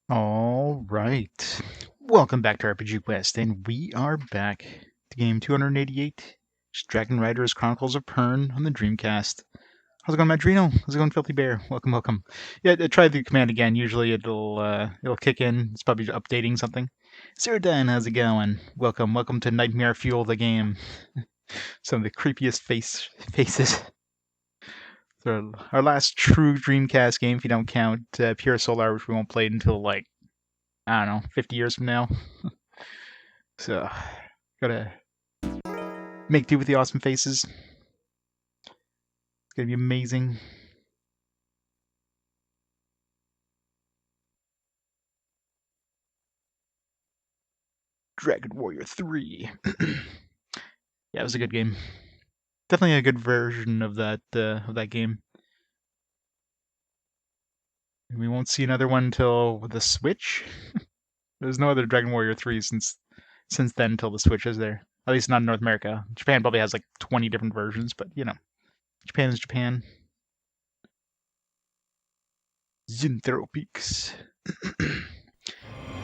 All right. Welcome back to RPG Quest, and we are back to game 288, Dragonriders Chronicles of Pern on the Dreamcast. How's it going, Madrino? How's it going, Filthy Bear? Welcome. Yeah, try the command again. Usually it'll kick in. It's probably updating something. Ceradan, how's it going? Welcome to Nightmare Fuel the game. Some of the creepiest faces. So our last true Dreamcast game, if you don't count Pure Solar, which we won't play until I don't know, 50 years from now. So, gotta make do with the awesome faces. It's gonna be amazing. Dragon Warrior 3. Yeah, it was a good game. Definitely a good version of that game. We won't see another one until the Switch. There's no other Dragon Warrior 3 since then until the Switch is there. At least not in North America. Japan probably has like 20 different versions, but you know, Japan is Japan. Zenth Peaks.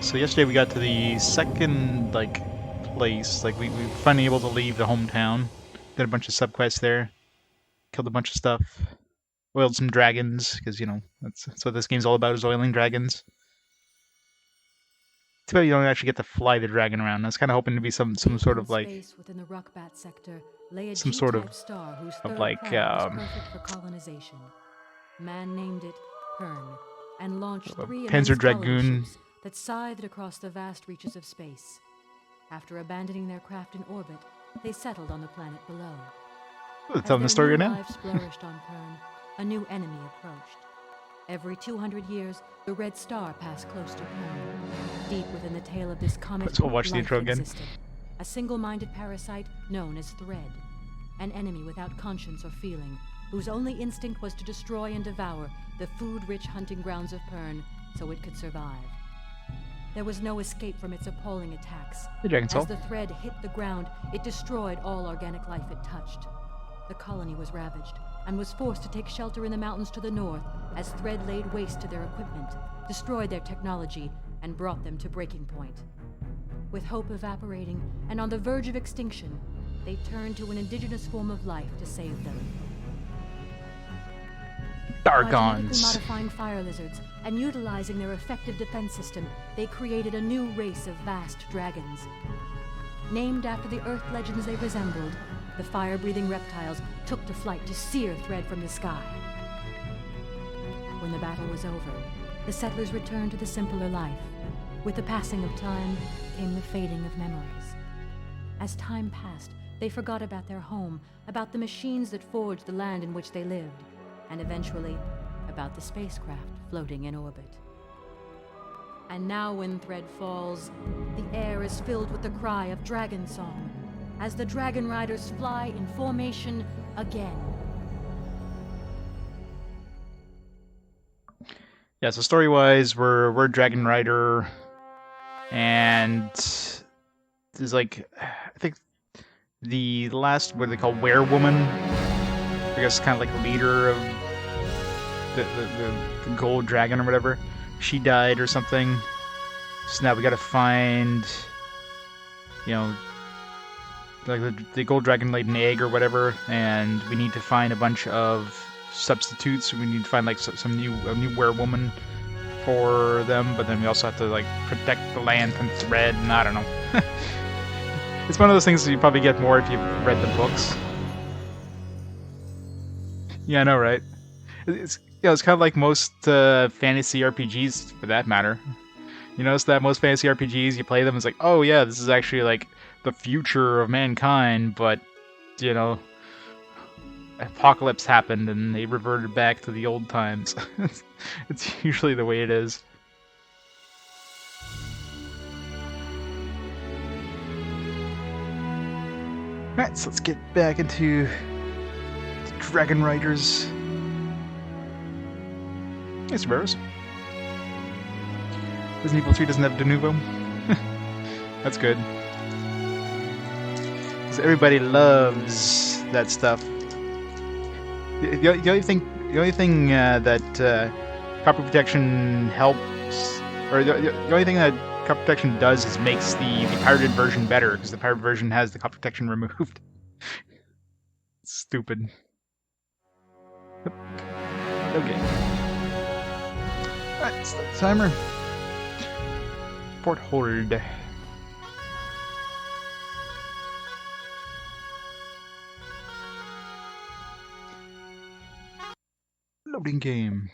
So yesterday we got to the second place. We were finally able to leave the hometown. Did a bunch of subquests there. Killed a bunch of stuff. Oiled some dragons, because, you know, that's what this game's all about, is oiling dragons. Too bad you don't actually get to fly the dragon around. I was kind of hoping to be some sort of within the Ruckbat sector lay a some sort of star whose third planet was perfect for colonization. Man named it Pern and launched three Panzer Dragoon that scythed across the vast reaches of space. After abandoning their craft in orbit, they settled on the planet below. Telling the story now. Lives flourished on Pern, a new enemy approached. Every 200 years, the red star passed close to Pern. Deep within the tail of this comet, let's go watch the intro again. A single-minded parasite known as Thread, an enemy without conscience or feeling, whose only instinct was to destroy and devour the food-rich hunting grounds of Pern so it could survive. There was no escape from its appalling attacks. As the Thread hit the ground, it destroyed all organic life it touched. The colony was ravaged and was forced to take shelter in the mountains to the north as Thread laid waste to their equipment, destroyed their technology, and brought them to breaking point. With hope evaporating and on the verge of extinction, they turned to an indigenous form of life to save them. Dargons. By genetically modifying fire lizards and utilizing their effective defense system, they created a new race of vast dragons. Named after the Earth legends they resembled, the fire-breathing reptiles took to flight to sear Thread from the sky. When the battle was over, the settlers returned to the simpler life. With the passing of time came the fading of memories. As time passed, they forgot about their home, about the machines that forged the land in which they lived, and eventually, about the spacecraft floating in orbit. And now when Thread falls, the air is filled with the cry of dragon song, as the Dragon Riders fly in formation again. Yeah, so story-wise, we're Dragon Rider, and there's I think the last, what they call werewoman, I guess kind of like leader of the gold dragon or whatever. She died or something. So now we gotta find, you know, like the gold dragon laid an egg or whatever, and we need to find a bunch of substitutes. We need to find a new werewoman for them, but then we also have to protect the land from Thread, and I don't know. It's one of those things that you probably get more if you've read the books. Yeah, I know, right? It's kind of like most fantasy RPGs, for that matter. You notice that most fantasy RPGs, you play them, it's like, oh yeah, this is actually the future of mankind, but, you know, apocalypse happened and they reverted back to the old times. It's usually the way it is. Alright, so let's get back into Dragon Riders. Hey, Cerberus. Resident Evil 3 doesn't have de novo. That's good. Because everybody loves that stuff. The only thing that copy protection helps Or the only thing that cop protection does is makes the pirated version better, because the pirated version has the cop protection removed. Stupid. Yep. Okay. Alright, start the timer. Port hold. Loading game.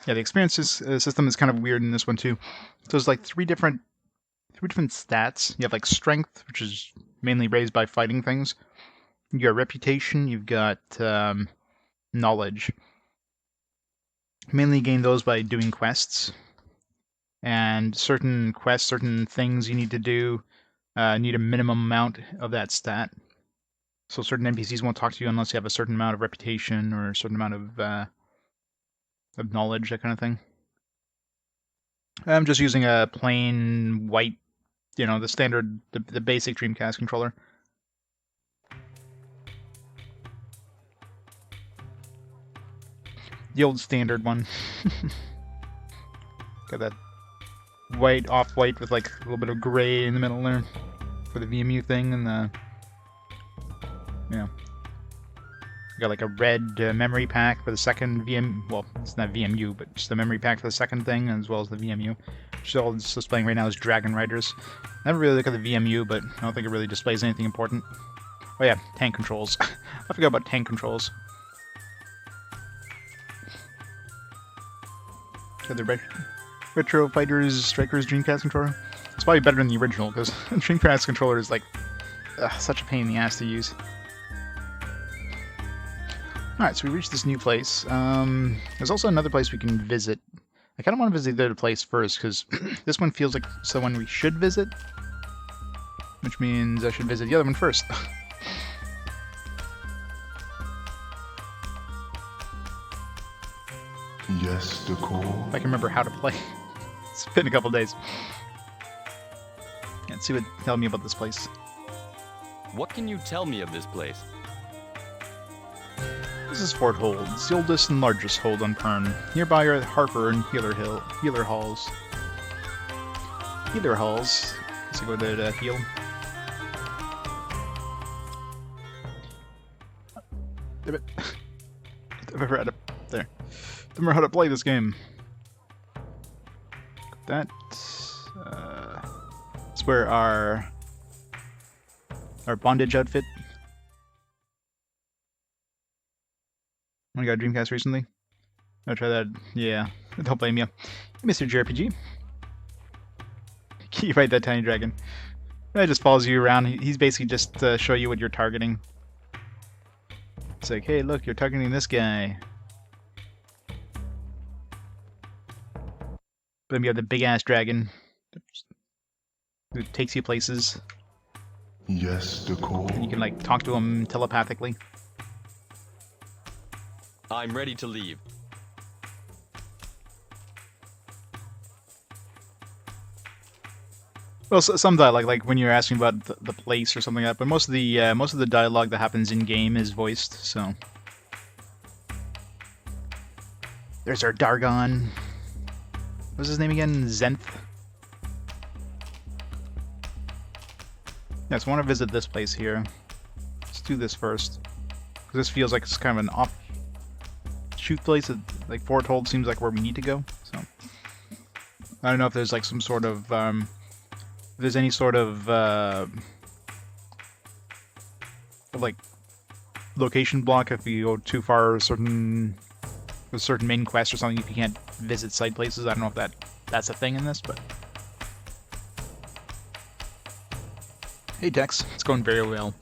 Yeah, the experience system is kind of weird in this one too. So there's like three different stats. You have like strength, which is mainly raised by fighting things. You got reputation. You've got knowledge. Mainly gain those by doing quests. And certain quests, certain things you need to do, need a minimum amount of that stat. So certain NPCs won't talk to you unless you have a certain amount of reputation or a certain amount of knowledge, that kind of thing. I'm just using a plain white, the standard, the basic Dreamcast controller. The old standard one. Got that white, off-white with like a little bit of gray in the middle there for the VMU thing, and the got like a red memory pack for the second VM. Well, it's not VMU, but just the memory pack for the second thing, as well as the VMU. Which all it's displaying right now is Dragonriders. Never really look at the VMU, but I don't think it really displays anything important. Oh yeah, tank controls. I forgot about tank controls. Got the Retro Fighters Strikers Dreamcast controller. It's probably better than the original, because the Dreamcast controller is like such a pain in the ass to use. Alright, so we reached this new place. There's also another place we can visit. I kind of want to visit the other place first, because this one feels like someone we should visit. Which means I should visit the other one first. Yes, the call. If I can remember how to play. It's been a couple days. Let's see what tell me about this place. What can you tell me of this place? This is Fort Hold. It's the oldest and largest hold on Pern. Nearby are Harper and Healer Halls. Healer Halls. Let's go there to heal. Damn it. I've ever had there. Don't remember how to play this game. That that's where our bondage outfit. I got a Dreamcast recently. I'll try that. Yeah, don't blame you, Mr. JRPG. You fight that tiny dragon. It just follows you around. He's basically just to show you what you're targeting. It's like, hey, look, you're targeting this guy. But then you have the big ass dragon who takes you places. Yes, the call. And you can like talk to him telepathically. I'm ready to leave. Well, some dialogue, like when you're asking about the place or something like that, but most of the dialogue that happens in game is voiced. So there's our Dargon. What's his name again? Zenth. Yeah, so I want to visit this place here. Let's do this first, because this feels like it's kind of an offshoot place. Like Fort Hold seems like where we need to go. So I don't know if there's like some sort of if there's any sort of like location block if you go too far, a certain main quest or something, if you can't visit side places. I don't know if that's a thing in this, but hey Dex, it's going very well.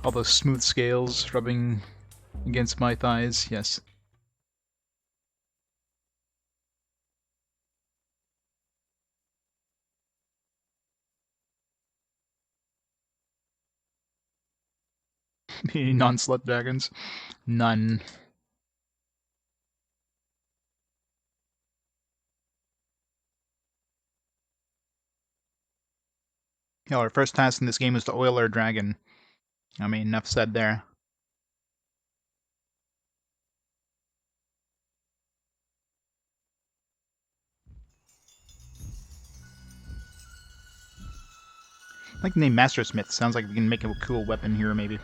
All those smooth scales rubbing against my thighs, yes. Non-slut dragons. None. You know, our first task in this game was to oil our dragon. I mean, enough said there. I like the name Mastersmith. Sounds like we can make a cool weapon here, maybe. You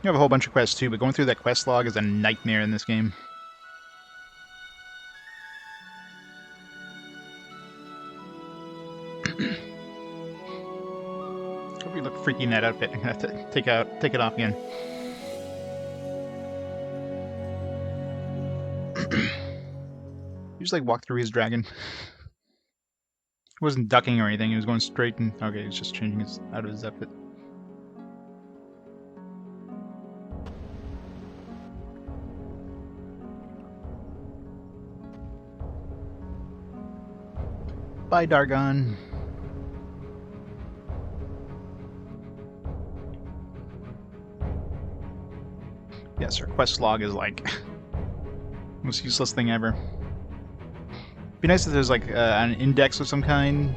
have a whole bunch of quests too, but going through that quest log is a nightmare in this game. Hope you look freaky in that outfit. I'm gonna have to take it off again. He just like walked through his dragon. He wasn't ducking or anything. He was going straight and okay. He's just changing his out of his outfit. Bye, Dargon. Yes, our quest log is like the most useless thing ever. Be nice if there's like an index of some kind,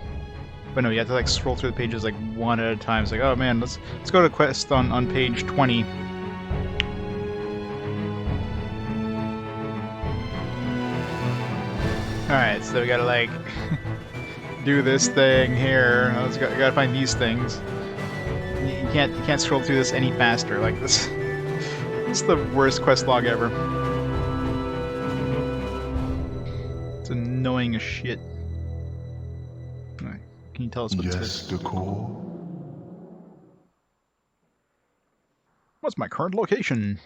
but no, you have to like scroll through the pages like one at a time. It's like, oh man, let's go to quest on page 20. All right, so we gotta like do this thing here. Gotta find these things. You can't scroll through this any faster. Like this. This is the worst quest log ever. It's annoying as shit. Right. Can you tell us what Yes, this is? the core. What's my current location?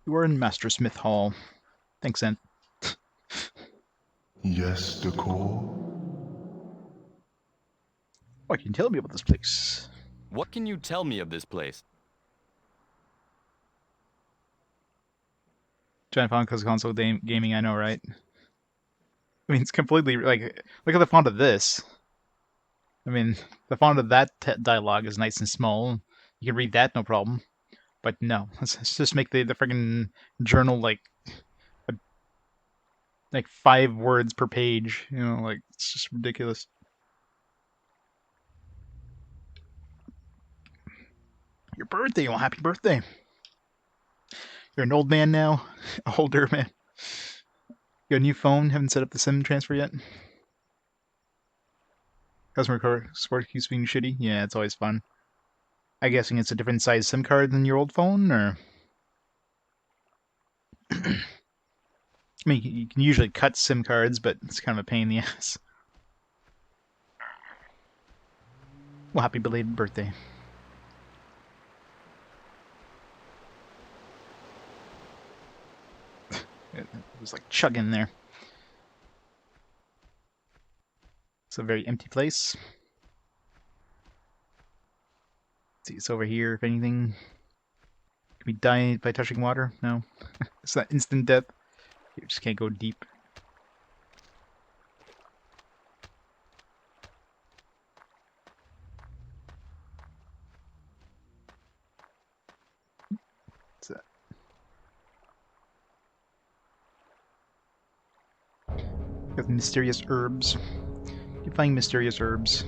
You are in Mastersmith Hall. Thanks, Zenth. Yes, the core. What can you tell me about this place? What can you tell me of this place? Giant font because console gaming, I know, right? I mean, it's completely like, look at the font of this. I mean, the font of that dialogue is nice and small. You can read that, no problem. But no, let's just make the freaking journal like 5 words per page. You know, like it's just ridiculous. Your birthday, well, happy birthday. You're an old man now, older man. You got a new phone? Haven't set up the SIM transfer yet? Customer support keeps being shitty? Yeah, it's always fun. I'm guessing it's a different size SIM card than your old phone, or? I mean, you can usually cut SIM cards, but it's kind of a pain in the ass. Well, happy belated birthday. It was like chugging there. It's a very empty place. Let's see, it's over here, if anything. Can we die by touching water? No. It's not instant death. You just can't go deep. What's that? Got mysterious herbs. You find mysterious herbs.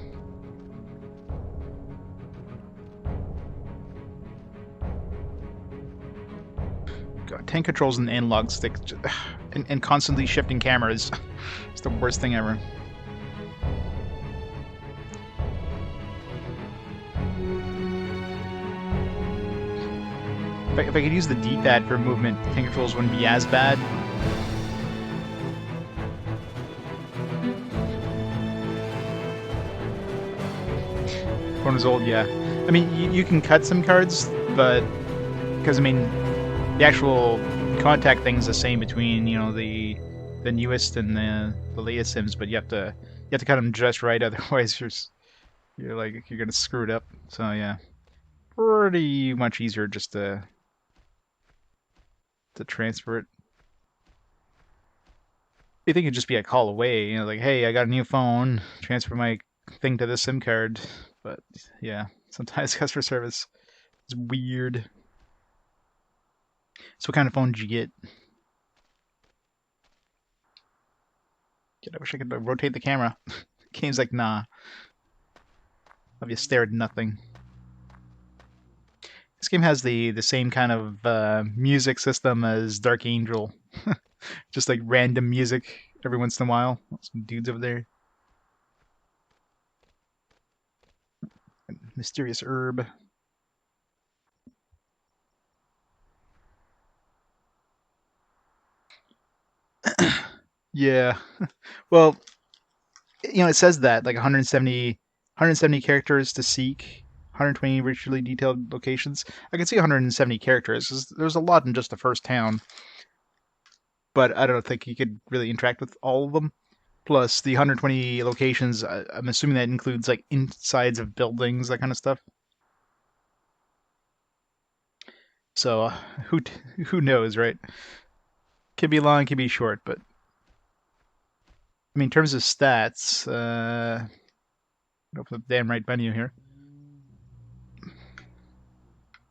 God, 10 controls and analog stick, and constantly shifting cameras. It's the worst thing ever. If I could use the D-pad for movement, 10 controls wouldn't be as bad. Phone is old, yeah. I mean, you can cut SIM cards, but because I mean, the actual contact thing's the same between the newest and the latest Sims, but you have to cut them just right, otherwise you're gonna screw it up. So yeah, pretty much easier just to transfer it. You think it'd just be a call away, like, hey, I got a new phone, transfer my thing to this SIM card. But yeah, sometimes customer service is weird. So what kind of phone did you get? God, I wish I could rotate the camera. Game's like, nah. Have you stare at nothing. This game has the same kind of music system as Dark Angel. Just like random music every once in a while. Some dudes over there. Mysterious herb. Yeah. Well, it says that like 170 characters to seek, 120 richly detailed locations. I can see 170 characters. There's a lot in just the first town, but I don't think you could really interact with all of them. Plus, the 120 locations, I'm assuming that includes like insides of buildings, that kind of stuff. So who knows, right? Could be long, could be short, but I mean, in terms of stats, open the damn right menu here.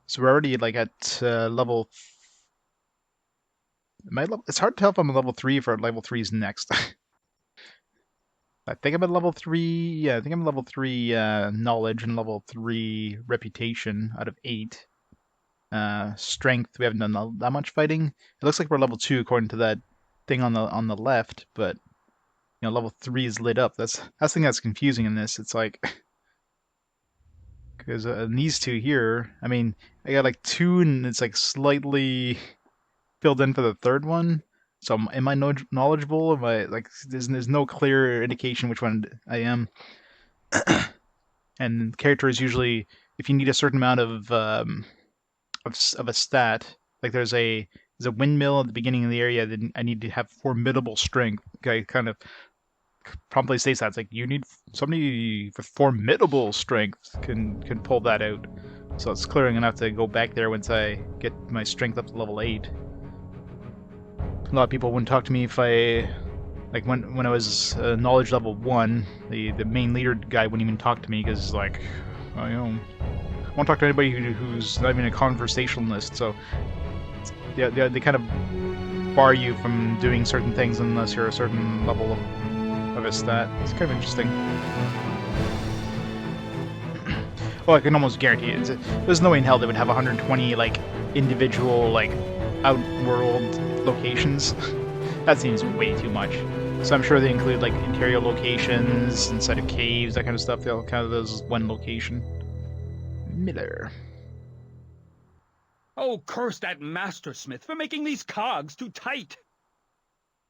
So we're already like at level. It's hard to tell if I'm at level 3 for level 3's next. I think I'm at level 3. Yeah, I think I'm at level 3 knowledge and level 3 reputation out of 8. Strength, we haven't done that much fighting. It looks like we're level 2 according to that thing on the left, but level 3 is lit up. That's the thing that's confusing in this. It's like because in these two here, I mean, I got like 2 and it's like slightly filled in for the third one. So am I knowledgeable? Am I like there's no clear indication which one I am. And character is usually if you need a certain amount of a stat, like there's a windmill at the beginning of the area, then I need to have formidable strength. Okay, kind of promptly states that it's like you need somebody with formidable strength can pull that out. So it's clearing enough to go back there once I get my strength up to level 8. A lot of people wouldn't talk to me if I, like when I was knowledge level 1, the main leader guy wouldn't even talk to me because like, I won't talk to anybody who's not even a conversationalist. So they kind of bar you from doing certain things unless you're a certain level of a stat. It's kind of interesting. Well, I can almost guarantee it. There's no way in hell they would have 120 like individual like outworld locations. That seems way too much. So I'm sure they include like interior locations inside of caves, that kind of stuff. They'll count those as one location. Miller. Oh, curse that mastersmith for making these cogs too tight.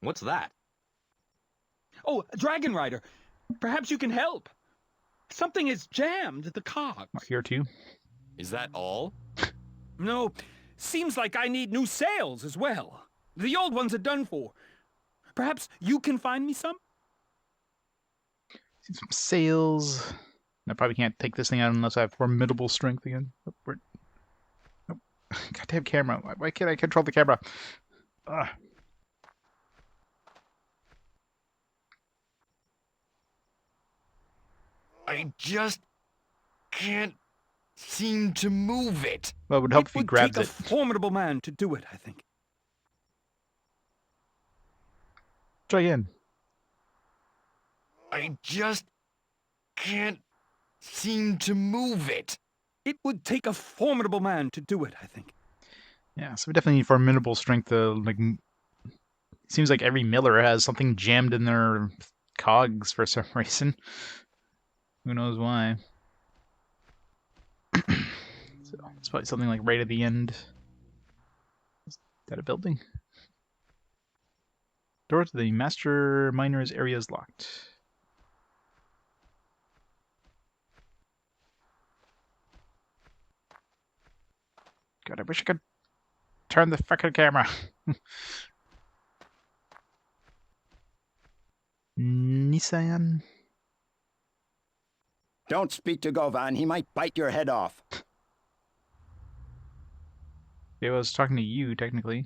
What's that? Oh, Dragonrider, perhaps you can help. Something is jammed the cogs. Here too. Is that all? No, seems like I need new sails as well. The old ones are done for. Perhaps you can find me some? Some sails. I probably can't take this thing out unless I have formidable strength again. Oh, oh. Goddamn camera. Why can't I control the camera? Ugh. I just can't seem to move it. Well, it would help if you grabbed It would it. take a formidable man to do it, I think. Try again. I just can't seem to move it. It would take a formidable man to do it, I think. Yeah, so we definitely need formidable strength to like. It seems like every miller has something jammed in their cogs for some reason. Who knows why? So it's probably something like right at the end. Is that a building? Door to the master miner's area is locked. God, I wish I could turn the fucking camera. Nissan? Don't speak to Govan. He might bite your head off. I was talking to you, technically.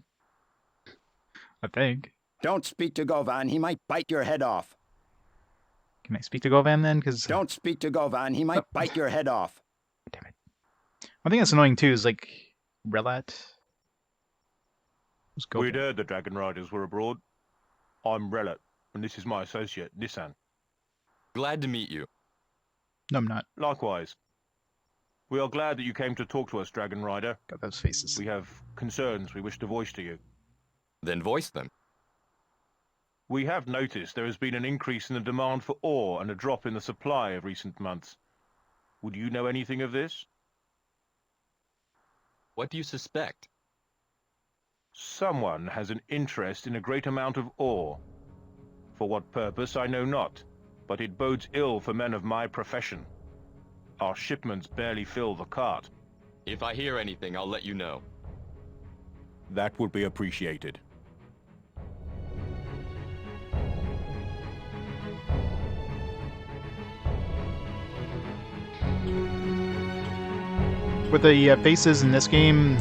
I think. Don't speak to Govan. He might bite your head off. Can I speak to Govan then? Because Don't speak to Govan. He might bite your head off. damn it. One thing that's annoying too is like Relat. Who's We'd Govan? heard the Dragonriders were abroad. I'm Relat, and this is my associate, Nissan. Glad to meet you. No, I'm not. Likewise. We are glad that you came to talk to us, Dragon Rider. Got those faces. We have concerns we wish to voice to you. Then voice them. We have noticed there has been an increase in the demand for ore and a drop in the supply of recent months. Would you know anything of this? What do you suspect? Someone has an interest in a great amount of ore. For what purpose, I know not, but it bodes ill for men of my profession. Our shipments barely fill the cart. If I hear anything, I'll let you know. That would be appreciated. With the faces in this game,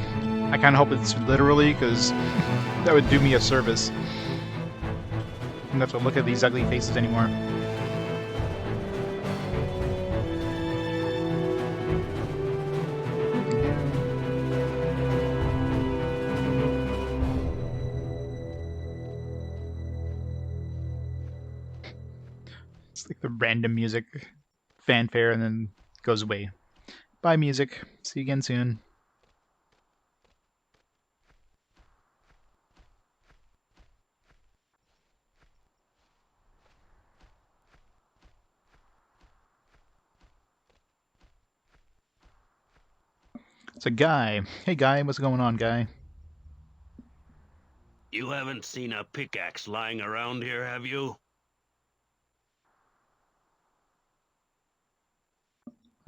I kind of hope it's literally, because that would do me a service. I don't have to look at these ugly faces anymore. It's like the random music fanfare and then goes away. Bye, music. See you again soon. It's a guy. Hey, guy. What's going on, guy? You haven't seen a pickaxe lying around here, have you?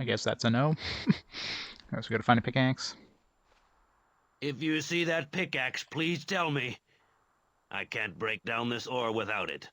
I guess that's a no. I guess we gotta find a pickaxe. If you see that pickaxe, please tell me. I can't break down this ore without it.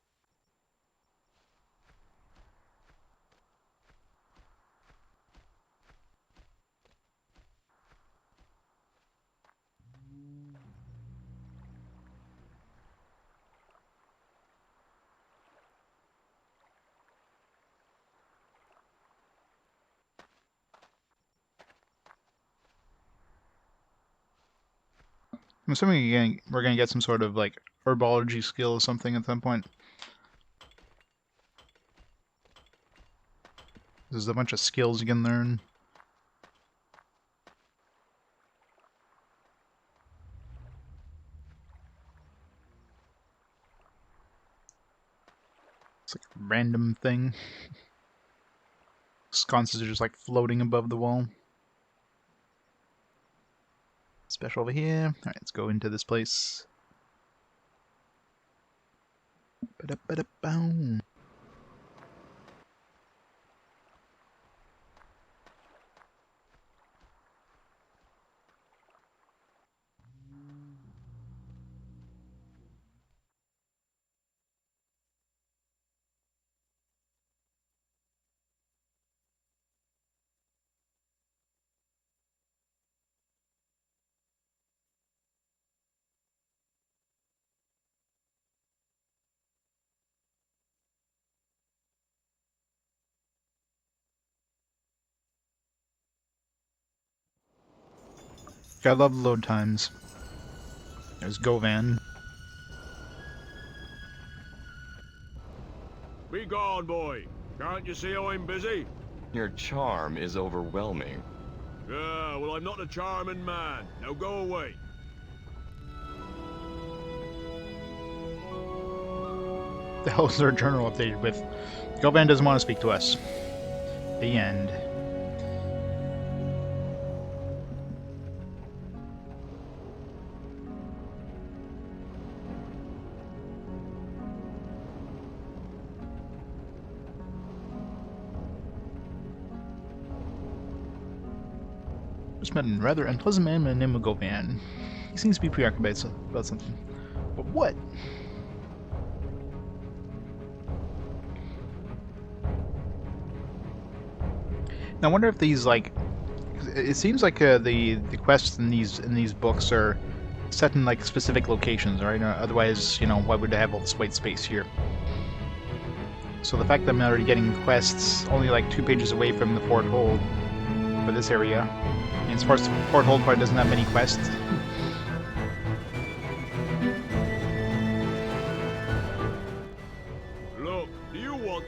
I'm assuming we're gonna get some sort of like herbology skill or something at some point. There's a bunch of skills you can learn. It's like a random thing. Sconces are just like floating above the wall. Special over here. Alright, let's go into this place. Ba-da-ba-da-boom. I love load times. There's Govan. Be gone, boy. Can't you see I'm busy? Your charm is overwhelming. Yeah, well, I'm not a charming man. Now go away. The hell is our journal updated with? Govan doesn't want to speak to us. The end. Just met a rather unpleasant man by the name of Govan. He seems to be preoccupied about something. But what? Now, I wonder if these, like, it seems like the quests in these books are set in like specific locations, right? Otherwise, you know, why would they have all this white space here? So the fact that I'm already getting quests only like 2 pages away from the Fort Hold for this area, and as far as the Fort Hold part doesn't have many quests.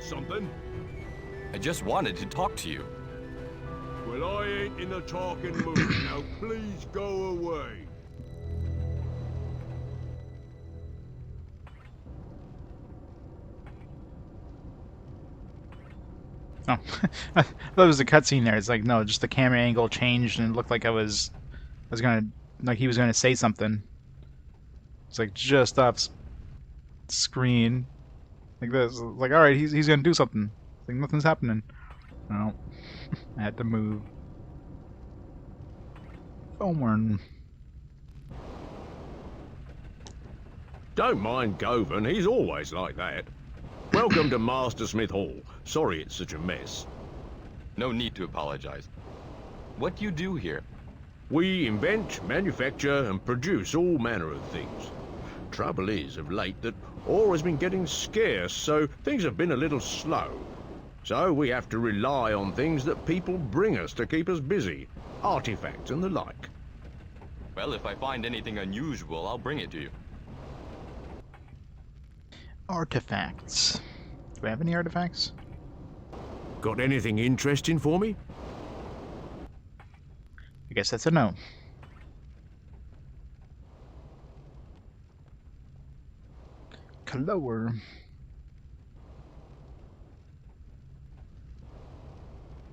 something? I just wanted to talk to you. Well, I ain't in a talking mood. Now please go away. Oh, I thought it was a cutscene there. It's like, no, just the camera angle changed and it looked like I was gonna, like he was gonna say something. It's like just off screen, like this. Like, all right, he's gonna do something. It's like nothing's happening. No, I had to move. Thorn. Don't mind Govan, he's always like that. Welcome to Mastersmith Hall. Sorry it's such a mess. No need to apologize. What do you do here? We invent, manufacture, and produce all manner of things. Trouble is, of late, that ore has been getting scarce, so things have been a little slow. So we have to rely on things that people bring us to keep us busy. Artifacts and the like. Well, if I find anything unusual, I'll bring it to you. Artifacts. Do I have any artifacts? Got anything interesting for me? I guess that's a no. Lower.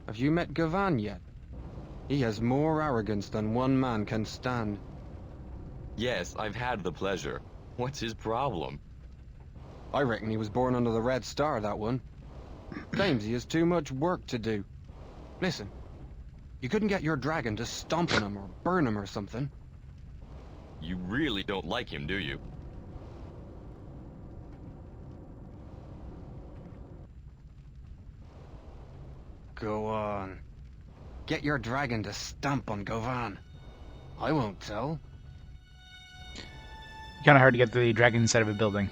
Have you met Gavan yet? He has more arrogance than one man can stand. Yes, I've had the pleasure. What's his problem? I reckon he was born under the Red Star, that one. Claims he has too much work to do. Listen, you couldn't get your dragon to stomp on him or burn him or something. You really don't like him, do you? Go on. Get your dragon to stomp on Govan. I won't tell. Kind of hard to get the dragon inside of a building.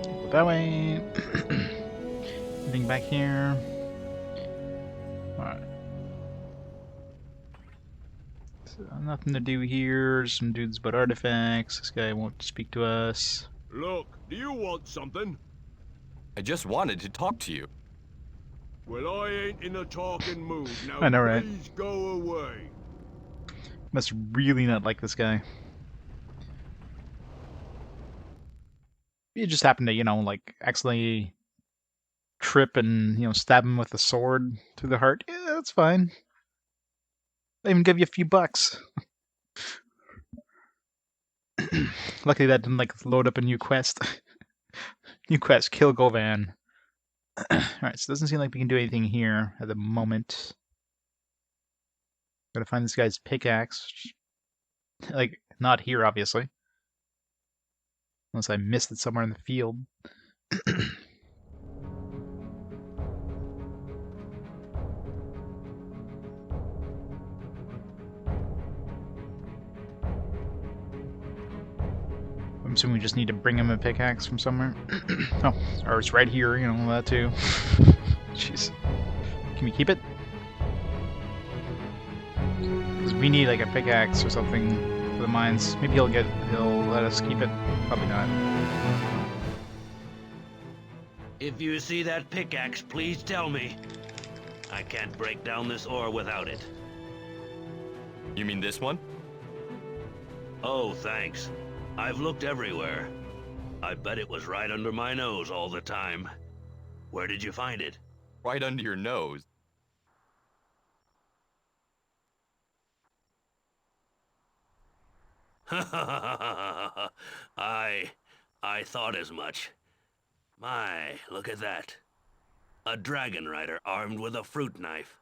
Go that way. Anything back here? Alright. So, nothing to do here. Some dudes but artifacts. This guy won't speak to us. Look, do you want something? I just wanted to talk to you. Well, I ain't in a talking mood. Now I know, right? please go away. Must really not like this guy. You just happen to, like, accidentally trip and, stab him with a sword through the heart. Yeah, that's fine. They even give you a few bucks. Luckily that didn't, like, load up a new quest. New quest, kill Govan. Alright, so it doesn't seem like we can do anything here at the moment. Gotta find this guy's pickaxe. Like, not here, obviously. Unless I missed it somewhere in the field. I'm assuming we just need to bring him a pickaxe from somewhere. Oh, or it's right here, that too. Jeez. Can we keep it? Because we need like a pickaxe or something for the mines. Maybe he'll let us keep it. Probably not. If you see that pickaxe, please tell me. I can't break down this ore without it. You mean this one? Oh, thanks. I've looked everywhere. I bet it was right under my nose all the time. Where did you find it? Right under your nose. I thought as much. My, look at that. A dragon rider armed with a fruit knife.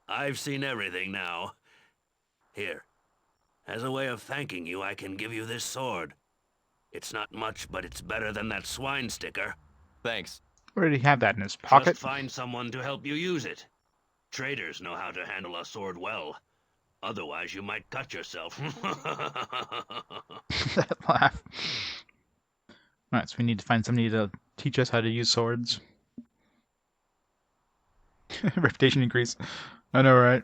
I've seen everything now. Here, as a way of thanking you, I can give you this sword. It's not much, but it's better than that swine sticker. Thanks. Where did he have that in his pocket? Just find someone to help you use it. Traders know how to handle a sword well. Otherwise, you might cut yourself. That laugh. Alright, so we need to find somebody to teach us how to use swords. Reputation increase. I know, right?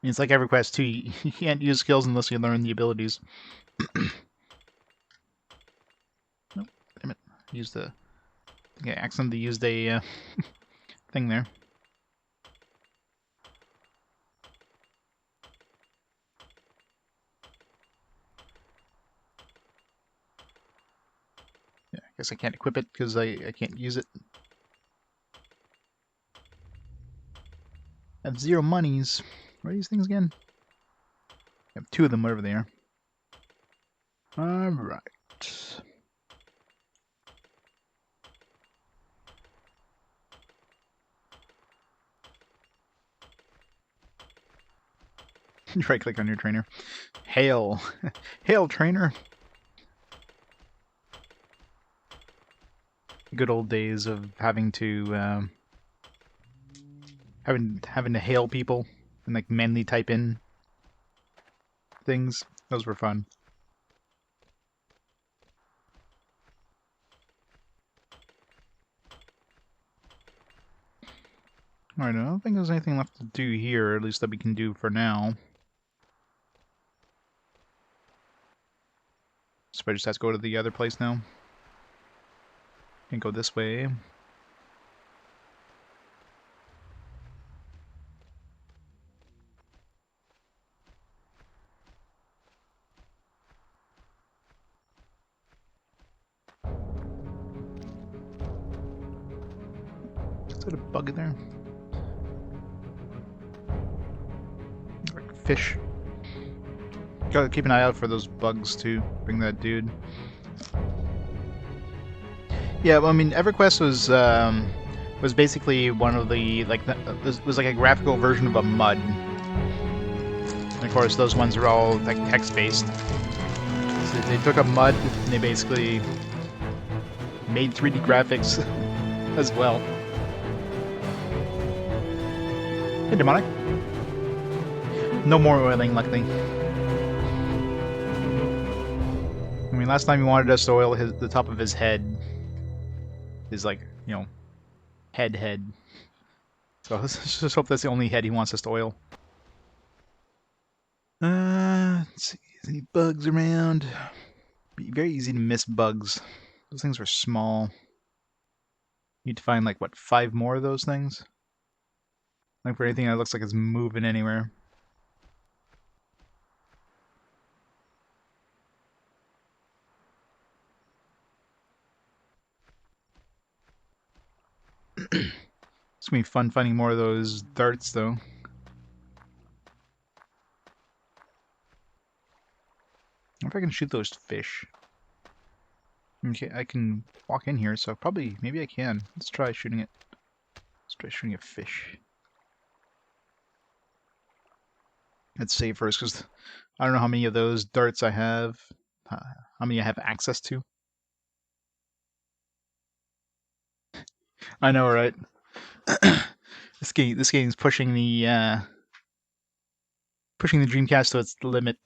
It's like every quest too. You can't use skills unless you learn the abilities. Nope, damn it. Used the. I think I accidentally used a thing there. Yeah, I guess I can't equip it because I can't use it. I have 0 monies. What are these things again? I have 2 of them, whatever they are. Alright. Right click on your trainer. Hail. Hail, trainer. Good old days of having to having to hail people and like manually type in things. Those were fun. Alright, I don't think there's anything left to do here, at least that we can do for now. So I just have to go to the other place now. And go this way. Is that a bug in there? Like fish. Gotta keep an eye out for those bugs too. Bring that dude. Yeah, well, I mean, EverQuest was basically one of the was like a graphical version of a MUD. And of course, those ones are all like text-based. So they took a MUD and they basically made 3D graphics as well. Hey, Demonic. No more oiling, luckily. I mean, last time he wanted us to oil the top of his head. His, like, you know, head. So let's just hope that's the only head he wants us to oil. Let's see. Is any bugs around? Be very easy to miss bugs. Those things are small. Need to find, like, what, 5 more of those things? Like for anything that looks like it's moving anywhere. It's gonna be fun finding more of those darts, though. I wonder if I can shoot those fish. Okay, I can walk in here, so probably, maybe I can. Let's try shooting it. Let's try shooting a fish. Let's save first, because I don't know how many of those darts I have. How many I have access to. I know, right? This game's pushing the Dreamcast to its limit.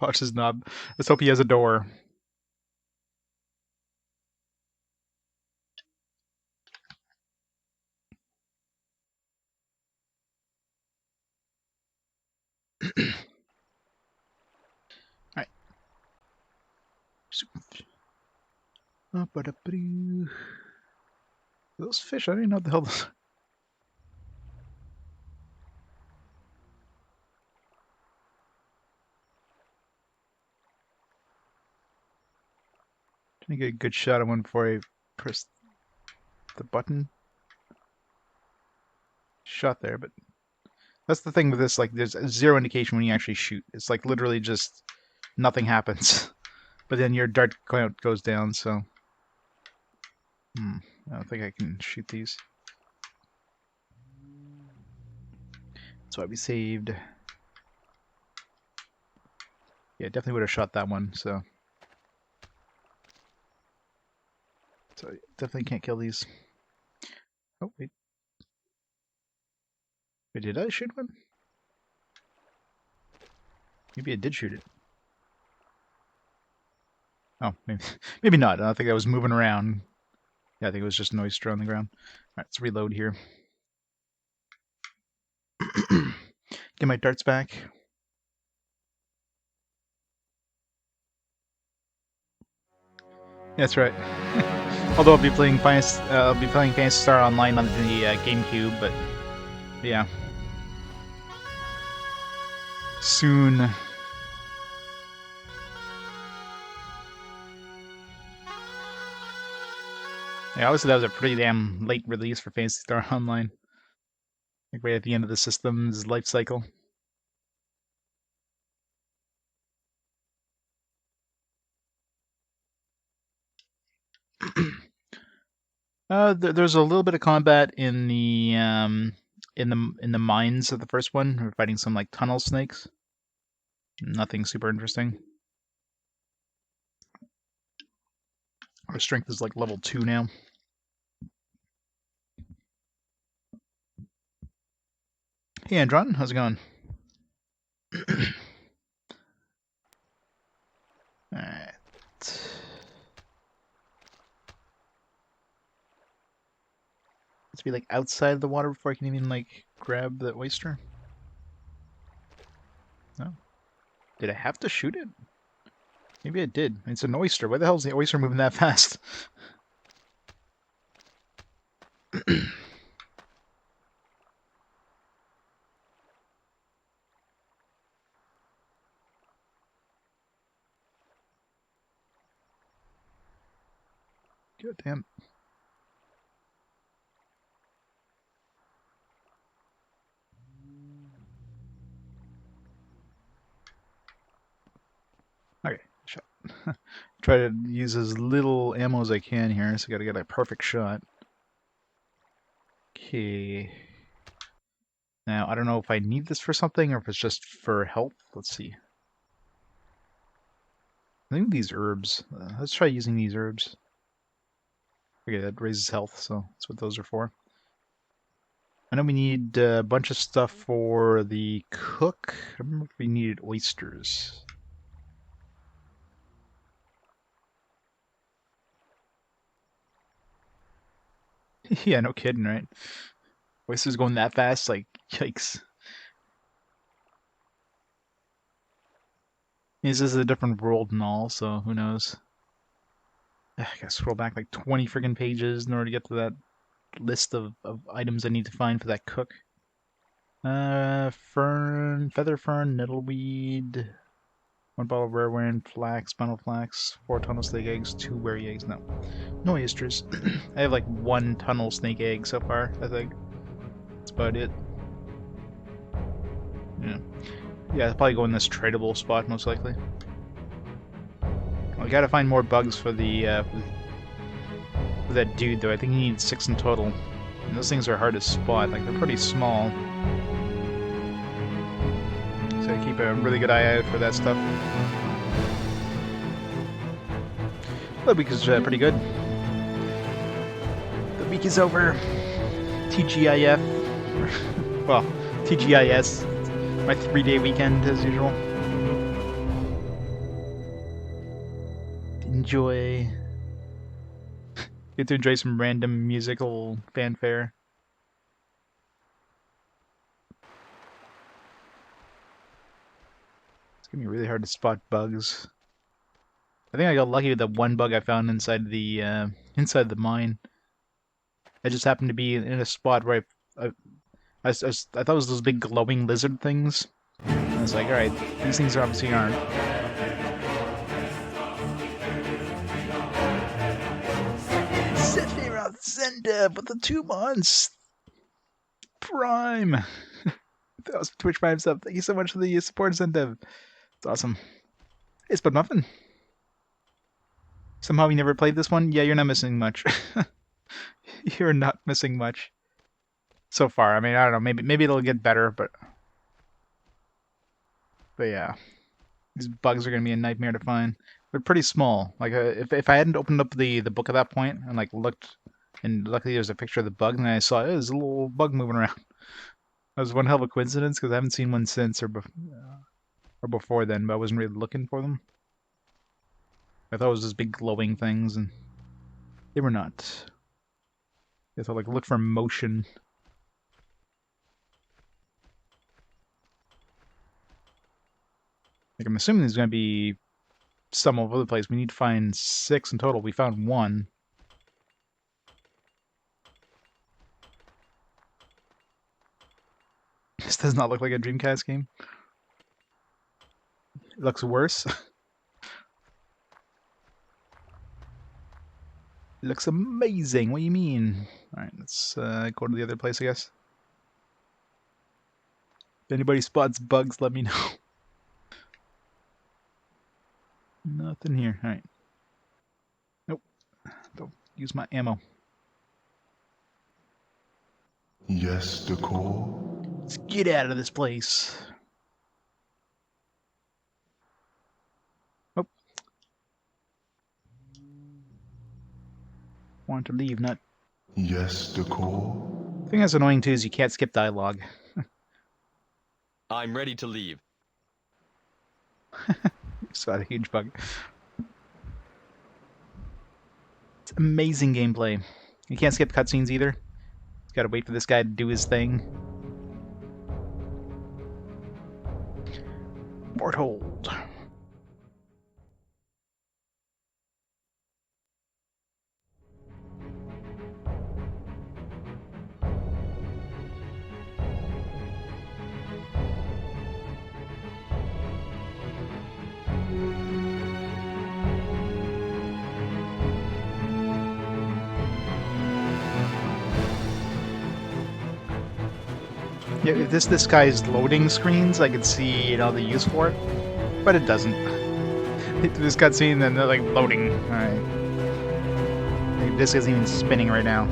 Watch his knob. Let's hope he has a door. Alright. Those fish, I don't even know what the hell those are. Trying to get a good shot at one before I press the button. Shot there, but that's the thing with this, like, there's 0 indication when you actually shoot. It's like literally just nothing happens. But then your dart count goes down, so... I don't think I can shoot these. That's why we saved. Yeah, definitely would have shot that one, so... So definitely can't kill these. Oh, wait. Wait, did I shoot one? Maybe I did shoot it. Oh, maybe not. I don't think I was moving around. Yeah, I think it was just noise on the ground. Alright, let's reload here. Get my darts back. That's right. Although I'll be playing Phantasy Star Online on the GameCube, but yeah, soon. Yeah, obviously that was a pretty damn late release for Phantasy Star Online. Like right at the end of the system's life cycle. There's a little bit of combat in the in the mines of the first one. We're fighting some like tunnel snakes. Nothing super interesting. Our strength is like level 2 now. Hey Andron, how's it going? Alright. Let's be like outside the water before I can even like grab the oyster. No. Did I have to shoot it? Maybe I did. It's an oyster. Why the hell is the oyster moving that fast? God damn. Okay, shot. Try to use as little ammo as I can here, so I gotta get a perfect shot. Okay. Now, I don't know if I need this for something or if it's just for health. Let's see. I think these herbs. Let's try using these herbs. Okay, that raises health, so that's what those are for. I know we need a bunch of stuff for the cook. I remember if we needed oysters. Yeah, no kidding, right? Oysters going that fast? Like, yikes. This is a different world and all, so who knows? I gotta scroll back like 20 friggin' pages in order to get to that list of items I need to find for that cook. Fern, feather fern, nettleweed, 1 bottle of werewomen, flax, bundle flax, 4 tunnel snake eggs, 2 wary eggs. No. No oysters. I have like 1 tunnel snake egg so far, I think. That's about it. Yeah. Yeah, I'll probably go in this tradable spot most likely. I gotta find more bugs for the for that dude though. I think he needs 6 in total. And those things are hard to spot, like they're pretty small. So I keep a really good eye out for that stuff. The week is pretty good. The week is over. TGIF. Well, TGIS. My 3-day weekend as usual. Enjoy. Get to enjoy some random musical fanfare. It's gonna be really hard to spot bugs. I think I got lucky with that 1 bug I found inside the mine. I just happened to be in a spot where I thought it was those big glowing lizard things. And I was like, alright, these things obviously aren't. Sephiroth Zenth with the 2 months! Prime! That was Twitch Prime sub. Thank you so much for the support, Zenth. It's awesome. Hey, Spud Muffin. Somehow you never played this one? Yeah, you're not missing much. You're not missing much. So far. I mean, I don't know. Maybe it'll get better, but yeah. These bugs are going to be a nightmare to find. They're pretty small. Like, if I hadn't opened up the book at that point and, like, looked, and luckily there's a picture of the bug, and I saw, there's a little bug moving around. That was one hell of a coincidence, because I haven't seen one since, or before then, but I wasn't really looking for them. I thought it was just big glowing things, and they were not. You have to, like, look for motion. Like, I'm assuming there's going to be some all over the place. We need to find 6 in total. We found 1. This does not look like a Dreamcast game. It looks worse. It looks amazing. What do you mean? Alright, let's go to the other place, I guess. If anybody spots bugs, let me know. Nothing here. Alright. Nope. Don't use my ammo. Yes, decor. Let's get out of this place. Oh. Want to leave, not. Yes, decor. The thing that's annoying too is you can't skip dialogue. I'm ready to leave. It's not a huge bug. It's amazing gameplay. You can't skip cutscenes either. You gotta wait for this guy to do his thing. Port hold. Yeah, if this guy's loading screens, I could see, you know, the use for it, but it doesn't. This cutscene, then they're like loading. All right, like, this isn't even spinning right now.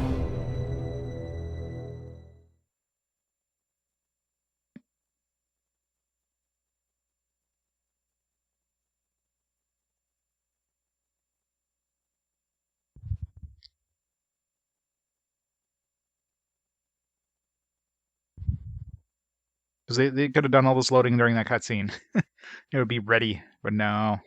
Because they could have done all this loading during that cutscene. It would be ready, but no.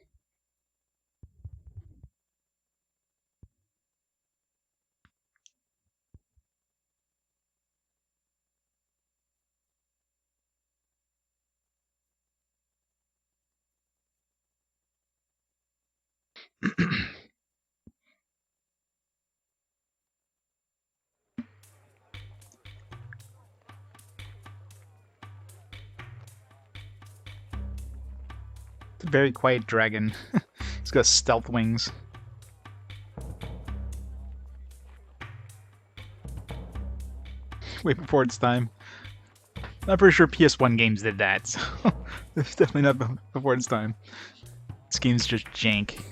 It's a very quiet dragon. It's got stealth wings. Wait before it's time. I'm pretty sure PS1 games did that, so it's definitely not before it's time. This game's just jank.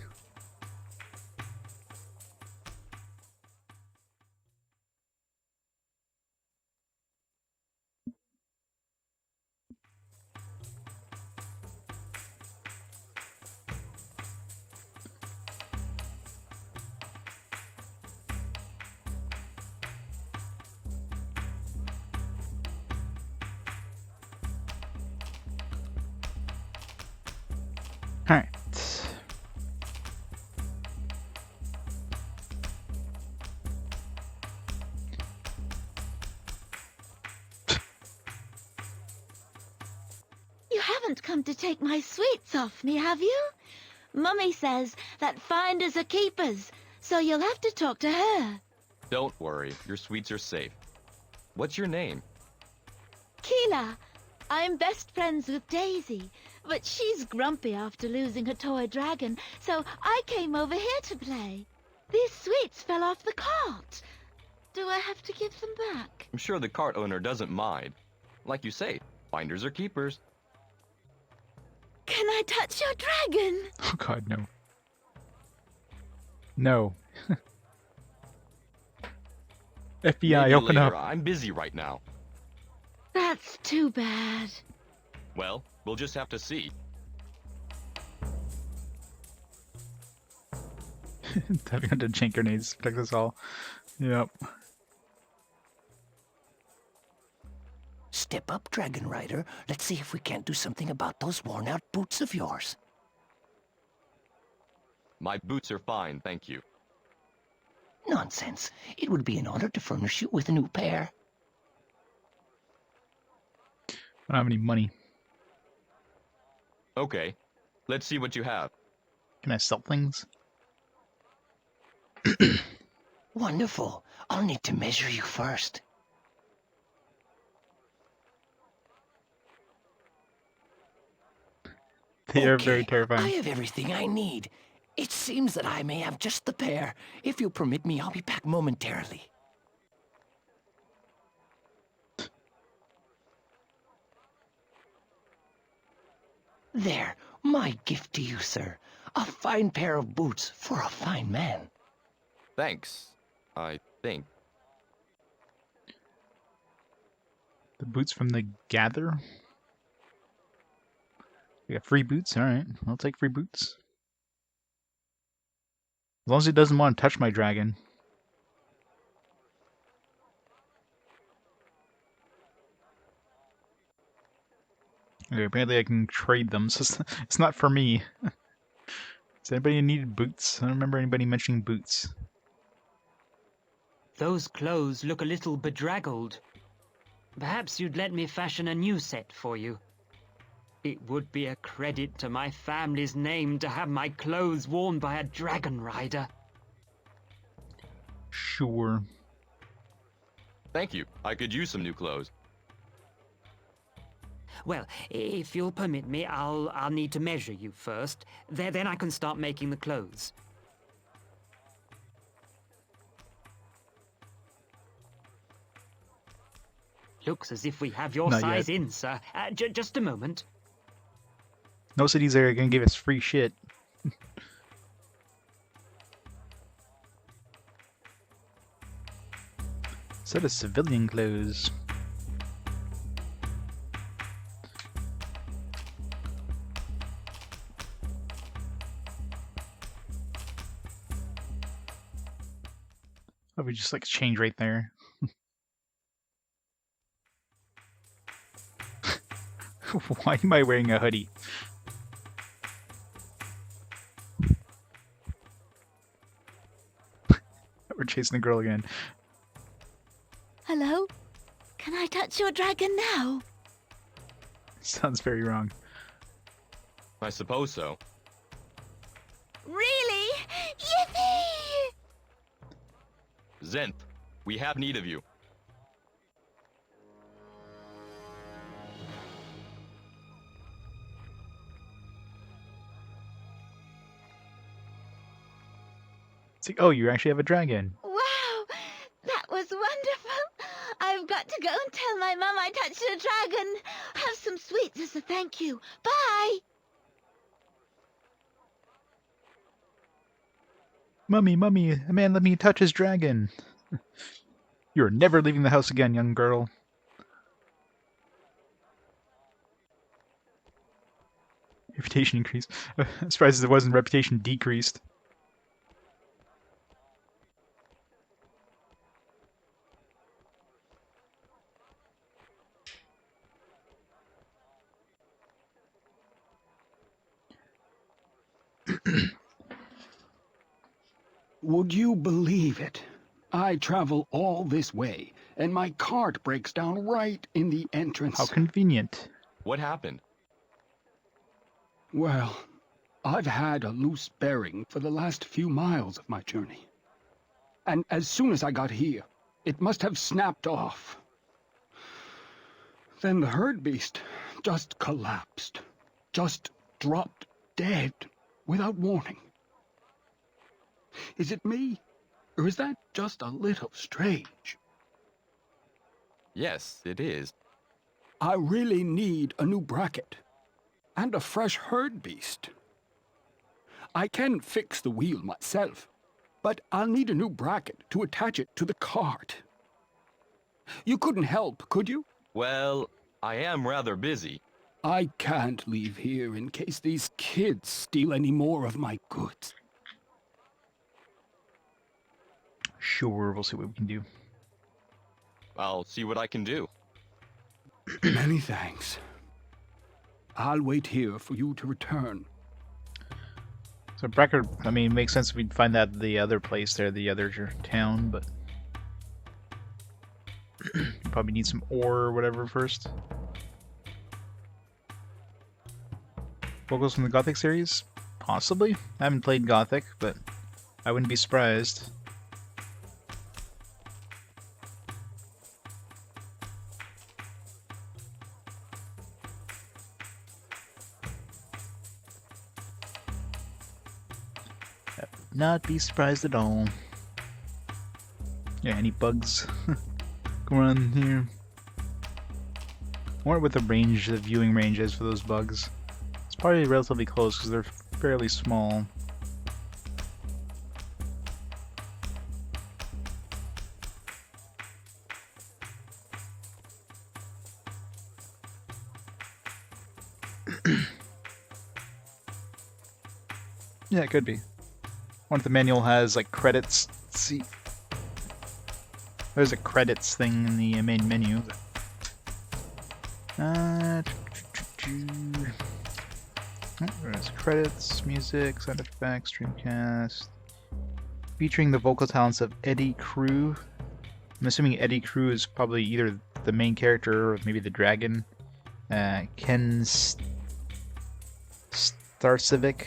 Alright. You haven't come to take my sweets off me, have you? Mummy says that finders are keepers, so you'll have to talk to her. Don't worry, your sweets are safe. What's your name? Keela, I'm best friends with Daisy, but she's grumpy after losing her toy dragon, so I came over here to play. These sweets fell off the cart. Do I have to give them back? I'm sure the cart owner doesn't mind. Like you say, finders are keepers. Can I touch your dragon? Oh god, no. No. FBI, Maybe open later. up. I'm busy right now. That's too bad. Well, we'll just have to see. Having to jank grenades to protect us all. Yep. Step up, Dragon Rider. Let's see if we can't do something about those worn-out boots of yours. My boots are fine, thank you. Nonsense. It would be an honor to furnish you with a new pair. I don't have any money. Okay, Let's see what you have. Can I sell things? Wonderful. I'll need to measure you first. They are very terrifying. I have everything I need. It seems that I may have just the pair. If you'll permit me, I'll be back momentarily. There, my gift to you, sir. A fine pair of boots for a fine man. Thanks, I think. The boots from the Gather? We got free boots? Alright, I'll take free boots. As long as he doesn't want to touch my dragon. Okay, apparently I can trade them, so it's not for me. Does anybody need boots? I don't remember anybody mentioning boots. Those clothes look a little bedraggled. Perhaps you'd let me fashion a new set for you. It would be a credit to my family's name to have my clothes worn by a dragon rider. Sure. Thank you. I could use some new clothes. Well, if you'll permit me, I'll need to measure you first. Then I can start making the clothes. Looks as if we have your Not size yet. in, sir. Just a moment. No cities are gonna give us free shit. Set of civilian clothes. Oh, we just like change right there. Why am I wearing a hoodie? We're chasing the girl again. Hello? Can I touch your dragon now? Sounds very wrong. I suppose so. Really? Yippee! Zenth, we have need of you. It's like, oh, you actually have a dragon. Wow! That was wonderful! I've got to go and tell my mum I touched a dragon. Have some sweets as a thank you. Bye! Mummy, mummy, a man let me touch his dragon. You're never leaving the house again, young girl. Reputation increased. I'm surprised it wasn't reputation decreased. Would you believe it? I travel all this way, and my cart breaks down right in the entrance. How convenient. What happened? Well, I've had a loose bearing for the last few miles of my journey. And as soon as I got here, it must have snapped off. Then the herd beast just collapsed. Just dropped dead without warning. Is it me? Or is that just a little strange? Yes, it is. I really need a new bracket. And a fresh herd beast. I can fix the wheel myself, but I'll need a new bracket to attach it to the cart. You couldn't help, could you? Well, I am rather busy. I can't leave here in case these kids steal any more of my goods. Sure, we'll see what we can do. I'll see what I can do. Many thanks. I'll wait here for you to return. So bracket, I mean, it makes sense we'd find that the other place there, the other town, but you probably need some ore or whatever first. vocals from the Gothic series? Possibly. I haven't played Gothic, but I wouldn't be surprised. I would not be surprised at all. Yeah, any bugs going on here? I wonder what the range, the viewing range is for those bugs. It's probably relatively close because they're fairly small. Yeah, it could be. I wonder if the manual has like credits. Let's see. There's a credits thing in the main menu. There's credits, music, sound effects, Dreamcast. Featuring the vocal talents of Eddie Crew. I'm assuming Eddie Crew is probably either the main character or maybe the dragon. Ken Starcevic.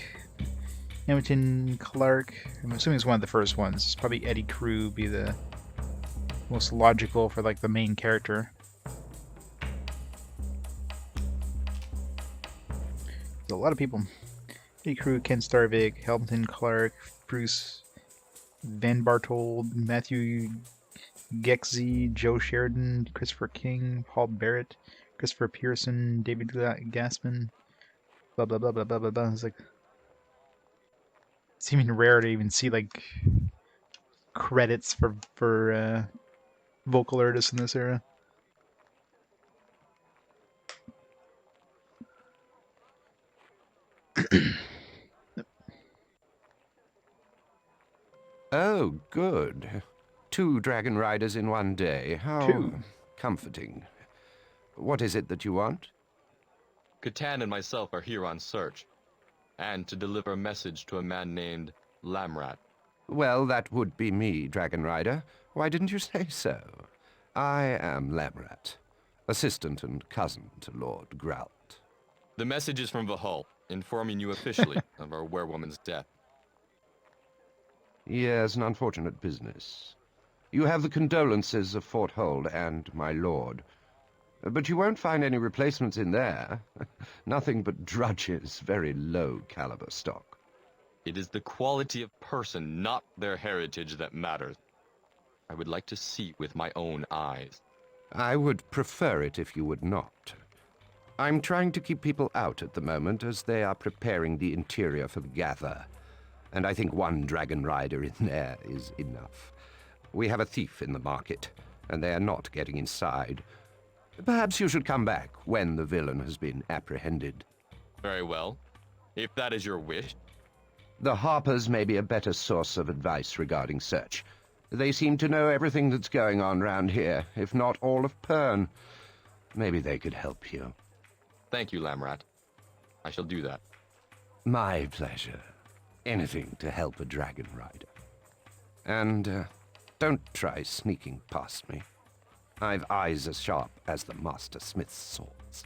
Hamilton Clark. I'm assuming it's one of the first ones. It's probably Eddie Crew be the most logical for like the main character. There's a lot of people. Eddie Crew, Ken Starvik, Hamilton Clark, Bruce Van Bartold, Matthew Gexey, Joe Sheridan, Christopher King, Paul Barrett, Christopher Pearson, David Gassman, blah blah blah blah blah blah blah. It's like it's even rare to even see like credits for vocal artists in this era. Oh, good. 2 Dragon Riders in one day. How comforting. What is it that you want? Catan and myself are here on search, and to deliver a message to a man named Lamrat. Well, that would be me, Dragon Rider. Why didn't you say so? I am Lamrat, assistant and cousin to Lord Grout. The message is from Vahul, informing you officially of our werewoman's death. Yes, an unfortunate business. You have the condolences of Fort Hold and my lord. But you won't find any replacements in there. Nothing but drudges, very low caliber stock. It is the quality of person, not their heritage, that matters. I would like to see with my own eyes. I would prefer it if you would not. I'm trying to keep people out at the moment as they are preparing the interior for the gather. And I think 1 Dragon Rider in there is enough. We have a thief in the market, and they are not getting inside. Perhaps you should come back when the villain has been apprehended. Very well. If that is your wish. The Harpers may be a better source of advice regarding search. They seem to know everything that's going on round here, if not all of Pern. Maybe they could help you. Thank you, Lamrat. I shall do that. My pleasure. Anything to help a Dragon Rider. And don't try sneaking past me. I've eyes as sharp as the Master Smith's swords.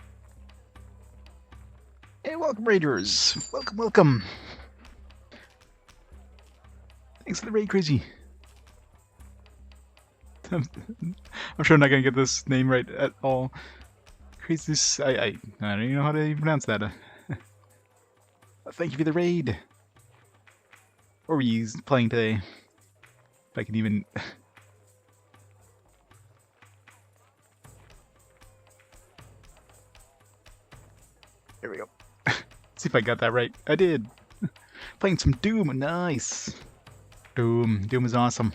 Hey, welcome, Raiders! Welcome, welcome! Thanks for the raid, Crazy. I'm sure I'm not gonna get this name right at all. Crazy, I don't even know how to even pronounce that. Thank you for the raid. What were you playing today? If I can even... There we go. See if I got that right. I did. Playing some Doom. Nice. Doom is awesome.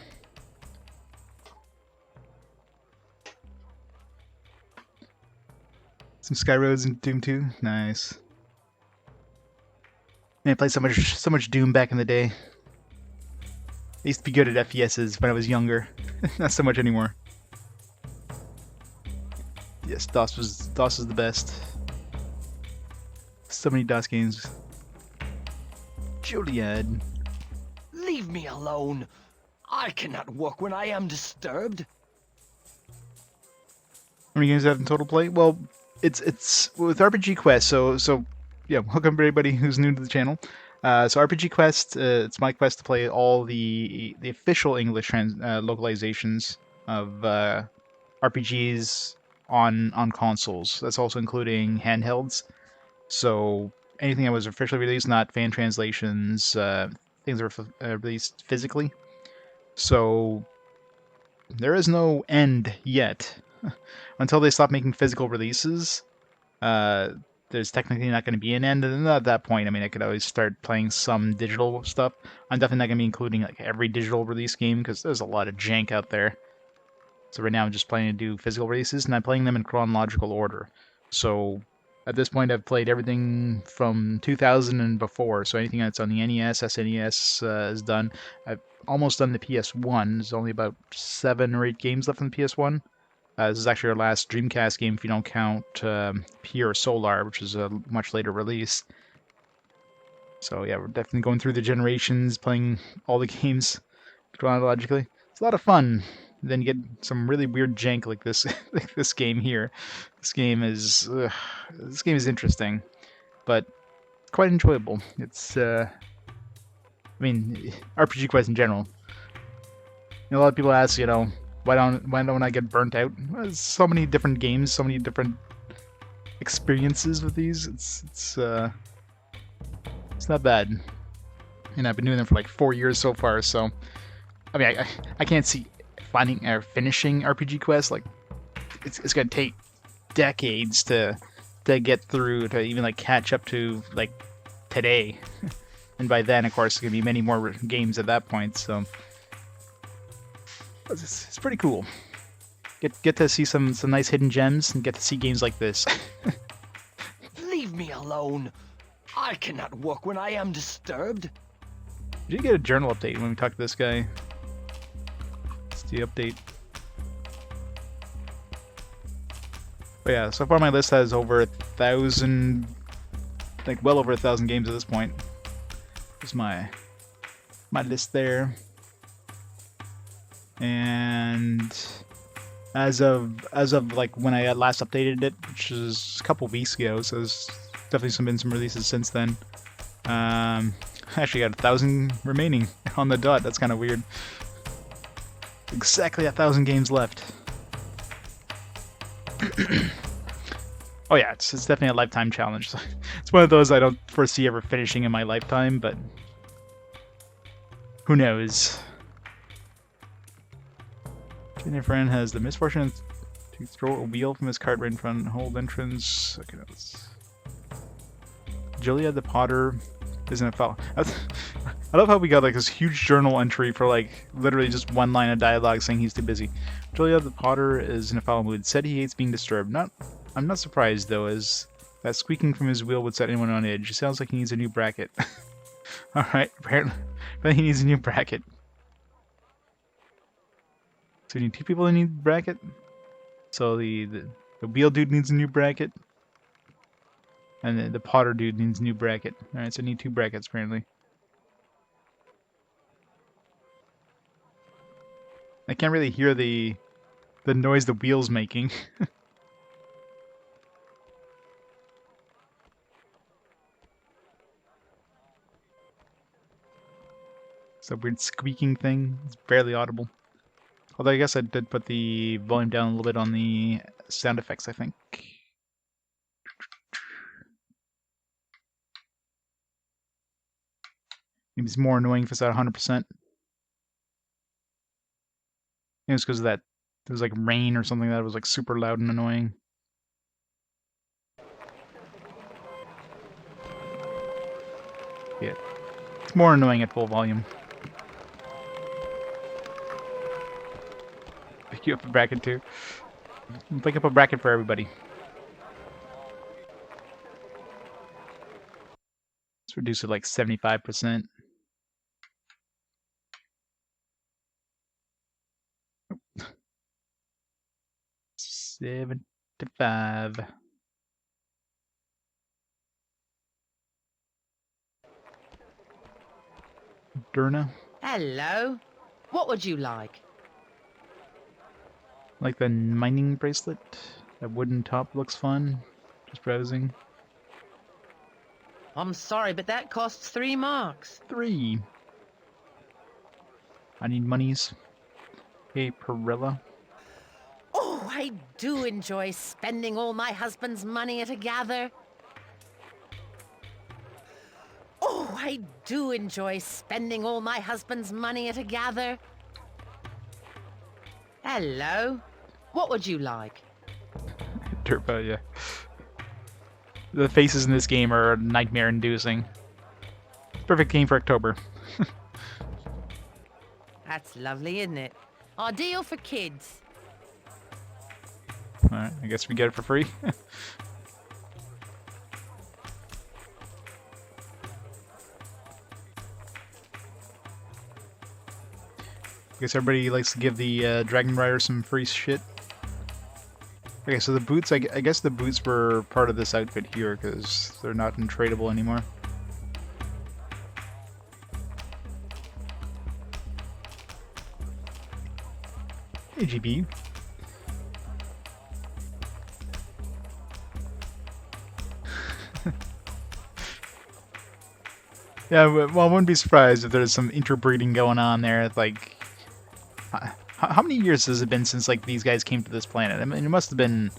Some Skyroads and Doom 2. Nice. Man, I played so much Doom back in the day. I used to be good at FPSs when I was younger. Not so much anymore. Yes, DOS was the best. So many DOS games. Juliad. Leave me alone. I cannot work when I am disturbed. How many games do you have in total play? Well, it's with RPG Quest, so yeah, welcome everybody who's new to the channel. So RPG Quest, it's my quest to play all the official English localizations of RPGs on consoles. That's also including handhelds. So anything that was officially released, not fan translations, things that were released physically. So there is no end yet until they stop making physical releases. There's technically not going to be an end, and at that point, I mean, I could always start playing some digital stuff. I'm definitely not going to be including like every digital release game because there's a lot of jank out there. So right now, I'm just planning to do physical releases, and I'm playing them in chronological order. So at this point, I've played everything from 2000 and before. So anything that's on the NES, SNES is done. I've almost done the PS1. There's only about 7 or 8 games left on the PS1. This is actually our last Dreamcast game if you don't count Pure Solar, which is a much later release. So yeah, we're definitely going through the generations, playing all the games chronologically. It's a lot of fun. Then you get some really weird jank like this, like this game here. This game is interesting, but quite enjoyable. It's I mean, RPG Quest in general. A lot of people ask, why don't I get burnt out? Well, there's so many different games, so many different experiences with these. It's not bad. And I've been doing them for like 4 years so far. So I mean, I can't see finding or finishing RPG Quest. Like it's gonna take decades to get through, to even like catch up to like today. And by then, of course, there's gonna be many more games at that point. So it's pretty cool. Get to see some nice hidden gems and get to see games like this. Leave me alone. I cannot work when I am disturbed. Did you get a journal update when we talked to this guy? It's the update. But yeah, so far my list has over 1,000, like well over 1,000 games at this point. There's my list there. And as of like when I last updated it, which is a couple weeks ago, so there's definitely been some releases since then. I actually got 1,000 remaining on the dot. That's kind of weird. Exactly 1,000 games left. Oh yeah, it's definitely a lifetime challenge. It's one of those I don't foresee ever finishing in my lifetime, but who knows? Your friend has the misfortune to throw a wheel from his cart right in front of the hold entrance. Okay, let's... Julia the Potter isn't a foul. I love how we got like this huge journal entry for like literally just one line of dialogue saying he's too busy. Julia the Potter is in a foul mood. Said he hates being disturbed. I'm not surprised though, as that squeaking from his wheel would set anyone on edge. It sounds like he needs a new bracket. Alright, apparently he needs a new bracket. So we need 2 people that need bracket. So the wheel dude needs a new bracket. And the Potter dude needs a new bracket. Alright, so I need 2 brackets apparently. I can't really hear the noise the wheel's making. It's a weird squeaking thing. It's barely audible. Although I guess I did put the volume down a little bit on the sound effects, I think. Maybe it's more annoying if it's at 100%. It was because of that. There was like rain or something that was like super loud and annoying. Yeah. It's more annoying at full volume. Pick you up a bracket too. Pick up a bracket for everybody. Let's reduce it like 75%. 75. Durna. Hello. What would you like? Like the mining bracelet. That wooden top looks fun. Just browsing. I'm sorry, but that costs 3 marks. 3. I need monies. Hey, Perilla. Oh, I do enjoy spending all my husband's money at a gather. Oh, I do enjoy spending all my husband's money at a gather. Hello. What would you like? Turbo, yeah. The faces in this game are nightmare-inducing. Perfect game for October. That's lovely, isn't it? Ideal for kids. Alright, I guess we get it for free. I guess everybody likes to give the Dragon Rider some free shit. Okay, so the boots, I guess the boots were part of this outfit here, because they're not untradeable anymore. Hey, GB. Yeah, well, I wouldn't be surprised if there's some interbreeding going on there. Like, how many years has it been since like these guys came to this planet? I mean, it must have been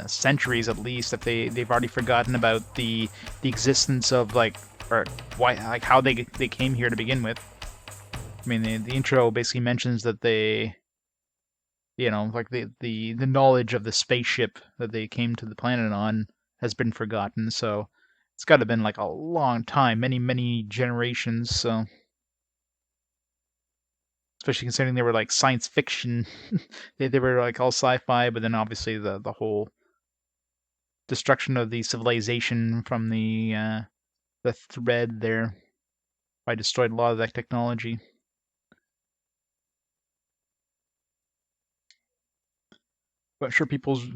centuries at least. If they've already forgotten about the existence of like, or why, like how they came here to begin with. I mean, the intro basically mentions that they, you know, like the knowledge of the spaceship that they came to the planet on has been forgotten. So it's got to have been like a long time, many generations. So. Especially considering they were like science fiction. they were like all sci-fi, but then obviously the whole destruction of the civilization from the thread there probably destroyed a lot of that technology. But sure,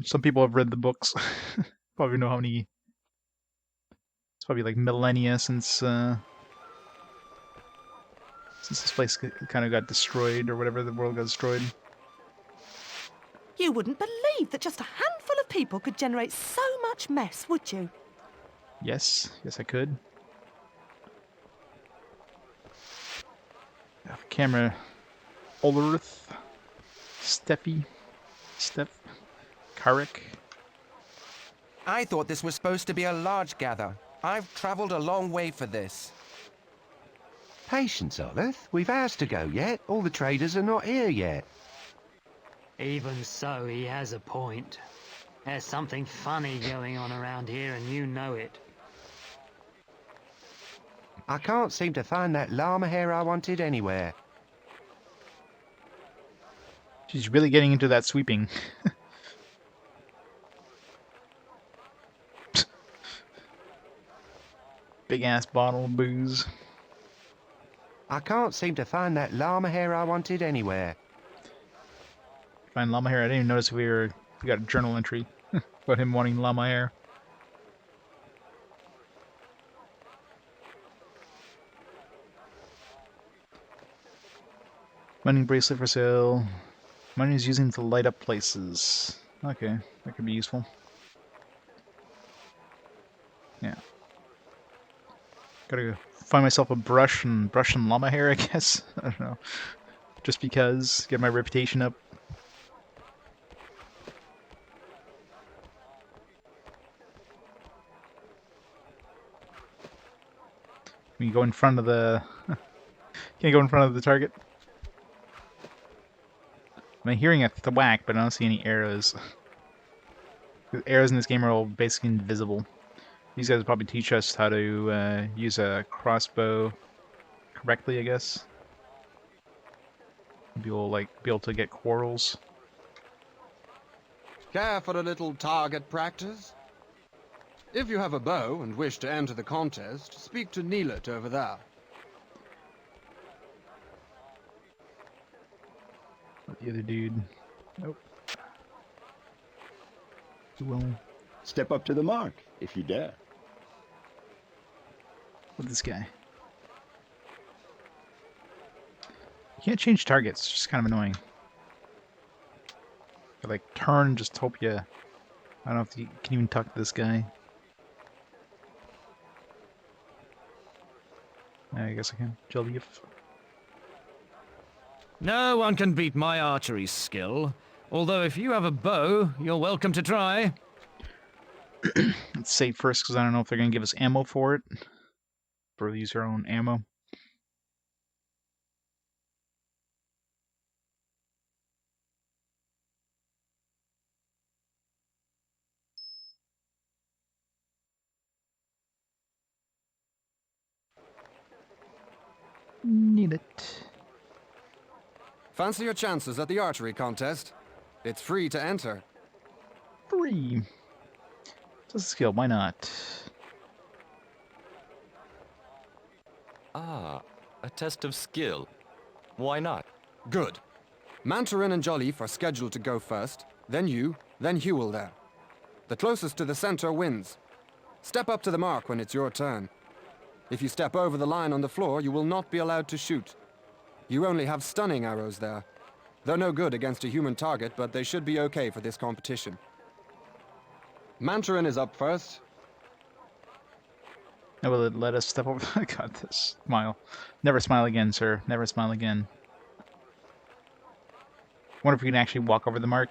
some people have read the books. Probably know how many. It's probably like millennia since this place kind of got destroyed, or whatever, the world got destroyed. You wouldn't believe that just a handful of people could generate so much mess, would you? Yes, I could. Camera. Ulrith. Steffi. Karek. I thought this was supposed to be a large gather. I've traveled a long way for this. Patience, Olith. We've hours to go yet. All the traders are not here yet. Even so, he has a point. There's something funny going on around here, and you know it. I can't seem to find that llama hair I wanted anywhere. She's really getting into that sweeping. Big ass bottle of booze. I can't seem to find that llama hair I wanted anywhere. Find llama hair. I didn't even notice we got a journal entry about him wanting llama hair. Mining bracelet for sale. Mining is using to light up places. Okay, that could be useful. Yeah. Gotta find myself a brush and llama hair, I guess. I don't know. Just because, get my reputation up. Can you go in front of the... Can you go in front of the target? I'm hearing a thwack, but I don't see any arrows. The arrows in this game are all basically invisible. These guys will probably teach us how to use a crossbow correctly, I guess. Maybe we'll be able to get quarrels. Care for a little target practice? If you have a bow and wish to enter the contest, speak to Neelet over there. The other dude. Nope. Well, step up to the mark, if you dare. With this guy. You can't change targets, it's just kind of annoying. You like turn, just hope you... I don't know if you can even talk to this guy. I guess I can. Jolly. No one can beat my archery skill. Although if you have a bow, you're welcome to try. Let's save first, because I don't know if they're going to give us ammo for it. Or use our own ammo. Need it. Fancy your chances at the archery contest? It's free to enter. Free. It's a skill, why not? Ah, a test of skill. Why not? Good. Mantarin and Jolliffe are scheduled to go first, then you, then Hewell there. The closest to the center wins. Step up to the mark when it's your turn. If you step over the line on the floor, you will not be allowed to shoot. You only have stunning arrows there. They're no good against a human target, but they should be okay for this competition. Mantarin is up first. Oh, will it let us step over? I got this. Smile. Never smile again, sir. Never smile again. Wonder if we can actually walk over the mark.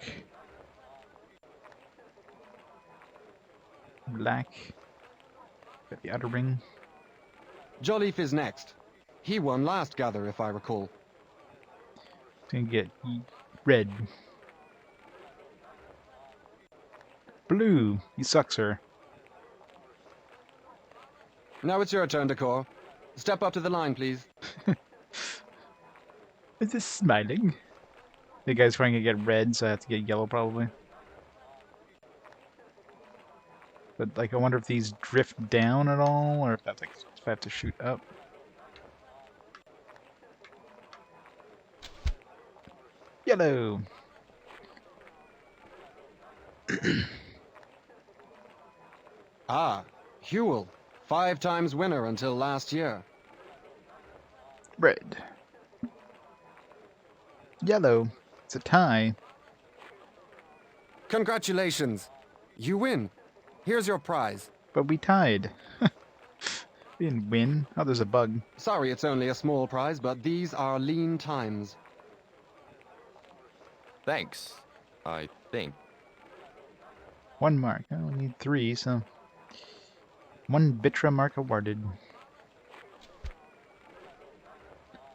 Black. Got the outer ring. Jolliffe is next. He won last gather, if I recall. Gonna get red. Blue. You suck, sir. Now it's your turn, Decor. Step up to the line, please. Is this smiling? The guy's trying to get red, so I have to get yellow, probably. But, like, I wonder if these drift down at all, or if, that's, like, if I have to shoot up. Yellow! Ah, Hewell. 5 times winner until last year. Red. Yellow. It's a tie. Congratulations. You win. Here's your prize. But we tied. We didn't win. Oh, there's a bug. Sorry it's only a small prize, but these are lean times. Thanks, I think. 1 mark. I only need 3, so... 1 Bitra mark awarded.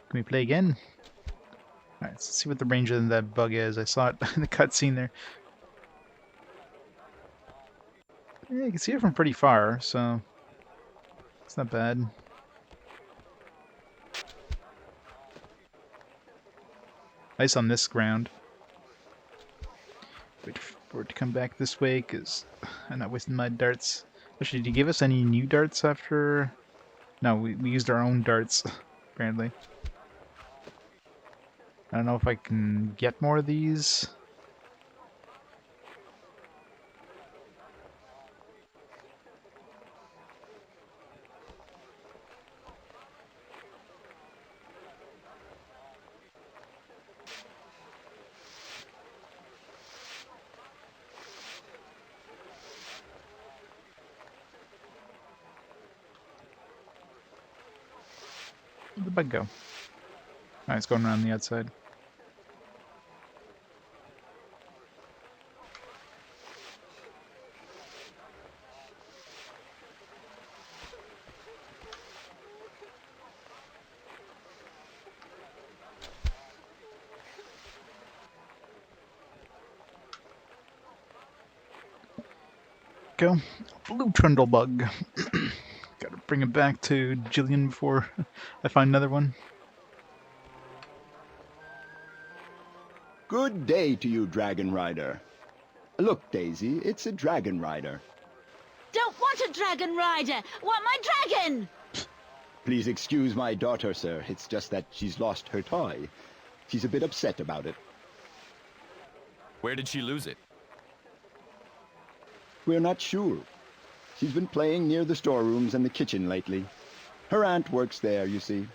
Can we play again? Alright, let's see what the range of that bug is. I saw it in the cutscene there. Yeah, you can see it from pretty far, so... It's not bad. Nice on this ground. Wait for it to come back this way, because I'm not wasting my darts. Actually, did you give us any new darts after... No, we used our own darts, apparently. I don't know if I can get more of these. Where'd the bug go? Alright, it's going around the outside. Go. Blue trundle bug. Gotta bring it back to Jillian before I find another one. Good day to you, Dragon Rider. Look, Daisy, it's a Dragon Rider. Don't want a dragon rider! Want my dragon! Please excuse my daughter, sir. It's just that she's lost her toy. She's a bit upset about it. Where did she lose it? We're not sure. She's been playing near the storerooms and the kitchen lately. Her aunt works there, you see.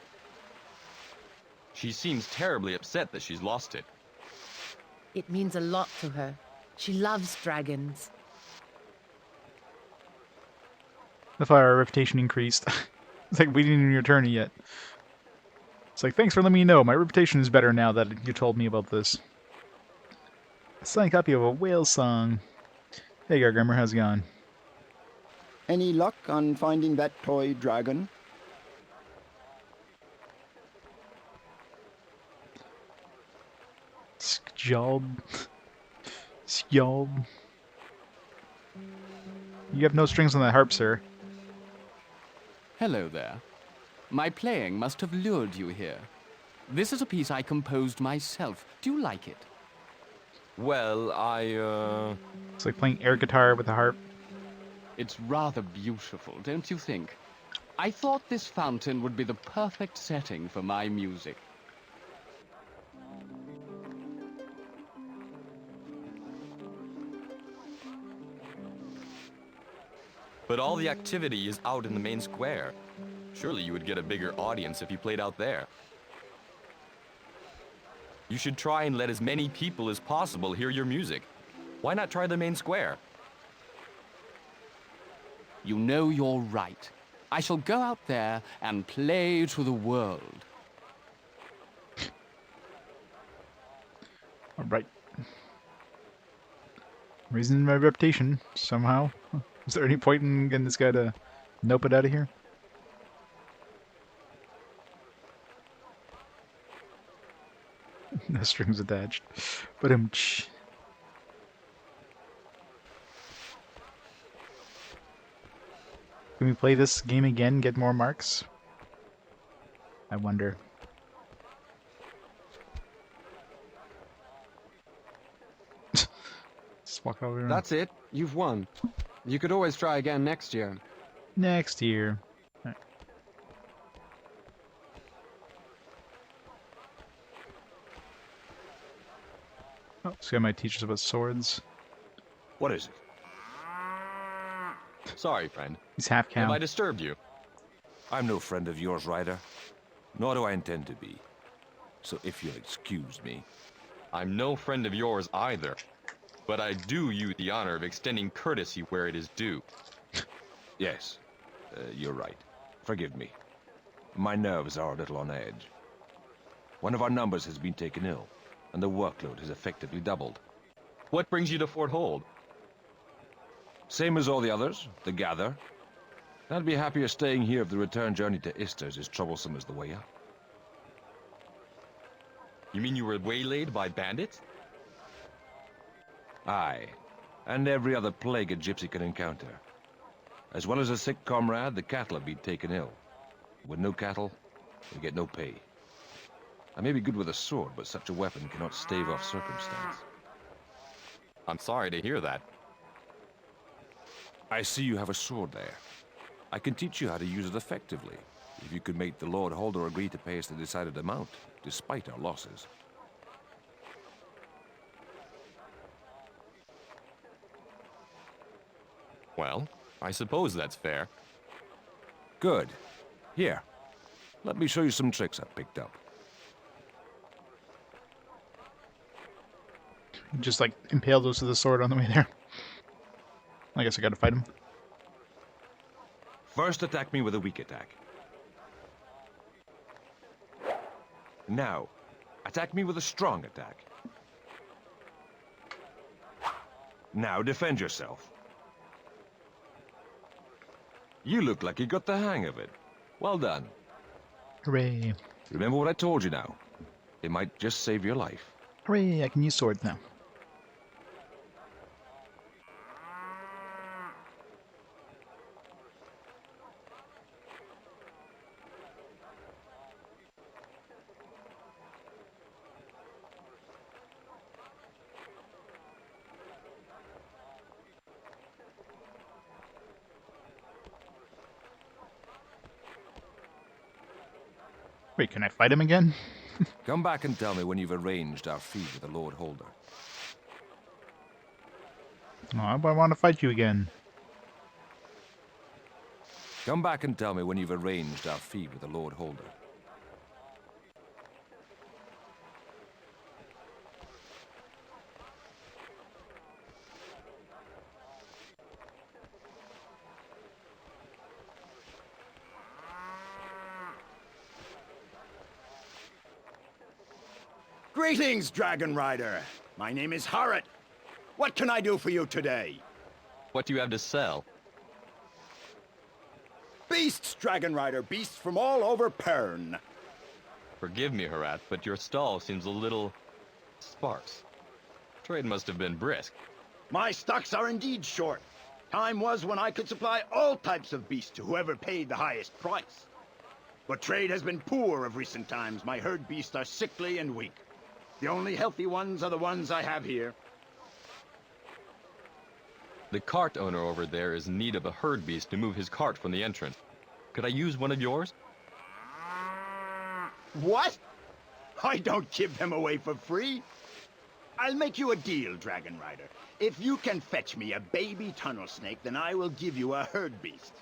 She seems terribly upset that she's lost it. It means a lot to her. She loves dragons. If our reputation increased. It's like we didn't even return it yet. It's like, thanks for letting me know. My reputation is better now that you told me about this. A signed copy of a whale song. Hey, Gargrimmer, how's it going? Any luck on finding that toy dragon? Skjold. Skjold. You have no strings on that harp, sir. Hello there. My playing must have lured you here. This is a piece I composed myself. Do you like it? Well, It's like playing air guitar with a harp. It's rather beautiful, don't you think? I thought this fountain would be the perfect setting for my music. But all the activity is out in the main square. Surely you would get a bigger audience if you played out there. You should try and let as many people as possible hear your music. Why not try the main square? You know you're right. I shall go out there and play to the world. Alright. Raising my reputation, somehow. Is there any point in getting this guy to nope it out of here? No strings attached. But Can we play this game again, get more marks? I wonder. Just walk over. That's it. You've won. You could always try again next year. Next year. Right. Oh, this guy might teach us about swords. What is it? Sorry, friend. He's half cow. Have I disturbed you? I'm no friend of yours, Ryder. Nor do I intend to be. So if you'll excuse me. I'm no friend of yours either. But I do you the honor of extending courtesy where it is due. Yes, you're right. Forgive me. My nerves are a little on edge. One of our numbers has been taken ill, and the workload has effectively doubled. What brings you to Fort Hold? Same as all the others, the gather. I'd be happier staying here if the return journey to Istar is as troublesome as the way up. You mean you were waylaid by bandits? Aye, and every other plague a gypsy can encounter. As well as a sick comrade, the cattle have been taken ill. With no cattle, we get no pay. I may be good with a sword, but such a weapon cannot stave off circumstance. I'm sorry to hear that. I see you have a sword there. I can teach you how to use it effectively, if you could make the Lord Holder agree to pay us the decided amount, despite our losses. Well, I suppose that's fair. Good. Here, let me show you some tricks I've picked up. Just like impaled us with the sword on the way there. I guess I gotta fight him. First attack me with a weak attack. Now, attack me with a strong attack. Now defend yourself. You look like you got the hang of it. Well done. Hooray. Remember what I told you now. It might just save your life. Hooray, I can use swords now. Wait, can I fight him again? Come back and tell me when you've arranged our feud with the Lord Holder. Oh, I want to fight you again. Come back and tell me when you've arranged our feud with the Lord Holder. Greetings, Dragon Rider. My name is Harrod. What can I do for you today? What do you have to sell? Beasts, Dragon Rider. Beasts from all over Pern. Forgive me, Harat, but your stall seems a little sparse. Trade must have been brisk. My stocks are indeed short. Time was when I could supply all types of beasts to whoever paid the highest price. But trade has been poor of recent times. My herd beasts are sickly and weak. The only healthy ones are the ones I have here. The cart owner over there is in need of a herd beast to move his cart from the entrance. Could I use one of yours? What? I don't give them away for free. I'll make you a deal, Dragon Rider. If you can fetch me a baby tunnel snake, then I will give you a herd beast.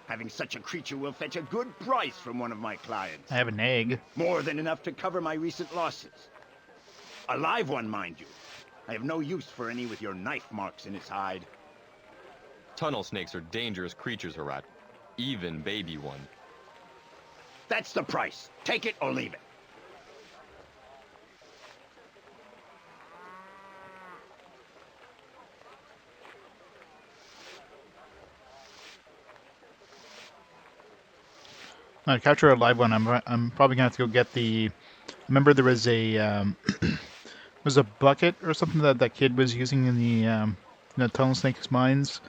Having such a creature will fetch a good price from one of my clients. I have an egg. More than enough to cover my recent losses. A live one, mind you. I have no use for any with your knife marks in its hide. Tunnel snakes are dangerous creatures, Harat. Even baby one. That's the price. Take it or leave it. To capture a live one, I'm probably gonna have to go get the. Remember, there was a was a bucket or something that that kid was using in the tunnel snake's mines.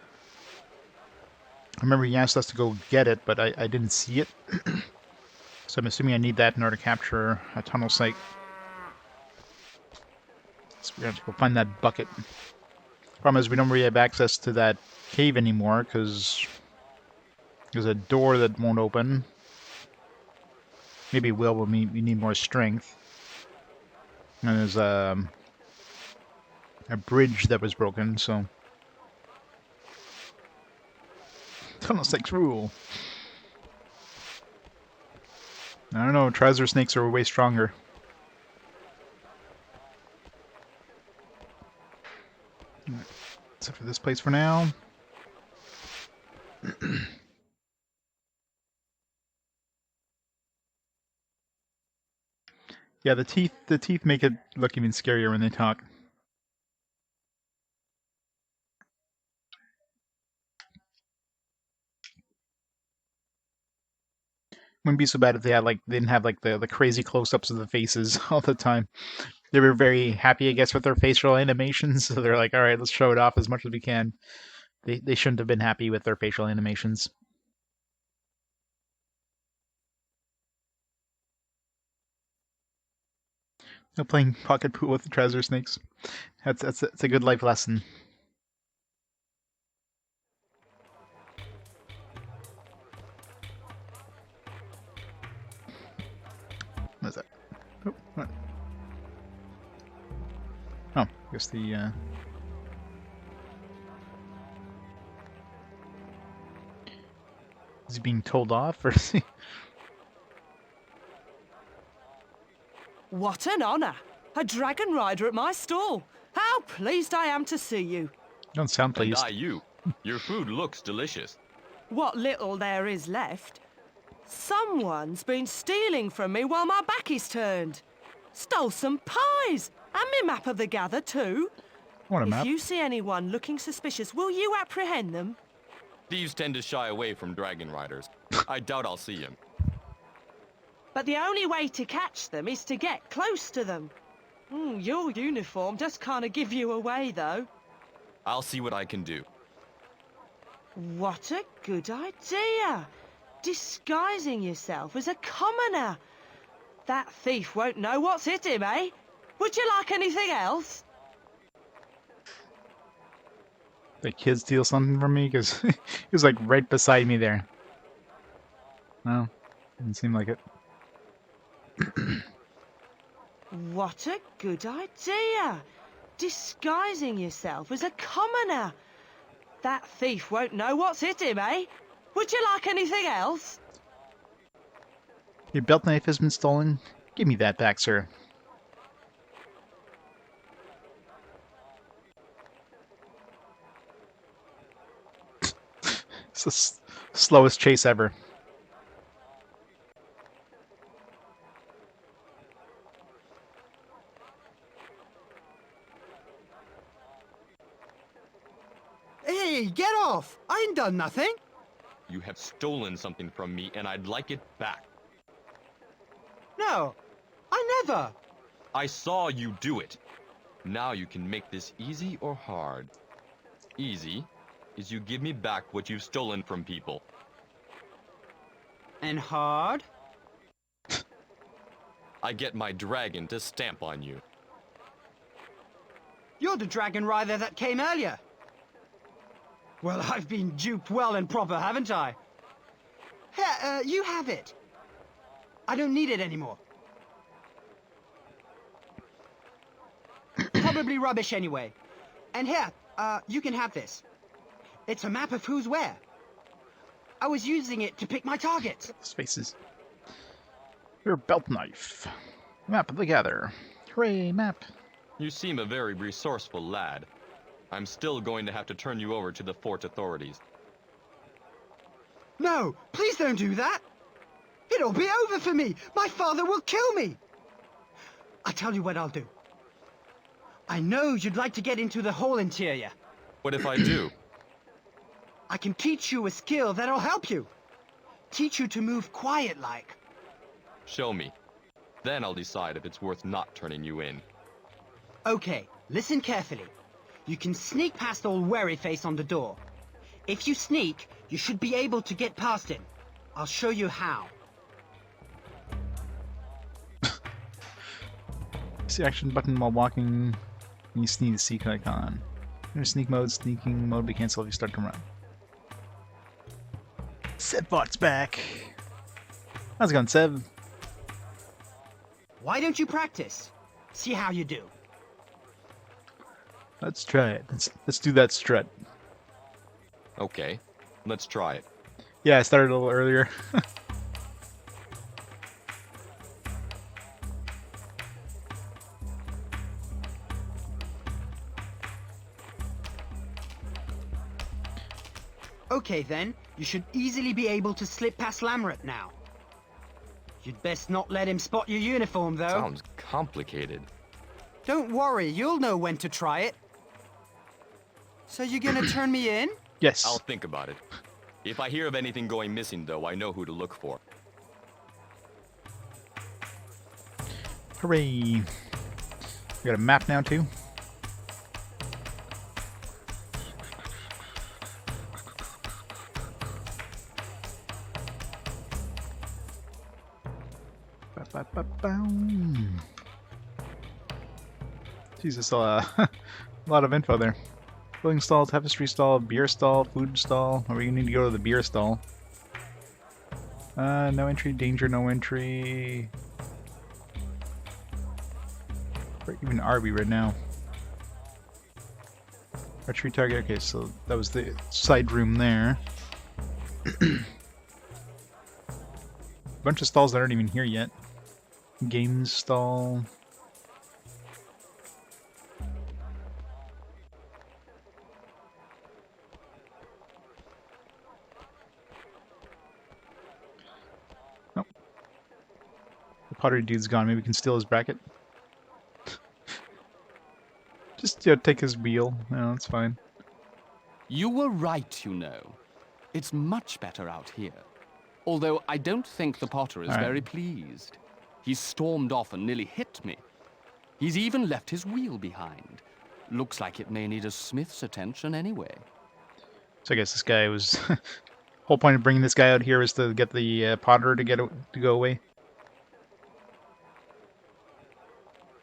I remember he asked us to go get it, but I didn't see it. So I'm assuming I need that in order to capture a tunnel snake. So we have to go find that bucket. Problem is, we don't really have access to that cave anymore because there's a door that won't open. Maybe it will, but we need more strength. And there's a bridge that was broken, so... Tunnel snakes rule. I don't know, trouser snakes are way stronger. Except for this place for now. Yeah, the teeth make it look even scarier when they talk. Wouldn't be so bad if they didn't have like the crazy close-ups of the faces all the time. They were very happy, I guess, with their facial animations, so they're like, all right, let's show it off as much as we can. They shouldn't have been happy with their facial animations. No playing pocket pool with the trouser snakes. That's a good life lesson. What is that? Oh, what? Oh, I guess the is he being told off, or is he... What an honour! A dragon rider at my stall. How pleased I am to see you. You don't sound pleased. And you. Your food looks delicious. What little there is left. Someone's been stealing from me while my back is turned. Stole some pies and my map of the gather too. What a map? If you see anyone looking suspicious, will you apprehend them? Thieves tend to shy away from dragon riders. I doubt I'll see him. But the only way to catch them is to get close to them. Your uniform does kind of give you away, though. I'll see what I can do. What a good idea! Disguising yourself as a commoner. That thief won't know what's hit him, eh? Would you like anything else? The kid steal something from me? Because he was like right beside me there. No, didn't seem like it. What a good idea! Disguising yourself as a commoner. That thief won't know what's hit him, eh? Would you like anything else? Your belt knife has been stolen? Give me that back, sir. It's the slowest chase ever. Hey, get off! I ain't done nothing. You have stolen something from me, and I'd like it back. No, I never. I saw you do it. Now you can make this easy or hard. Easy is you give me back what you've stolen from people. And hard? I get my dragon to stamp on you. You're the dragon rider that came earlier. Well, I've been duped well and proper, haven't I? Here, you have it. I don't need it anymore. Probably rubbish anyway. And here, you can have this. It's a map of who's where. I was using it to pick my targets. Spaces. Your belt knife. Map of the Gather. Hooray, map. You seem a very resourceful lad. I'm still going to have to turn you over to the fort authorities. No, please don't do that. It'll be over for me. My father will kill me. I tell you what I'll do. I know you'd like to get into the whole interior. What if I do? I can teach you a skill that'll help you. Teach you to move quiet-like. Show me. Then I'll decide if it's worth not turning you in. Okay, listen carefully. You can sneak past old Wearyface on the door. If you sneak, you should be able to get past him. I'll show you how. Press the action button while walking. And you sneak the seek icon. Under sneak mode, sneaking mode will be cancelled if you start to run. Sevbot's back. How's it going, Sev? Why don't you practice? See how you do. Let's try it. Let's do that strut. Okay, let's try it. Yeah, I started a little earlier. Okay then, you should easily be able to slip past Lamret now. You'd best not let him spot your uniform, though. Sounds complicated. Don't worry, you'll know when to try it. So you gonna turn me in? Yes. I'll think about it. If I hear of anything going missing, though, I know who to look for. Hooray. We got a map now, too. Jesus, a lot of info there. Clothing stall, tapestry stall, beer stall, food stall. Are we gonna need to go to the beer stall? No entry, danger, no entry. Where even are we right now? Archery target, okay, so that was the side room there. Bunch of stalls that aren't even here yet. Games stall. Nope. The pottery dude's gone. Maybe we can steal his bracket. Just take his wheel. No, that's fine. You were right, you know. It's much better out here. Although I don't think the potter is very pleased. He stormed off and nearly hit me. He's even left his wheel behind. Looks like it may need a smith's attention anyway. So I guess this guy was... whole point of bringing this guy out here was to get the potter to go away.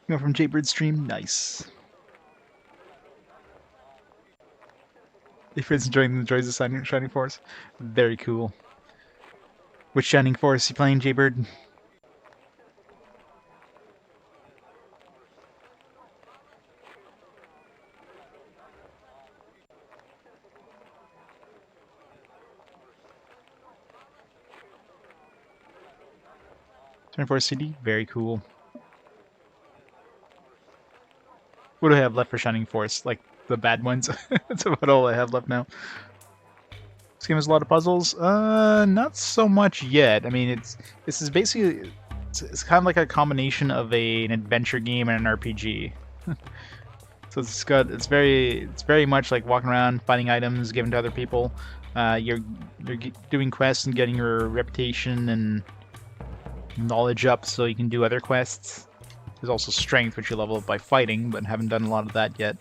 Go from Jaybird stream, nice. If it's enjoys the Shining Force, very cool. Which Shining Force you playing, Jaybird? Shining Force CD, very cool. What do I have left for Shining Force? Like the bad ones? That's about all I have left now. This game has a lot of puzzles. Not so much yet. I mean, this is basically it's kind of like a combination of an adventure game and an RPG. So it's very much like walking around, finding items, giving to other people. You're doing quests and getting your reputation and knowledge up so you can do other quests. There's also strength, which you level up by fighting, but haven't done a lot of that yet.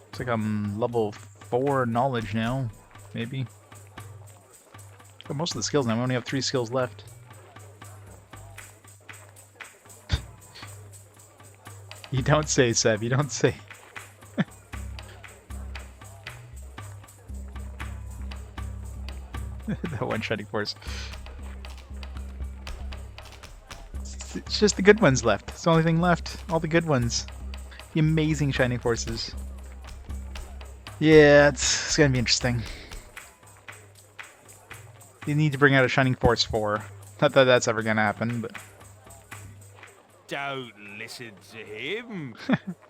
Looks like I'm level 4 knowledge now, maybe. Got most of the skills now. I only have 3 skills left. You don't say, Seb. You don't say. That one shining force. It's just the good ones left. It's the only thing left. All the good ones. The amazing shining forces. Yeah, it's gonna be interesting. You need to bring out a Shining Force 4. Not that that's ever gonna happen, but... Don't listen to him.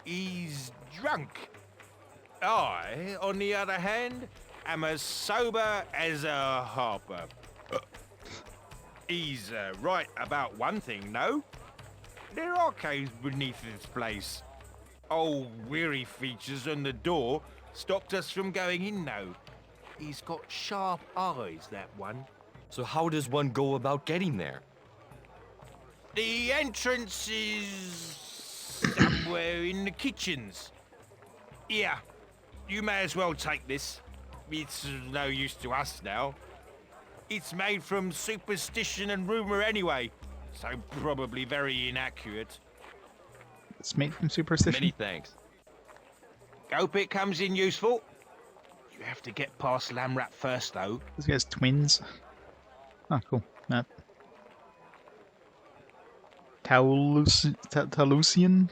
He's drunk. I, on the other hand, am as sober as a harper. He's right about one thing, no? There are caves beneath this place. Old weary features on the door stopped us from going in, though. He's got sharp eyes, that one. So how does one go about getting there? The entrance is somewhere in the kitchens. Yeah, you may as well take this. It's no use to us now. It's made from superstition and rumor anyway, so probably very inaccurate. It's made from superstition? Many thanks. Hope it comes in useful. You have to get past Lamrat first, though. These guys twins. Oh, cool. Map. Talusian?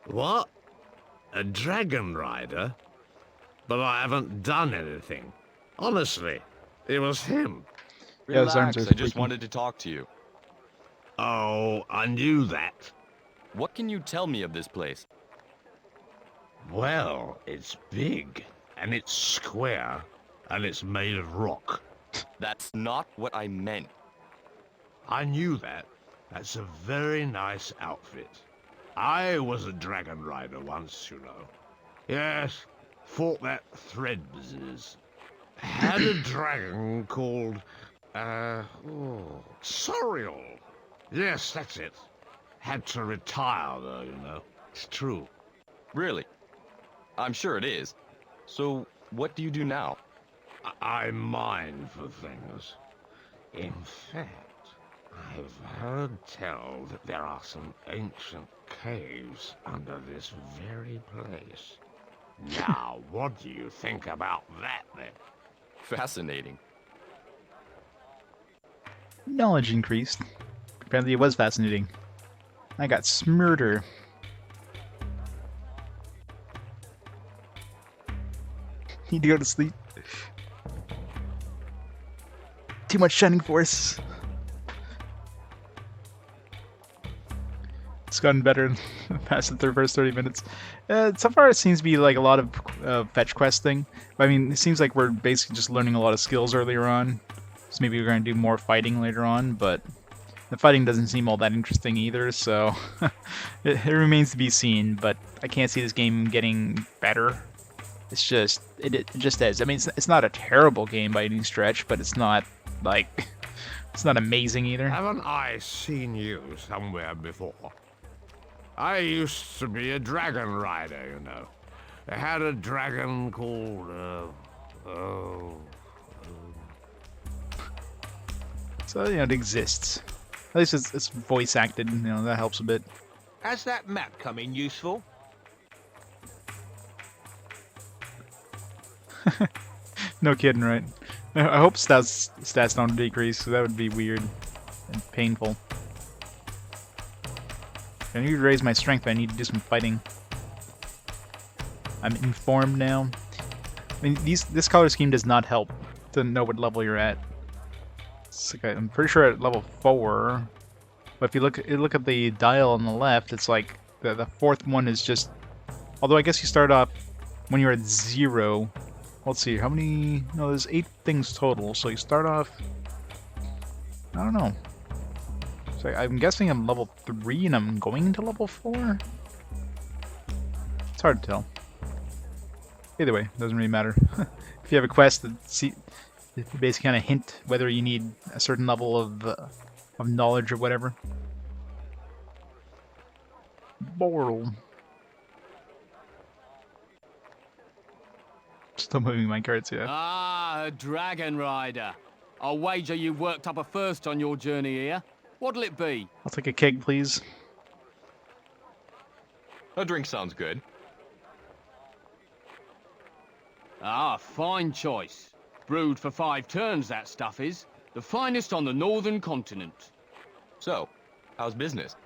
What? A dragon rider? But I haven't done anything. Honestly, it was him. Yeah, his arms Relax, are I just squeaky. wanted to talk to you. Oh, I knew that. What can you tell me of this place? Well, it's big, and it's square, and it's made of rock. That's not what I meant. I knew that. That's a very nice outfit. I was a dragon rider once, you know. Yes, fought that thread business. Had a dragon called, Sorial. Yes, that's it. Had to retire, though, you know. It's true. Really? I'm sure it is. So, what do you do now? I mine for things. In fact, I've heard tell that there are some ancient caves under this very place. Now, what do you think about that, then? Fascinating. Knowledge increased. Apparently it was fascinating. I got smurder. Need to go to sleep. Too much Shining Force. It's gotten better past the first 30 minutes. So far it seems to be like a lot of fetch questing. I mean, it seems like we're basically just learning a lot of skills earlier on. So maybe we're going to do more fighting later on, but the fighting doesn't seem all that interesting either, so it remains to be seen, but I can't see this game getting better. It's just, it just is. I mean, it's not a terrible game by any stretch, but it's not, like, it's not amazing either. Haven't I seen you somewhere before? I used to be a dragon rider, you know. I had a dragon called, So, you know, it exists. At least it's voice acted, you know, that helps a bit. Has that map come in useful? No kidding, right? I hope stats don't decrease, so that would be weird and painful. I need to raise my strength, but I need to do some fighting. I'm informed now. I mean, this color scheme does not help to know what level you're at. It's like I'm pretty sure at level 4, but if you look at the dial on the left, it's like the fourth one is just. Although I guess you start off when you're at 0. Let's see, how many? No, there's 8 things total. So you start off. I don't know. So I'm guessing I'm level 3 and I'm going to level 4? It's hard to tell. Either way, doesn't really matter. If you have a quest that basically kind of hint whether you need a certain level of knowledge or whatever. Boral. Still moving my cards, yeah. Ah, a dragon rider. I'll wager you worked up a first on your journey here. What'll it be? I'll take a keg, please. A drink sounds good. Ah, fine choice. Brewed for 5 turns, that stuff is. The finest on the northern continent. So, how's business?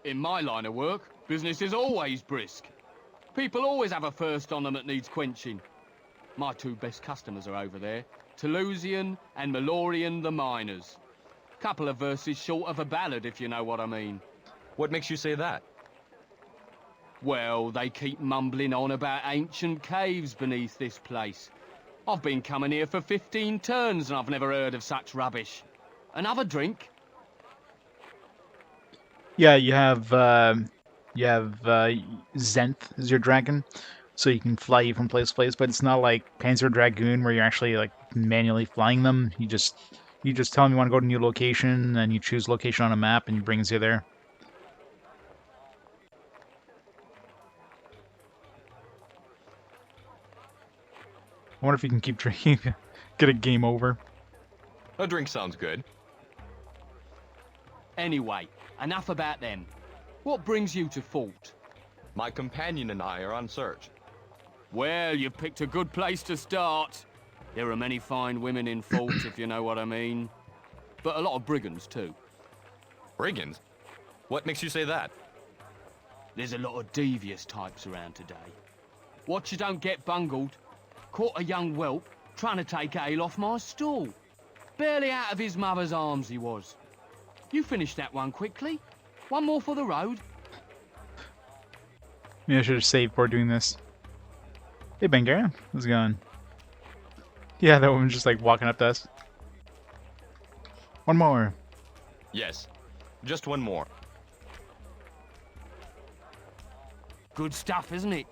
In my line of work, business is always brisk. People always have a thirst on them that needs quenching. My 2 best customers are over there, Toulousian and Malorian the miners. Couple of verses short of a ballad, if you know what I mean. What makes you say that? Well, they keep mumbling on about ancient caves beneath this place. I've been coming here for 15 turns and I've never heard of such rubbish. Another drink? Yeah, you have Zenth as your dragon, so you can fly you from place to place. But it's not like Panzer Dragoon where you're actually like manually flying them. You just tell them you want to go to a new location, and you choose location on a map, and it brings you there. I wonder if you can keep drinking, get a game over. A drink sounds good. Anyway, enough about them. What brings you to Fort? My companion and I are on search. Well, you've picked a good place to start. There are many fine women in Fort, if you know what I mean. But a lot of brigands, too. Brigands? What makes you say that? There's a lot of devious types around today. Watch you don't get bungled. Caught a young whelp trying to take ale off my stall. Barely out of his mother's arms he was. You finished that one quickly. One more for the road. Maybe I should have saved before doing this. Hey, Bengara, how's it going? Yeah, that woman's just like walking up to us. One more. Yes. Just one more. Good stuff, isn't it?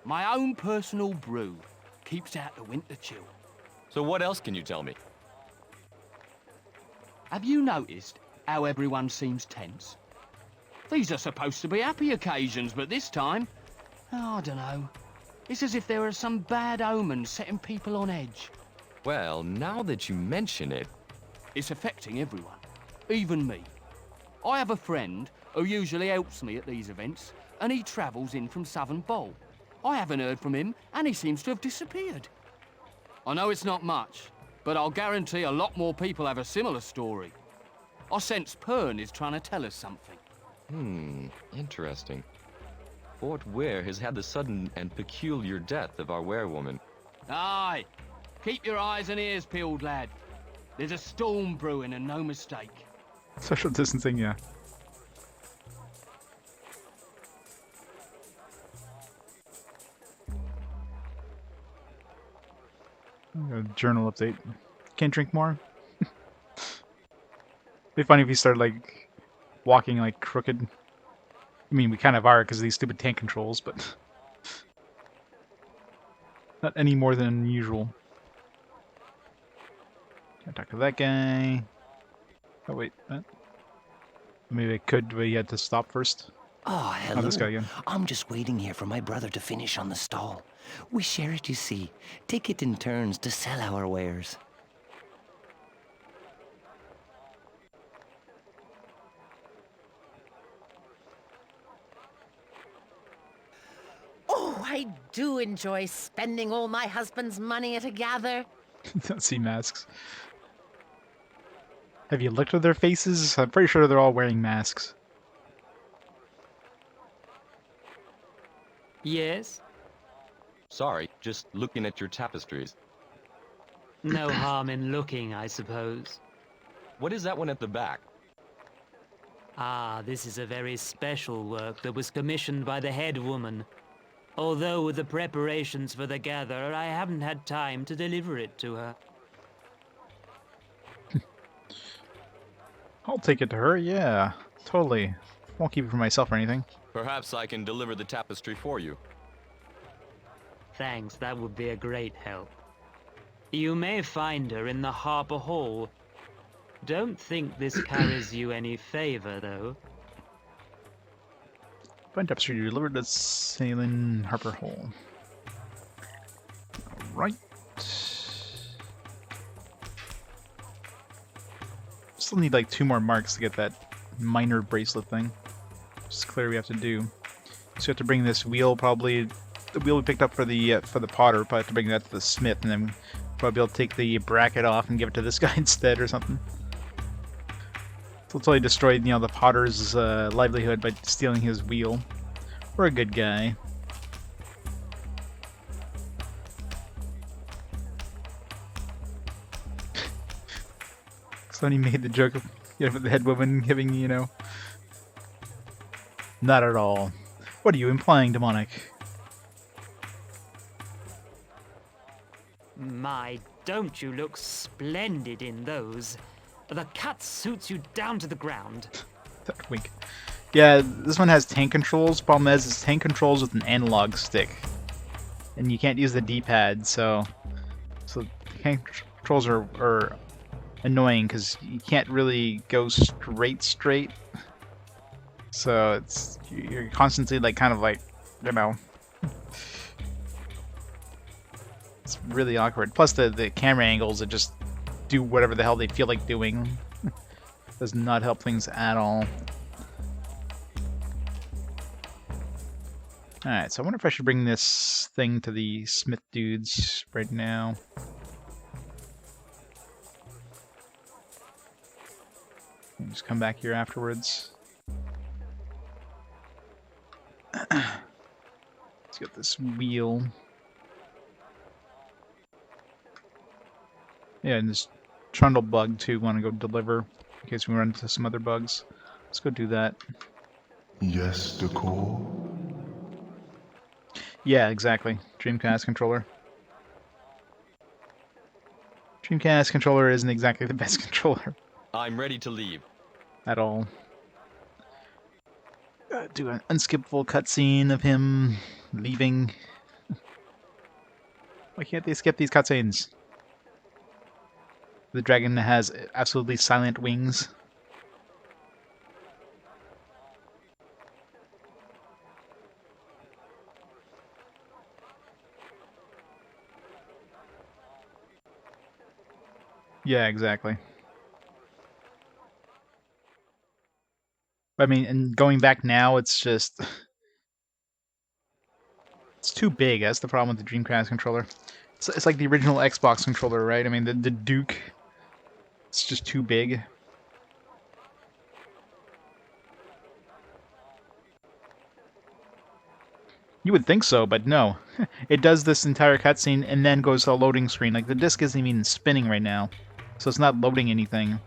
My own personal brew. Keeps out the winter chill. So what else can you tell me? Have you noticed how everyone seems tense? These are supposed to be happy occasions, but this time, oh, I don't know. It's as if there are some bad omens setting people on edge. Well, now that you mention it... It's affecting everyone, even me. I have a friend who usually helps me at these events, and he travels in from Southern Bowl. I haven't heard from him, and he seems to have disappeared. I know it's not much, but I'll guarantee a lot more people have a similar story. I sense Pern is trying to tell us something. Interesting. Fort Ware has had the sudden and peculiar death of our werewoman. Aye. Keep your eyes and ears peeled, lad. There's a storm brewing and no mistake. Social distancing, yeah. Journal update. Can't drink more. It'd be funny if you started like walking like crooked. I mean, we kind of are because of these stupid tank controls, but not any more than usual. Can't talk to that guy. Oh wait, maybe I could, but you had to stop first. Oh, hello. Oh, this guy again. I'm just waiting here for my brother to finish on the stall. We share it, you see. Take it in turns to sell our wares. Oh, I do enjoy spending all my husband's money at a gather. Don't see masks. Have you looked at their faces? I'm pretty sure they're all wearing masks. Yes? Sorry, just looking at your tapestries. No harm in looking, I suppose. What is that one at the back? Ah, this is a very special work that was commissioned by the head woman. Although with the preparations for the gather, I haven't had time to deliver it to her. I'll take it to her, yeah. Totally. Won't keep it for myself or anything. Perhaps I can deliver the tapestry for you. Thanks, that would be a great help. You may find her in the Harbour Hall. Don't think this carries you any favor, though. Find tapestry delivered to Salem Harper Hall. Alright. Still need like 2 more marks to get that minor bracelet thing. It's clear we have to do. So we have to bring this wheel, probably the wheel we picked up for the potter. Probably have to bring that to the smith, and then probably be able to take the bracket off and give it to this guy instead, or something. So totally destroyed, the potter's livelihood by stealing his wheel. We're a good guy. Sonny made the joke of the head woman giving, Not at all. What are you implying, demonic? My, don't you look splendid in those? The cut suits you down to the ground. That wink. Yeah, this one has tank controls. Problem is, it's tank controls with an analog stick. And you can't use the D-pad, so the tank controls are annoying because you can't really go straight. So you're constantly it's really awkward. Plus the camera angles that just do whatever the hell they feel like doing. Does not help things at all. Alright, so I wonder if I should bring this thing to the smith dudes right now. And just come back here afterwards. Let's get this wheel. Yeah, and this trundle bug too, want to go deliver in case we run into some other bugs. Let's go do that. Yes, Decor? Yeah, exactly. Dreamcast controller. Dreamcast controller isn't exactly the best controller. I'm ready to leave. At all. Do an unskippable cutscene of him leaving. Why can't they skip these cutscenes? The dragon has absolutely silent wings. Yeah, exactly. I mean, and going back now, it's just... It's too big. That's the problem with the Dreamcast controller. It's like the original Xbox controller, right? I mean, the Duke... It's just too big. You would think so, but no. It does this entire cutscene and then goes to a loading screen. Like, the disc isn't even spinning right now. So it's not loading anything.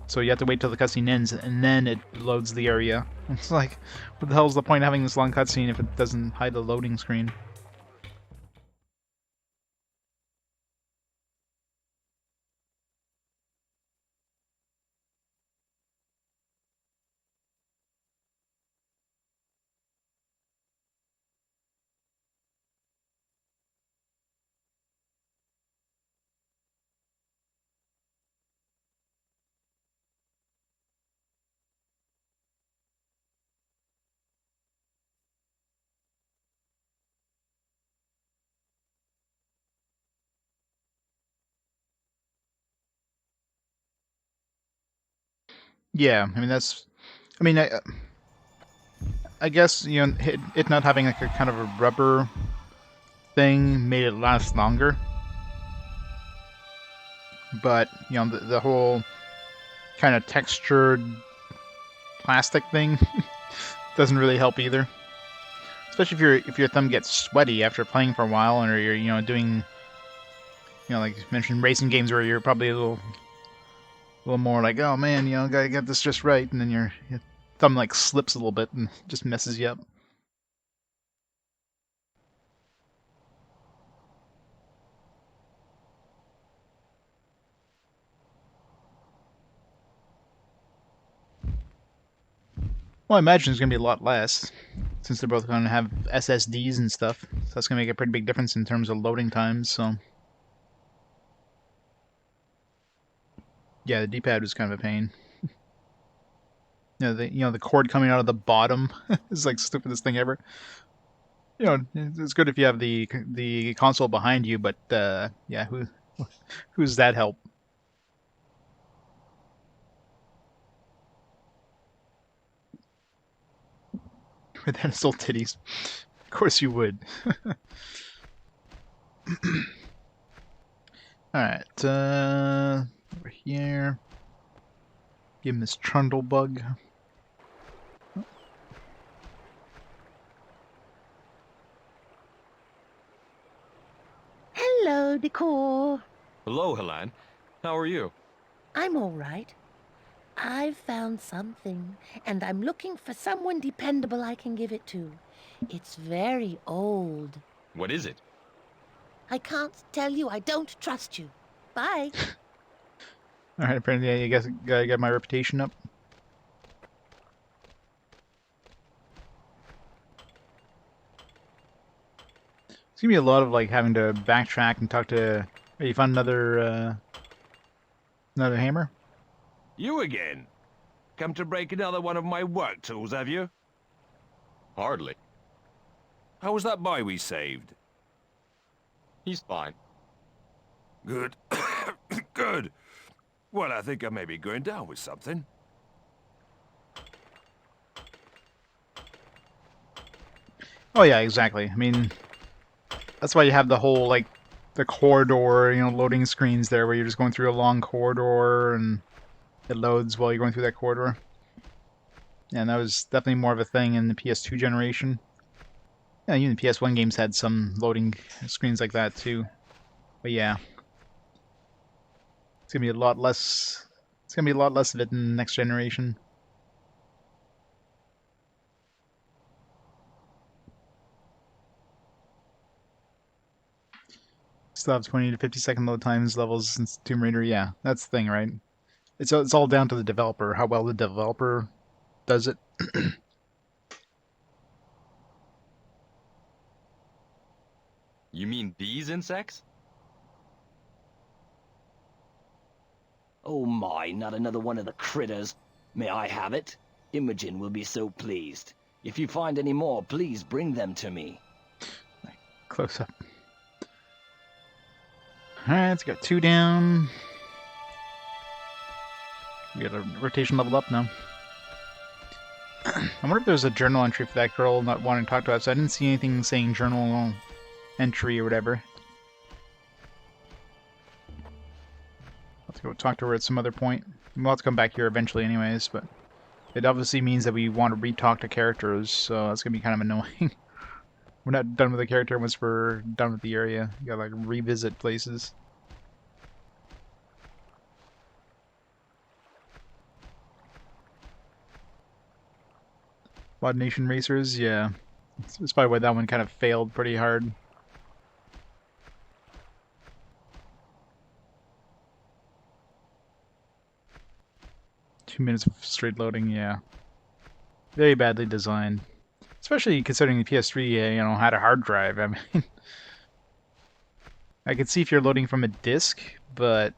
So you have to wait till the cutscene ends, and then it loads the area. It's like, what the hell is the point of having this long cutscene if it doesn't hide the loading screen? Yeah, I mean, that's... I mean, I guess, it not having like a kind of a rubber thing made it last longer. But, the whole kind of textured plastic thing doesn't really help either. Especially if your thumb gets sweaty after playing for a while, or you're doing, like you mentioned, racing games where you're probably a little more like, oh man, gotta get this just right, and then your thumb like slips a little bit and just messes you up. Well, I imagine it's going to be a lot less, since they're both going to have SSDs and stuff. So that's going to make a pretty big difference in terms of loading times, so... Yeah, the D-pad was kind of a pain. The cord coming out of the bottom is like the stupidest thing ever. It's good if you have the console behind you, but yeah, who's that help? With that still titties. Of course you would. Alright, over here. Give him this trundle bug. Hello, Decor. Hello, Helan. How are you? I'm all right. I've found something, and I'm looking for someone dependable I can give it to. It's very old. What is it? I can't tell you. I don't trust you. Bye. Alright, apparently I guess I gotta get my reputation up. It's gonna be a lot of like having to backtrack and talk to... Hey, you found another hammer? You again? Come to break another one of my work tools, have you? Hardly. How was that boy we saved? He's fine. Good. Good. Well, I think I may be going down with something. Oh yeah, exactly. I mean, that's why you have the whole, like, the corridor, loading screens there, where you're just going through a long corridor, and it loads while you're going through that corridor. Yeah, and that was definitely more of a thing in the PS2 generation. Yeah, even the PS1 games had some loading screens like that, too. But yeah. It's gonna be a lot less... It's gonna be a lot less of it in the next generation. Still have 20 to 50 second load times levels since Tomb Raider. Yeah, that's the thing, right? It's all down to the developer, how well the developer does it. You mean these insects? Oh my, not another one of the critters. May I have it? Imogen will be so pleased. If you find any more, please bring them to me. Close up. Alright, let's get 2 down. We got a rotation level up now. I wonder if there's a journal entry for that girl not wanting to talk to us. I didn't see anything saying journal entry or whatever. Let's go talk to her at some other point. We'll have to come back here eventually anyways, but it obviously means that we want to re-talk to characters, so that's going to be kind of annoying. We're not done with the character once we're done with the area. You gotta, like, revisit places. Mod Nation Racers, yeah. That's probably why that one kind of failed pretty hard. Two minutes of straight loading, yeah. Very badly designed. Especially considering the PS3, had a hard drive. I mean, I could see if you're loading from a disc, but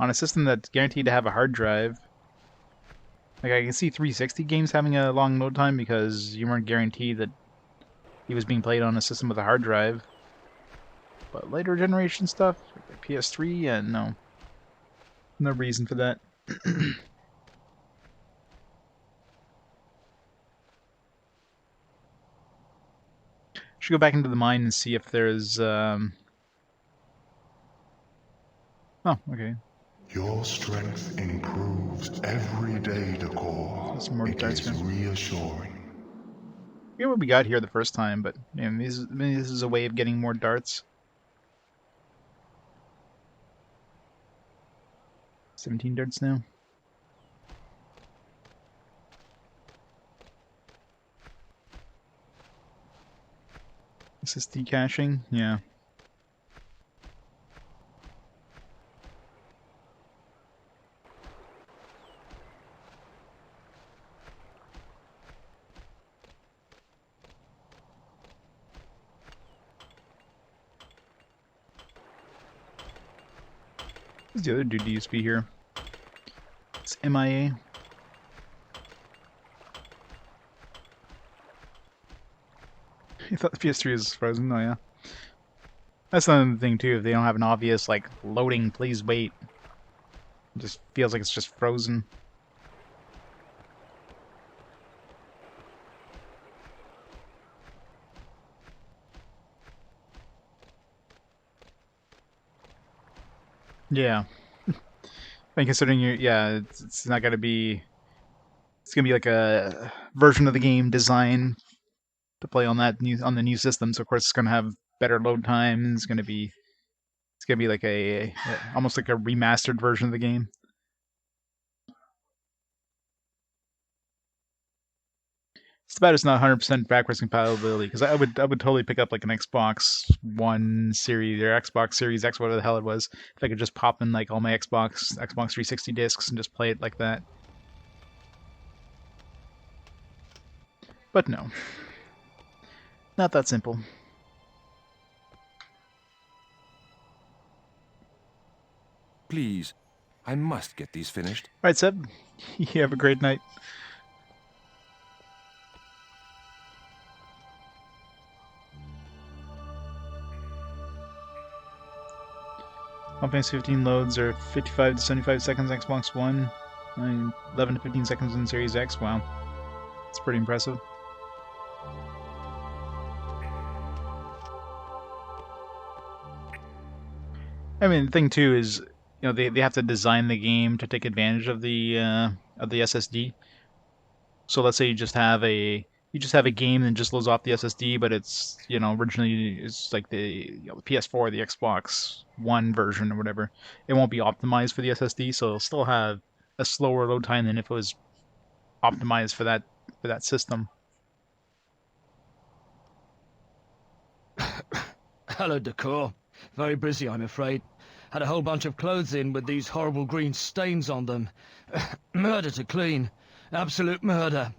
on a system that's guaranteed to have a hard drive, like I can see 360 games having a long load time because you weren't guaranteed that he was being played on a system with a hard drive. But later generation stuff, like the PS3, yeah, no. No reason for that. Should go back into the mine and see if there's, Oh, okay. Your strength improves every day, Decor. It is reassuring. I forget what we got here the first time, but maybe this is a way of getting more darts. 17 darts now. SSD caching, yeah. I Who's the other dude who used to be here? It's MIA. I thought the PS3 was frozen. Oh yeah. That's another thing too. If they don't have an obvious like loading, please wait. It just feels like it's just frozen. Yeah. And considering it's not gonna be. It's gonna be like a version of the game design to play on the new system. So of course it's gonna have better load time. It's gonna be like a almost like a remastered version of the game. It's about it's not 100% backwards compatibility because I would totally pick up like an Xbox One series or Xbox Series X, whatever the hell it was, if I could just pop in like all my Xbox 360 discs and just play it like that. But no, not that simple. Please, I must get these finished. All right, Seb, you have a great night. Final 15 loads are 55 to 75 seconds on Xbox One, and 11 to 15 seconds on Series X. Wow, that's pretty impressive. I mean, the thing too is, they have to design the game to take advantage of the SSD. So let's say you just have a game that just loads off the SSD, but it's originally it's like the PS4, the Xbox One version or whatever. It won't be optimized for the SSD, so it'll still have a slower load time than if it was optimized for that system. Hello, Decor. Very busy, I'm afraid. Had a whole bunch of clothes in with these horrible green stains on them. Murder to clean. Absolute murder.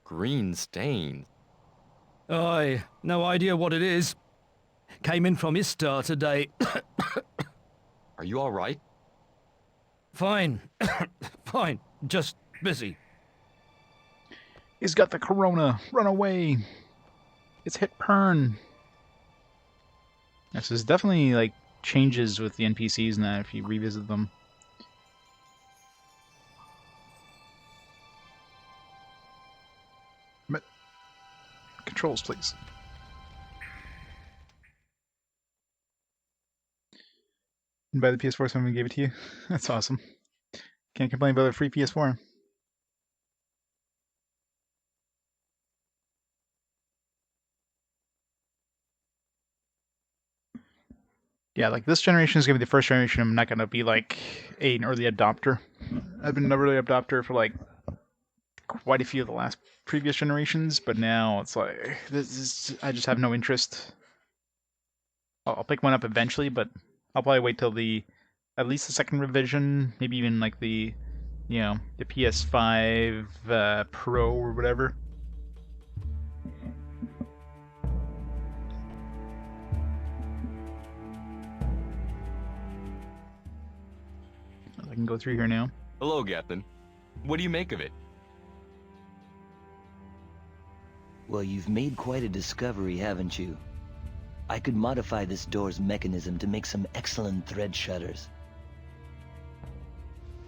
Green stains? Aye, no idea what it is. Came in from Istar today. Are you all right? Fine. Fine. Just busy. He's got the corona. Run away. It's hit Pern. This is definitely like changes with the NPCs now if you revisit them. But controls, please. And buy the PS4, someone gave it to you. That's awesome. Can't complain about a free PS4. Yeah, like this generation is gonna be the first generation I'm not gonna be like an early adopter. I've been an early adopter for like quite a few of the last previous generations, but now it's like I just have no interest. I'll pick one up eventually, but I'll probably wait till at least the second revision, maybe even like the PS5 Pro or whatever. I can go through here now. Hello, Captain. What do you make of it? Well, you've made quite a discovery, haven't you? I could modify this door's mechanism to make some excellent thread shutters.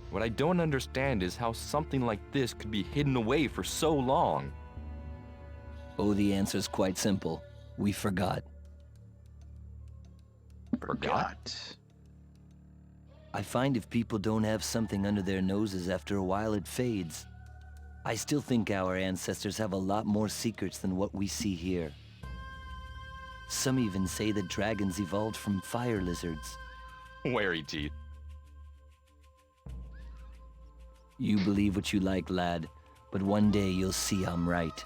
What I don't understand is how something like this could be hidden away for so long. Oh, the answer's quite simple. We forgot. Forgot? I find if people don't have something under their noses, after a while it fades. I still think our ancestors have a lot more secrets than what we see here. Some even say that dragons evolved from fire lizards. Wary teeth. You believe what you like, lad, but one day you'll see I'm right.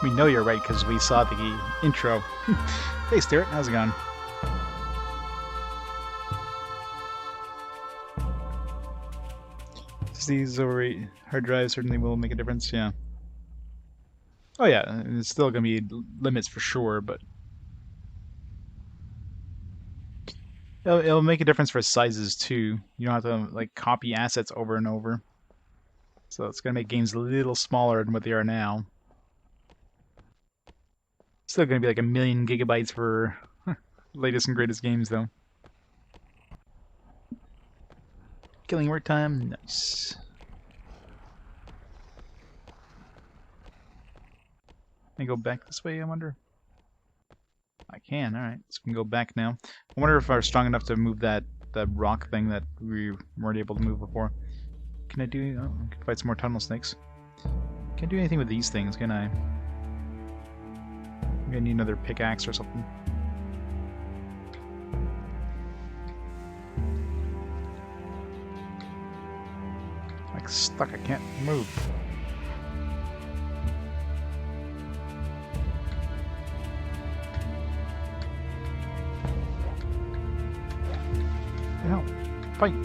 We know you're right because we saw the intro. Hey, Stuart, how's it going? These overrate hard drives certainly will make a difference, yeah. Oh yeah, it's still gonna be limits for sure, but It'll make a difference for sizes too. You don't have to like copy assets over and over. So it's gonna make games a little smaller than what they are now. Still gonna be like 1,000,000 gigabytes for latest and greatest games though. Killing work time, nice. Can I go back this way, I wonder? I can, alright. So we can go back now. I wonder if I was strong enough to move that rock thing that we weren't able to move before. Can I do... oh, I can fight some more tunnel snakes. Can't do anything with these things, can I? I'm gonna need another pickaxe or something. Like stuck, I can't move. No, fight!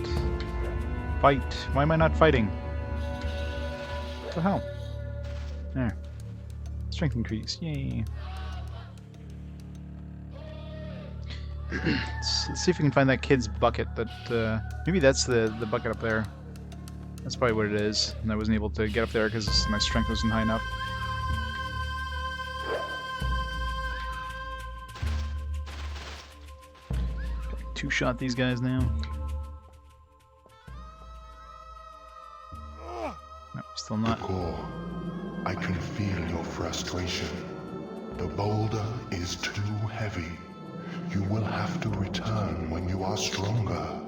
Fight! Why am I not fighting? What the hell? There. Strength increase, yay! Let's see if we can find that kid's bucket. Maybe that's the bucket up there. That's probably what it is. And I wasn't able to get up there because my strength wasn't high enough. Two-shot these guys now. No, still not. Core, I can feel your frustration. The boulder is too heavy. You will have to return when you are stronger.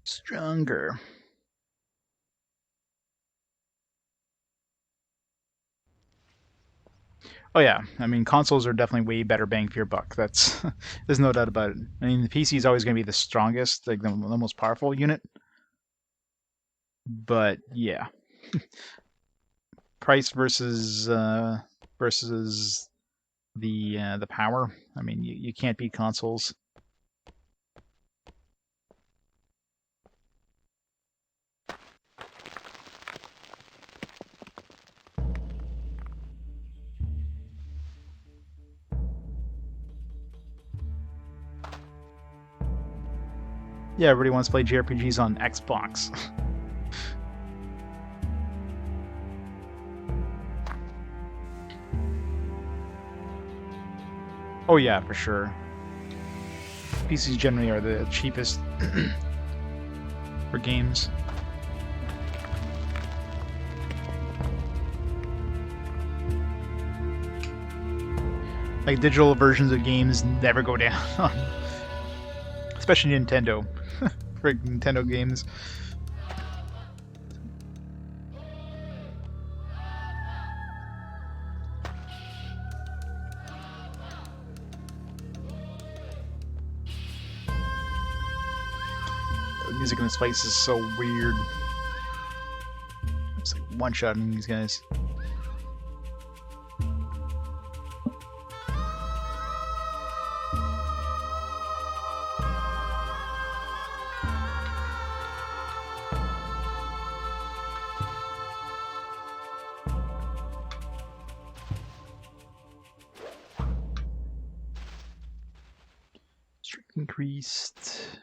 Stronger. Oh yeah, I mean consoles are definitely way better bang for your buck. That's there's no doubt about it. I mean the PC is always going to be the strongest, like the most powerful unit. But yeah, price versus the power. I mean you can't beat consoles. Yeah, everybody wants to play JRPGs on Xbox. Oh yeah, for sure. PCs generally are the cheapest for games. Like digital versions of games never go down. Especially Nintendo. For Nintendo games. The music in this place is so weird. It's like one-shotting these guys. Increased.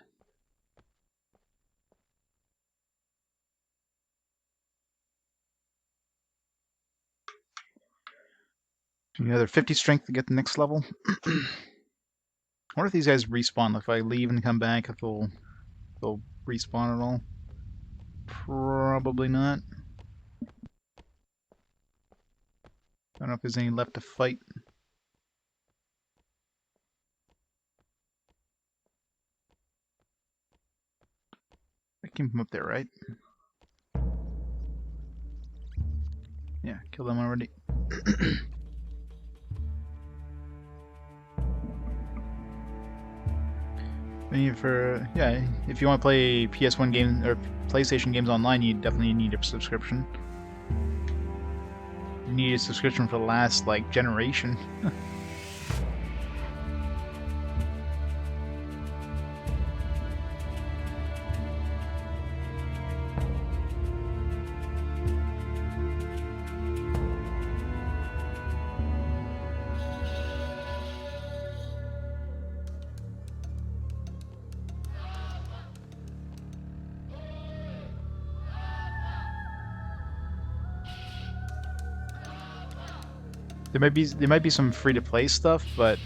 Another 50 strength to get the next level. I wonder if these guys respawn. If I leave and come back, if they'll respawn at all. Probably not. I don't know if there's any left to fight. I came from up there, right? Yeah, kill them already. I mean, if you want to play PS1 games or PlayStation games online, you definitely need a subscription. You need a subscription for the last, like, generation. There might be some free to play stuff, but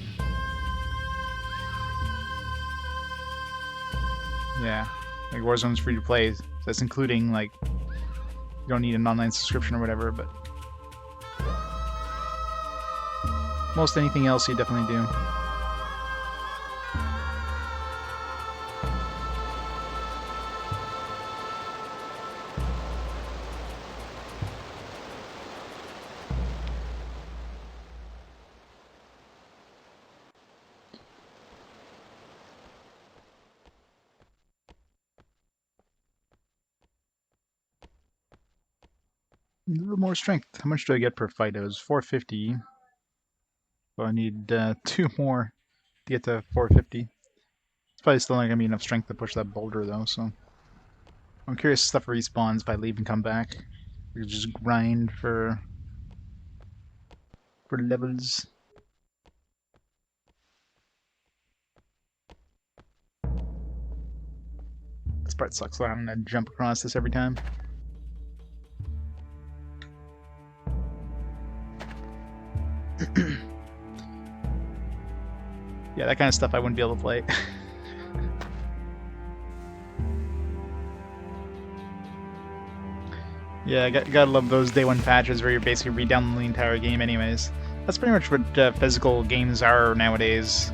yeah, like Warzone's free to play. So that's including like you don't need an online subscription or whatever, but most anything else you definitely do. A little more strength. How much do I get per fight? It was 450. So I need 2 more to get to 450. It's probably still not gonna be enough strength to push that boulder though, so I'm curious if stuff respawns if I leave and come back. We can just grind for levels. This part sucks, so I'm gonna jump across this every time. Yeah, that kind of stuff I wouldn't be able to play. Yeah, I gotta love those day one patches where you're basically re-downloading the entire game anyways. That's pretty much what physical games are nowadays.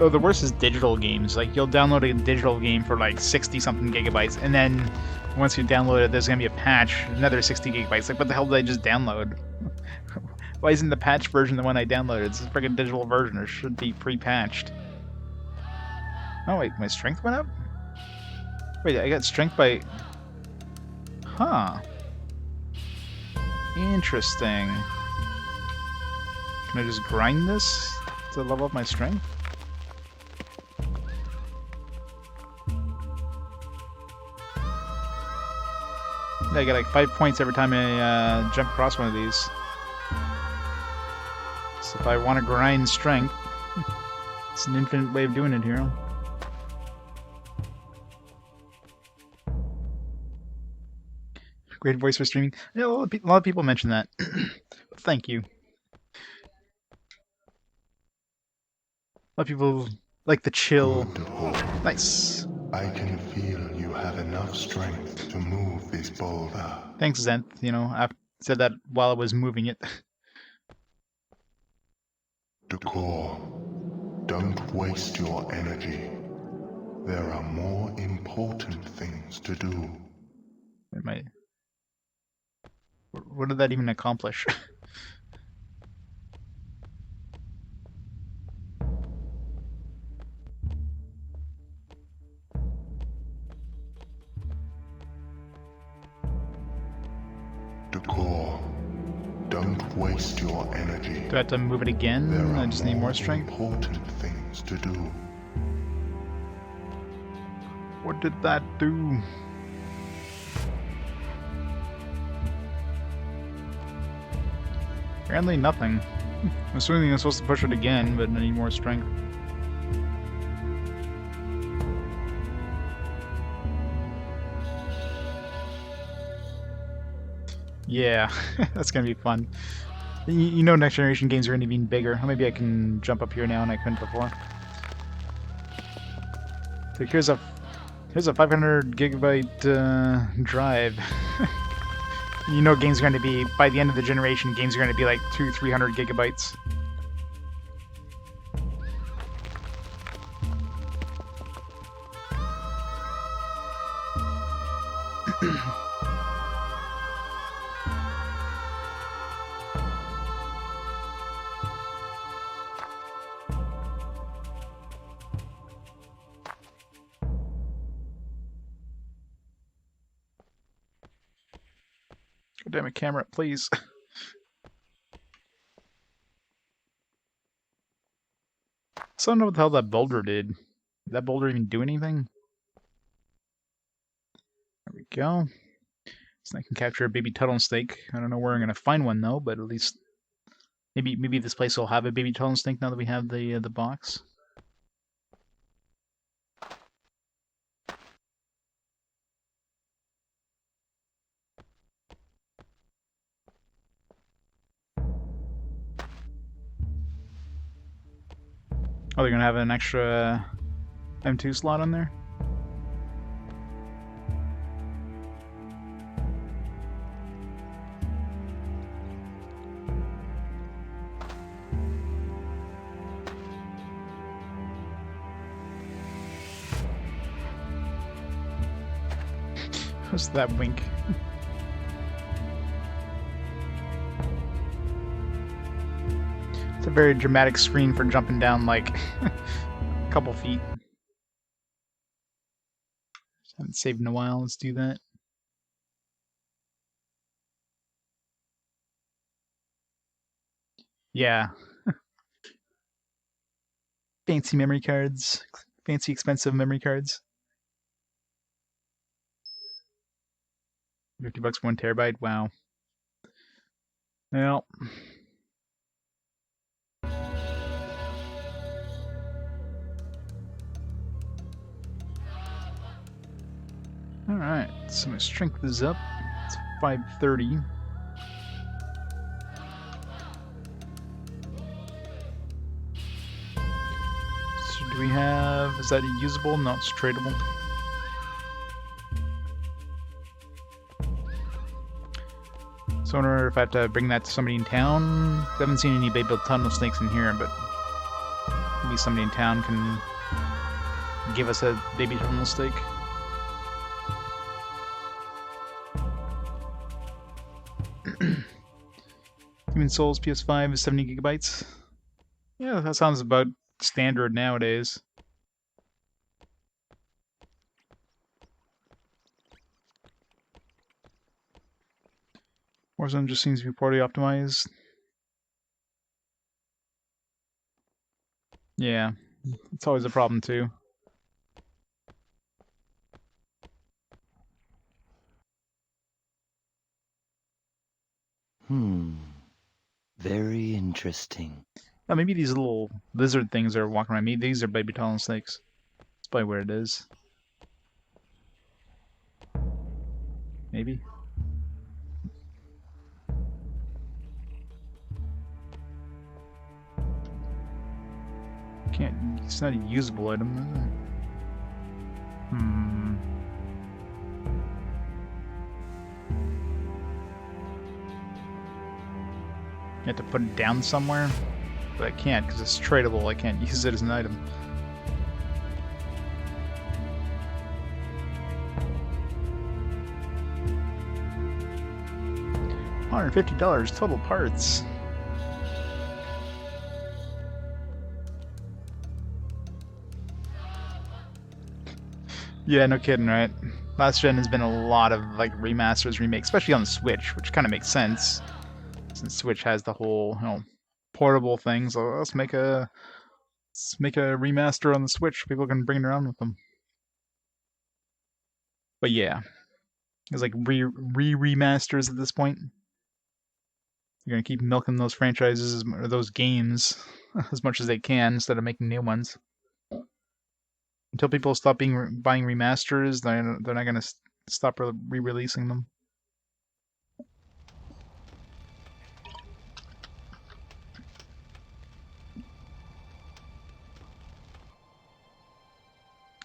Though the worst is digital games. Like, you'll download a digital game for like 60-something gigabytes, and then once you download it, there's gonna be a patch, another 60 gigabytes. Like, what the hell did I just download? Why isn't the patch version the one I downloaded? It's a freaking digital version. It should be pre-patched. Oh wait, my strength went up? Wait, I got strength by... Huh. Interesting. Can I just grind this to level up my strength? Yeah, I get like 5 points every time I jump across one of these. So if I want to grind strength, it's an infinite way of doing it here. Great voice for streaming. Yeah, a lot of people mention that. Thank you. A lot of people like the chill. Nice. I can feel you have enough strength to move this boulder. Thanks, Zenth. You know, I said that while I was moving it. Decor, don't waste your energy. There are more important things to do. What did that even accomplish? Decor, don't waste your energy. Do I have to move it again? I just need more strength? Important things to do. What did that do? Apparently nothing. I'm assuming I'm supposed to push it again, but I need more strength. Yeah, that's gonna be fun. You know next generation games are gonna be even bigger. Maybe I can jump up here now and I couldn't before. So here's a 500 gigabyte drive. You know games are going to be, by the end of the generation, games are going to be like 200-300 gigabytes. God damn it, camera, please. So I don't know what the hell that boulder did. Did that boulder even do anything? There we go. So I can capture a baby turtle snake. I don't know where I'm gonna find one though, but at least maybe this place will have a baby turtle snake now that we have the box. Oh, they're gonna have an extra M2 slot on there? What's that wink? It's a very dramatic screen for jumping down like a couple feet. Haven't saved in a while. Let's do that. Yeah. Fancy memory cards. Fancy expensive memory cards. $50 for 1 terabyte. Wow. Well. Alright, so my strength is up. It's 530. So do we have... is that usable? No, it's tradable. So I wonder if I have to bring that to somebody in town. I haven't seen any baby tunnel snakes in here, but maybe somebody in town can give us a baby tunnel snake. Human Souls PS5 is 70 gigabytes. Yeah, that sounds about standard nowadays. Warzone just seems to be poorly optimized. Yeah, it's always a problem too. Very interesting. Oh, maybe these little lizard things are walking around. Maybe these are baby tunnel snakes. That's probably where it is. Maybe. Can't. It's not a usable item, is it? You have to put it down somewhere? But I can't because it's tradable. I can't use it as an item. $150 total parts. Yeah, no kidding, right? Last gen has been a lot of like remasters, remakes, especially on the Switch, which kind of makes sense since Switch has the whole, you know, portable thing. So let's make a remaster on the Switch. People can bring it around with them. But yeah, it's like remasters at this point. You're gonna keep milking those franchises or those games as much as they can instead of making new ones. Until people stop buying remasters, they're not gonna stop re-releasing them.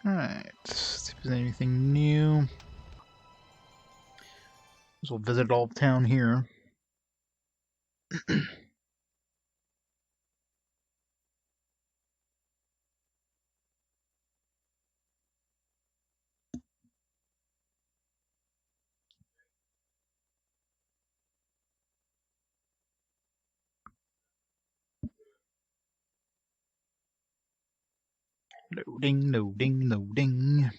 Alright, let's see if there's anything new. So we'll visit all of town here. Loading, loading, loading.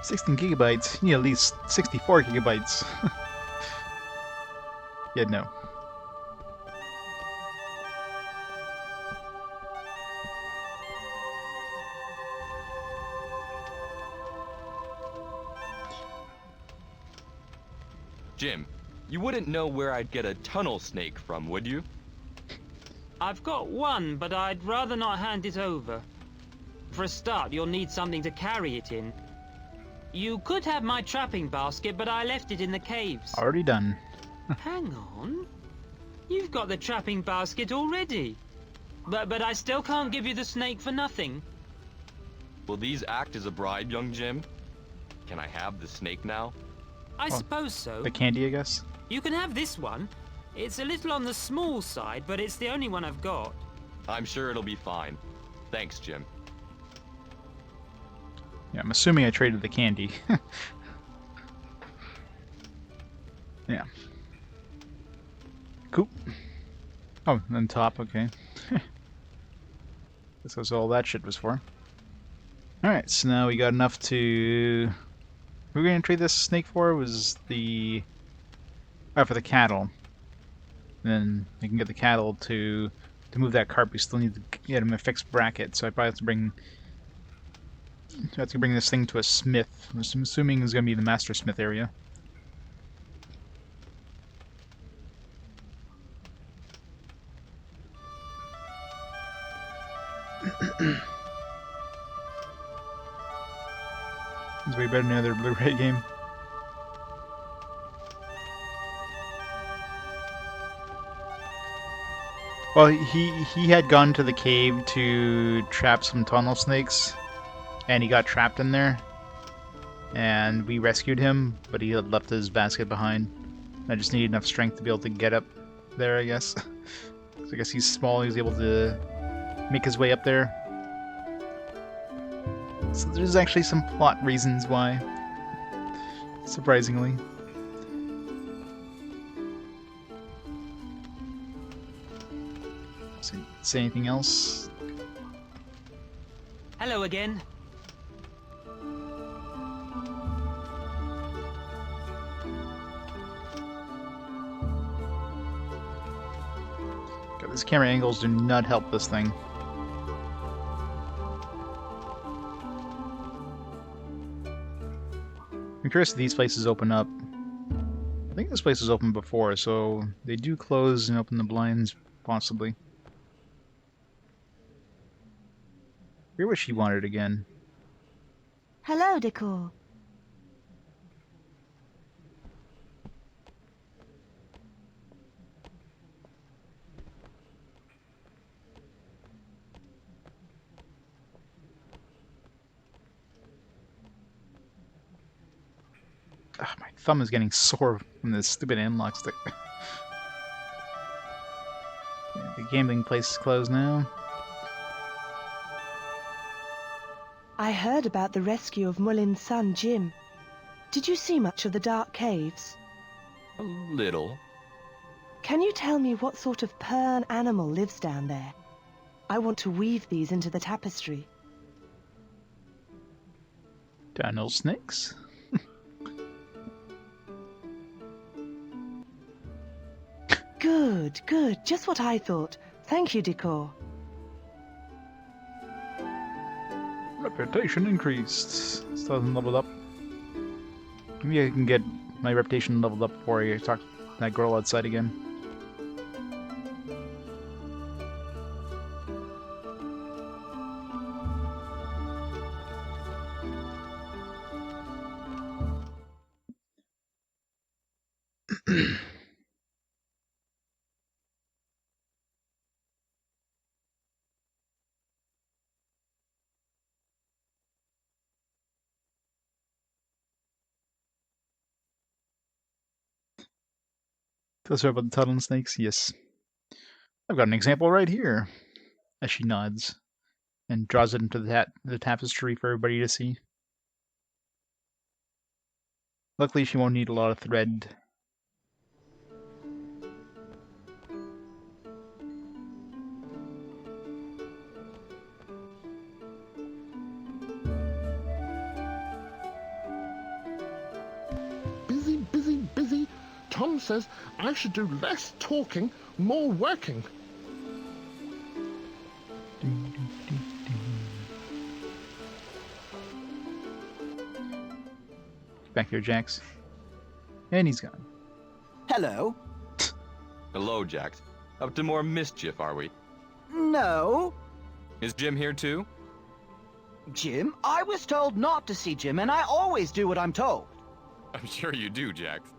$16 gigabytes. You need at least 64 gigabytes. Yeah, no. Jim, you wouldn't know where I'd get a tunnel snake from, would you? I've got one, but I'd rather not hand it over. For a start, you'll need something to carry it in. You could have my trapping basket, but I left it in the caves. Already done. Hang on. You've got the trapping basket already. But I still can't give you the snake for nothing. Will these act as a bribe, young Jim? Can I have the snake now? I suppose so. The candy, I guess? You can have this one. It's a little on the small side, but it's the only one I've got. I'm sure it'll be fine. Thanks, Jim. Yeah, I'm assuming I traded the candy. Yeah. Cool. Oh, and top, okay. Guess that's all that shit was for. Alright, so now we got enough to... Who are we gonna trade this snake for? Was the... Oh, for the cattle. Then we can get the cattle to move that cart. We still need to get him a fixed bracket, so I probably have to bring this thing to a smith. I'm assuming it's gonna be the master smith area. It's way better than another Blu-ray game. Well, he had gone to the cave to trap some tunnel snakes, and he got trapped in there. And we rescued him, but he had left his basket behind. I just needed enough strength to be able to get up there, I guess. So I guess he's small, he was able to make his way up there. So there's actually some plot reasons why, surprisingly. Say anything else? Hello again. God, these camera angles do not help this thing. I'm curious if these places open up. I think this place was open before, so they do close and open the blinds, possibly. Here's what she wanted again. Hello, Decor. Ugh, my thumb is getting sore from this stupid analog stick. Yeah, the gambling place is closed now. I heard about the rescue of Mullin's son, Jim. Did you see much of the dark caves? A little. Can you tell me what sort of Pern animal lives down there? I want to weave these into the tapestry. Tunnel snakes? Good, good. Just what I thought. Thank you, Decor. Reputation increased. Still hasn't leveled up. Maybe I can get my reputation leveled up before I talk to that girl outside again. Tell her about the tunnel snakes? Yes. I've got an example right here. As she nods and draws it into the tapestry for everybody to see. Luckily, she won't need a lot of thread. Busy, busy, busy. Tom says I should do less talking, more working. Back here, Jax. And he's gone. Hello? Hello, Jax. Up to more mischief, are we? No. Is Jim here too? Jim? I was told not to see Jim, and I always do what I'm told. I'm sure you do, Jax.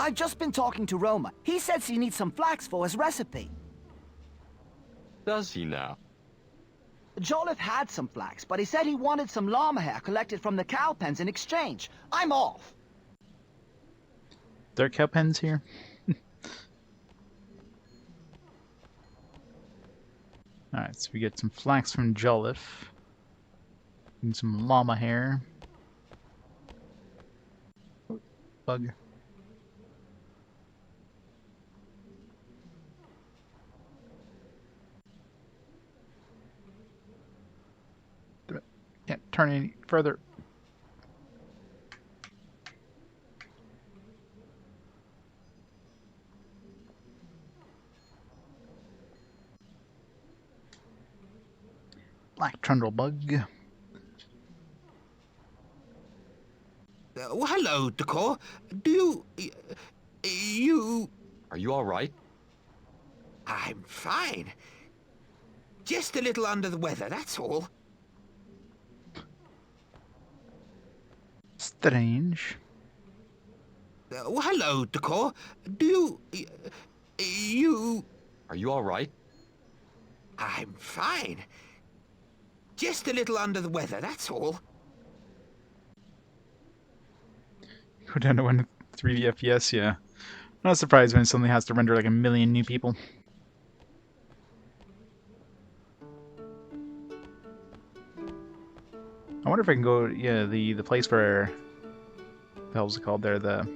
I've just been talking to Roma. He says he needs some flax for his recipe. Does he now? Jolliffe had some flax, but he said he wanted some llama hair collected from the cow pens in exchange. I'm off. There are cow pens here. Alright, so we get some flax from Jolliffe. And some llama hair. Oh, bug. Can't turn any further. Black trundle bug. Well, hello, Decor. Do you... Are you all right? I'm fine. Just a little under the weather, that's all. Strange. Well, hello, Decor. Do you... Are you all right? I'm fine. Just a little under the weather, that's all. Go down to 3D FPS, yeah. Not surprised when it suddenly has to render like a million new people. I wonder if I can go, yeah, the place where, what the hell's it called there, the,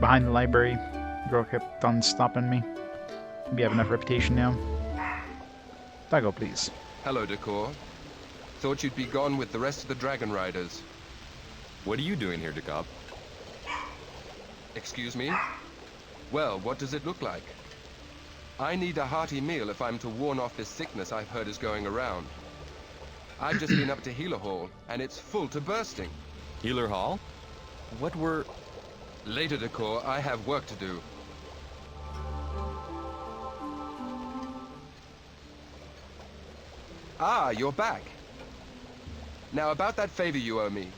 behind the library. The girl kept on stopping me. Maybe I have enough reputation now. Bago, please. Hello, Decor. Thought you'd be gone with the rest of the Dragonriders. What are you doing here, Decop? Excuse me? Well, what does it look like? I need a hearty meal if I'm to warn off this sickness I've heard is going around. I've just been up to Healer Hall, and it's full to bursting. Healer Hall? What were... Later, Decor, I have work to do. Ah, you're back. Now, about that favor you owe me.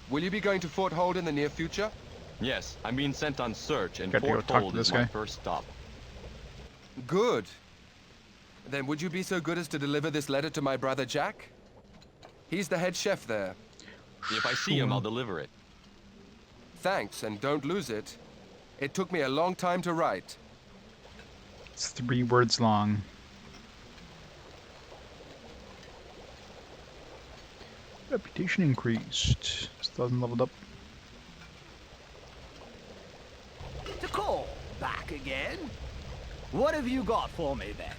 Will you be going to Fort Hold in the near future? Yes, I'm being sent on search, and Got to go Fort talk to Hold this is my guy. first stop. Good. Then would you be so good as to deliver this letter to my brother Jack? He's the head chef there. If I see him, I'll deliver it. Thanks, and don't lose it. It took me a long time to write. It's 3 words long. Reputation increased. Still hasn't leveled up. Decor, back again? What have you got for me then?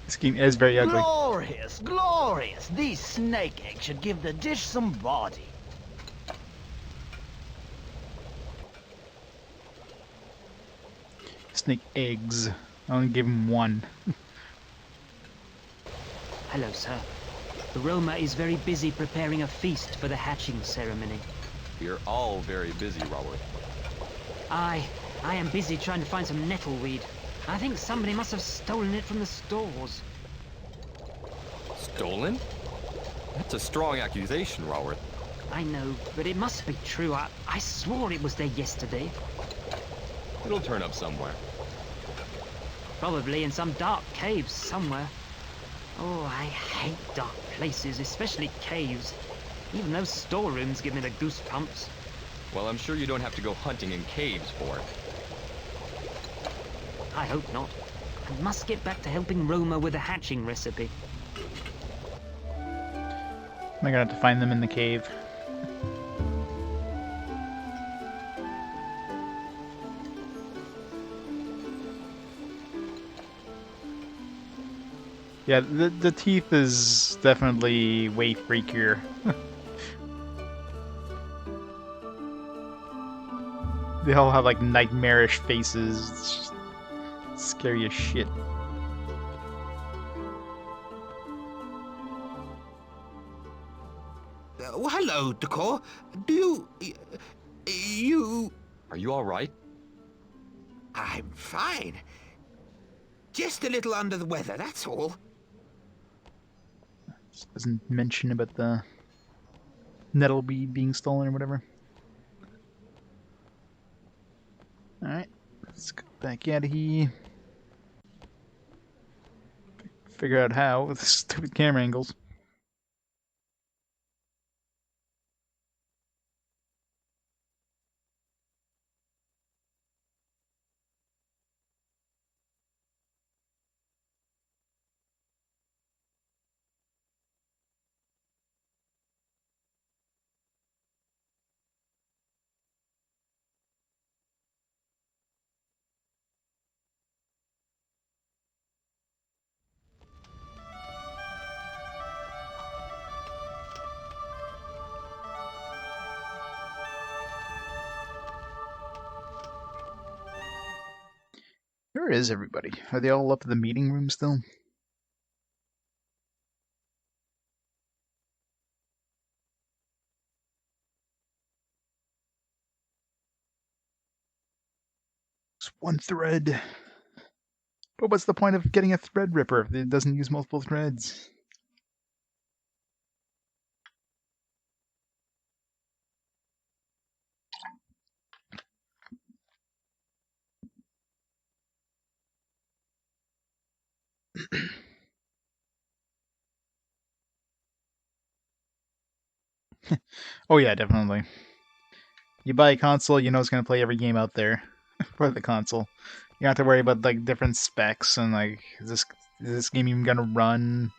This game is very ugly. Glorious, glorious! These snake eggs should give the dish some body. Snake eggs. I only gave him 1. Hello, sir. The Roma is very busy preparing a feast for the hatching ceremony. We're all very busy, Robert. I am busy trying to find some nettleweed. I think somebody must have stolen it from the stores. Stolen? That's a strong accusation, Robert. I know, but it must be true. I swore it was there yesterday. It'll turn up somewhere. Probably in some dark caves somewhere. Oh, I hate dark places, especially caves. Even those storerooms give me the goosebumps. Well, I'm sure you don't have to go hunting in caves for it. I hope not. I must get back to helping Roma with the hatching recipe. Am I gonna have to find them in the cave? Yeah, the teeth is definitely way freakier. They all have like nightmarish faces. It's just scary as shit. Well, hello, Decor. Do you... Are you all right? I'm fine. Just a little under the weather, that's all. Doesn't mention about the nettleweed being stolen or whatever. Alright, let's go back out of here. Figure out how with stupid camera angles. Where is everybody? Are they all up in the meeting room still? It's one thread. But what's the point of getting a thread ripper if it doesn't use multiple threads? Oh yeah, definitely. You buy a console, you know it's gonna play every game out there for the console. You don't have to worry about like different specs and like is this game even gonna run?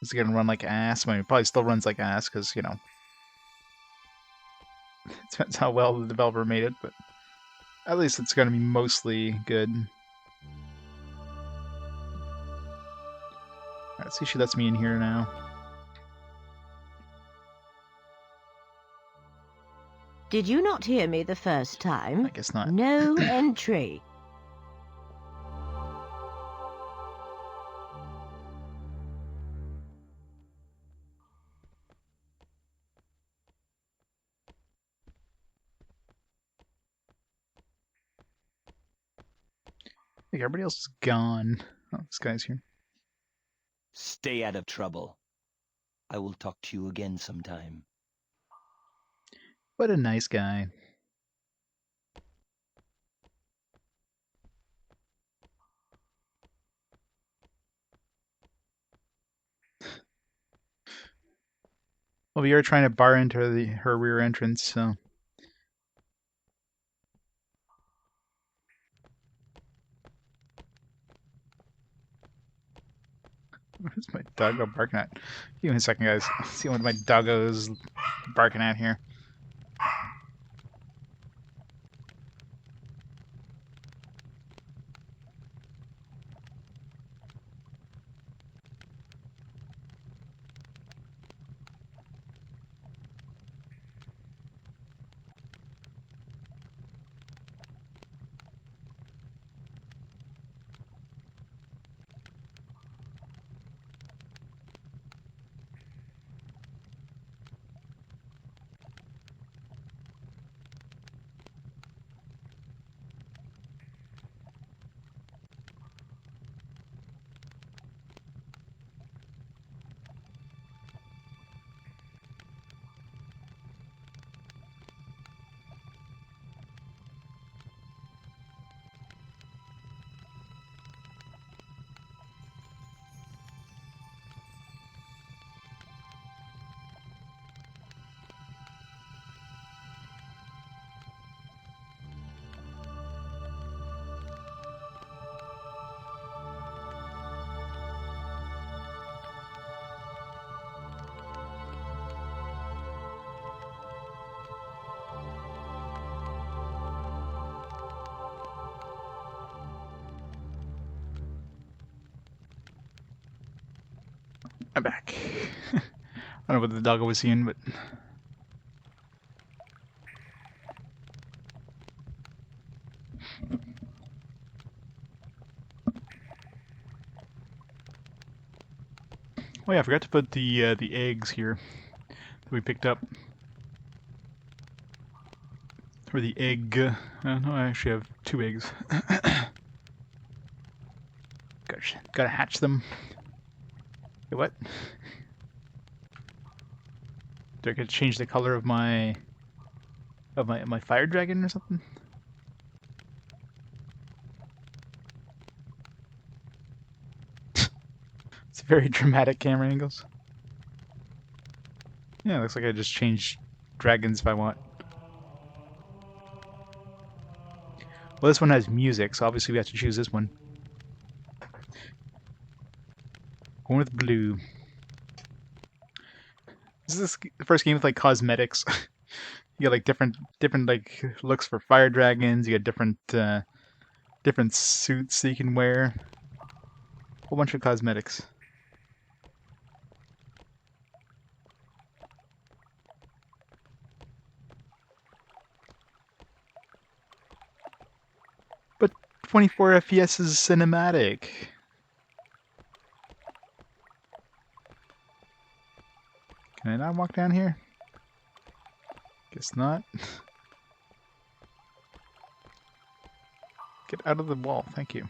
Is it gonna run like ass? I mean, it probably still runs like ass because you know it depends how well the developer made it, but at least it's gonna be mostly good. Alright, see if she lets me in here now. Did you not hear me the first time? I guess not. No entry. Hey, everybody else is gone. Oh, this guy's here. Stay out of trouble. I will talk to you again sometime. What a nice guy. Well, we are trying to bar into her rear entrance, so. What's my doggo barking at? Give me a second, guys. Let's see what my doggo is barking at here. I'm back. I don't know what the doggo was seeing, but. Oh yeah, I forgot to put the eggs here that we picked up. Or the egg. No, I actually have 2 eggs. Gotta hatch them. Wait, what? Do I get to change the color of my fire dragon or something? It's very dramatic camera angles. Yeah, looks like I just changed dragons if I want. Well, this one has music, so obviously we have to choose this one. Going with blue. This is the first game with like cosmetics. You got like different like looks for fire dragons. You got different suits that you can wear. A whole bunch of cosmetics. But 24 FPS is cinematic. Can I not walk down here? Guess not. Get out of the wall, thank you.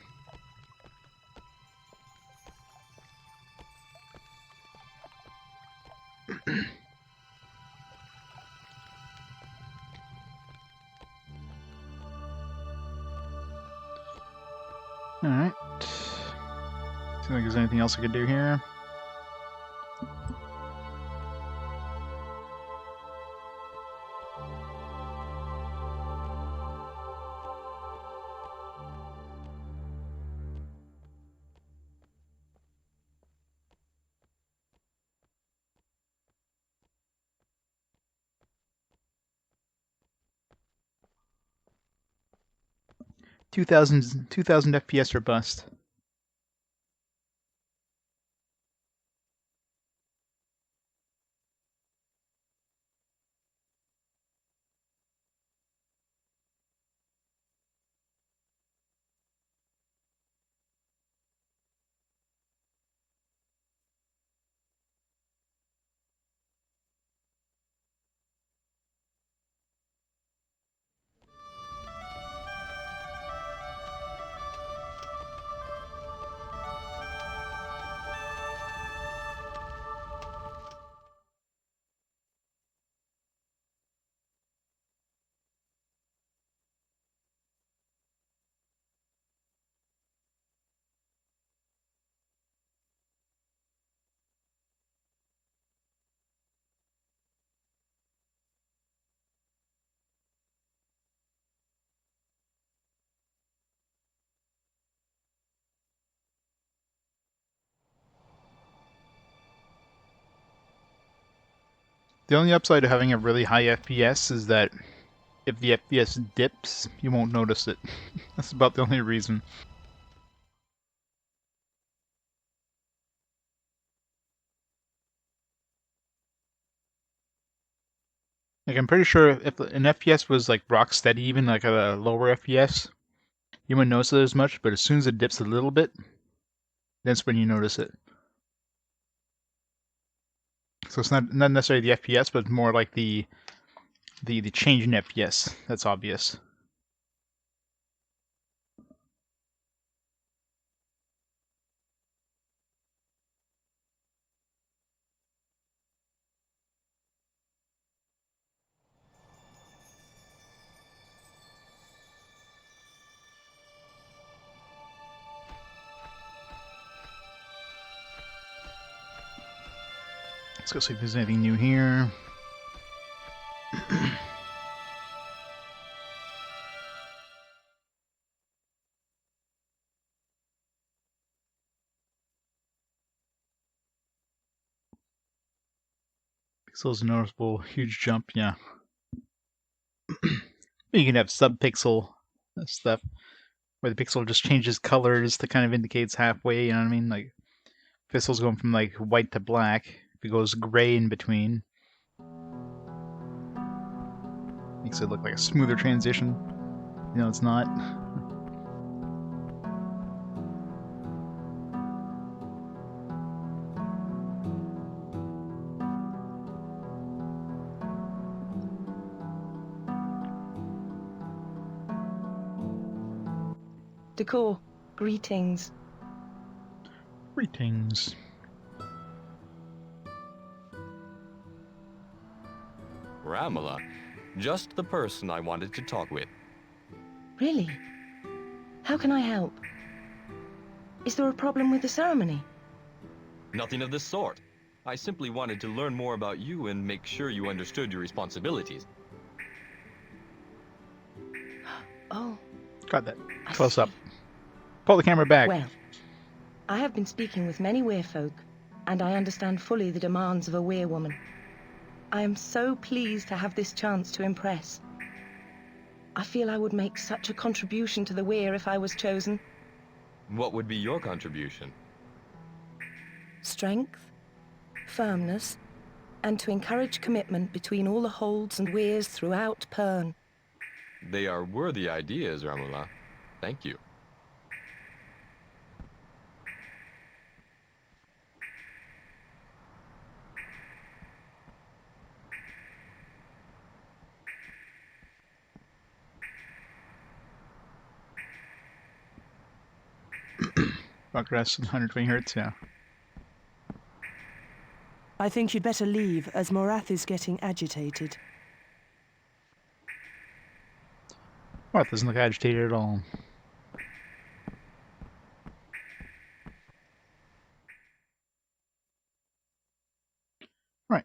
Alright. Seems like there's anything else I could do here. Two thousand FPS or bust. The only upside to having a really high FPS is that if the FPS dips, you won't notice it. That's about the only reason. Like, I'm pretty sure if an FPS was like rock steady, even like at a lower FPS, you wouldn't notice it as much, but as soon as it dips a little bit, that's when you notice it. So it's not necessarily the FPS, but more like the change in FPS that's obvious. Let's go see if there's anything new here. Pixel's a noticeable huge jump, yeah. You can have sub-pixel stuff, where the pixel just changes colors to kind of indicates halfway, you know what I mean? Like, pixel's going from like white to black. If it goes gray in between, makes it look like a smoother transition. You know, it's not. Decor, greetings. Greetings. Ramala, just the person I wanted to talk with. Really? How can I help? Is there a problem with the ceremony? Nothing of the sort. I simply wanted to learn more about you and make sure you understood your responsibilities. Oh. Got that. Close up. Pull the camera back. Well, I have been speaking with many werefolk, and I understand fully the demands of a werewoman. I am so pleased to have this chance to impress. I feel I would make such a contribution to the were if I was chosen. What would be your contribution? Strength, firmness, and to encourage commitment between all the holds and weres throughout Pern. They are worthy ideas, Ramula. Thank you. Progress 120 hertz, yeah. I think you'd better leave, as Morath is getting agitated. Well, it doesn't look agitated at all. Right.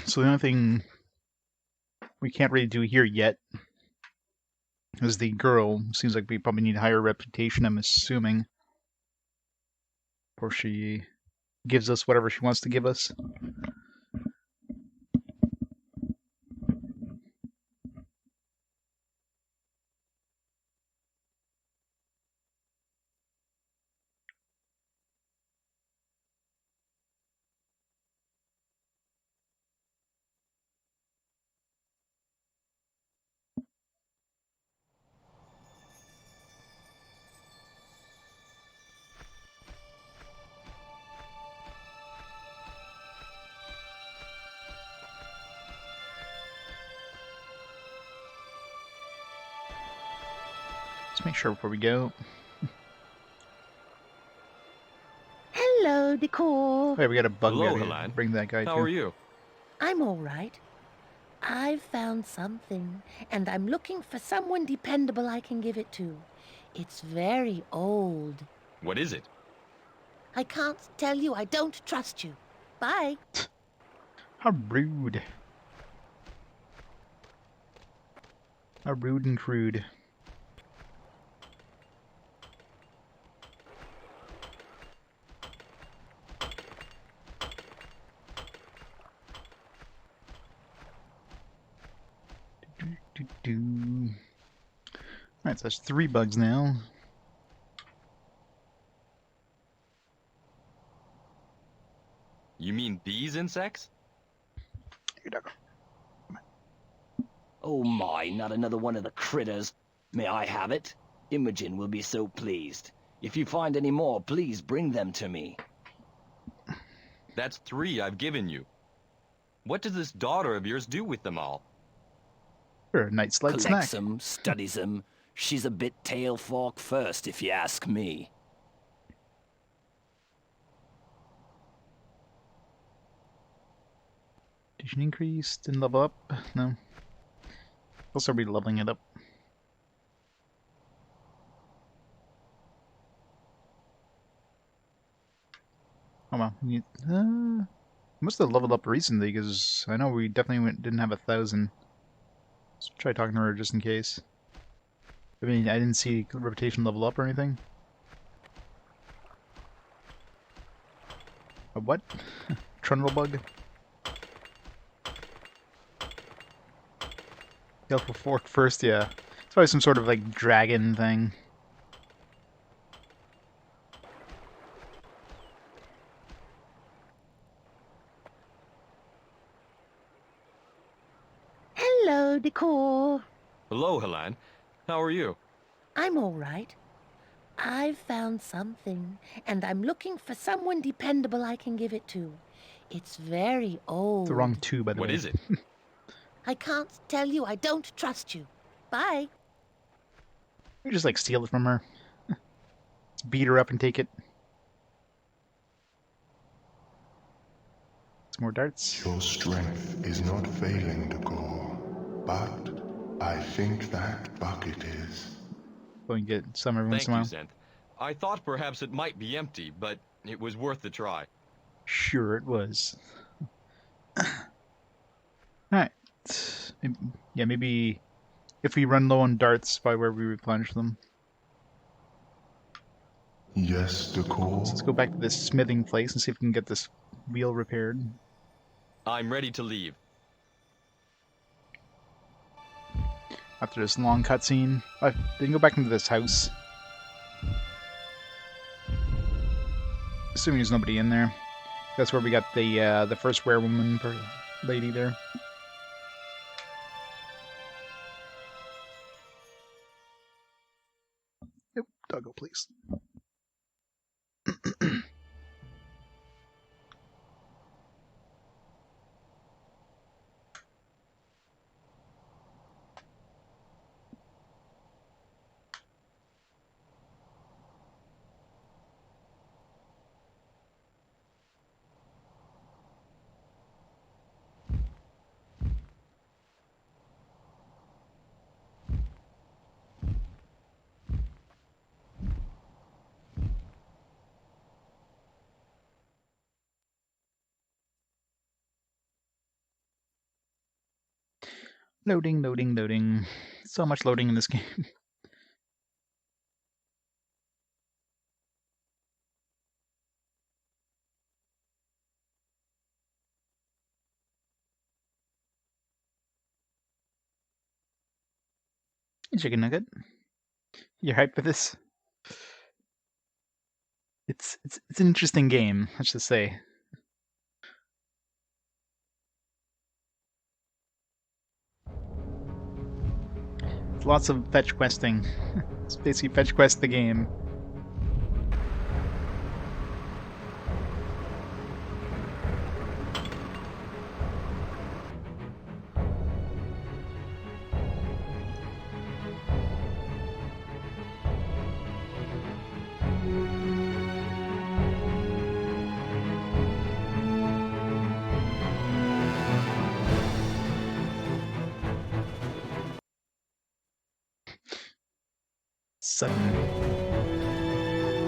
So the only thing we can't really do here yet is the girl. Seems like we probably need a higher reputation, I'm assuming. Or she gives us whatever she wants to give us. Let's make sure before we go. Hello, Decor. Wait, we got a bug. Hello, We gotta Halan. bring that guy How too. are you? I'm all right. I've found something, and I'm looking for someone dependable I can give it to. It's very old. What is it? I can't tell you. I don't trust you. Bye. How rude. How rude and crude. Alright, so that's 3 bugs now. You mean these insects? Oh my, not another one of the critters. May I have it? Imogen will be so pleased. If you find any more, please bring them to me. That's 3 I've given you. What does this daughter of yours do with them all? Sure, night sled snack. Collects them, studies them. She's a bit tail fork first, if you ask me. Did you increase? Didn't level up? No. Also be leveling it up. Oh well. Must have leveled up recently because I know we definitely didn't have 1,000. Let's try talking to her just in case. I mean, I didn't see reputation level up or anything. A what? Trundle bug? Helpful fork first, yeah. It's probably some sort of like dragon thing. Hello, Decor. Hello, Halan. How are you? I'm all right. I've found something, and I'm looking for someone dependable I can give it to. It's very old. The wrong 2, by the way. What is it? I can't tell you. I don't trust you. Bye. We just like steal it from her. Let's beat her up and take it. Some more darts. Your strength is not failing, Decor, but I think that bucket is. Go and get some every once Thank in a you, while. Zenth. I thought perhaps it might be empty, but it was worth the try. Sure it was. Alright. Yeah, maybe if we run low on darts by where we replenish them. Yes, Decor. Let's go back to this smithing place and see if we can get this wheel repaired. I'm ready to leave. After this long cutscene, I didn't go back into this house. Assuming there's nobody in there. That's where we got the first werewoman lady there. Yep, doggo, please. Loading, loading, loading. So much loading in this game. Hey, Chicken Nugget. You hyped for this? It's an interesting game, let's just say. It's lots of fetch questing. It's basically fetch quest the game.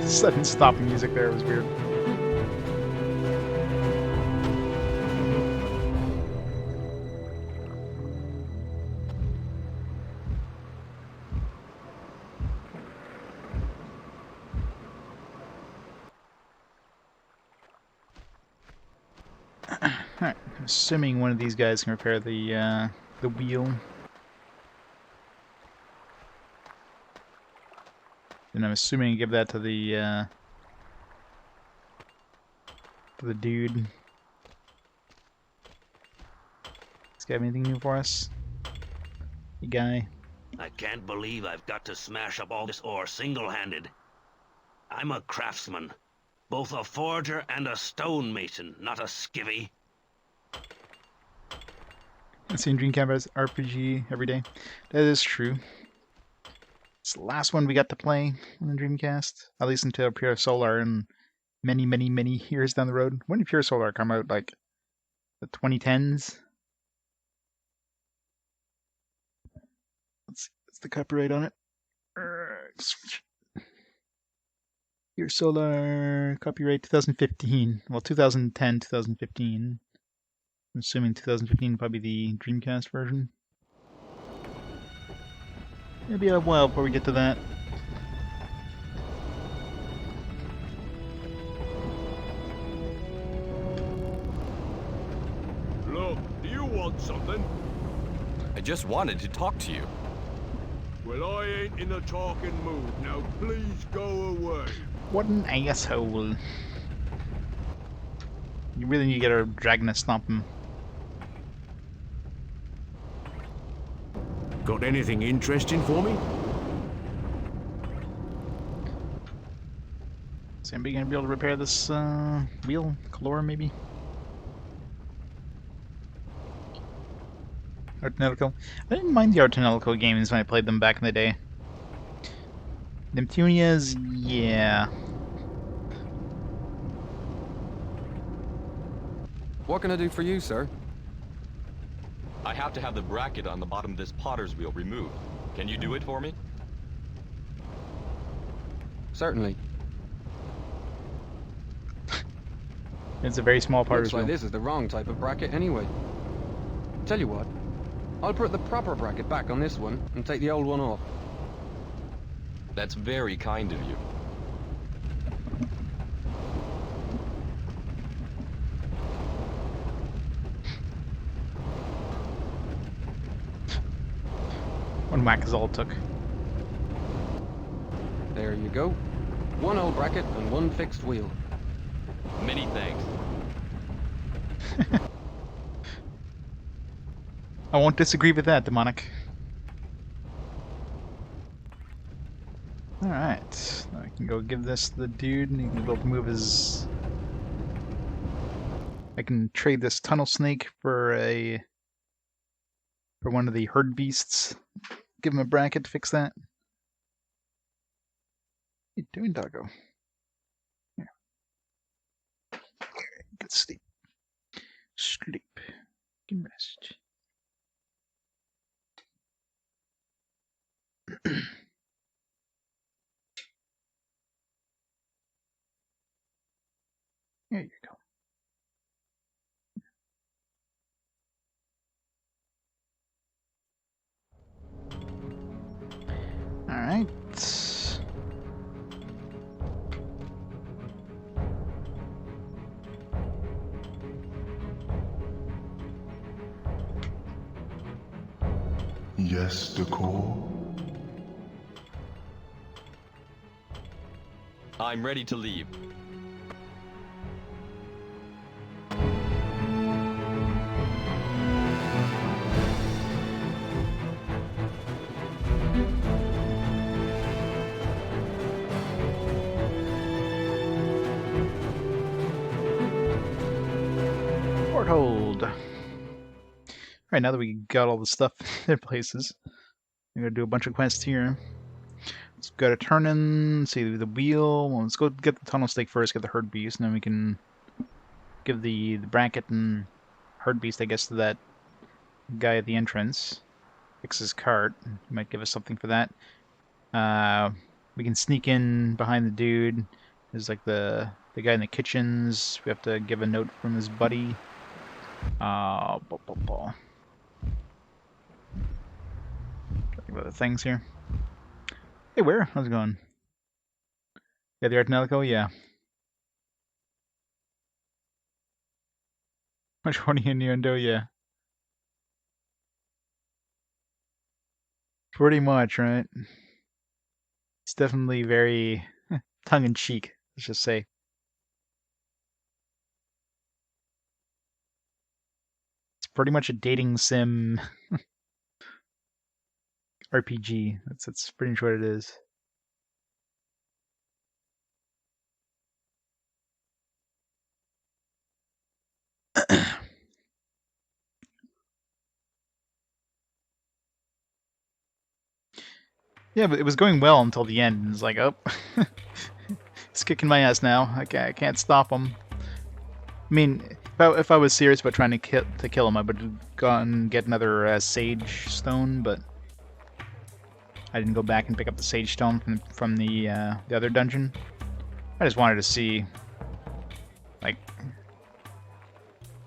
Sudden stopping music there was weird. Alright, I'm assuming one of these guys can repair the wheel. And I'm assuming give that to the dude. This guy have anything new for us? You guy. I can't believe I've got to smash up all this ore single-handed. I'm a craftsman. Both a forger and a stonemason, not a skivvy. I've seen Dreamcast RPG every day. That is true. It's the last one we got to play on the Dreamcast. At least until Pure Solar and many, many, many years down the road. When did Pure Solar come out? Like the 2010s? Let's see. What's the copyright on it? Pure Solar copyright 2015. Well, 2010, 2015. I'm assuming 2015 probably the Dreamcast version. It'll be a while before we get to that. Look, do you want something? I just wanted to talk to you. Well, I ain't in a talking mood. Now please go away. What an asshole. You really need to get a dragon to stomp him. Got anything interesting for me? Is anybody gonna be able to repair this wheel? Calora, maybe? Artanelico. I didn't mind the Artanelico games when I played them back in the day. Neptunias, yeah. What can I do for you, sir? I have to have the bracket on the bottom of this potter's wheel removed. Can you do it for me? Certainly. It's a very small part Looks as like well. this is the wrong type of bracket anyway. Tell you what, I'll put the proper bracket back on this one and take the old one off. That's very kind of you. One whack is all it took. There you go. One old bracket and one fixed wheel. Many thanks. I won't disagree with that, Demonic. Alright, now I can go give this to the dude, and he can go move his... I can trade this tunnel snake for one of the herd beasts. Give him a bracket to fix that. What are you doing, doggo? Here. Good sleep. Sleep. Get rest. There you go. All right. Yes, Decor? I'm ready to leave. Hold. Alright, now that we got all the stuff in their places, I'm gonna do a bunch of quests here. Let's go to turn in, see the wheel. Well, let's go get the tunnel stake first, get the herd beast, and then we can give the bracket and herd beast, I guess, to that guy at the entrance. Fix his cart. He might give us something for that. We can sneak in behind the dude. There's like the guy in the kitchens. We have to give a note from his buddy. Think about the things here. Hey, where? How's it going? Yeah, the Artenelico? Yeah. Which one are you innuendo? Yeah. Pretty much, right? It's definitely very tongue-in-cheek, let's just say. It's pretty much a dating sim RPG. That's pretty much what it is. Yeah, but it was going well until the end. It's like, oh, it's kicking my ass now. I can't stop him. I mean, if I was serious about trying to kill him, I would have gone and get another sage stone, but I didn't go back and pick up the sage stone from the other dungeon. I just wanted to see, like,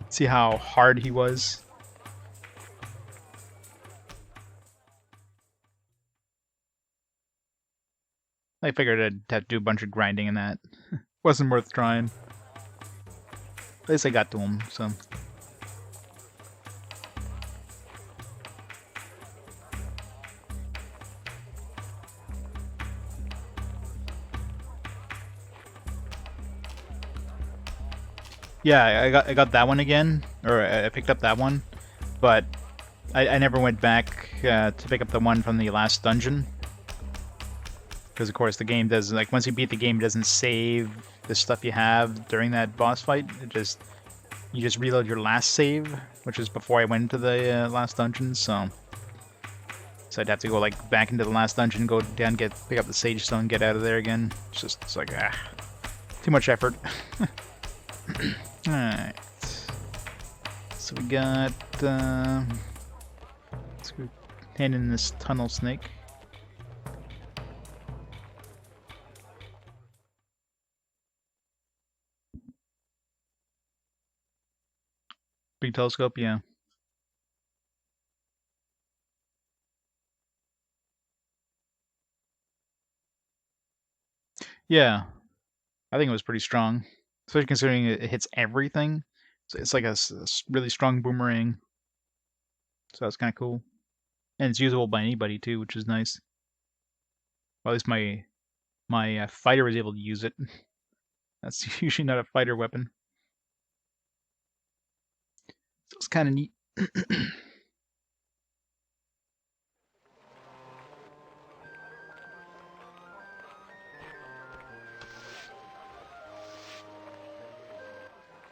see how hard he was. I figured I'd have to do a bunch of grinding in that. Wasn't worth trying. At least I got to him, so. Yeah, I got that one again, or I picked up that one, but I never went back to pick up the one from the last dungeon. Because of course the game does, like, once you beat the game, it doesn't save the stuff you have during that boss fight. You just reload your last save, which is before I went into the last dungeon. So I'd have to go like back into the last dungeon, go down, pick up the sage stone, get out of there again. It's like too much effort. All right. So we got let's go hand in this tunnel snake. Big telescope, yeah. Yeah, I think it was pretty strong, especially considering it hits everything. So it's like a really strong boomerang. So that's kind of cool, and it's usable by anybody too, which is nice. Well, at least my fighter was able to use it. That's usually not a fighter weapon. So it's kind of neat.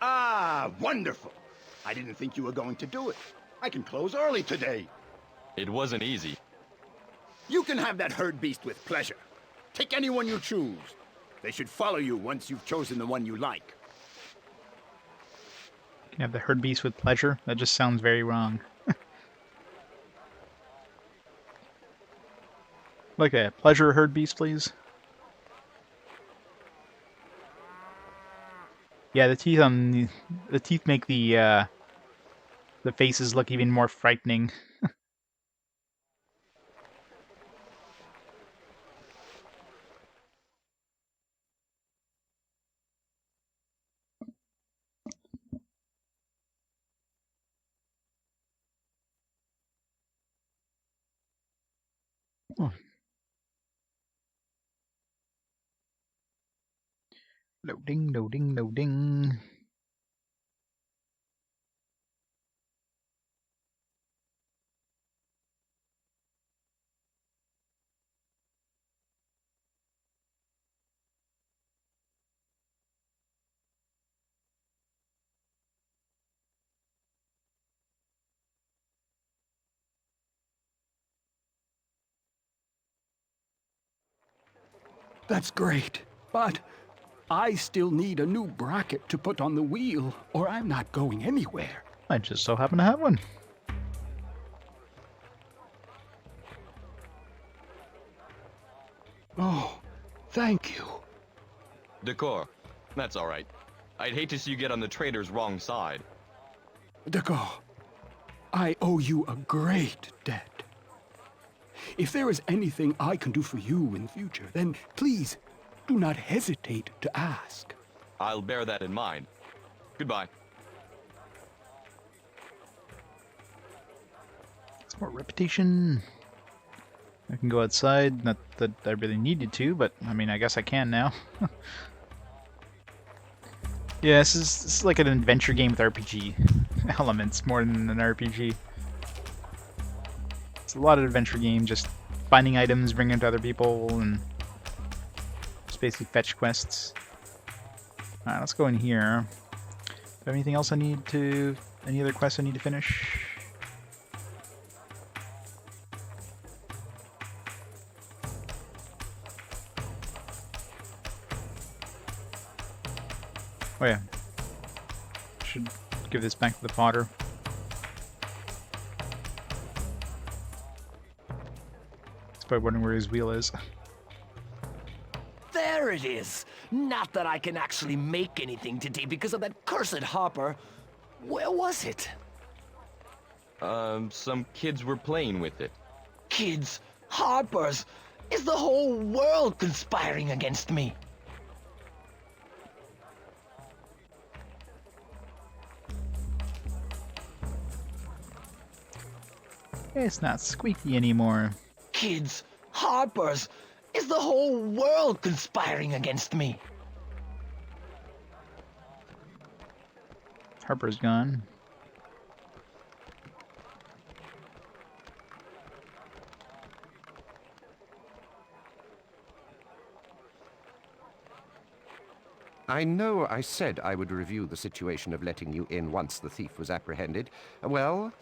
Ah, wonderful. I didn't think you were going to do it. I can close early today. It wasn't easy. You can have that herd beast with pleasure. Take anyone you choose. They should follow you once you've chosen the one you like. You can have the herd beast with pleasure? That just sounds very wrong. Like a pleasure herd beast, please. Yeah, the teeth on the teeth make the faces look even more frightening. Oh. Loading, loading, loading. That's great, but I still need a new bracket to put on the wheel, or I'm not going anywhere. I just so happen to have one. Oh, thank you. Decor. That's all right. I'd hate to see you get on the traitor's wrong side. Decor, I owe you a great debt. If there is anything I can do for you in the future, then please do not hesitate to ask. I'll bear that in mind. Goodbye. It's more reputation. I can go outside. Not that I really needed to, but I mean, I guess I can now. Yeah, this is like an adventure game with RPG elements more than an RPG. It's a lot of adventure game, just finding items, bringing them to other people, and just basically fetch quests. Alright, let's go in here. Do I have anything else I need to... any other quests I need to finish? Oh yeah. Should give this back to the potter. He's probably wondering where his wheel is. There it is! Not that I can actually make anything today because of that cursed Hopper. Where was it? Some kids were playing with it. Kids? Harpers? Is the whole world conspiring against me? It's not squeaky anymore. Kids? Harpers? Is the whole world conspiring against me? Harper's gone. I know I said I would review the situation of letting you in once the thief was apprehended. Well,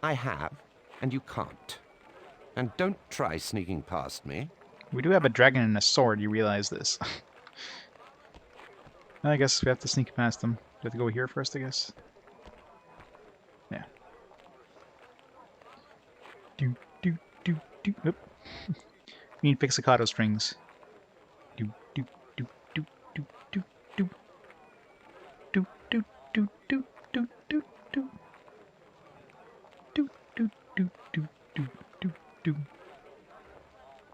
I have, and you can't. And don't try sneaking past me. We do have a dragon and a sword, you realize this. I guess we have to sneak past them. Do we have to go here first, I guess? Yeah. Do, do, do, do. Oop. We need pizzicato strings. Do, do, do, do, do, do, do. Do, do, do, do, do, do, do.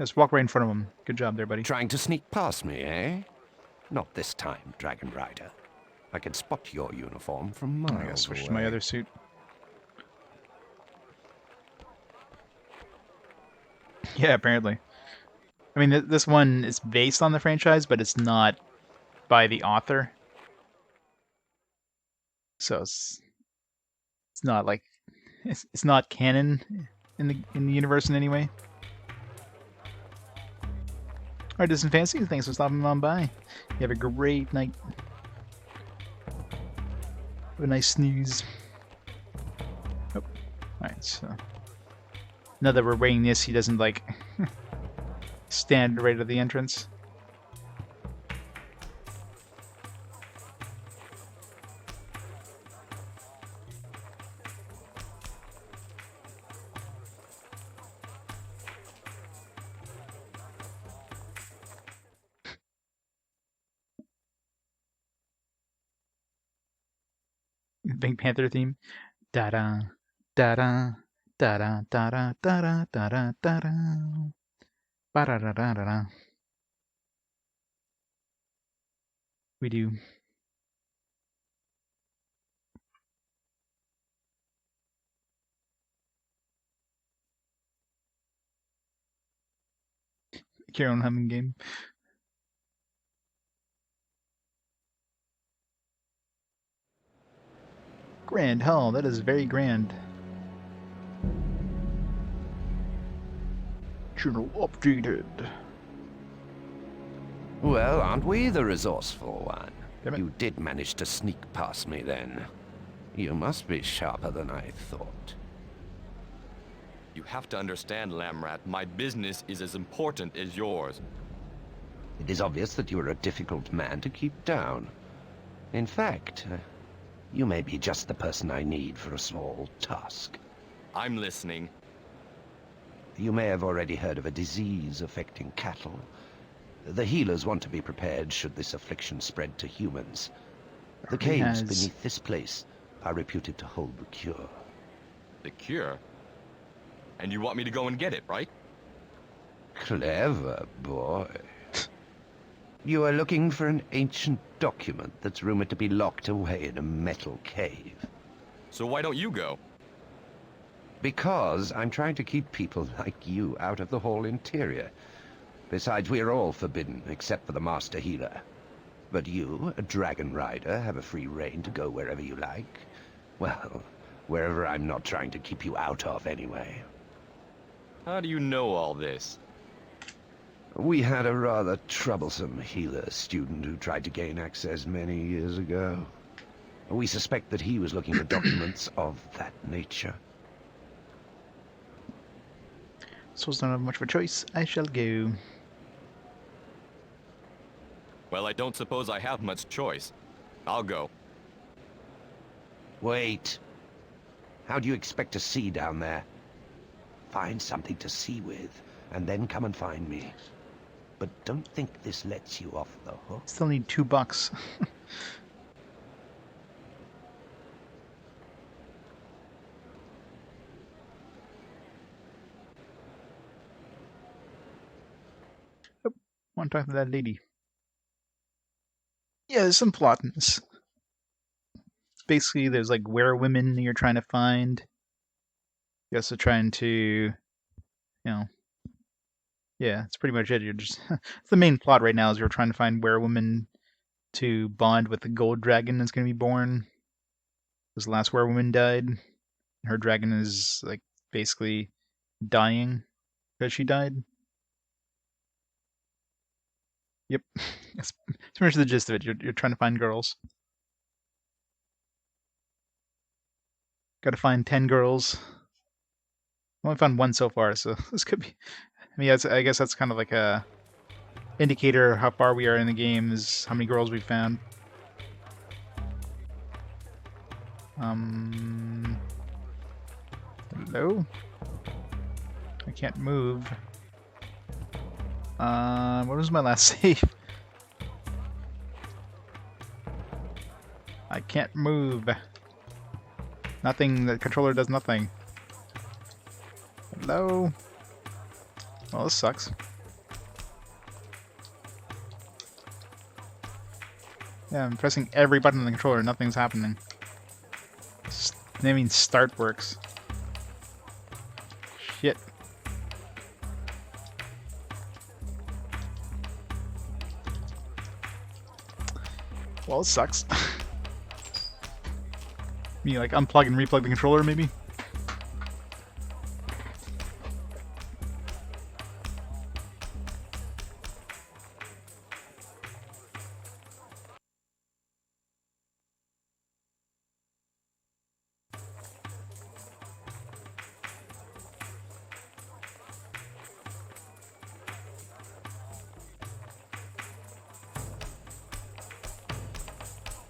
Just walk right in front of him. Good job there, buddy. Trying to sneak past me, eh? Not this time, Dragon Rider. I can spot your uniform from miles I gotta switch away. to my other suit. Yeah, apparently. I mean, this one is based on the franchise, but it's not by the author. So it's not like it's not canon in the universe in any way. Alright, Distant Fancy, thanks for stopping on by. You have a great night. Have a nice snooze. Oh. Alright, so now that we're weighing this, he doesn't like stand right at the entrance. Pink Panther theme. Da da da da da da da da da da da da da. Ba da da da da da. We do. Carry on humming game. Grand Hall, that is very grand. Journal updated. Well, aren't we the resourceful one? You did manage to sneak past me then. You must be sharper than I thought. You have to understand, Lamrat, my business is as important as yours. It is obvious that you are a difficult man to keep down. In fact, you may be just the person I need for a small task. I'm listening. You may have already heard of a disease affecting cattle. The healers want to be prepared should this affliction spread to humans. The caves beneath this place are reputed to hold the cure. The cure? And you want me to go and get it, right? Clever boy. You are looking for an ancient document that's rumored to be locked away in a metal cave. So why don't you go? Because I'm trying to keep people like you out of the hall interior. Besides, we are all forbidden, except for the Master Healer. But you, a Dragon Rider, have a free reign to go wherever you like. Well, wherever I'm not trying to keep you out of, anyway. How do you know all this? We had a rather troublesome healer student who tried to gain access many years ago. We suspect that he was looking for documents of that nature. Souls don't have much of a choice. I shall go. Well, I don't suppose I have much choice. I'll go. Wait. How do you expect to see down there? Find something to see with, and then come and find me. But don't think this lets you off the hook. Still need $2. Oh, want to talk to that lady. Yeah, there's some plot in this. Basically, there's like werewomen you're trying to find. You're also trying to, you know, yeah, it's pretty much it. You're just the main plot right now is you're trying to find werewomen to bond with the gold dragon that's going to be born. This last werewoman died. Her dragon is like basically dying because she died. Yep, that's pretty much the gist of it. You're trying to find girls. Got to find 10 girls. I only found one so far, so this could be. I mean, I guess that's kind of like a indicator how far we are in the game is how many girls we've found. Hello? I can't move. What was my last save? I can't move. Nothing, the controller does nothing. Hello? Well, this sucks. Yeah, I'm pressing every button on the controller, nothing's happening. I mean, start works. Shit. Well, it sucks. Me, like, unplug and replug the controller, maybe?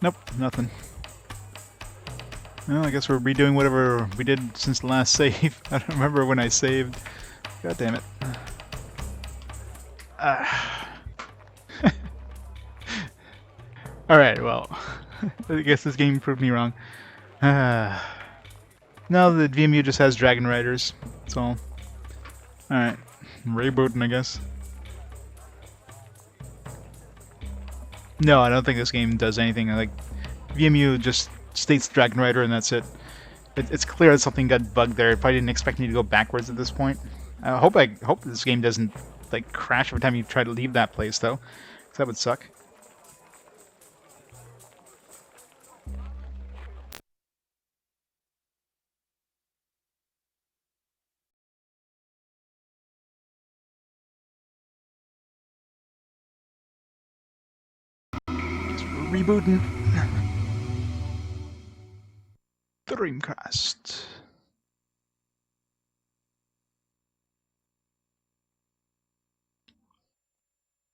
Nope, nothing. Well, I guess we're redoing whatever we did since the last save. I don't remember when I saved. God damn it. Alright, well. I guess this game proved me wrong. No, the VMU just has Dragon Riders. That's all. Alright. Rebooting, I guess. No, I don't think this game does anything. Like, VMU just states Dragon Rider and that's it. It's clear that something got bugged there. If I didn't expect me to go backwards at this point. I hope this game doesn't like crash every time you try to leave that place though. 'Cause that would suck. Guess we're rebooting. Dreamcast.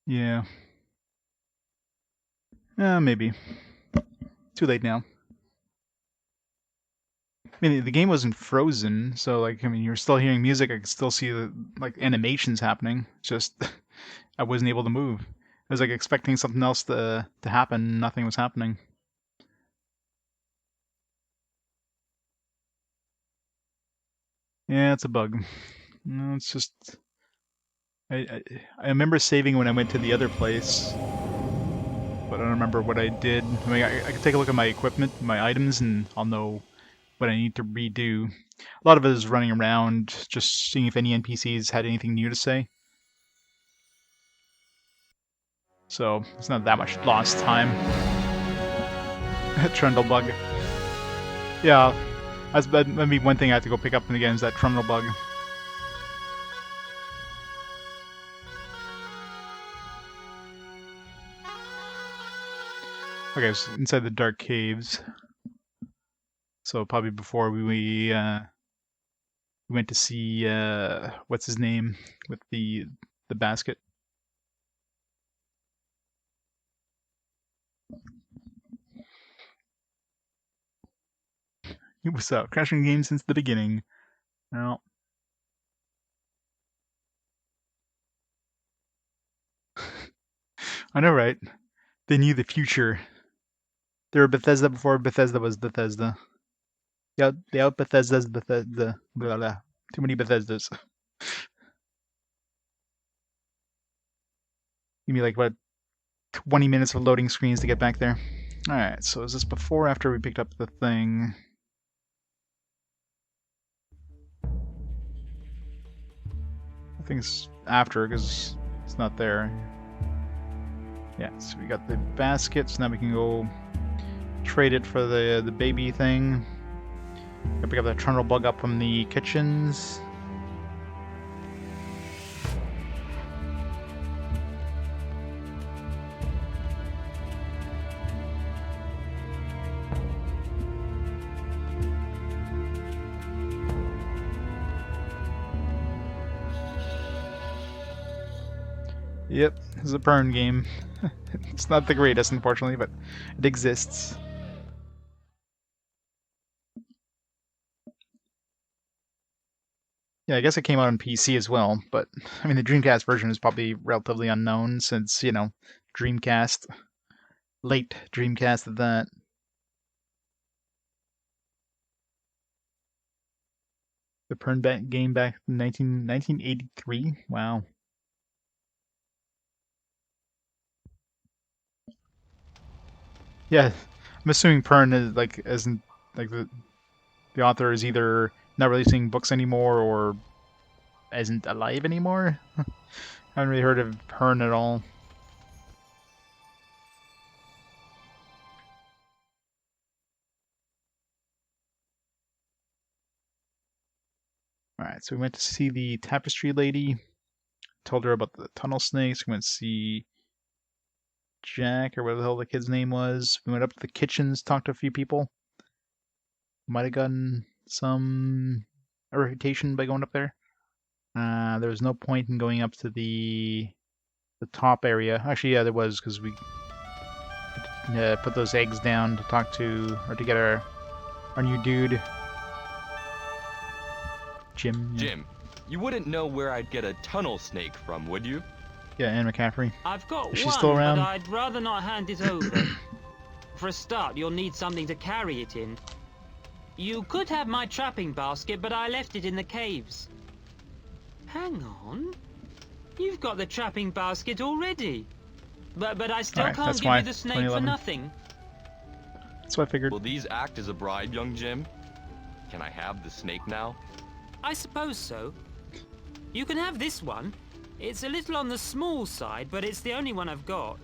Yeah. Maybe. Too late now. I mean, the game wasn't frozen, so like, I mean, you're still hearing music. I could still see the like animations happening. Just I wasn't able to move. I was like expecting something else to happen. Nothing was happening. Yeah, it's a bug. No, it's just I remember saving when I went to the other place, but I don't remember what I did. I mean, I could take a look at my equipment, my items, and I'll know what I need to redo. A lot of it is running around, just seeing if any NPCs had anything new to say. So it's not that much lost time. Trundle bug. Yeah, that'd be one thing I have to go pick up again is that Trundle bug. Okay, so inside the dark caves. So probably before we went to see what's his name with the basket. It was crashing games since the beginning. Well, I know, right? They knew the future. They were Bethesda before Bethesda was Bethesda. Yeah, they out Bethesda's Bethesda. Blah, blah. Too many Bethesdas. Give me like what 20 minutes of loading screens to get back there. Alright, so is this before or after we picked up the thing? I think it's after because it's not there. Yeah, so we got the baskets. Now we can go trade it for the baby thing. Gotta pick up that trundle bug up from the kitchens. Yep, this is a Pern game. It's not the greatest, unfortunately, but it exists. Yeah, I guess it came out on PC as well, but I mean the Dreamcast version is probably relatively unknown since, you know, Dreamcast. Late Dreamcast at that. The Pern game back in 1983? Wow. Yeah, I'm assuming Pern is like isn't like the author is either not releasing books anymore or isn't alive anymore. I haven't really heard of Pern at all. Alright, so we went to see the tapestry lady. Told her about the tunnel snakes. We went to see Jack, or whatever the hell the kid's name was. We went up to the kitchens, talked to a few people. Might have gotten some a reputation by going up there. There was no point in going up to the top area. Actually, yeah, there was, because we put those eggs down to talk to, or to get our new dude, Jim. Yeah. Jim, you wouldn't know where I'd get a tunnel snake from, would you? Yeah, Anne McCaffrey. I've got Is she one, still around? but I'd rather not hand it over. For a start, you'll need something to carry it in. You could have my trapping basket, but I left it in the caves. Hang on. You've got the trapping basket already. But I still can't give you the snake for nothing. That's what I figured. Will these act as a bribe, young Jim? Can I have the snake now? I suppose so. You can have this one. It's a little on the small side, but it's the only one I've got.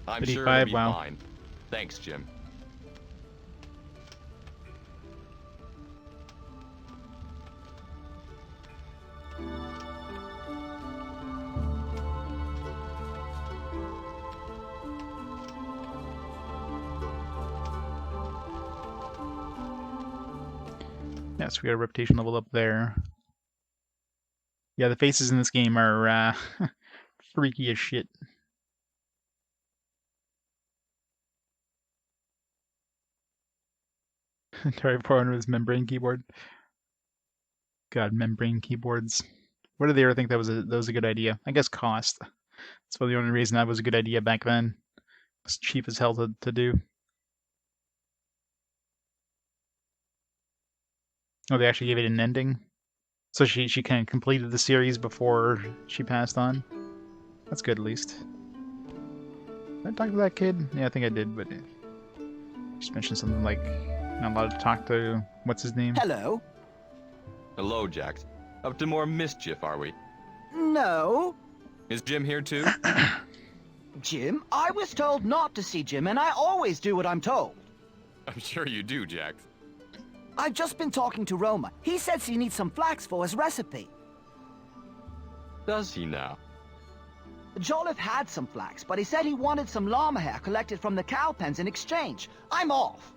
I'm sure it'll be fine. Thanks, Jim. Yeah, so we got a reputation level up there. Yeah, the faces in this game are freaky as shit. Terry Porter with his membrane keyboard. God, membrane keyboards. What did they ever think that was a good idea? I guess cost. That's probably the only reason that was a good idea back then. It's cheap as hell to do. Oh, they actually gave it an ending? So she kind of completed the series before she passed on? That's good, at least. Did I talk to that kid? Yeah, I think I did, but... Just mentioned something like... Not allowed to talk to... What's his name? Hello? Hello, Jax. Up to more mischief, are we? No. Is Jim here too? Jim? I was told not to see Jim, and I always do what I'm told. I'm sure you do, Jax. I've just been talking to Roma. He says he needs some flax for his recipe. Does he now? Jolliffe had some flax, but he said he wanted some llama hair collected from the cow pens in exchange. I'm off.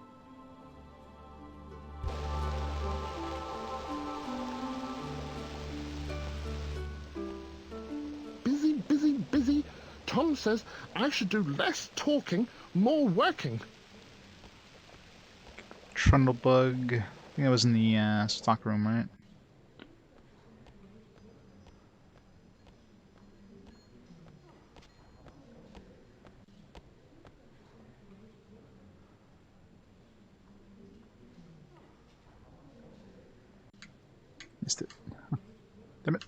Busy, busy, busy. Tom says I should do less talking, more working. Trundlebug. I think that was in the stock room, right? Missed it. Damn it.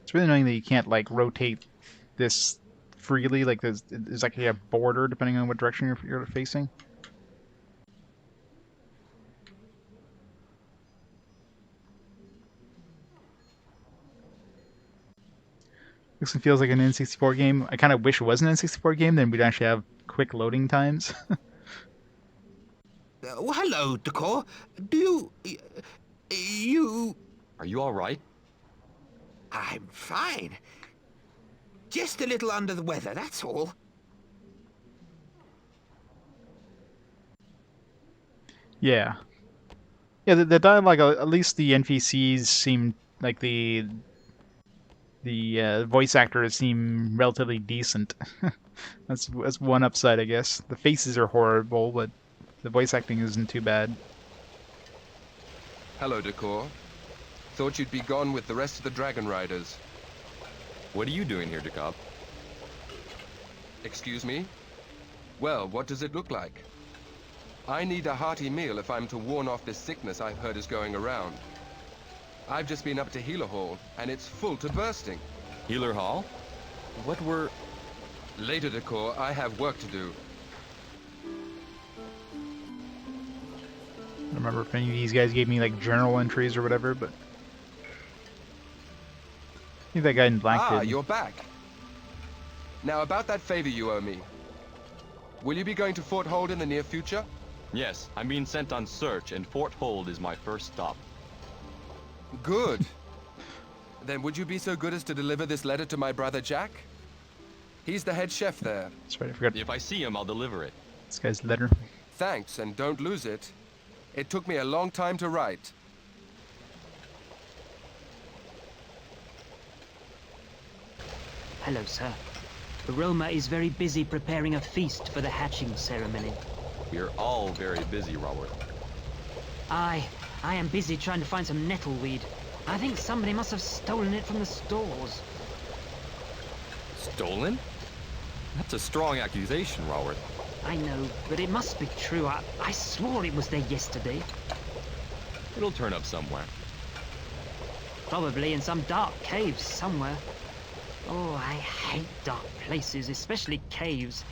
It's really annoying that you can't, like, rotate this freely. Like, there's actually a border depending on what direction you're facing. Looks and feels like an N64 game. I kind of wish it was an N64 game, then we'd actually have quick loading times. Well, hello, Decor. Do you... Are you all right? I'm fine. Just a little under the weather, that's all. Yeah. Yeah, the dialogue, at least the NPCs seem like the voice actors seem relatively decent. That's one upside, I guess. The faces are horrible, but the voice acting isn't too bad. Hello, Decor. Thought you'd be gone with the rest of the Dragonriders. What are you doing here, Decor? Excuse me? Well, what does it look like? I need a hearty meal if I'm to warn off this sickness I've heard is going around. I've just been up to Healer Hall, and it's full to bursting. Healer Hall? What were... Later, Decor, I have work to do. I don't remember if any of these guys gave me like journal entries or whatever, but I think that guy in black did. You're back. Now, about that favor you owe me. Will you be going to Fort Hold in the near future? Yes, I'm being sent on search, and Fort Hold is my first stop. Good. Then would you be so good as to deliver this letter to my brother Jack? He's the head chef there. That's right, I forgot. If I see him, I'll deliver it. This guy's letter. Thanks, and don't lose it. It took me a long time to write. Hello, sir. Roma is very busy preparing a feast for the hatching ceremony. We're all very busy, Robert. I am busy trying to find some nettleweed. I think somebody must have stolen it from the stores. Stolen? That's a strong accusation, Robert. I know, but it must be true. I swore it was there yesterday. It'll turn up somewhere. Probably in some dark caves somewhere. Oh, I hate dark places, especially caves.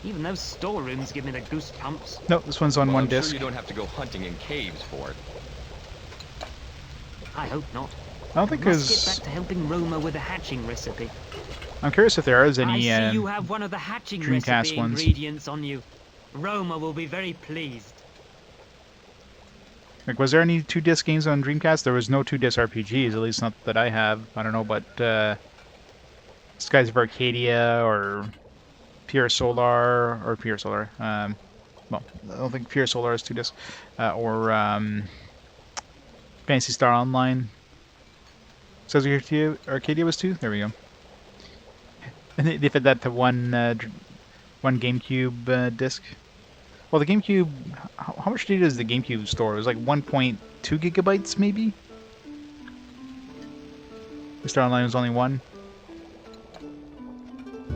Even those storerooms give me the goosebumps. No, this one's on one I'm disc. sure you don't have to go hunting in caves for it. I hope not. I don't think Must there's... get back to helping Roma with the hatching recipe. I'm curious if there is any I see you have one of the hatching Dreamcast recipe ones. ingredients on you. Roma will be very pleased. Like, was there any 2-disc games on Dreamcast? There was no 2-disc RPGs, at least not that I have. I don't know, but Skies of Arcadia or Pure Solar, well, I don't think Pure Solar is 2-disc, or Phantasy Star Online. Skies of Arcadia was 2? There we go. And they fit that to one GameCube disc. Well, the GameCube, how much data does the GameCube store? It was like 1.2 gigabytes, maybe? The Star Online was only 1.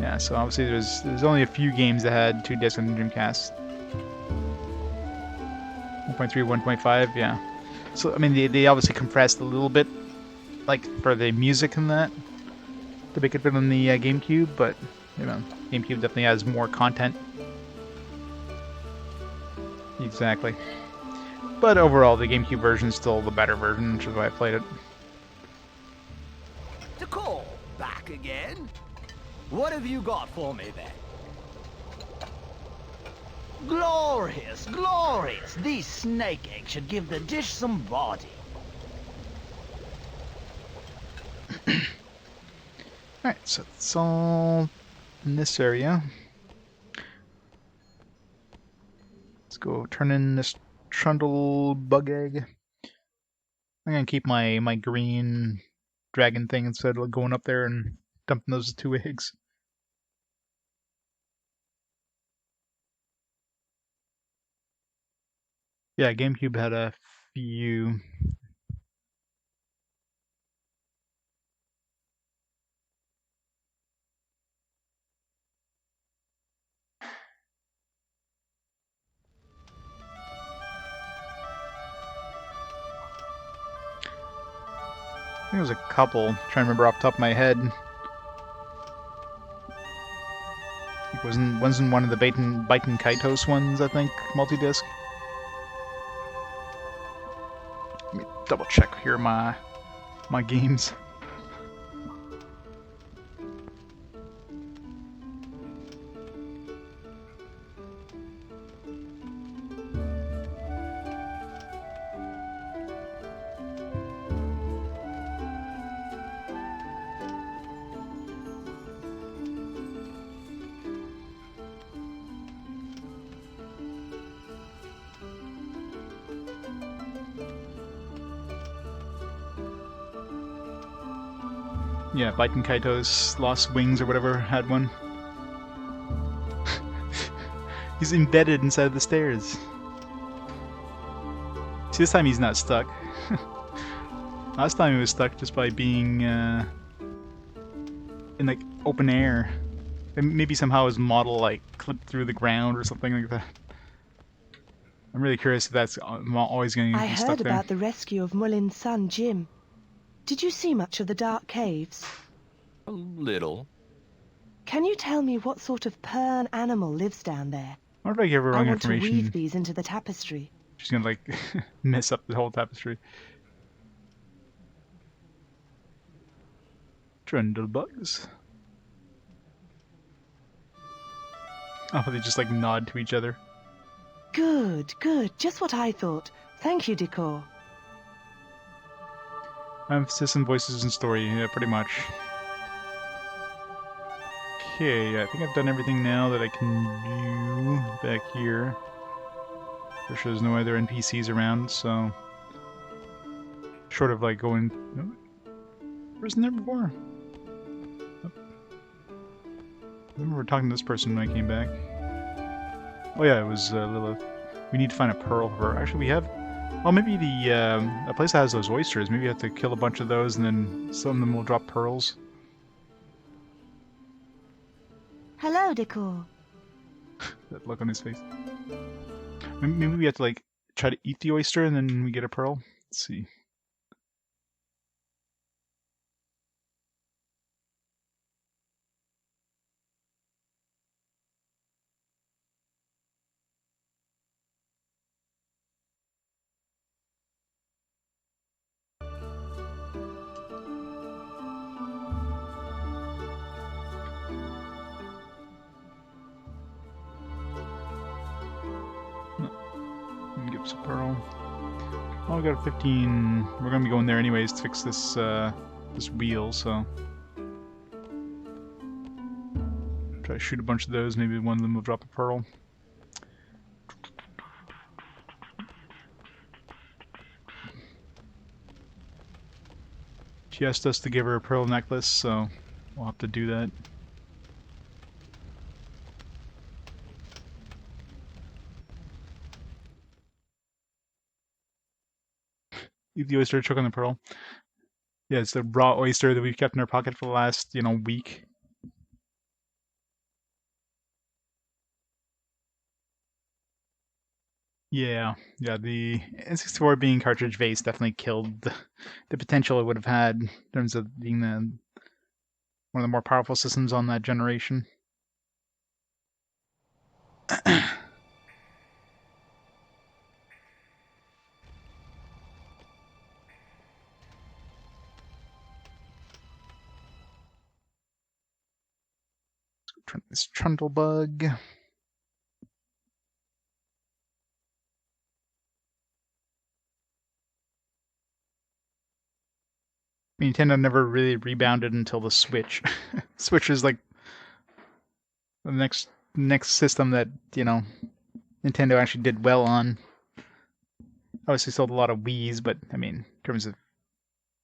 Yeah, so obviously there's only a few games that had 2 discs on the Dreamcast. 1.3, 1.5, yeah. So, I mean, they obviously compressed a little bit, like, for the music and that, to make it fit on the GameCube, but, you know, GameCube definitely has more content. Exactly. But overall, the GameCube version is still the better version, which is why I played it. Decor, back again? What have you got for me then? Glorious, glorious! These snake eggs should give the dish some body. Alright, so it's all in this area. Let's go turn in this trundle bug egg. I'm gonna keep my green dragon thing instead of going up there and dumping those 2 eggs. Yeah, GameCube had a few. I think there was a couple. I'm trying to remember off the top of my head. It wasn't one of the Baitin Kaitos ones, I think, multi-disc. Let me double check here my games. Yeah, Baitin Kaito's Lost Wings or whatever had one. He's embedded inside the stairs. See, this time he's not stuck. Last time he was stuck just by being in like open air. And maybe somehow his model like clipped through the ground or something like that. I'm really curious if that's always going to be I stuck heard there. about the rescue of Mullin's son, Jim. Did you see much of the dark caves? A little. Can you tell me what sort of Pern animal lives down there? What if I give her I wrong want to information? weave these into the tapestry. She's gonna like mess up the whole tapestry. Trundle bugs. Oh, they just like nod to each other. Good, good. Just what I thought. Thank you, Decor. Emphasis on voices and story, yeah, pretty much. Okay, I think I've done everything now that I can do back here. For sure there's no other NPCs around, so... Short of like going... Wasn't there before? I remember talking to this person when I came back. Oh yeah, it was Lilith. We need to find a pearl for her. Actually, we have... Well, maybe the a place that has those oysters. Maybe you have to kill a bunch of those, and then some of them will drop pearls. Hello, Decor. That look on his face. Maybe we have to like try to eat the oyster, and then we get a pearl. Let's see. Give us a pearl. Oh, we got a 15. We're gonna be going there anyways to fix this this wheel, so try to shoot a bunch of those. Maybe one of them will drop a pearl. She asked us to give her a pearl necklace, so we'll have to do that. Eat the oyster, choke on the pearl. Yeah, it's the raw oyster that we've kept in our pocket for the last, week. Yeah, the N64 being cartridge-based definitely killed the potential it would have had in terms of being one of the more powerful systems on that generation. This trundle bug. Nintendo never really rebounded until the Switch. Switch is like the next system that, Nintendo actually did well on. Obviously sold a lot of Wiis, but I mean, in terms of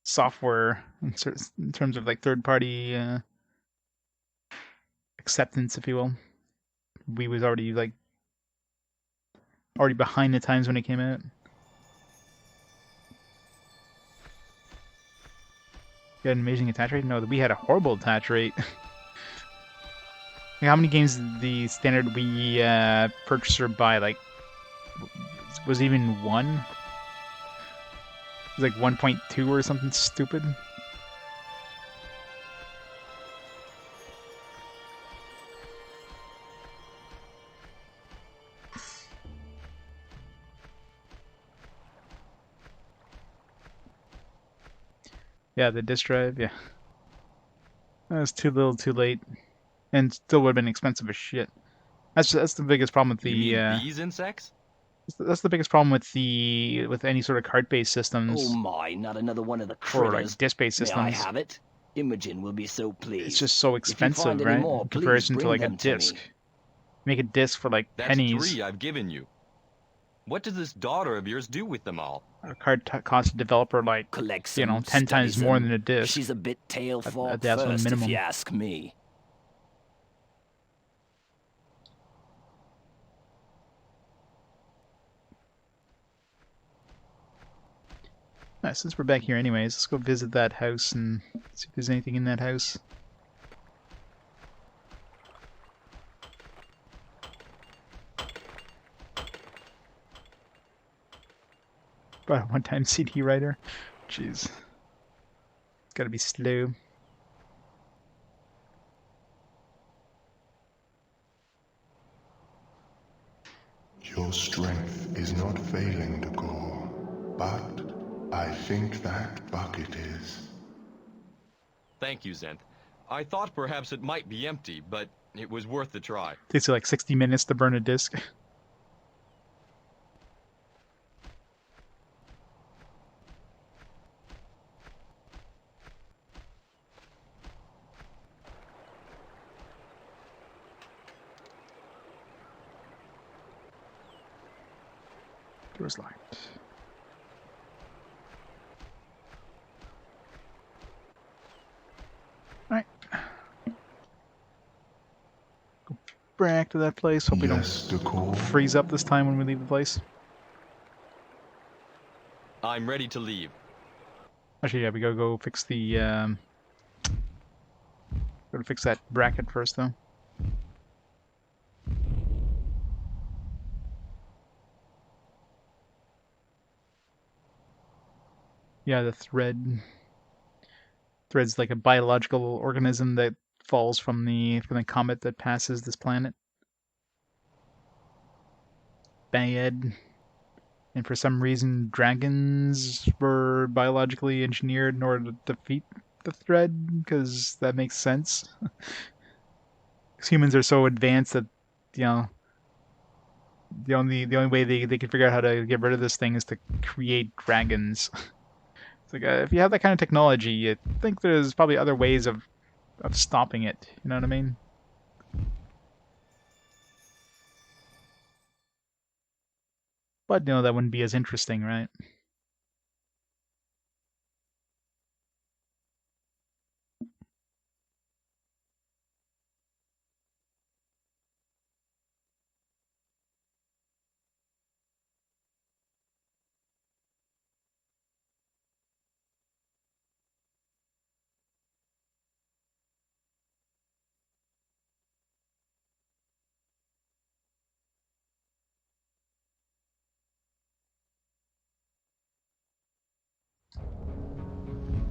software, in terms of like third-party acceptance, if you will, Wii was already behind the times when it came out. You had an amazing attach rate? No, we had a horrible attach rate. How many games did the standard Wii purchaser buy? Like, was it even one? It was like 1.2 or something stupid. Yeah, the disk drive, yeah. That was too little, too late. And still would have been expensive as shit. That's the biggest problem with the These insects? That's the biggest problem with any sort of cart-based systems. Oh my, not another one of the Or critters. like disc-based systems. May I have it? Imogen will be so pleased. It's just so expensive, right? More, in comparison to like a disc. Make a disc for like That's pennies. 3 I've given you. What does this daughter of yours do with them all? A card costs a developer like, 10 times more than a disc. She's a bit tail forward that's first, minimum. if you ask me. Since we're back here anyways, let's go visit that house and see if there's anything in that house. Bought a one-time CD writer. Jeez. It's gotta be slow. Your strength is not failing, Decor, but I think that bucket is. Thank you, Zenth. I thought perhaps it might be empty, but it was worth the try. Takes you like 60 minutes to burn a disc. Doors locked. Alright. Go back to that place. Hope we don't freeze up this time when we leave the place. I'm ready to leave. Actually, yeah, we gotta go fix the, gotta fix that bracket first, though. Yeah, the thread's like a biological organism that falls from the comet that passes this planet. Bad. And for some reason, dragons were biologically engineered in order to defeat the thread, because that makes sense. Because humans are so advanced that, you know, the only way they can figure out how to get rid of this thing is to create dragons. It's like, if you have that kind of technology, I think there's probably other ways of stopping it. You know what I mean? But, you know, that wouldn't be as interesting, right?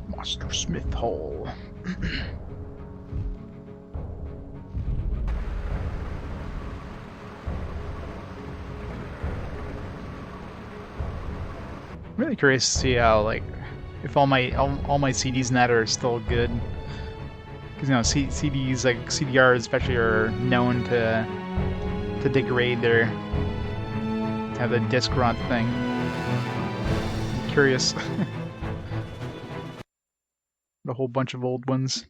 Monster Smith Hall. Really curious to see how, like, if all my CDs in that are still good. Because, you know, CDs, like CDRs especially, are known to degrade their, to have the disc rot thing. I'm curious. A whole bunch of old ones.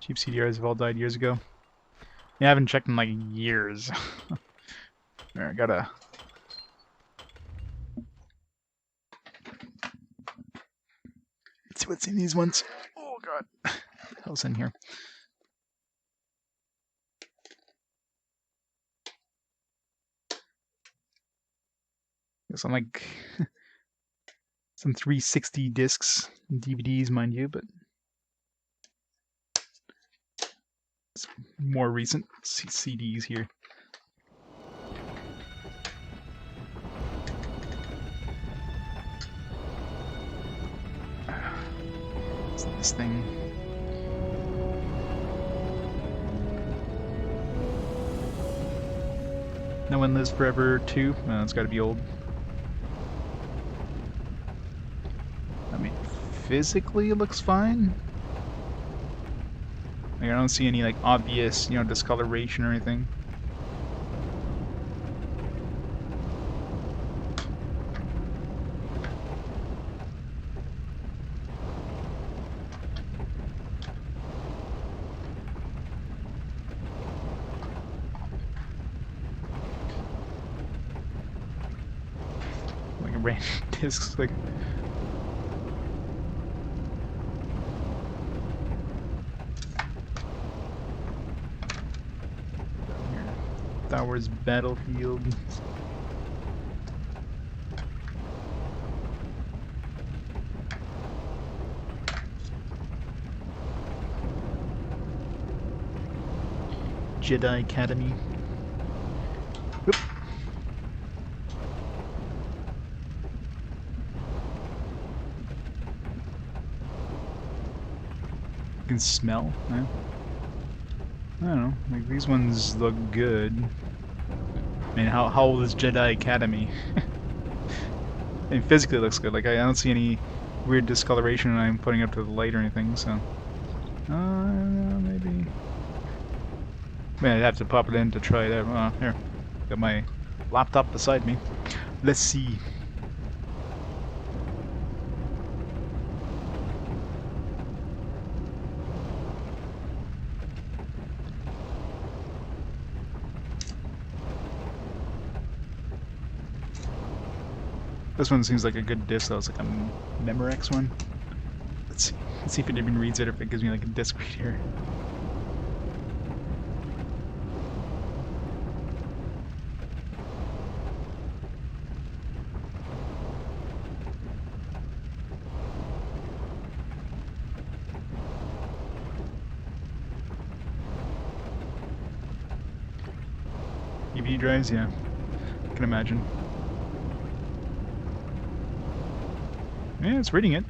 Cheap CDRs have all died years ago. Yeah, I haven't checked in like years. There, I gotta... Let's see what's in these ones. Oh god. What the hell's in here? Guess I'm like... some 360 discs and DVDs, mind you, but... more recent CDs here. What's this thing? No One Lives Forever 2? No, it's gotta be old. I mean, physically it looks fine. Like, I don't see any, like, obvious, you know, discoloration or anything. Like, random discs, like... Star Wars Battlefield. Jedi Academy. Oop. You can smell, yeah. I don't know, like these ones look good. I mean, how old is Jedi Academy? I mean, physically it looks good, like I don't see any weird discoloration when I'm putting it up to the light or anything, so... maybe... Man, I'd have to pop it in to try it out. Here, got my laptop beside me. Let's see. This one seems like a good disc, though. It's like a Memorex one. Let's see. Let's see if it even reads it or if it gives me like a disc reader. DVD drives, yeah. I can imagine. Yeah, it's reading it.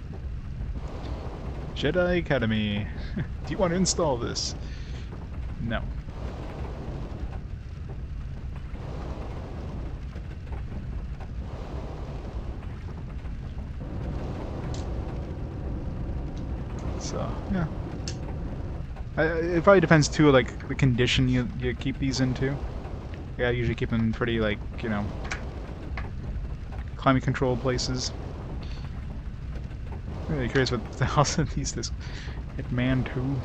Jedi Academy. Do you want to install this? No. So, yeah. It probably depends too, like the condition you keep these into. Yeah, I usually keep them in pretty, like, you know, climate controlled places. I'm really curious what the hell's in these discs. Hitman 2. I'm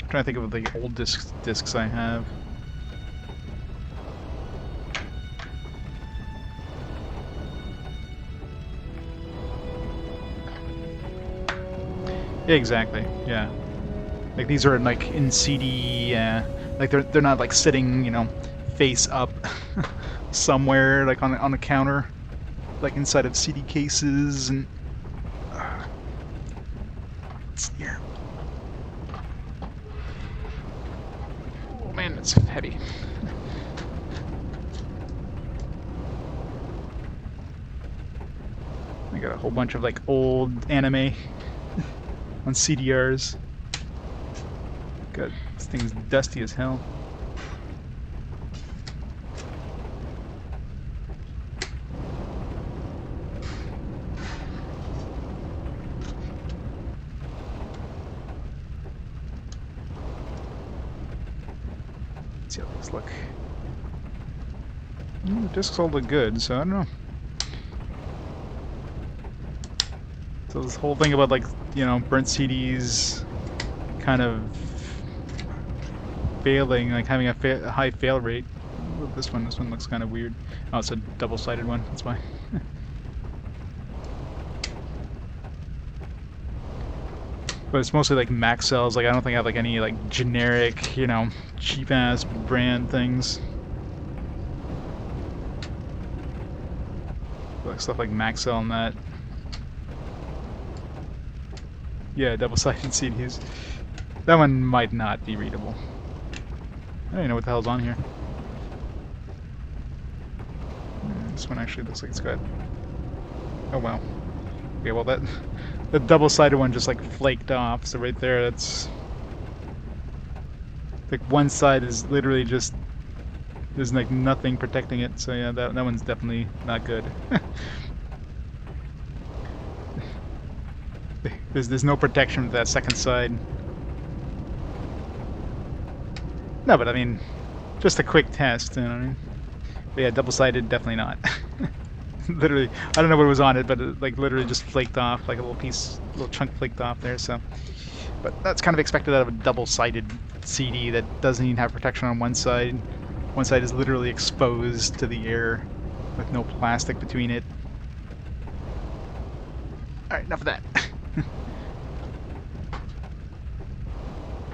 trying to think of the old discs I have. Yeah, exactly. Yeah, like these are like in CD. Like they're not like sitting, you know, face up somewhere like on a counter, like inside of CD cases and. What's here? Oh man, it's heavy. I got a whole bunch of like old anime on CDRs. God, this thing's dusty as hell. Let's see how these look. The discs all look good, so I don't know. So this whole thing about, like, you know, burnt CDs kind of failing, like having a high fail rate. This one looks kind of weird. Oh, it's a double-sided one, that's why. But it's mostly like max cells. Like I don't think I have like any like generic, you know, cheap-ass brand things. Like stuff like max cell and that. Yeah, double-sided CDs. That one might not be readable. I don't even know what the hell's on here. This one actually looks like it's got... Oh wow. Okay, well that... The double-sided one just like flaked off, so right there that's... Like one side is literally just... There's like nothing protecting it, so yeah, that one's definitely not good. There's no protection with that second side. No, but I mean, just a quick test, you know what I mean? But yeah, double-sided, definitely not. Literally, I don't know what was on it, but it, like, literally just flaked off, like a little chunk flaked off there, so. But that's kind of expected out of a double-sided CD that doesn't even have protection on one side. One side is literally exposed to the air with no plastic between it. Alright, enough of that.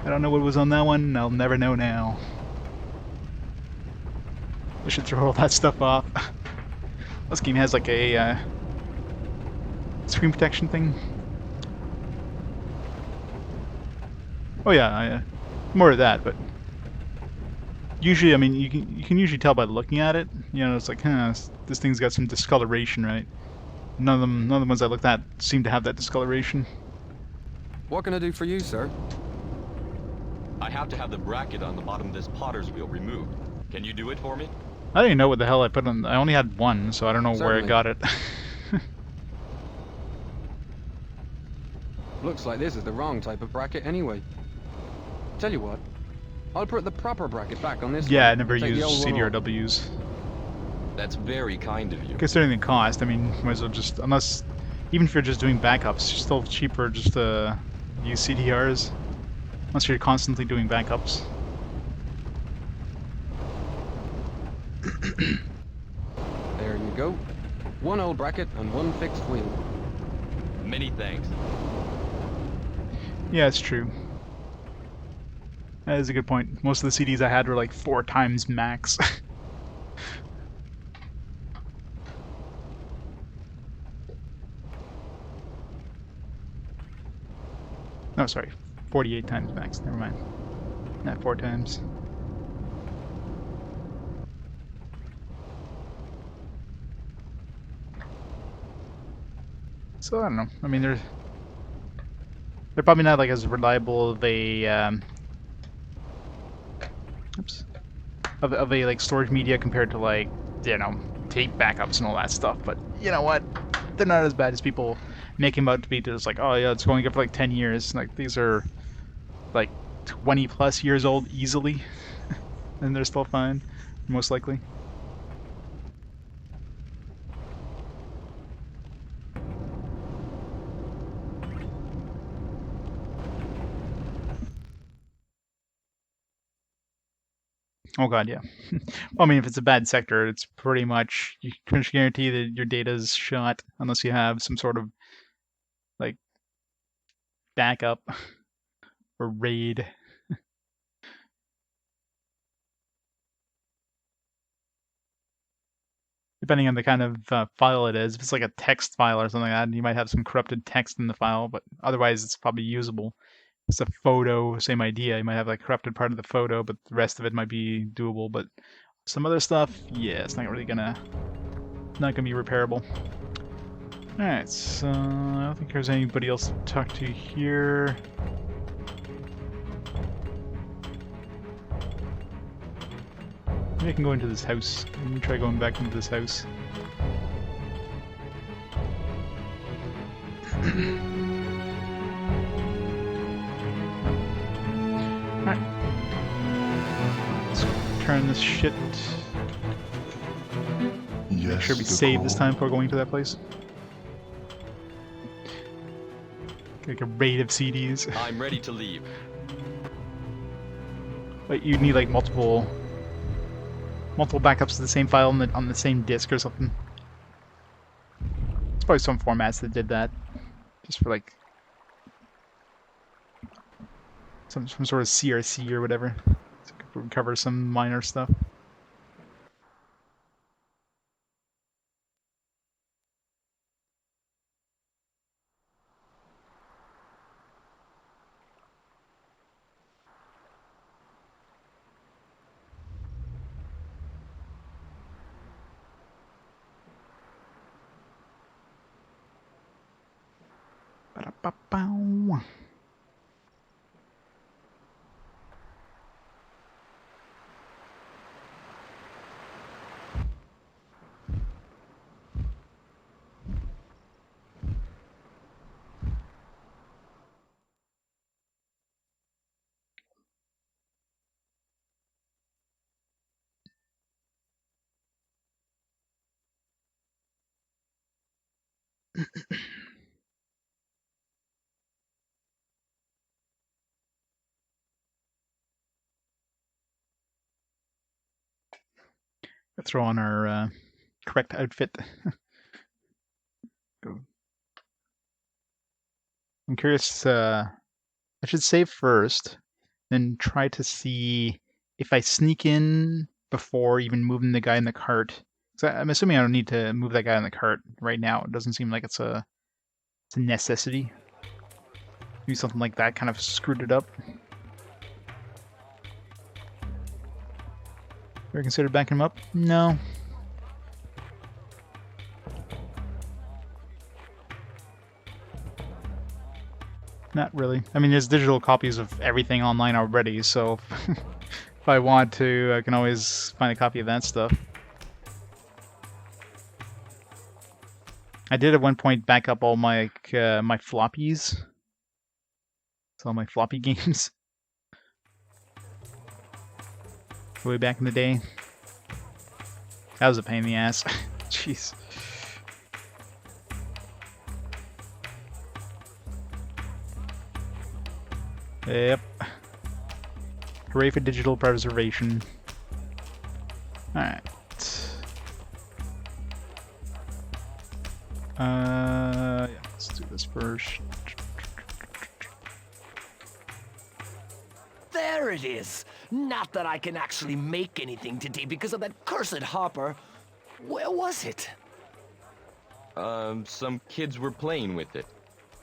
I don't know what was on that one. I'll never know now. I should throw all that stuff off. This game has like a screen protection thing. Oh yeah, more of that, but usually, I mean, you can usually tell by looking at it. You know, it's like, this thing's got some discoloration, right? None of the ones I looked at seem to have that discoloration. What can I do for you, sir? I have to have the bracket on the bottom of this potter's wheel removed. Can you do it for me? I don't even know what the hell I put on. I only had one, so I don't know where I Certainly. got it. Looks like this is the wrong type of bracket anyway. Tell you what, I'll put the proper bracket back on this Yeah, one. I never Take the used old one off. CDRWs. That's very kind of you. Considering the cost, I mean, might as well just, unless, even if you're just doing backups, it's still cheaper just to use CDRs. Unless you're constantly doing backups. There you go. One old bracket and one fixed wheel. Many thanks. Yeah, it's true. That is a good point. Most of the CDs I had were like 4 times max. No, sorry. 48 times max. Never mind. Not 4 times. So I don't know. I mean, they're probably not like as reliable of a oops, of a like storage media compared to like, you know, tape backups and all that stuff. But you know what? They're not as bad as people make them out to be. Just like, oh yeah, it's going up for like 10 years. Like these are like 20 plus years old easily, and they're still fine, most likely. Oh god, yeah. Well, I mean, if it's a bad sector, it's pretty much, you can guarantee that your data's shot unless you have some sort of like backup or raid. Depending on the kind of file it is. If it's like a text file or something like that, you might have some corrupted text in the file, but otherwise it's probably usable. If it's a photo, same idea. You might have like corrupted part of the photo, but the rest of it might be doable. But some other stuff, yeah, it's not really not gonna be repairable. Alright, so I don't think there's anybody else to talk to here. Maybe I can go into this house. Let me try going back into this house. Alright. Let's turn this shit. Make sure we save this time before going to that place. Like a raid of CDs. I'm ready to leave. But you need like multiple backups of the same file on the same disk or something. There's probably some formats that did that, just for like some sort of CRC or whatever, to recover some minor stuff. Ba-da-ba-bow. Throw on our correct outfit. Go. I'm curious. I should save first, then try to see if I sneak in before even moving the guy in the cart. So I'm assuming I don't need to move that guy in the cart right now. It doesn't seem like it's a necessity. Maybe something like that kind of screwed it up. Ever considered backing him up? No. Not really. I mean, there's digital copies of everything online already, so if I want to, I can always find a copy of that stuff. I did at one point back up all my my floppies. So all my floppy games. Way back in the day. That was a pain in the ass. Jeez. Yep. Hooray for digital preservation. Alright. Yeah, let's do this first. There it is! Not that I can actually make anything today because of that cursed Harper. Where was it? Some kids were playing with it.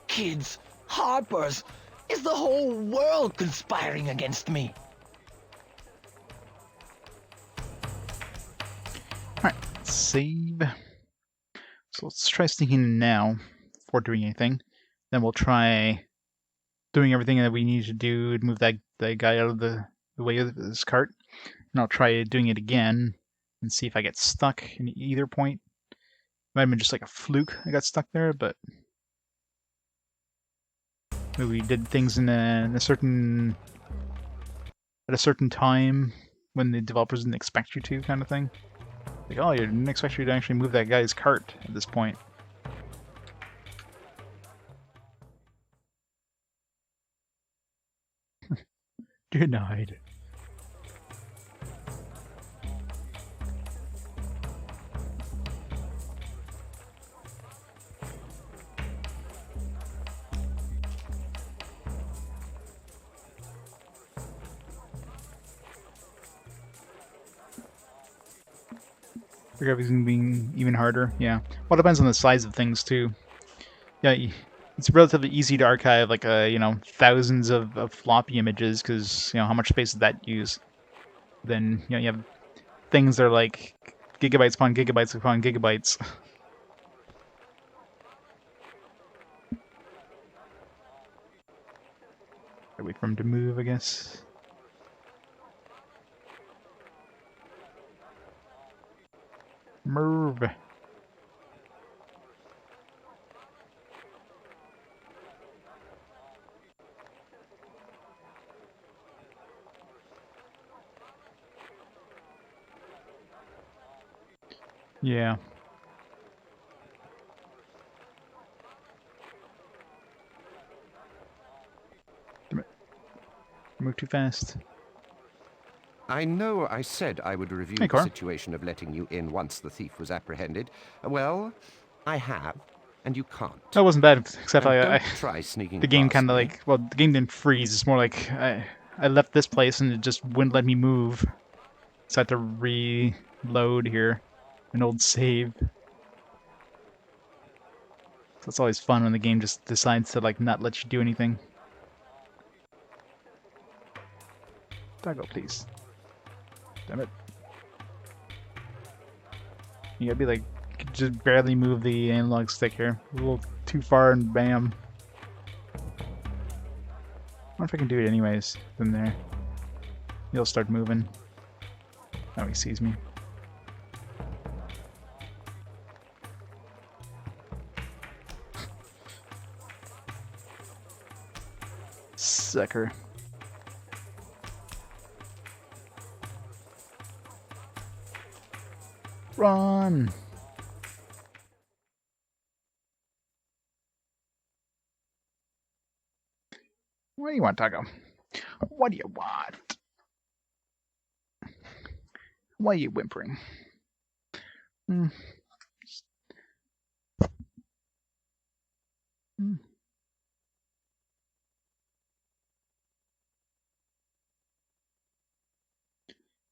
Kids? Harpers? Is the whole world conspiring against me? Alright, save. So let's try sneaking in now before doing anything. Then we'll try doing everything that we need to do to move that guy out of the way of this cart. And I'll try doing it again and see if I get stuck in either point. Might have been just like a fluke I got stuck there, but maybe we did things in a certain at a certain time when the developers didn't expect you to, kind of thing. Like, oh, you didn't expect you to actually move that guy's cart at this point. Denied. Everything being even harder, yeah. Well, it depends on the size of things too. Yeah, it's relatively easy to archive like thousands of floppy images because how much space does that use? Then you have things that are like gigabytes upon gigabytes upon gigabytes. I wait for him to move, I guess. Move. Yeah. Move too fast. I know I said I would review the situation of letting you in once the thief was apprehended. Well, I have, and you can't. That wasn't bad, except don't try sneaking the game past kind of me. like, well, the game didn't freeze. It's more like I left this place and it just wouldn't let me move. So I had to reload here, an old save. So it's always fun when the game just decides to like not let you do anything. Doggo, please. Damn it. You gotta be like, just barely move the analog stick here. A little too far and bam. I wonder if I can do it anyways from there. He'll start moving. Oh, he sees me. Sucker. Run! What do you want, Taco? What do you want? Why are you whimpering?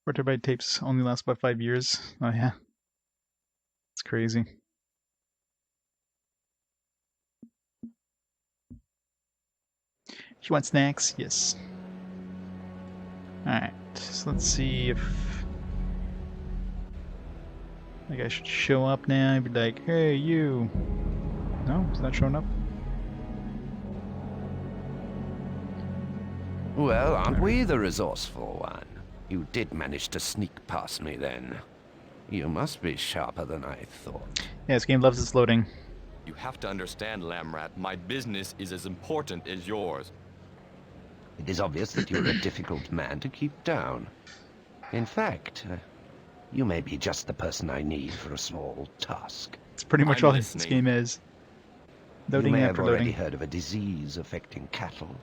4 TB tapes only last about 5 years. Oh yeah. It's crazy. You want snacks? Yes. Alright, so let's see if like I should show up now and be like, hey you. No, he's not showing up. Well, aren't we the resourceful one? You did manage to sneak past me then. You must be sharper than I thought. Yeah, this game loves its loading. You have to understand, Lamrat, my business is as important as yours. It is obvious that you're a difficult man to keep down. In fact, you may be just the person I need for a small task. It's pretty much all this game is. Loading you may after have already loading. heard of a disease affecting cattle.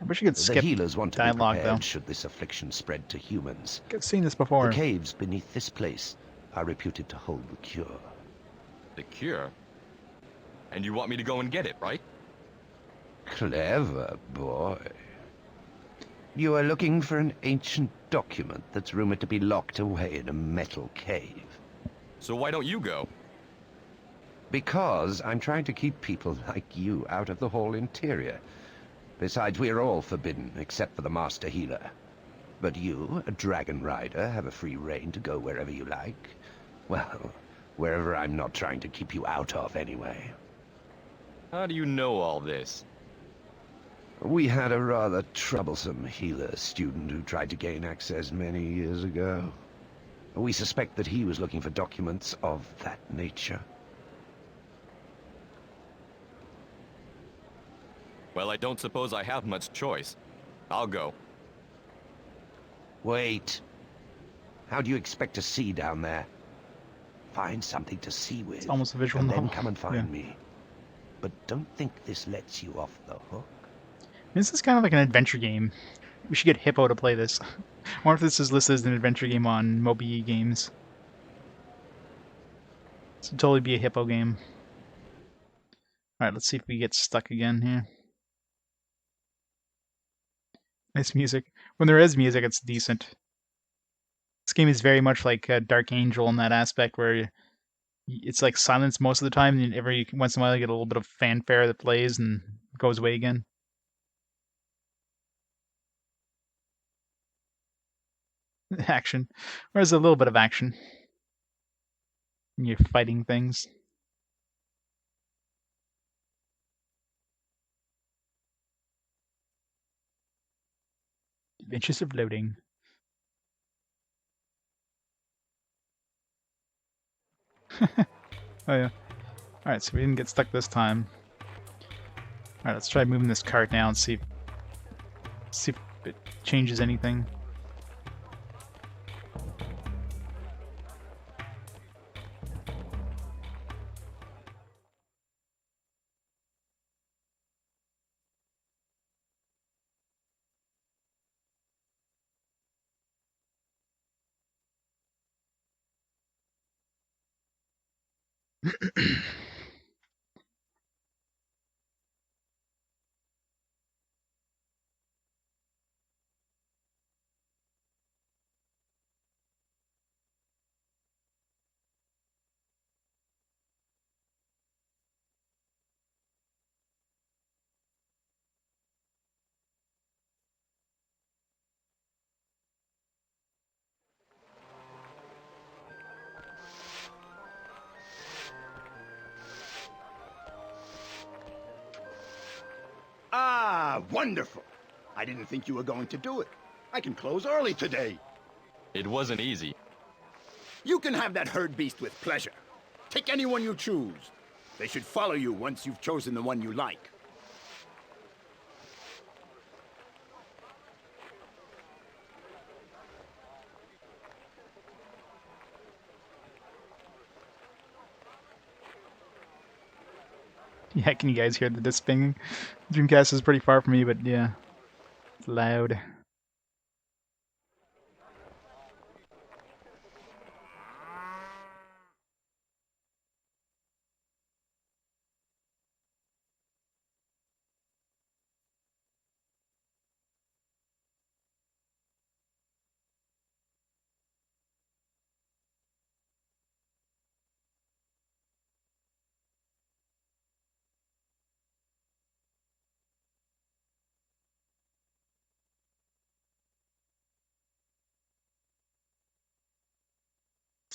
I wish you could skip the healers want to dialogue, be prepared though. should this affliction spread to humans. I've seen this before. The caves beneath this place are reputed to hold the cure. The cure? And you want me to go and get it, right? Clever boy. You are looking for an ancient document that's rumored to be locked away in a metal cave. So why don't you go? Because I'm trying to keep people like you out of the hall interior. Besides, we are all forbidden, except for the Master Healer. But you, a Dragon Rider, have a free reign to go wherever you like. Well, wherever I'm not trying to keep you out of, anyway. How do you know all this? We had a rather troublesome healer student who tried to gain access many years ago. We suspect that he was looking for documents of that nature. Well, I don't suppose I have much choice. I'll go. Wait. How do you expect to see down there? Find something to see with. It's almost a visual and novel. then come and find Yeah. me. But don't think this lets you off the hook. This is kind of like an adventure game. We should get Hippo to play this. I wonder if this is listed as an adventure game on Moby Games. This would totally be a Hippo game. Alright, let's see if we get stuck again here. Nice music. When there is music, it's decent. This game is very much like Dark Angel in that aspect, where it's like silence most of the time, and every once in a while you get a little bit of fanfare that plays and goes away again. Action. Or there's a little bit of action. And you're fighting things. Adventures of loading. Oh yeah. Alright, so we didn't get stuck this time. Alright, let's try moving this cart now and see if it changes anything. Ah, wonderful. I didn't think you were going to do it. I can close early today. It wasn't easy. You can have that herd beast with pleasure. Take anyone you choose. They should follow you once you've chosen the one you like. Yeah, can you guys hear the disc pinging? Dreamcast is pretty far from me, but yeah, it's loud.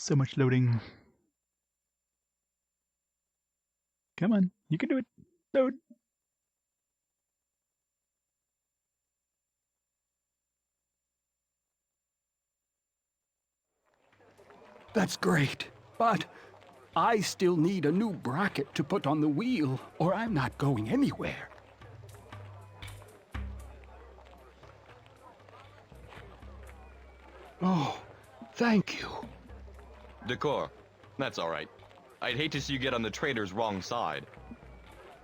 So much loading. Come on, you can do it. Load. That's great, but I still need a new bracket to put on the wheel, or I'm not going anywhere. Oh, thank you. Decor. That's all right. I'd hate to see you get on the traitor's wrong side.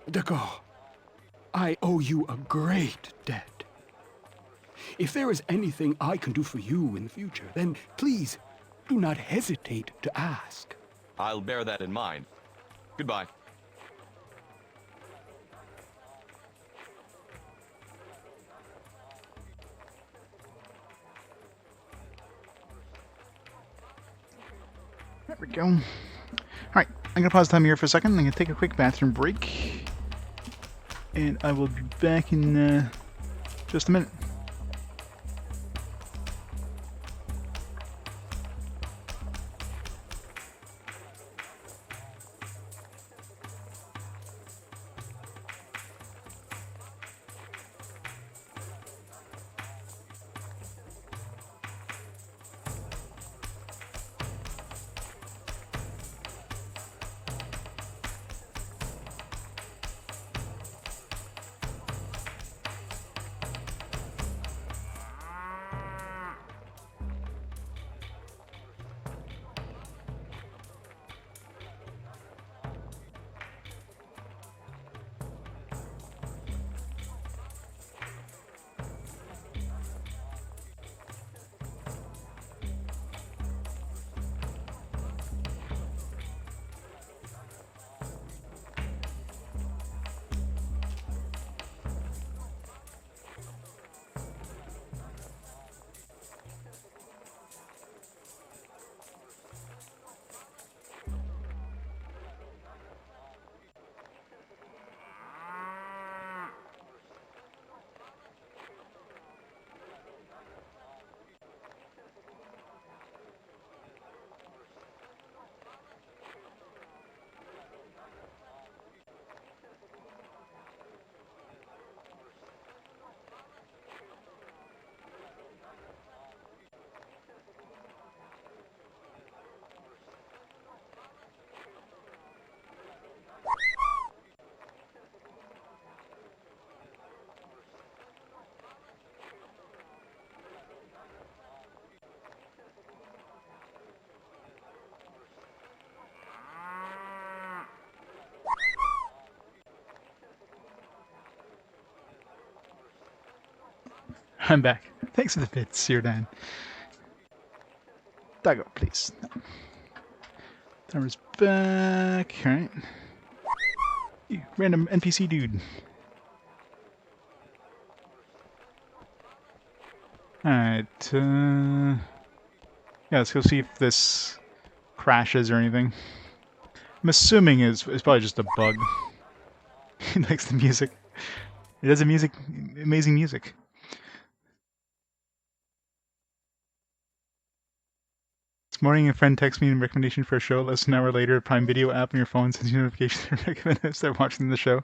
Decor, I owe you a great debt. If there is anything I can do for you in the future, then please do not hesitate to ask. I'll bear that in mind. Goodbye. There we go. Alright, I'm going to pause time here for a second. I'm going to take a quick bathroom break. And I will be back in just a minute. I'm back. Thanks for the bits, Sirdan. Doggo, please. Timer's back. Alright. You random NPC dude. Alright, yeah, let's go see if this crashes or anything. I'm assuming it's probably just a bug. He likes the music. It has amazing music. This morning, a friend texted me a recommendation for a show. Less than an hour later, a Prime Video app on your phone sends you notifications to recommend I start watching the show.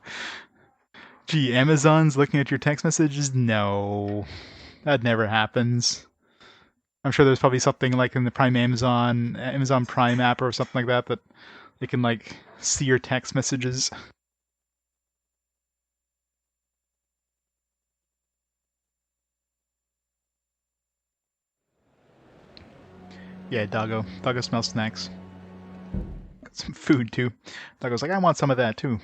Gee, Amazon's looking at your text messages? No. That never happens. I'm sure there's probably something like in the Amazon Prime app or something like that that they can like see your text messages. Yeah, Doggo. Doggo smells snacks. Got some food too. Doggo's like, I want some of that too.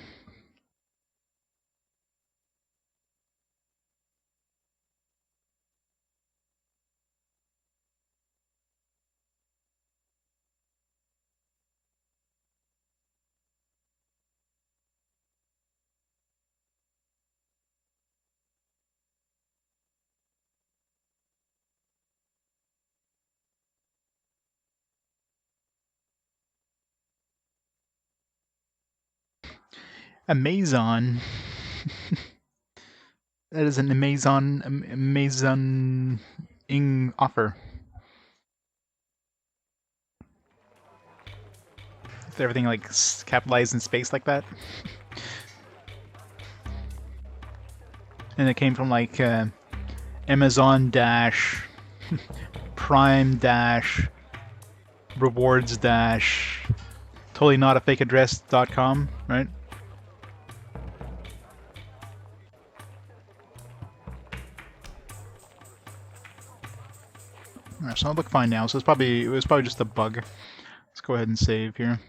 Amazon. That is an amazing offer. everything like capitalized in space like that. And it came from like Amazon dash Prime dash rewards dash totally not a fake address.com, right? Alright, so I look fine now. So it was probably just a bug. Let's go ahead and save here.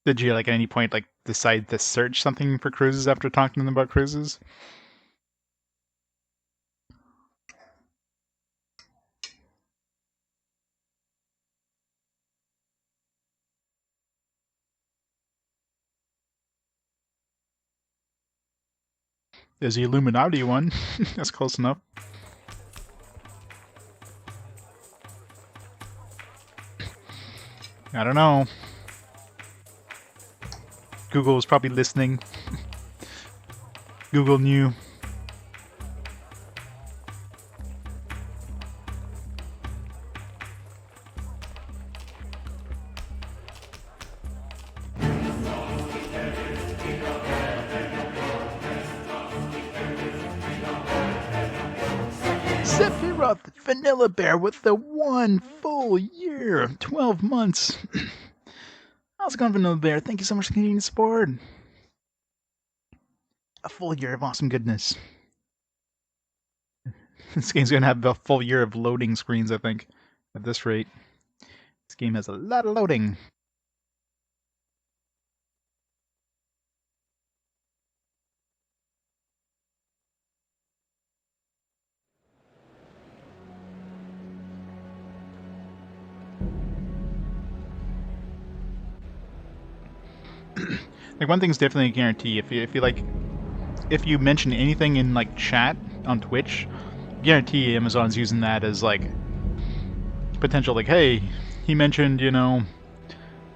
Did you like at any point like decide to search something for cruises after talking to them about cruises? There's the Illuminati one. That's close enough. I don't know. Google was probably listening. Google knew. Sephiroth Vanilla Bear with the 1 full year, 12 months. How's it going, Vanilla Bear? Thank you so much for continuing to support. A full year of awesome goodness. This game's gonna have a full year of loading screens, I think, at this rate. This game has a lot of loading. Like one thing's definitely a guarantee. If you mention anything in like chat on Twitch, guarantee Amazon's using that as like potential. Like, hey, he mentioned, you know,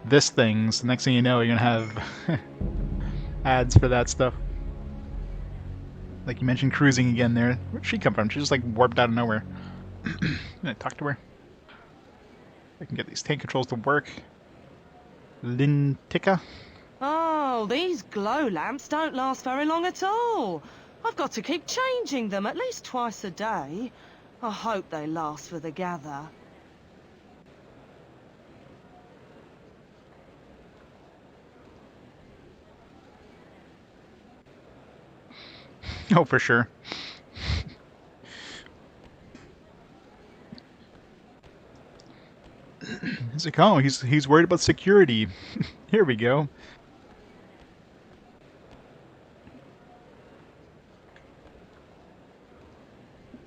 this things. The next thing you know, you're gonna have ads for that stuff. Like you mentioned cruising again there. Where'd she come from? She just like warped out of nowhere. I'm gonna talk to her. I can get these tank controls to work. Lintica. Oh, these glow lamps don't last very long at all. I've got to keep changing them at least twice a day. I hope they last for the gather. Oh, for sure. He's like, oh, he's worried about security. Here we go.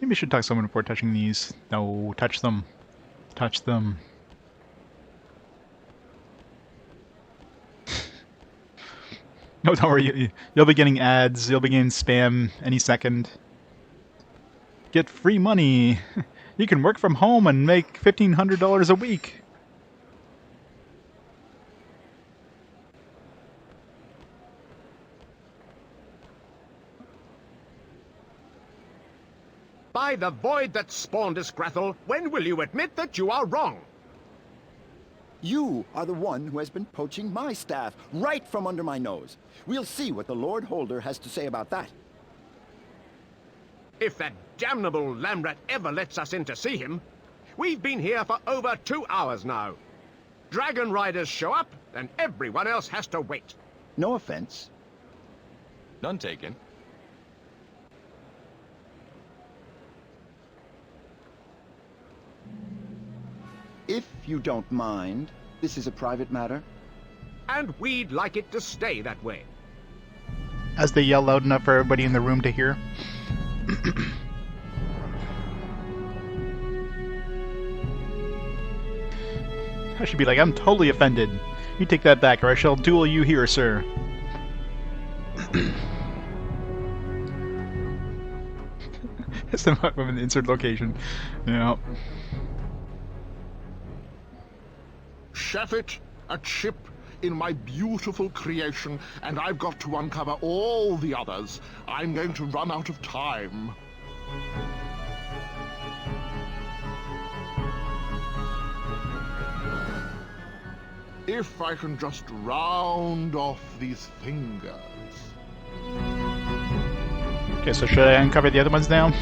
Maybe I should talk to someone before touching these. No, touch them. Touch them. No, don't worry. You'll be getting ads. You'll be getting spam any second. Get free money. You can work from home and make $1,500 a week. By the void that spawned us, Grethel, when will you admit that you are wrong? You are the one who has been poaching my staff right from under my nose. We'll see what the Lord Holder has to say about that. If that damnable Lamrat ever lets us in to see him, we've been here for over 2 hours now. Dragon Riders show up, and everyone else has to wait. No offense. None taken. If you don't mind, this is a private matter. And we'd like it to stay that way. As they yell loud enough for everybody in the room to hear. I should be like, I'm totally offended. You take that back, or I shall duel you here, sir. It's the women insert location. Yeah. Chef it, a chip in my beautiful creation, and I've got to uncover all the others. I'm going to run out of time. If I can just round off these fingers. Okay, so should I uncover the other ones now?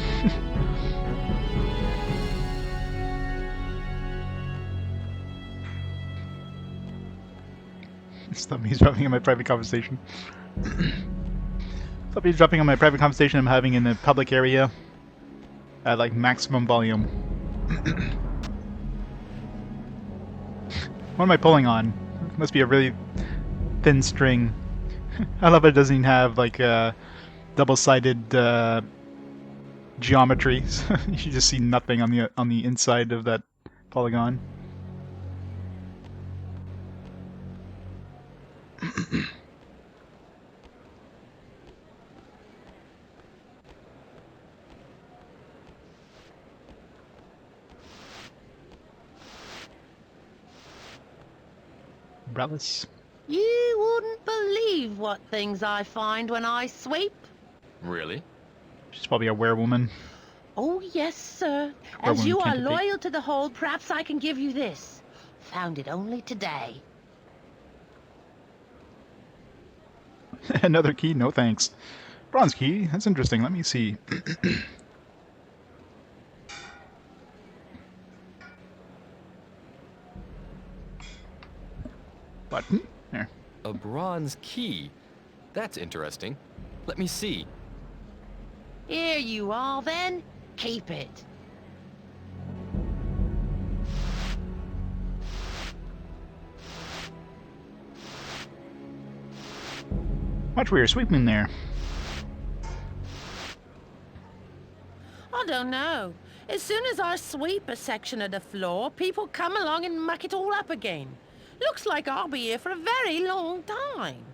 Stop me dropping in my private conversation. Stop me dropping on my private conversation I'm having in a public area at like maximum volume. What am I pulling on? Must be a really thin string. I love it doesn't have like double-sided geometry. You just see nothing on the inside of that polygon. Umbrellas. You wouldn't believe what things I find when I sweep. Really? She's probably a werewoman. Oh, yes, sir. Werewoman As you are can't be. loyal to the hold, perhaps I can give you this. Found it only today. Another key? No thanks. Bronze key? That's interesting. Let me see. Button? There. A bronze key. That's interesting. Let me see. Here you are, then. Keep it. Watch where you're sweeping there. I don't know. As soon as I sweep a section of the floor, people come along and muck it all up again. Looks like I'll be here for a very long time.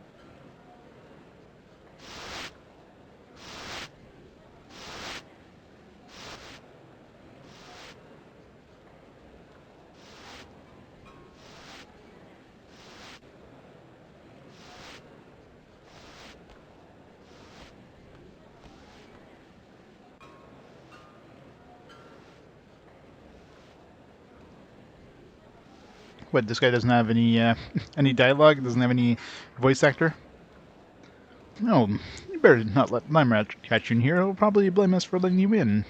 What, this guy doesn't have any any dialogue? Doesn't have any voice actor? No, you better not let Limrat catch you in here. He'll probably blame us for letting you in.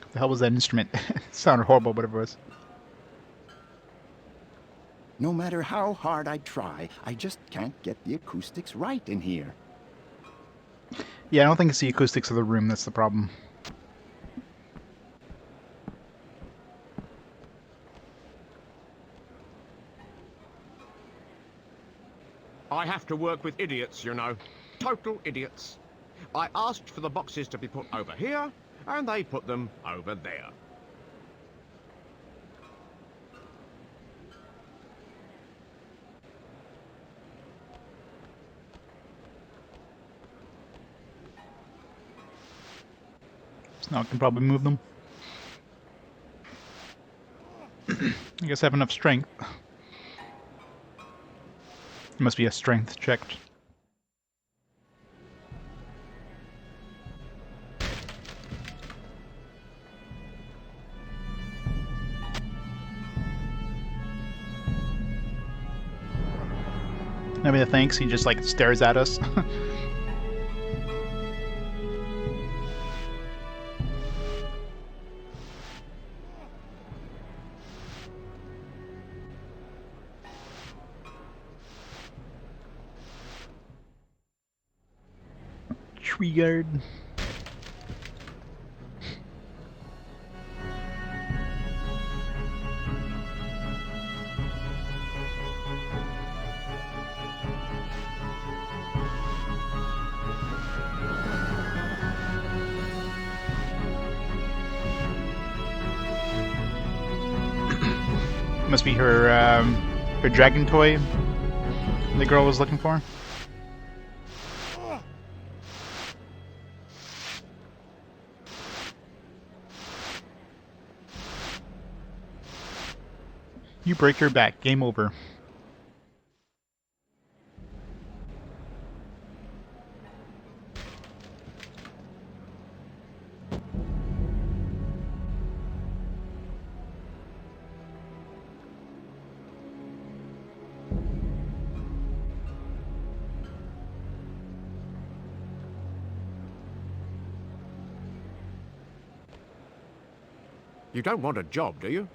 What the hell was that instrument? It sounded horrible, whatever it was. No matter how hard I try, I just can't get the acoustics right in here. Yeah, I don't think it's the acoustics of the room that's the problem. I have to work with idiots, you know. Total idiots. I asked for the boxes to be put over here, and they put them over there. So now I can probably move them. I guess I have enough strength. It must be a strength check. Maybe the thanks, he just like stares at us. Triggered. Must be her dragon toy the girl was looking for. You break your back. Game over. You don't want a job, do you?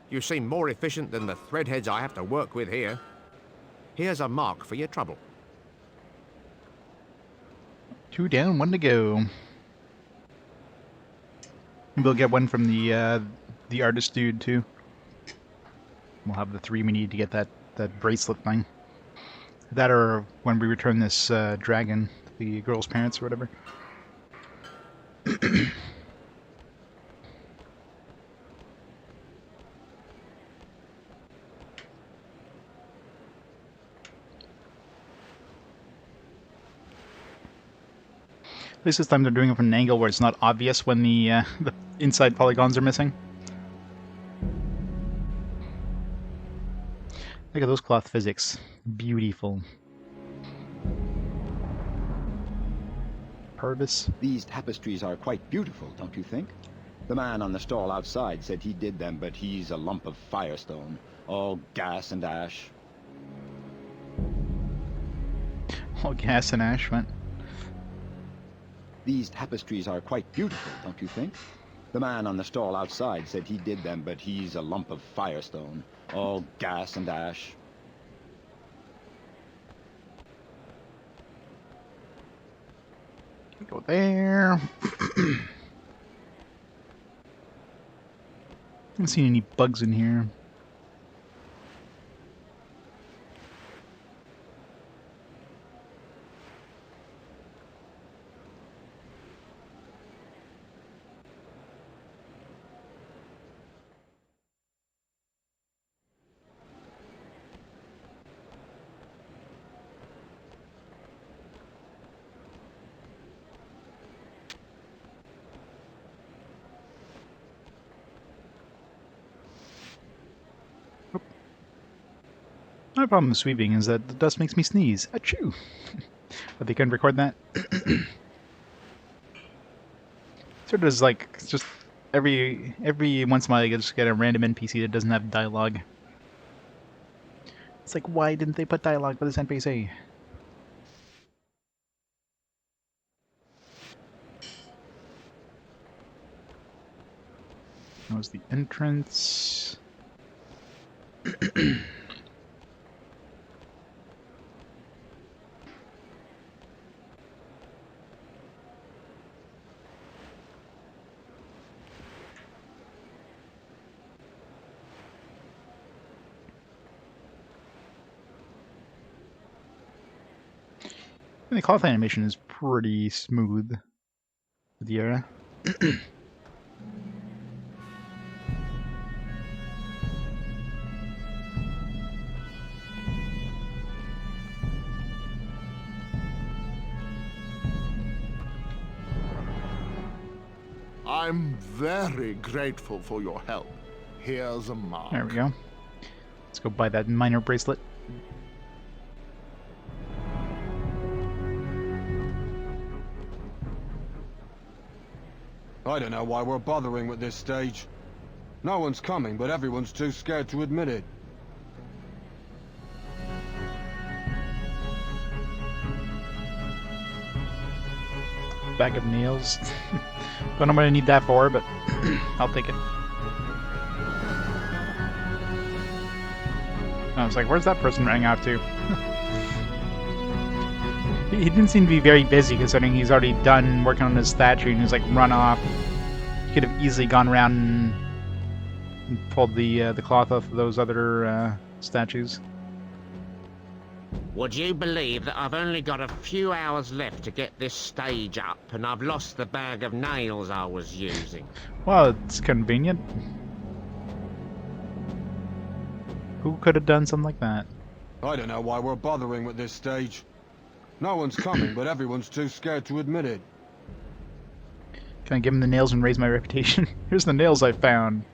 You seem more efficient than the threadheads I have to work with here. Here's a mark for your trouble. 2 down, 1 to go. Maybe we'll get one from the artist dude too. We'll have the 3 we need to get that bracelet thing. That or when we return this dragon to the girl's parents or whatever. At least this time they're doing it from an angle where it's not obvious when the inside polygons are missing. Look at those cloth physics. Beautiful. Purvis. These tapestries are quite beautiful, don't you think? The man on the stall outside said he did them, but he's a lump of firestone. All gas and ash. All gas and ash, what? These tapestries are quite beautiful, don't you think? The man on the stall outside said he did them, but he's a lump of firestone. All gas and ash. Go there. Haven't seen any bugs in here. My problem with sweeping is that the dust makes me sneeze. Achoo! But they couldn't record that. Sort of is like just every once in a while you just get a random NPC that doesn't have dialogue. It's like, why didn't they put dialogue for this NPC? That was the entrance. And the cloth animation is pretty smooth with the era. I'm very grateful for your help. Here's a mark. There we go. Let's go buy that minor bracelet. I don't know why we're bothering at this stage. No one's coming, but everyone's too scared to admit it. Bag of nails. Don't know what I need that for, but I'll take it. I was like, where's that person running off to? He didn't seem to be very busy, considering he's already done working on his statue and he's like run off. He could have easily gone around and pulled the cloth off of those other statues. Would you believe that I've only got a few hours left to get this stage up, and I've lost the bag of nails I was using? Well, it's convenient. Who could have done something like that? I don't know why we're bothering with this stage. No one's coming, but everyone's too scared to admit it. Can I give him the nails and raise my reputation? Here's the nails I found.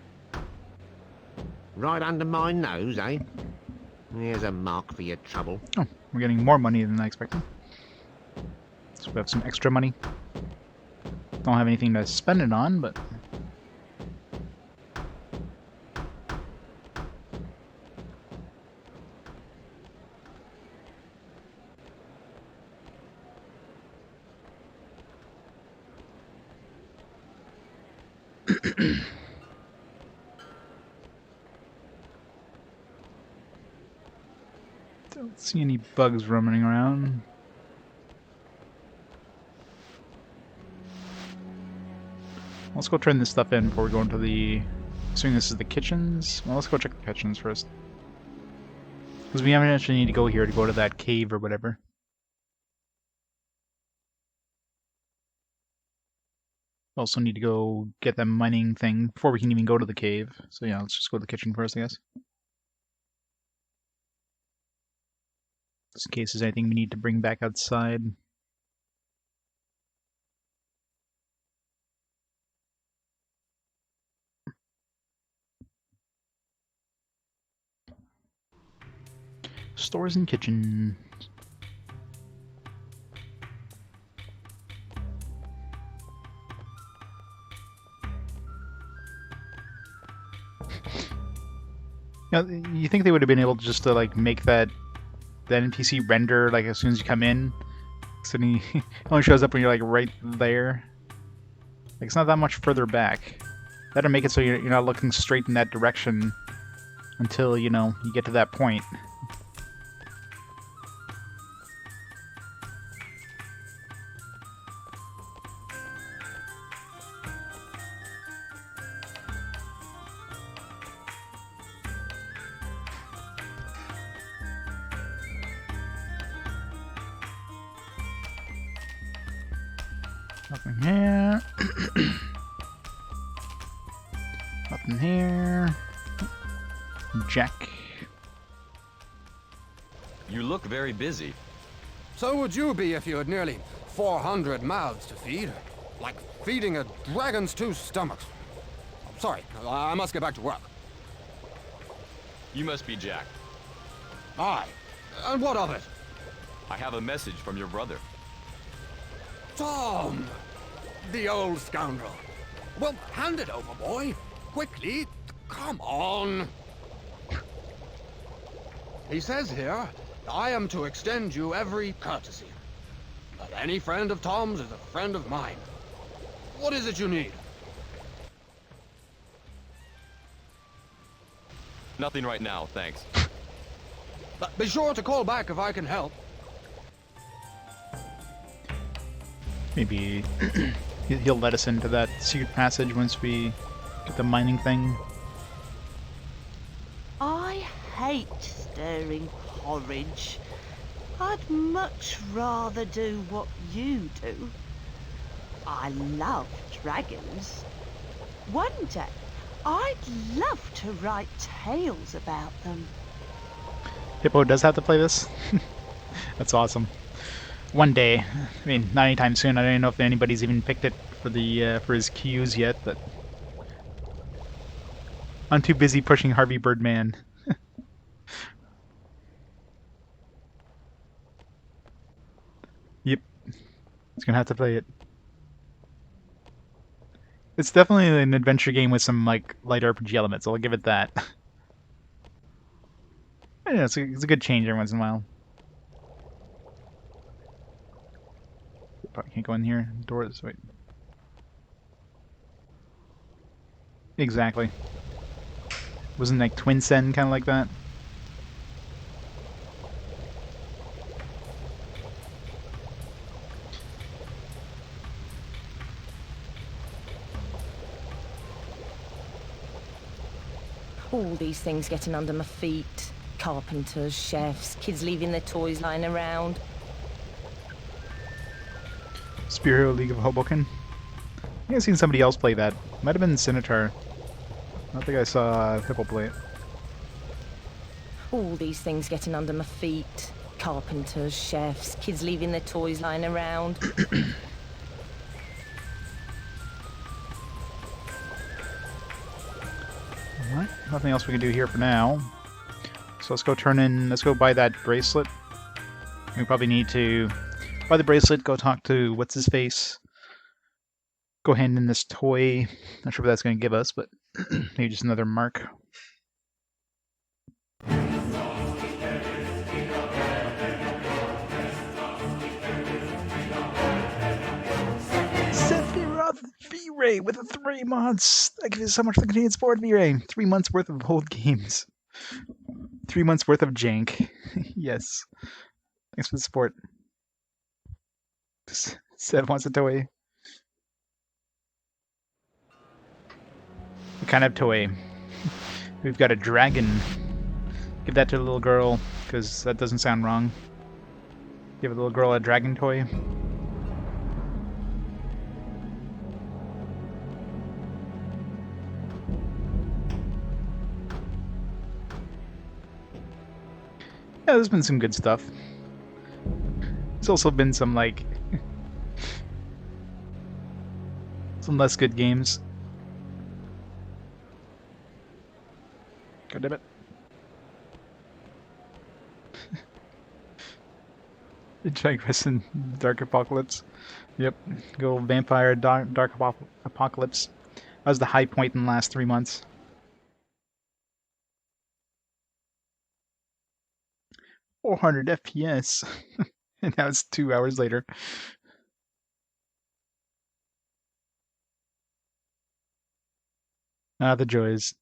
Right under my nose, eh? Here's a mark for your trouble. Oh, we're getting more money than I expected. So we have some extra money. Don't have anything to spend it on, but... Don't see any bugs roaming around. Let's go turn this stuff in before we go into the... Assuming this is the kitchens? Well, let's go check the kitchens first. Because we haven't actually need to go here to go to that cave or whatever. Also need to go get that mining thing before we can even go to the cave. So yeah, let's just go to the kitchen first, I guess. Just in case there's anything we need to bring back outside. Stores and kitchen. You know, you think they would have been able to just to like make that NPC render like as soon as you come in? So he only shows up when you're like right there. Like it's not that much further back. That'll make it so you're not looking straight in that direction until, you know, you get to that point. Nothing here. Nothing here. Jack. You look very busy. So would you be if you had nearly 400 mouths to feed. Like feeding a dragon's 2 stomachs. Sorry, I must get back to work. You must be Jack. Aye. And what of it? I have a message from your brother. Tom! The old scoundrel. Well, hand it over, boy. Quickly. Come on. He says here, I am to extend you every courtesy. But any friend of Tom's is a friend of mine. What is it you need? Nothing right now, thanks. But be sure to call back if I can help. Maybe he'll let us into that secret passage once we get the mining thing. I hate stirring porridge. I'd much rather do what you do. I love dragons. One day, I'd love to write tales about them. Hippo does have to play this? That's awesome. One day. I mean, not anytime soon. I don't even know if anybody's even picked it for the for his queues yet, but I'm too busy pushing Harvey Birdman. Yep. He's gonna have to play it. It's definitely an adventure game with some like light RPG elements, I'll give it that. Yeah, it's a good change every once in a while. Probably can't go in here. Doors, wait. Exactly. Wasn't like Twin Sen kind of like that? All these things getting under my feet. Carpenters, chefs, kids leaving their toys lying around. Spear Hero League of Hoboken. I think I've seen somebody else play that. Might have been Sinitar. I don't think I saw Hippo play it. All these things getting under my feet. Carpenters, chefs, kids leaving their toys lying around. Alright, nothing else we can do here for now. So let's go buy that bracelet. We probably need to buy the bracelet, go talk to what's-his-face. Go hand in this toy. Not sure what that's going to give us, but maybe just another mark. V-Ray with the 3 months. That gives you so much for the Canadian Sport, V-Ray. 3 months worth of old games. 3 months worth of jank. Yes. Thanks for the support. Seth wants a toy. What kind of toy? We've got a dragon. Give that to the little girl, because that doesn't sound wrong. Give a little girl a dragon toy. Yeah, there's been some good stuff. There's also been some, like, some less good games. God damn it. Dragonriders in Dark Apocalypse. Yep. Good old Vampire Dark Apocalypse. That was the high point in the last 3 months. .400 FPS. And now it's 2 hours later. Ah, the joys.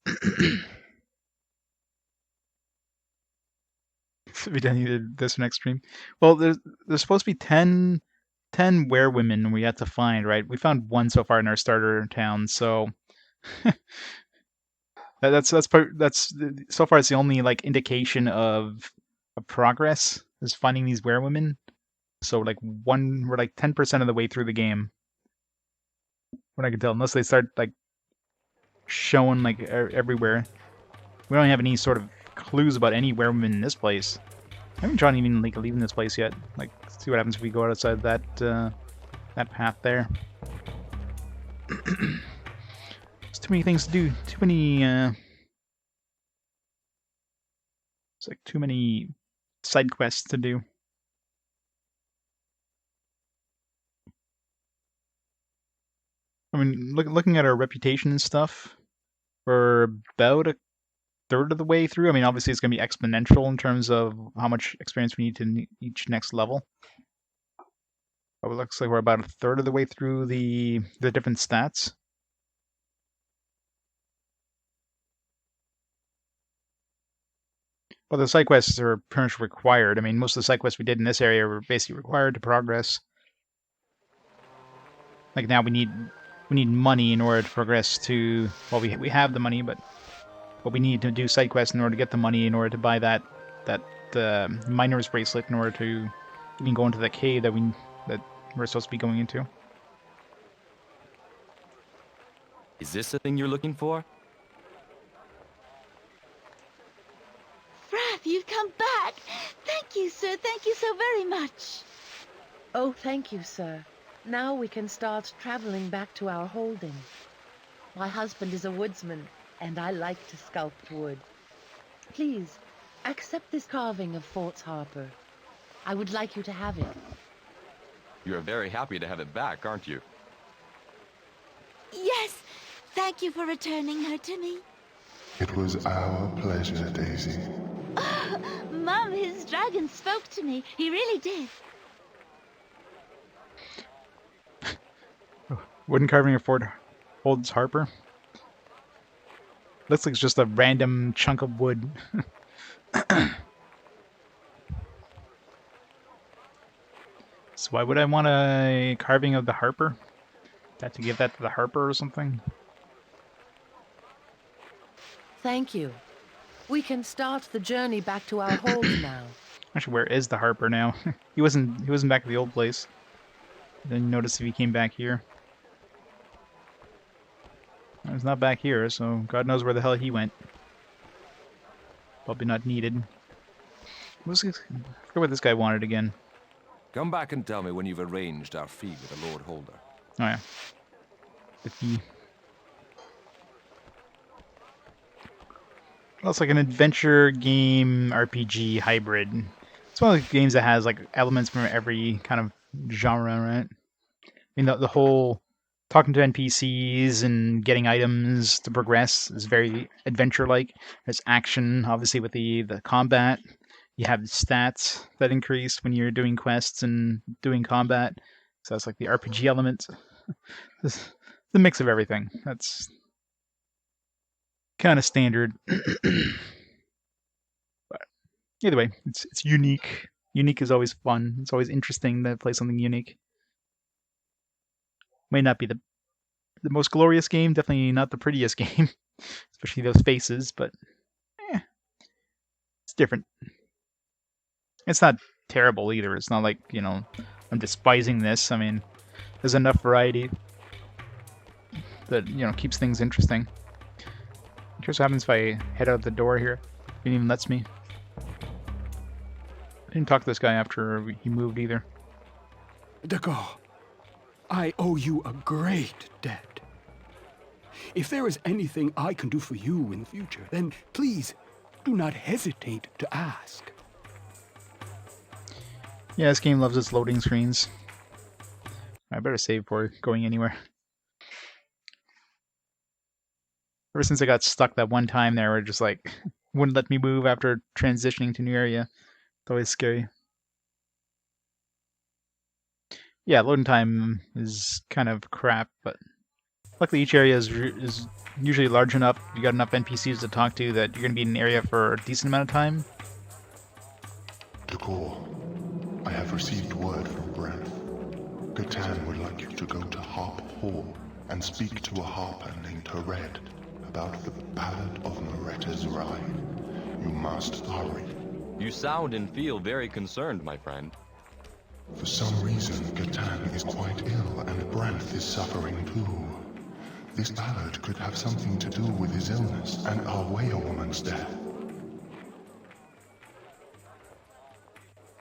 We done either this or next stream. Well, there's supposed to be 10 werewomen we had to find, right? We found one so far in our starter town, so that's so far it's the only like indication of progress is finding these werewomen. So like we're like 10% of the way through the game. What I can tell, unless they start like showing like everywhere. We don't have any sort of clues about any werewomen in this place. I haven't tried even like leaving this place yet. Like, see what happens if we go outside that that path there. There's too many things to do. Too many. It's like too many side quests to do. I mean, looking at our reputation and stuff, we're about a third of the way through. I mean, obviously it's going to be exponential in terms of how much experience we need to each next level. But it looks like we're about a third of the way through the different stats. Well, the side quests are pretty much required. I mean, most of the side quests we did in this area were basically required to progress. Like now we need money in order to progress to. Well, we have the money, but we need to do side quests in order to get the money in order to buy that miner's bracelet in order to even go into the cave that we're supposed to be going into. Is this the thing you're looking for? Frath, you've come back! Thank you, sir. Thank you so very much. Oh, thank you, sir. Now we can start traveling back to our holding. My husband is a woodsman, and I like to sculpt wood. Please, accept this carving of Fort's Harper. I would like you to have it. You're very happy to have it back, aren't you? Yes, thank you for returning her to me. It was our pleasure, Daisy. Oh, Mum, his dragon spoke to me. He really did. Wooden carving of Fort Holds Harper. Looks like it's just a random chunk of wood. So why would I want a carving of the Harper? Have to give that to the Harper or something? Thank you. We can start the journey back to our hold now. Actually, where is the Harper now? He wasn't back at the old place. Didn't notice if he came back here. He's not back here, so God knows where the hell he went. Probably not needed. I forget what this guy wanted again. Come back and tell me when you've arranged our fee with the Lord Holder. Oh yeah. The fee. Well, it's like an adventure game RPG hybrid. It's one of the games that has like elements from every kind of genre, right? I mean, the whole talking to NPCs and getting items to progress is very adventure-like. There's action, obviously, with the combat. You have stats that increase when you're doing quests and doing combat. So that's like the RPG element. It's the mix of everything. That's kind of standard. But either way, it's unique. Unique is always fun. It's always interesting to play something unique. May not be the most glorious game, definitely not the prettiest game, especially those faces, but it's different. It's not terrible either. It's not like, I'm despising this. I mean, there's enough variety that, keeps things interesting. Here's what happens if I head out the door here. It even lets me. I didn't talk to this guy after he moved either. Dago, I owe you a great debt. If there is anything I can do for you in the future, then please do not hesitate to ask. Yeah, this game loves its loading screens. I better save before going anywhere. Ever since I got stuck that one time there, where it just like wouldn't let me move after transitioning to a new area. It's always scary. Yeah, loading time is kind of crap, but luckily each area is usually large enough. You got enough NPCs to talk to that you're going to be in an area for a decent amount of time. Decor, I have received word from Brent. Gatan would like you to go to Harp Hall and speak to a harper named Hared about the Ballad of Moretta's Ride. You must hurry. You sound and feel very concerned, my friend. For some reason, Gatan is quite ill and Branth is suffering too. This ballad could have something to do with his illness and our werewoman's death.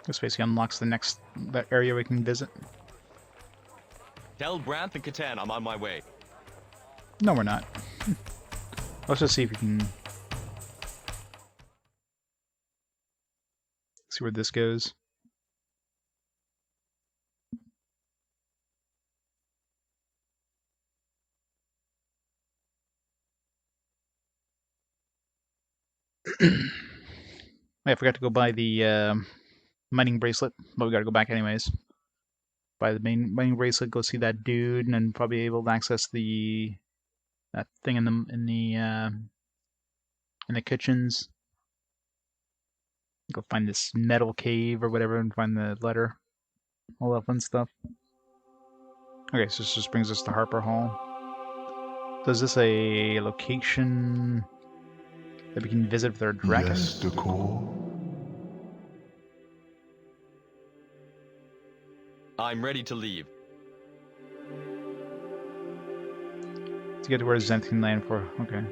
This basically unlocks that area we can visit. Tell Branth and Catan I'm on my way. No, we're not. Let's just see if we can see where this goes. I forgot to go buy the mining bracelet, but we gotta go back anyways. Buy the main mining bracelet, go see that dude, and then probably able to access that thing in the kitchens. Go find this metal cave or whatever and find the letter. All that fun stuff. Okay, so this just brings us to Harper Hall. So is this a location that we can visit with our dragon? Yes, Decor. I'm ready to leave. To get to where Zenth can land for. Okay.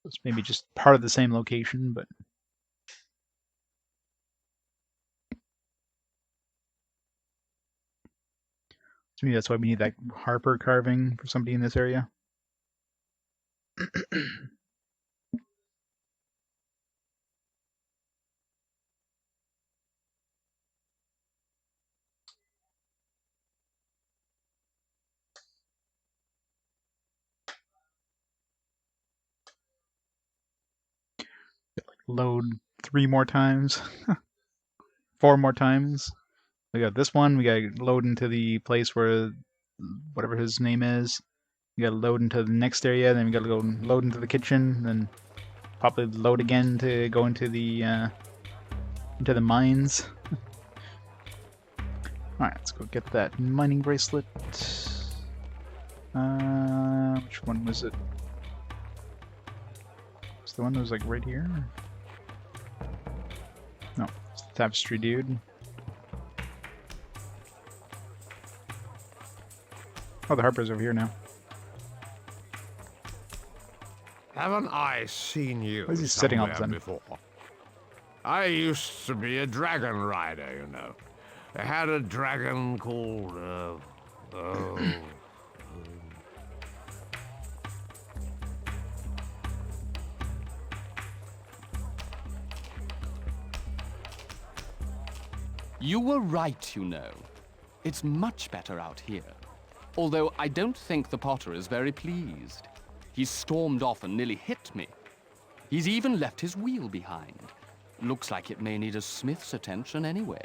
It's maybe just part of the same location, but to me that's why we need that Harper carving for somebody in this area. Load 3 more times. 4 more times. We got this one. We got to load into the place where whatever his name is. We got to load into the next area. Then we got to go load into the kitchen. Then probably load again to go into the mines. Alright, let's go get that mining bracelet. Which one was it? It's the one that was like right here? No, it's the tapestry dude. Oh, the Harper's over here now. Haven't I seen you Why is he sitting all of a somewhere sudden? before? I used to be a dragon rider, you know. I had a dragon called, You were right, you know. It's much better out here. Although I don't think the Potter is very pleased. He stormed off and nearly hit me. He's even left his wheel behind. Looks like it may need a smith's attention anyway.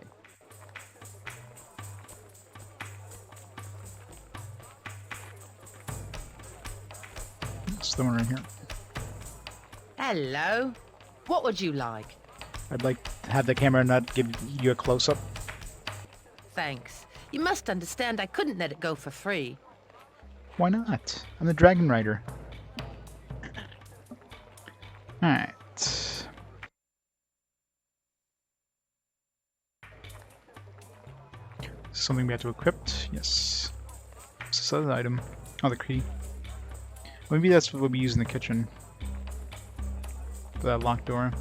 It's the one right here. Hello. What would you like? I'd like to have the camera not give you a close-up. Thanks. You must understand I couldn't let it go for free. Why not? I'm the Dragon Rider. Alright. Something we have to equip? Yes. What's this other item? Oh, the key. Maybe that's what we'll be using in the kitchen. For that locked door.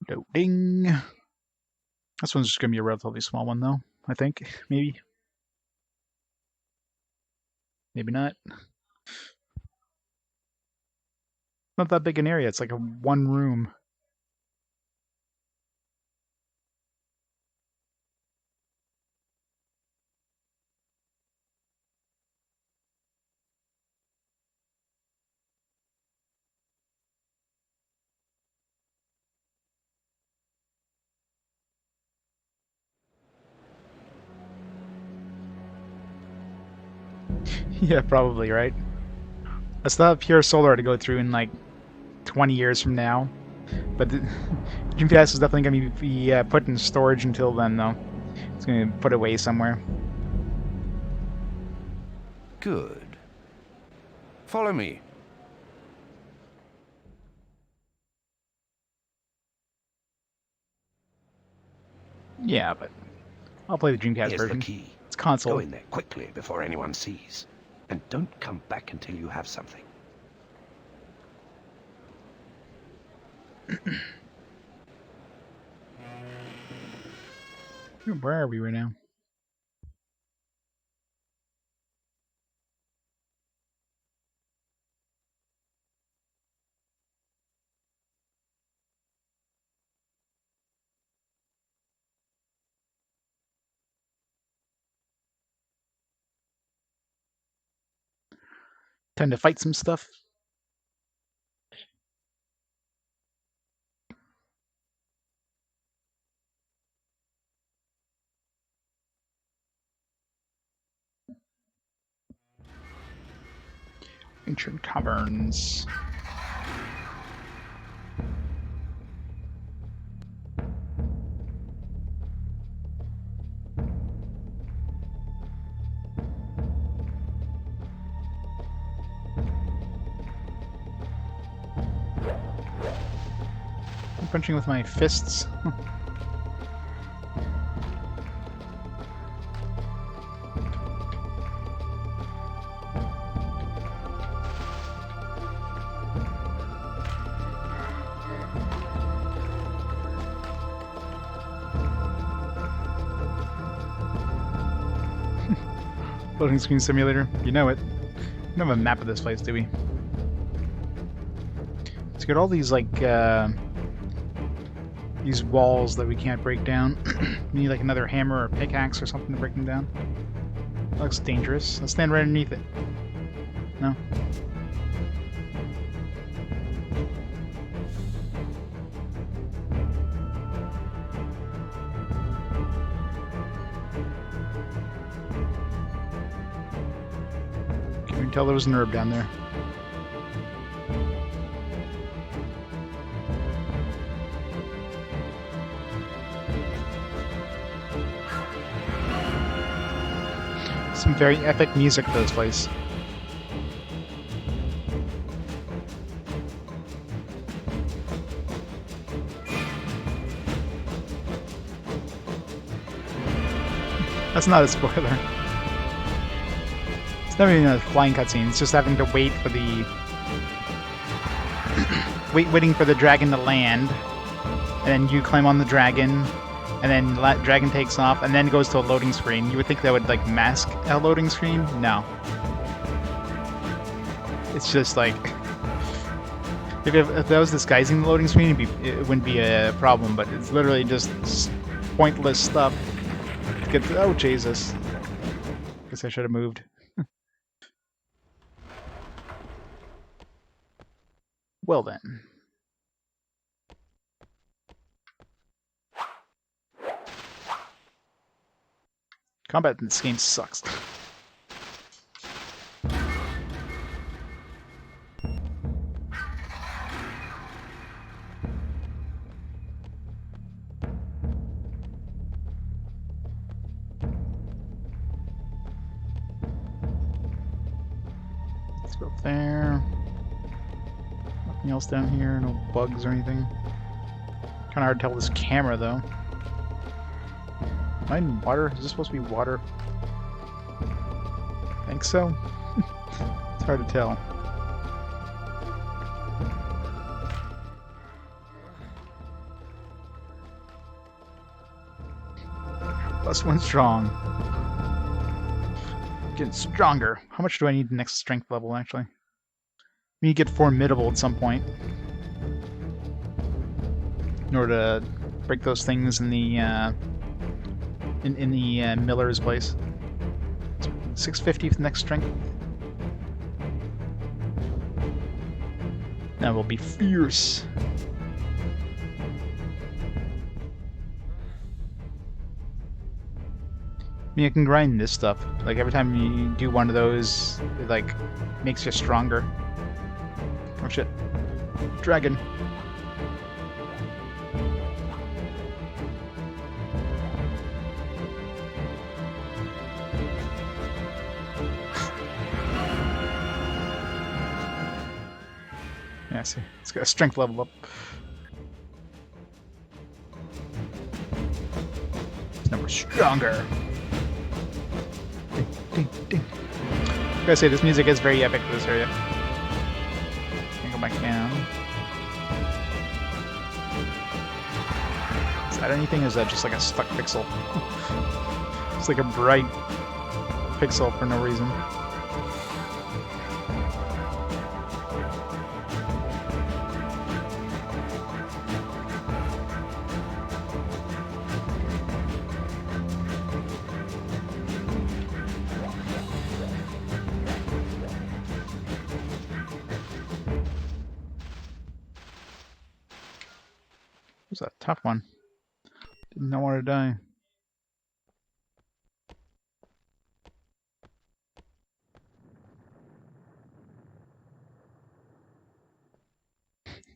Loading. This one's just going to be a relatively small one, though. I think. Maybe. Maybe not. Not that big an area. It's like a one room. Yeah, probably, right? I still have pure solar to go through in like 20 years from now. But the Dreamcast is definitely going to be put in storage until then, though. It's going to be put away somewhere. Good. Follow me. Yeah, but I'll play the Dreamcast Here's version. the key. It's console. Go in there quickly before anyone sees. And don't come back until you have something. Where are we right now? Time to fight some stuff. Ancient caverns. I'm punching with my fists. Loading screen simulator. You know it. We don't have a map of this place, do we? Let's get all these, like, these walls that we can't break down. We need, like, another hammer or pickaxe or something to break them down. That looks dangerous. Let's stand right underneath it. No? Can we tell there was an herb down there? Some very epic music for this place. That's not a spoiler. It's not even a flying cutscene. It's just having to wait for the waiting for the dragon to land, and then you climb on the dragon, and then dragon takes off, and then goes to a loading screen. You would think that would like mask a loading screen. No, it's just like if that was disguising the loading screen, it wouldn't be a problem. But it's literally just pointless stuff. Oh Jesus! Guess I should have moved. Well then. Combat in this game sucks. Let's go there. Nothing else down here, no bugs or anything. Kinda hard to tell with this camera though. Am I in water? Is this supposed to be water? Think so? It's hard to tell. +1 strong. Getting stronger. How much do I need the next strength level actually? We need to get formidable at some point in order to break those things in the Miller's place. 650 for the next strength. Now we'll be fierce. I mean, you can grind this stuff. Like every time you do one of those, it like makes you stronger. Oh shit. Dragon. Yeah, see. It's got a strength level up. It's now we're stronger. Ding, ding, ding. I gotta say, this music is very epic for this area. Can go back down. Is that anything, or is that just like a stuck pixel? It's like a bright pixel for no reason. What's that tough one? Didn't know where to die.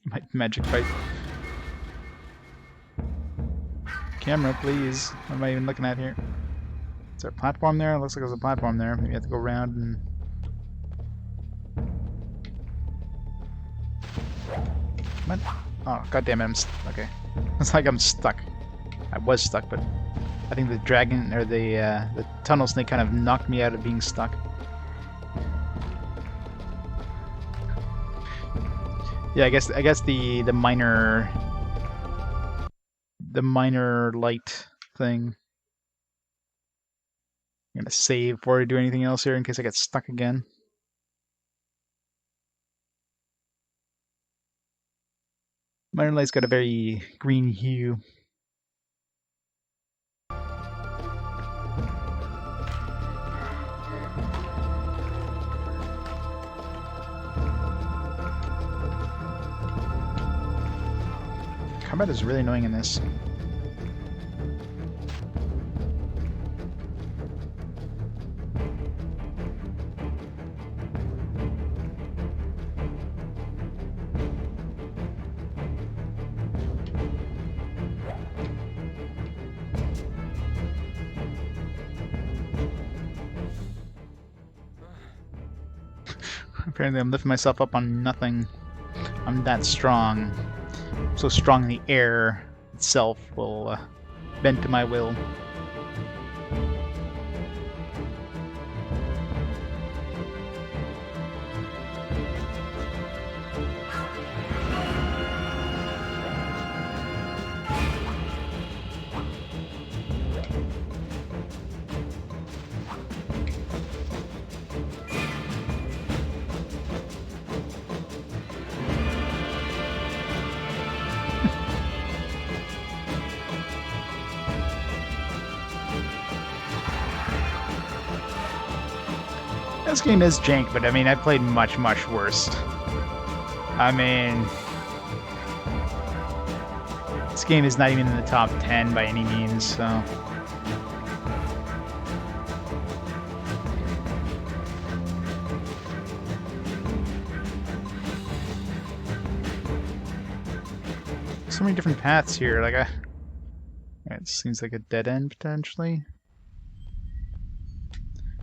My magic fight. Camera, please. What am I even looking at here? Is there a platform there? It looks like there's a platform there. Maybe I have to go around and... What? Oh, goddammit, I'm okay. It's like I'm stuck. I was stuck, but I think the dragon, or the tunnel snake kind of knocked me out of being stuck. Yeah, I guess the minor light thing. I'm gonna save before I do anything else here in case I get stuck again. Minor light's got a very green hue. Combat is really annoying in this. Apparently I'm lifting myself up on nothing. I'm that strong. I'm so strong the air itself will bend to my will. This game is jank, but I mean, I played much, much worse. I mean, this game is not even in the top 10 by any means, so... So many different paths here, like it seems like a dead end, potentially.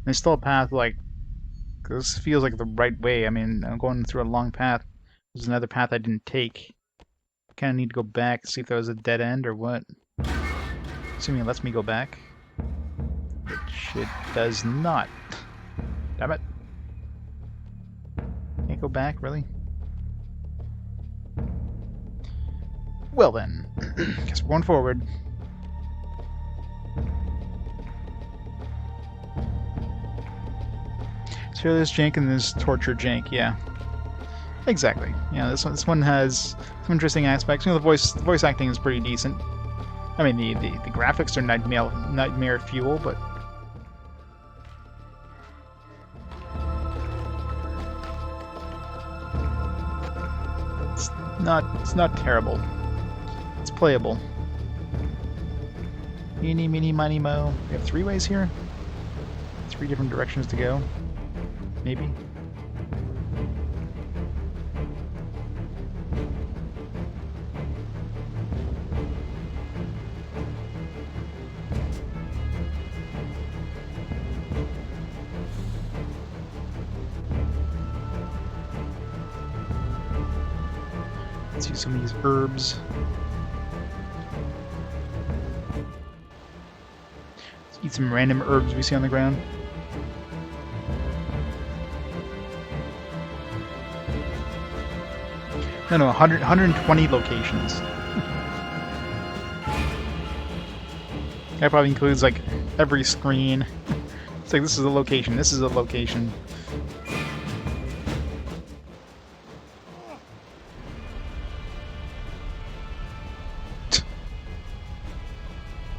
There's still a path, like, this feels like the right way. I mean, I'm going through a long path. There's another path I didn't take. I kind of need to go back, see if there was a dead end or what. Assuming it lets me go back. Which it does not. Damn it. Can't go back, really? Well then, guess we're going forward. So there's jank and there's torture jank, yeah. Exactly. Yeah, this one has some interesting aspects. You know, the voice acting is pretty decent. I mean, the graphics are nightmare fuel, but it's not terrible. It's playable. Eeny, meeny, miny, mo. We have 3 ways here? 3 different directions to go? Maybe? Let's use some of these herbs. Let's eat some random herbs we see on the ground. No, 120 locations. That probably includes, like, every screen. It's like, this is a location, this is a location. That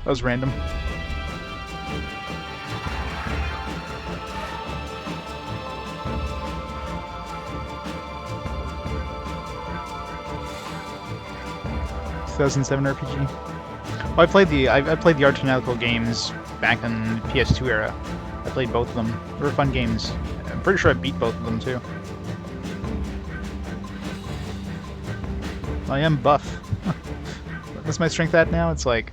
was random. ...2007 RPG. Well, I played the Art Canonical games back in the PS2 era. I played both of them. They were fun games. I'm pretty sure I beat both of them too. I am buff. What's my strength at now? It's like...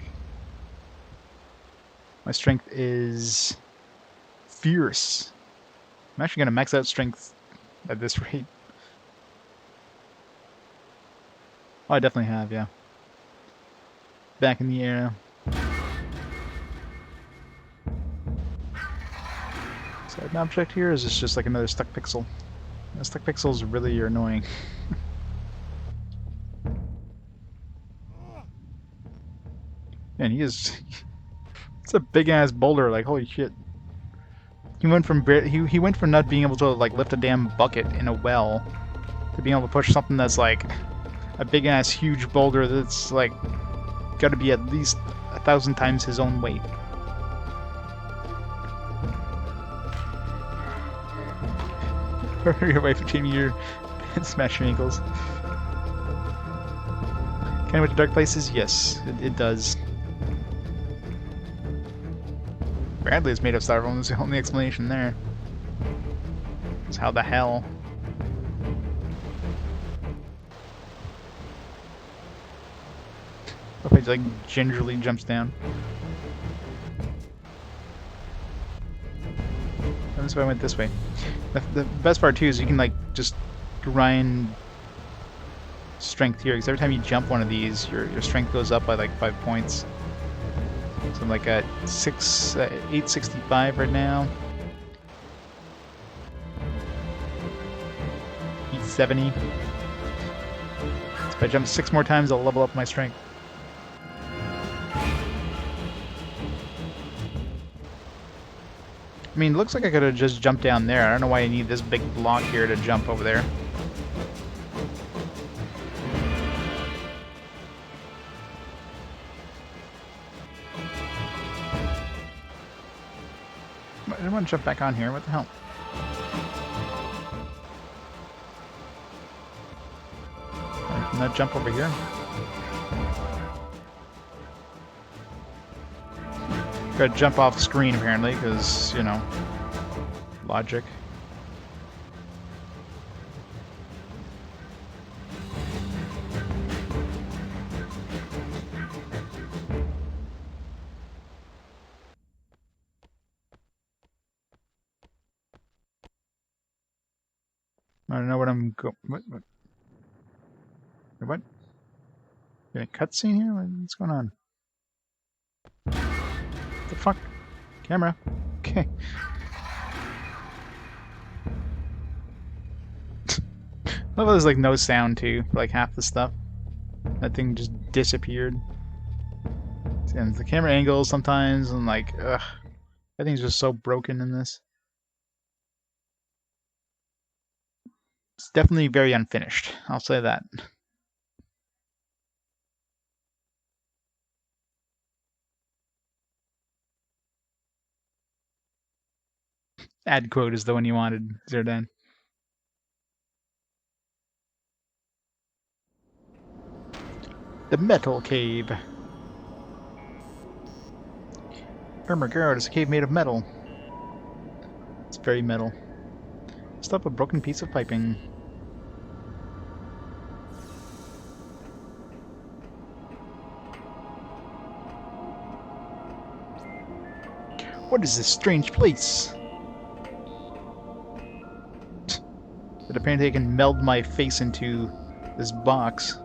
My strength is... fierce. I'm actually gonna max out strength at this rate. Oh, I definitely have, yeah. Back in the air. Is that an object here, or is this just like another stuck pixel? The stuck pixels really are annoying. Man, he is... It's a big ass boulder, like holy shit. He went from not being able to like lift a damn bucket in a well to being able to push something that's like a big ass huge boulder that's like got to be at least 1,000 times his own weight. Hurry away from Jamie, your smash your ankles. Can I go to dark places? Yes, it does. Bradley is made of styrofoam, is the only explanation there. It's how the hell. Hope he like gingerly jumps down. That's why I went this way. The best part too is you can like just grind strength here, because every time you jump one of these, your strength goes up by like 5 points. So I'm like at 865 right now. 870. So if I jump 6 more times, I'll level up my strength. I mean, it looks like I could have just jumped down there. I don't know why I need this big block here to jump over there. I didn't want to jump back on here. What the hell? Not jump over here. Gotta jump off screen apparently, because, you know, logic. I don't know what I'm What? What? Got a cutscene here? What's going on? What the fuck? Camera. Okay. I love there's like no sound too for like half the stuff. That thing just disappeared. And the camera angles sometimes, and like, ugh. Everything's just so broken in this. It's definitely very unfinished. I'll say that. Ad quote is the one you wanted, Zerdan. The Metal Cave. Ermengarde is a cave made of metal. It's very metal. Stop a broken piece of piping. What is this strange place? But apparently I can meld my face into this box.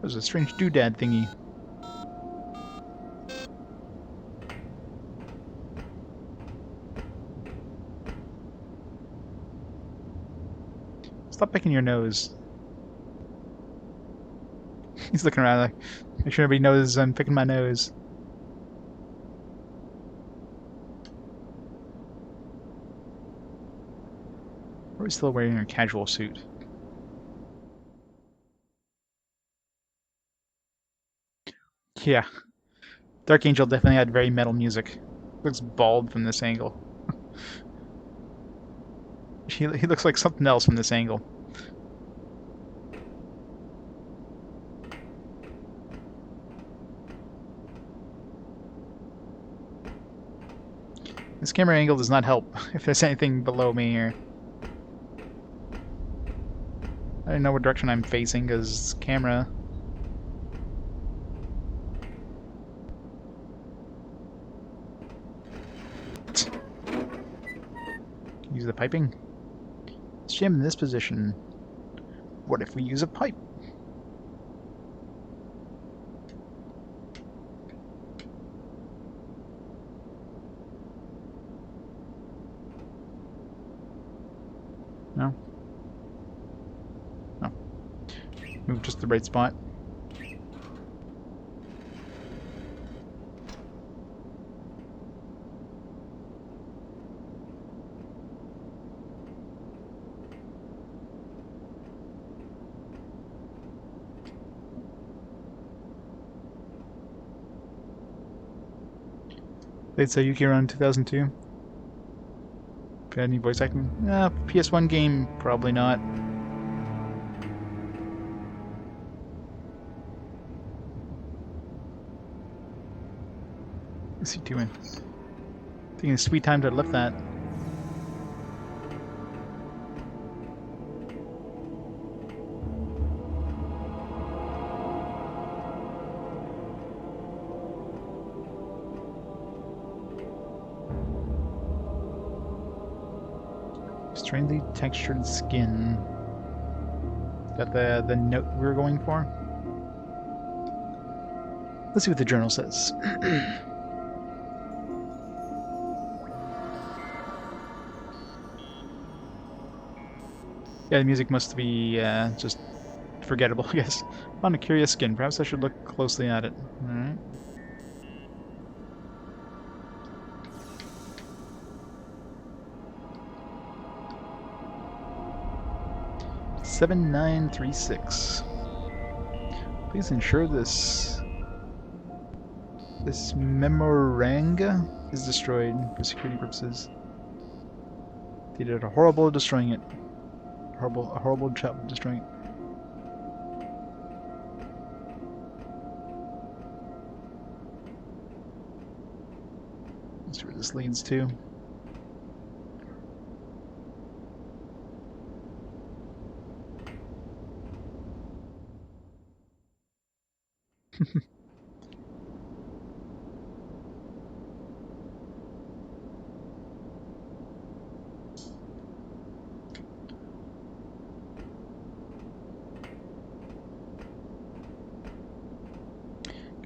There's a strange doodad thingy. Stop picking your nose. He's looking around like, make sure everybody knows I'm picking my nose. Or are we still wearing a casual suit? Yeah. Dark Angel definitely had very metal music. Looks bald from this angle. He looks like something else from this angle. This camera angle does not help if there's anything below me here. I don't know what direction I'm facing because camera. Use the piping. Let's jam in this position. What if we use a pipe? No? No. Move just the right spot. They'd say Yuki around 2002. If you had any voice acting? PS1 game, probably not. What's he doing? Taking a sweet time to lift that. Strangely textured skin. Is that the note we were going for? Let's see what the journal says. Yeah, the music must be just forgettable, I guess. On a curious skin. Perhaps I should look closely at it. Alright. $7936. Please ensure this memoranga is destroyed for security purposes. They did a horrible at destroying it. A horrible job of destroying it. Let's see where this leads to.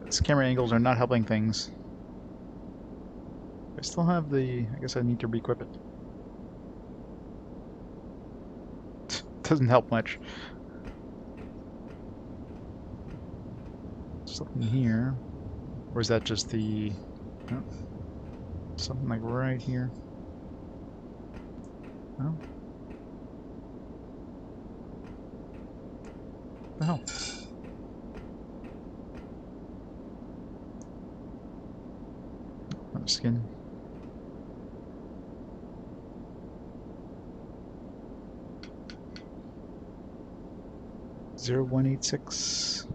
These camera angles are not helping things. I still have the... I guess I need to re-equip it. Doesn't help much. Something here. Or is that just the... Oh, something like right here. Oh. What the hell? Oh, skin. Zero 186.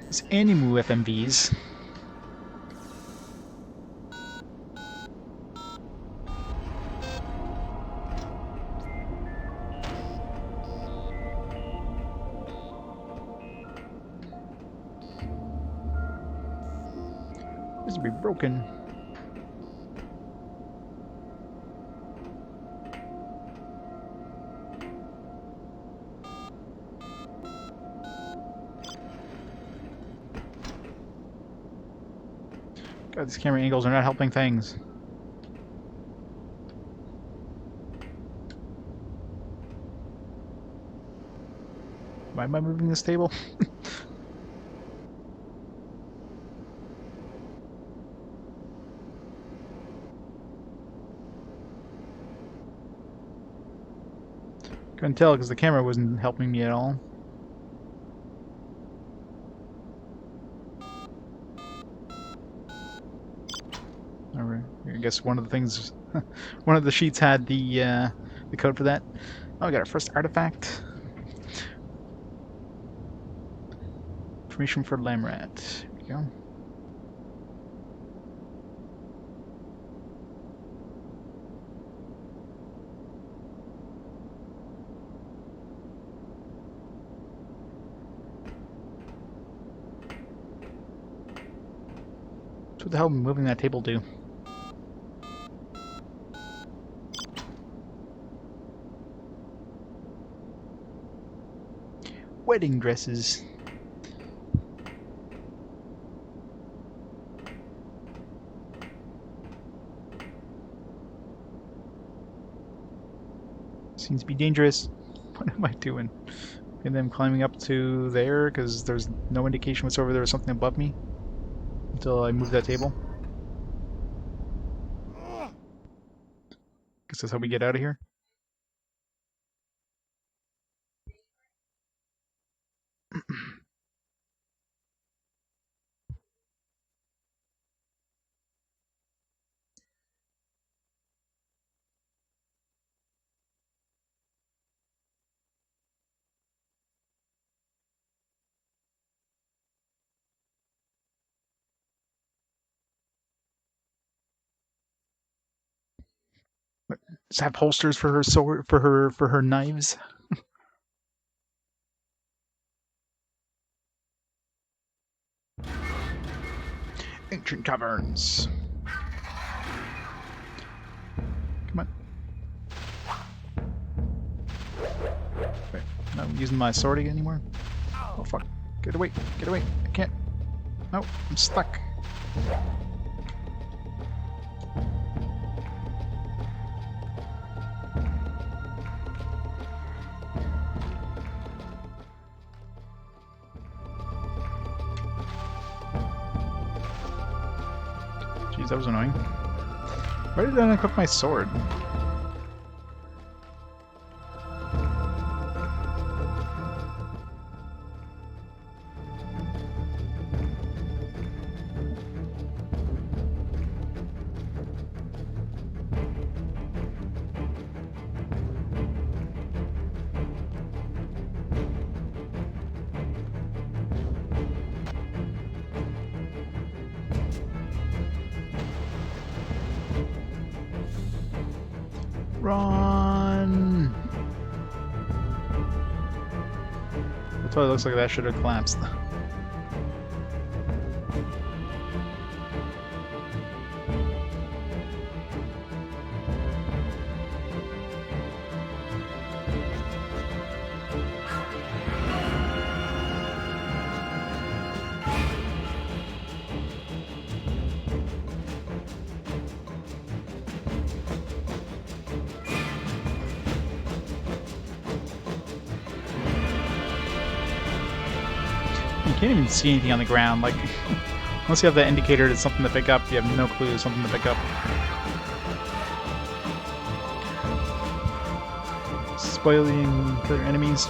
It's Animu FMVs. This will be broken. God, these camera angles are not helping things. Why am I moving this table? Couldn't tell because the camera wasn't helping me at all. Alright, I guess one of the things, one of the sheets had the code for that. Oh, we got our first artifact. Information for Lamrat. Here we go. So what the hell am I moving that table to? Wedding dresses. Seems to be dangerous. What am I doing? And then climbing up to there because there's no indication whatsoever there was something above me until I move that table. Guess that's how we get out of here. Does it have holsters for her sword, for her knives? Ancient caverns. Come on. Wait, not using my sword anymore. Oh fuck! Get away! Get away! I can't. No, I'm stuck. Jeez, that was annoying. Why did I not equip my sword? Run! That's why it looks like that should have collapsed. You can't even see anything on the ground, like, unless you have that indicator that's something to pick up, you have no clue it's something to pick up. Spoiling kill your enemies.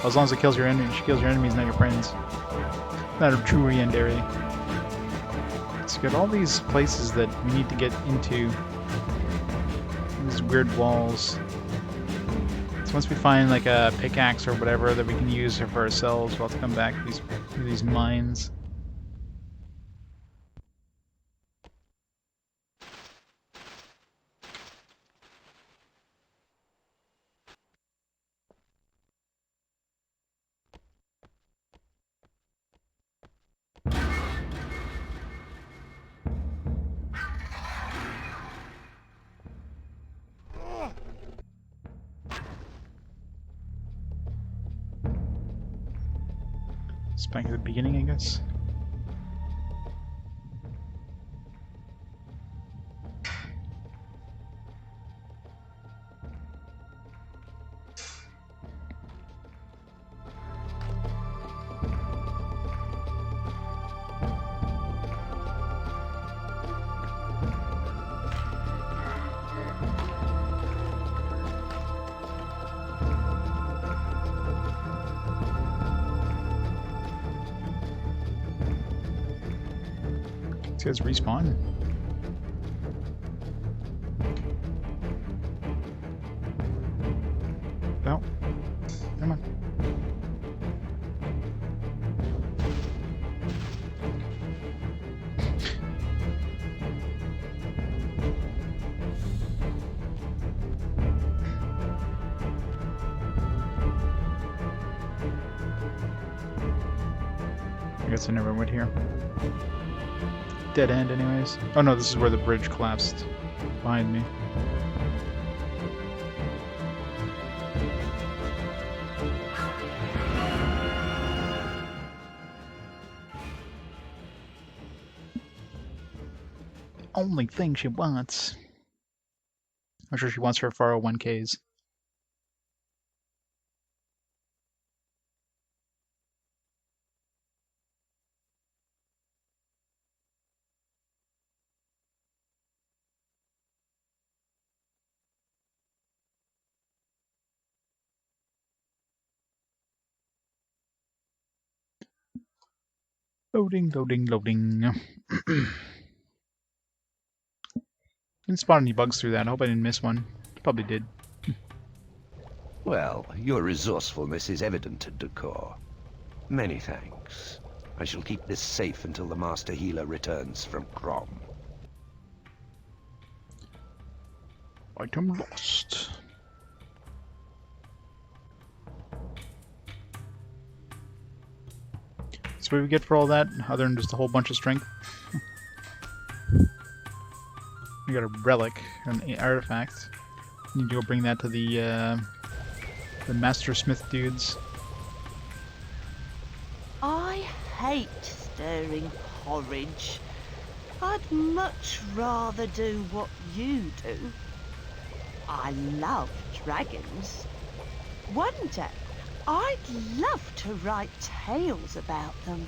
As long as it kills your enemies, not your friends. Not a true re-end area. So you got all these places that we need to get into. These weird walls. So once we find like a pickaxe or whatever that we can use for ourselves, we'll have to come back to these mines. It's back at the beginning, I guess. These guys respawn. No. Come on. I guess I never went here. Dead end anyways. Oh no, this is where the bridge collapsed behind me. Only thing she wants. I'm sure she wants her 401ks. Loading, loading, loading. Didn't spot any bugs through that. I hope I didn't miss one. Probably did. Well, your resourcefulness is evident at Decor. Many thanks. I shall keep this safe until the Master Healer returns from Crom. Item lost. So what do we get for all that, other than just a whole bunch of strength? We got a relic, an artifact. Need to go bring that to the Master Smith dudes. I hate stirring porridge. I'd much rather do what you do. I love dragons. One day, I'd love to write tales about them.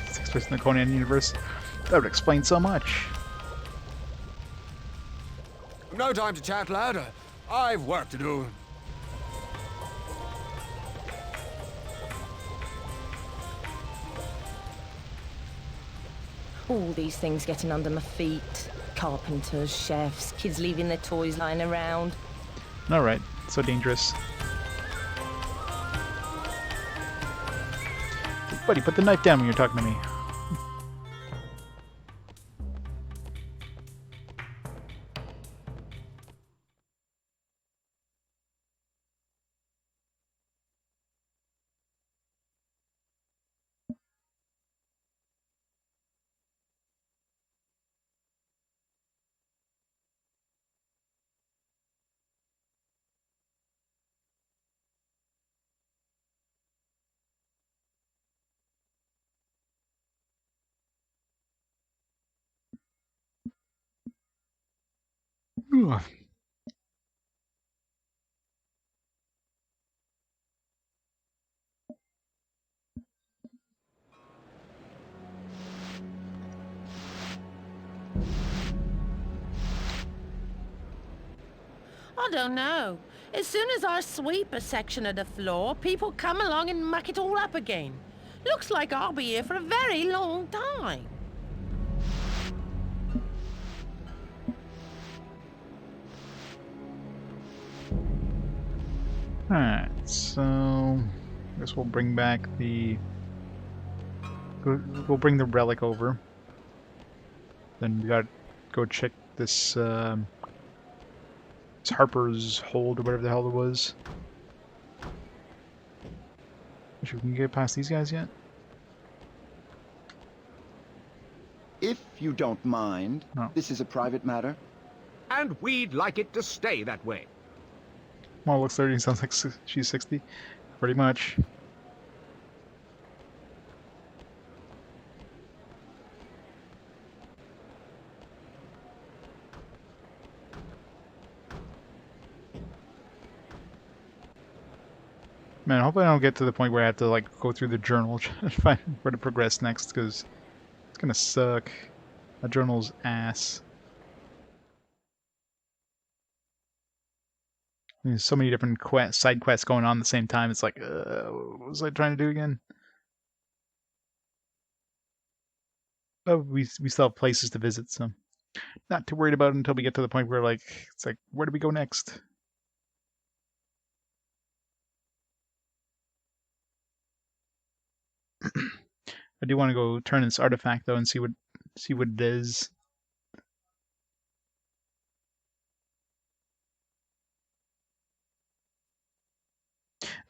It takes place in the Conan universe. That would explain so much. No time to chat, lad. I've work to do. All these things getting under my feet. Carpenters, chefs, kids leaving their toys lying around. Alright, so dangerous. Buddy, put the knife down when you're talking to me. Whew. I don't know. As soon as I sweep a section of the floor, people come along and muck it all up again. Looks like I'll be here for a very long time. Alright, so I guess we'll bring back the... We'll bring the relic over. Then we gotta go check this, this Harper's hold or whatever the hell it was. Actually, we can get past these guys yet? If you don't mind, No. this is a private matter. And we'd like it to stay that way. Well, looks 30 sounds like she's 60. Pretty much. Man, hopefully I don't get to the point where I have to like go through the journal to find where to progress next, because it's gonna suck. That journal's ass. There's so many different side quests going on at the same time. It's like, what was I trying to do again? Oh, we still have places to visit, so not too worried about it until we get to the point where like it's like, where do we go next? I do want to go turn this artifact though and see what it is.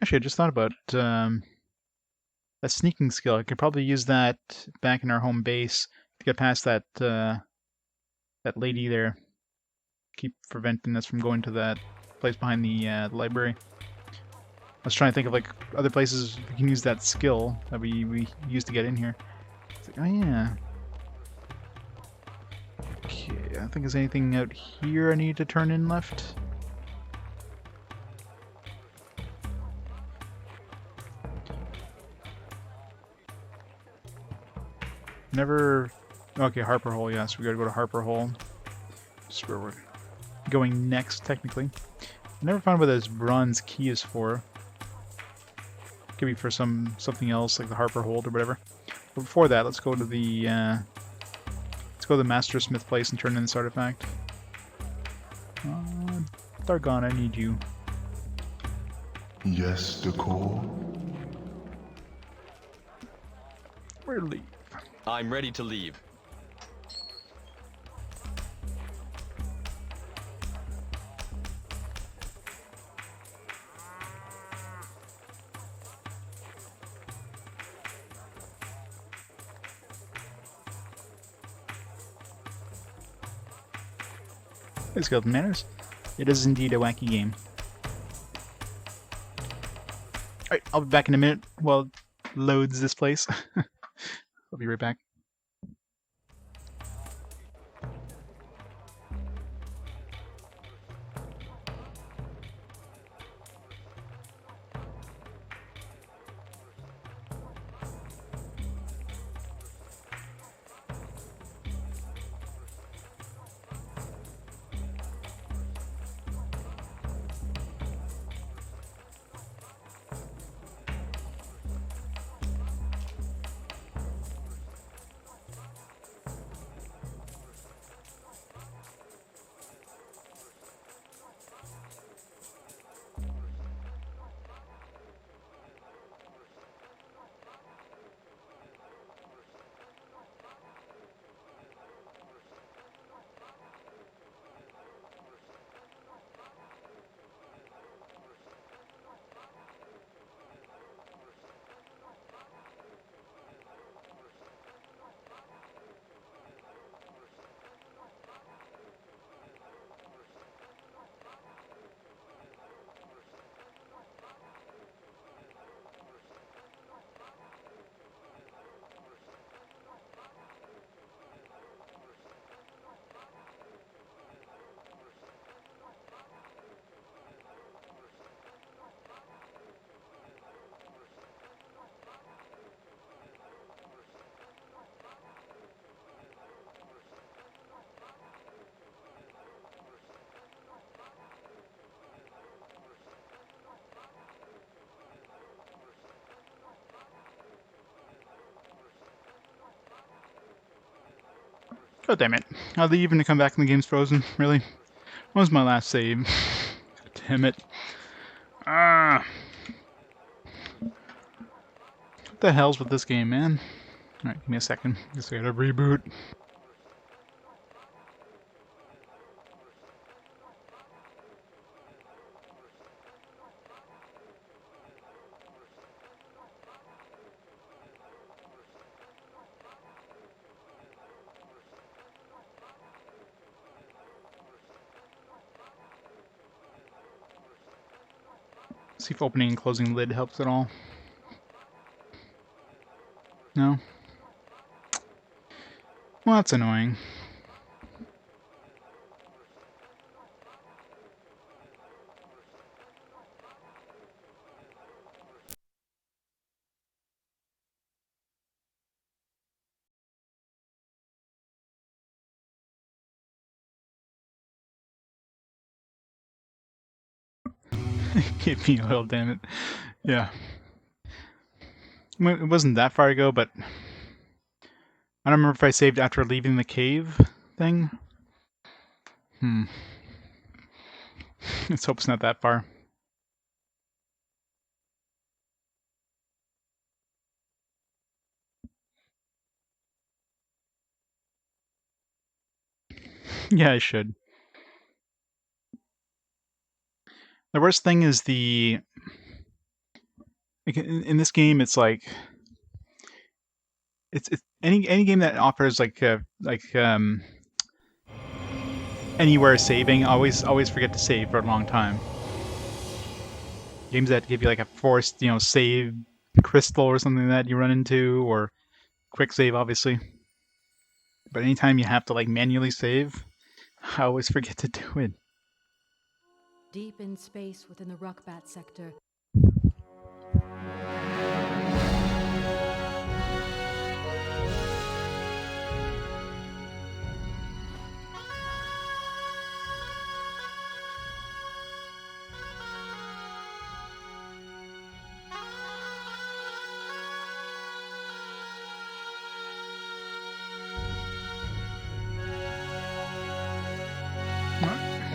Actually, I just thought about that sneaking skill. I could probably use that back in our home base to get past that that lady there. Keep preventing us from going to that place behind the library. I was trying to think of like other places we can use that skill that we used to get in here. It's like, oh yeah. Okay, I don't think there's anything out here I need to turn in left. Never... Okay, Harper Hole, yes. We gotta go to Harper Hole. That's where we're going next, technically. I never found what this bronze key is for. Could be for something else, like the Harper Hold or whatever. But before that, let's go to the Master Smith place and turn in this artifact. Dargon, I need you. Yes, Decor? We're leave. I'm ready to leave. Hey, Skeleton Manners. It is indeed a wacky game. Alright, I'll be back in a minute while it loads this place. I'll be right back. Oh, damn it. Are they even to come back and the game's frozen? Really? When was my last save? Damn it. Ah. What the hell's with this game, man? Alright, give me a second. Guess I gotta reboot. See if opening and closing lid helps at all. No? Well, that's annoying. Give me oil, damn it. Yeah. It wasn't that far ago, but I don't remember if I saved after leaving the cave thing. Let's hope it's not that far. Yeah, I should. The worst thing is the... In this game, it's like... It's any game that offers anywhere saving, always forget to save for a long time. Games that give you like a forced, save crystal or something that you run into, or quick save, obviously. But anytime you have to like manually save, I always forget to do it. Deep in space within the Ruckbat sector.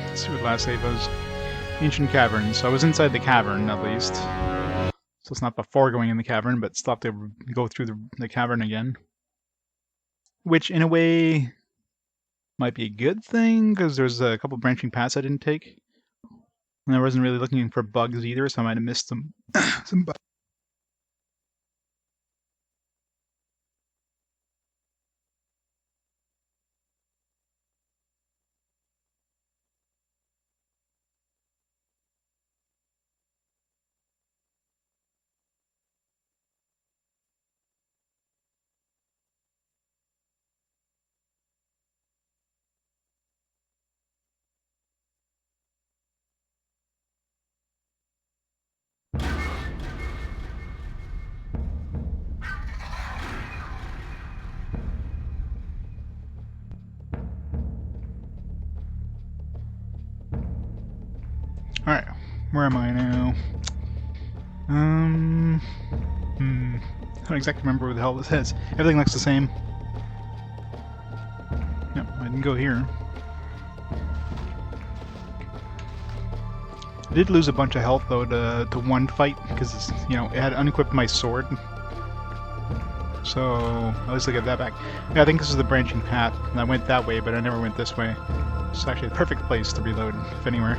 Let's see what last save was. Ancient Caverns. So I was inside the cavern, at least. So it's not before going in the cavern, but still have to go through the cavern again. Which, in a way, might be a good thing, because there's a couple branching paths I didn't take. And I wasn't really looking for bugs either, so I might have missed some bugs. Alright, where am I now? I don't exactly remember where the hell this is. Everything looks the same. Yep, I didn't go here. I did lose a bunch of health though to one fight, because it had unequipped my sword. So at least I get that back. Yeah, I think this is the branching path, and I went that way, but I never went this way. It's actually the perfect place to reload, if anywhere.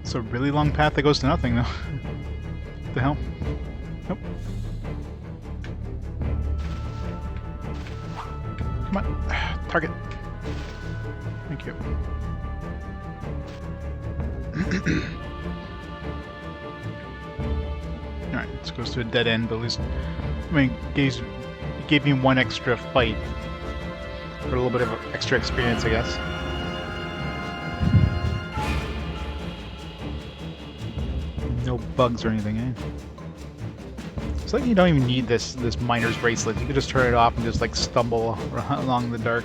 It's a really long path that goes to nothing, though. What the hell? Nope. Come on. Target. Thank you. Alright, this goes to a dead end, but at least... I mean, it gave me one extra fight. For a little bit of extra experience, I guess. No bugs or anything, eh? It's like you don't even need this miner's bracelet. You could just turn it off and just like stumble along the dark.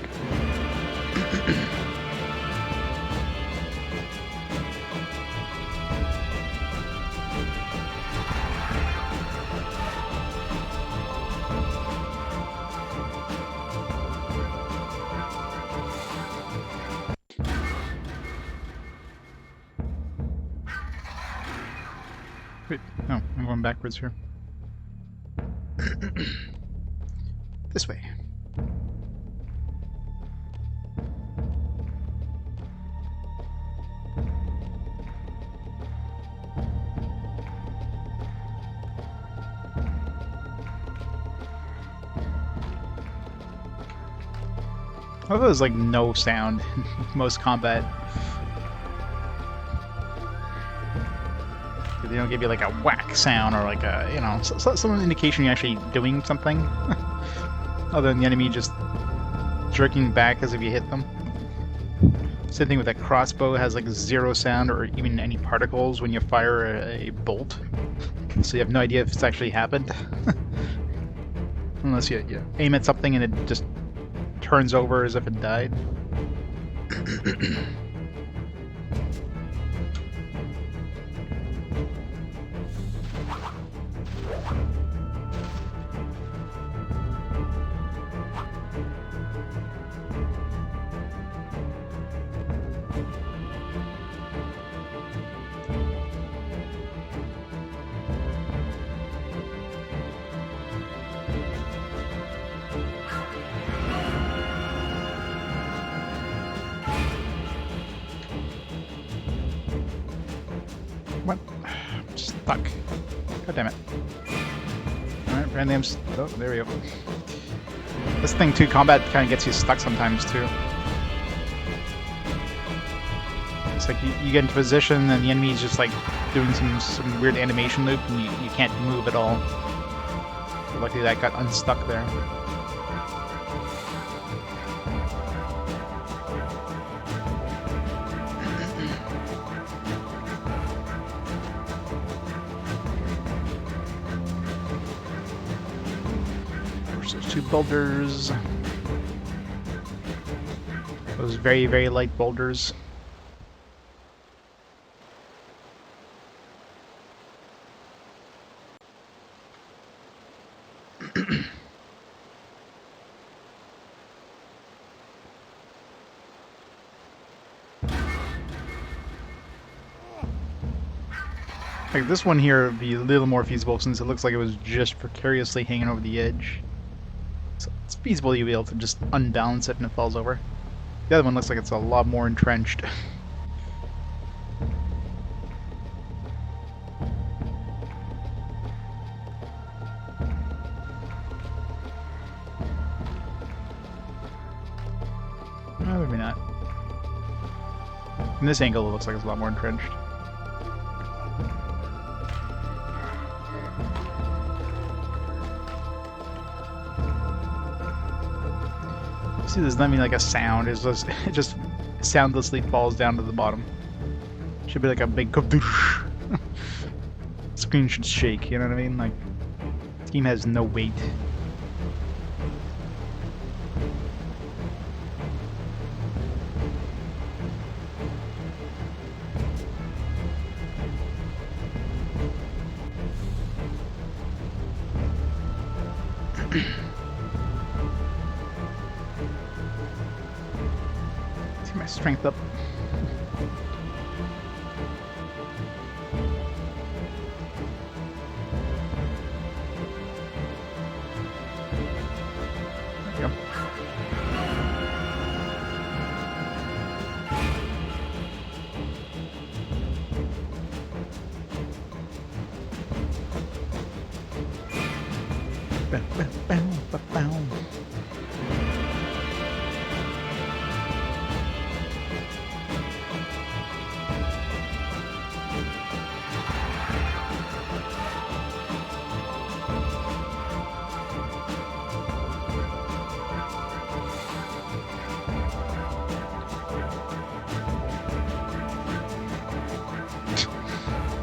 Wait, no, I'm going backwards here. This way. I thought there's like no sound in most combat. They don't give you like a whack sound or like a, you know, some indication you're actually doing something. Other than the enemy just jerking back as if you hit them. Same thing with that crossbow, it has like zero sound or even any particles when you fire a bolt. So you have no idea if it's actually happened. Unless you aim at something and it just turns over as if it died. What? I'm stuck. God damn it. Alright, apparently I'm oh, there we go. This thing too, combat kind of gets you stuck sometimes too. It's like you get into position and the enemy's just like doing some weird animation loop and you can't move at all. So luckily that got unstuck there. Two boulders. Those very, very light boulders. Like this one here would be a little more feasible since it looks like it was just precariously hanging over the edge. So it's feasible you'll be able to just unbalance it and it falls over. The other one looks like it's a lot more entrenched. No, maybe not. From this angle it looks like it's a lot more entrenched. See, there's nothing like a sound. It's just, it just soundlessly falls down to the bottom. Should be like a big kaboosh. Screen should shake, you know what I mean? Like, this game has no weight. See my strength up. There we go. Bow, bow, bow, bow, bow.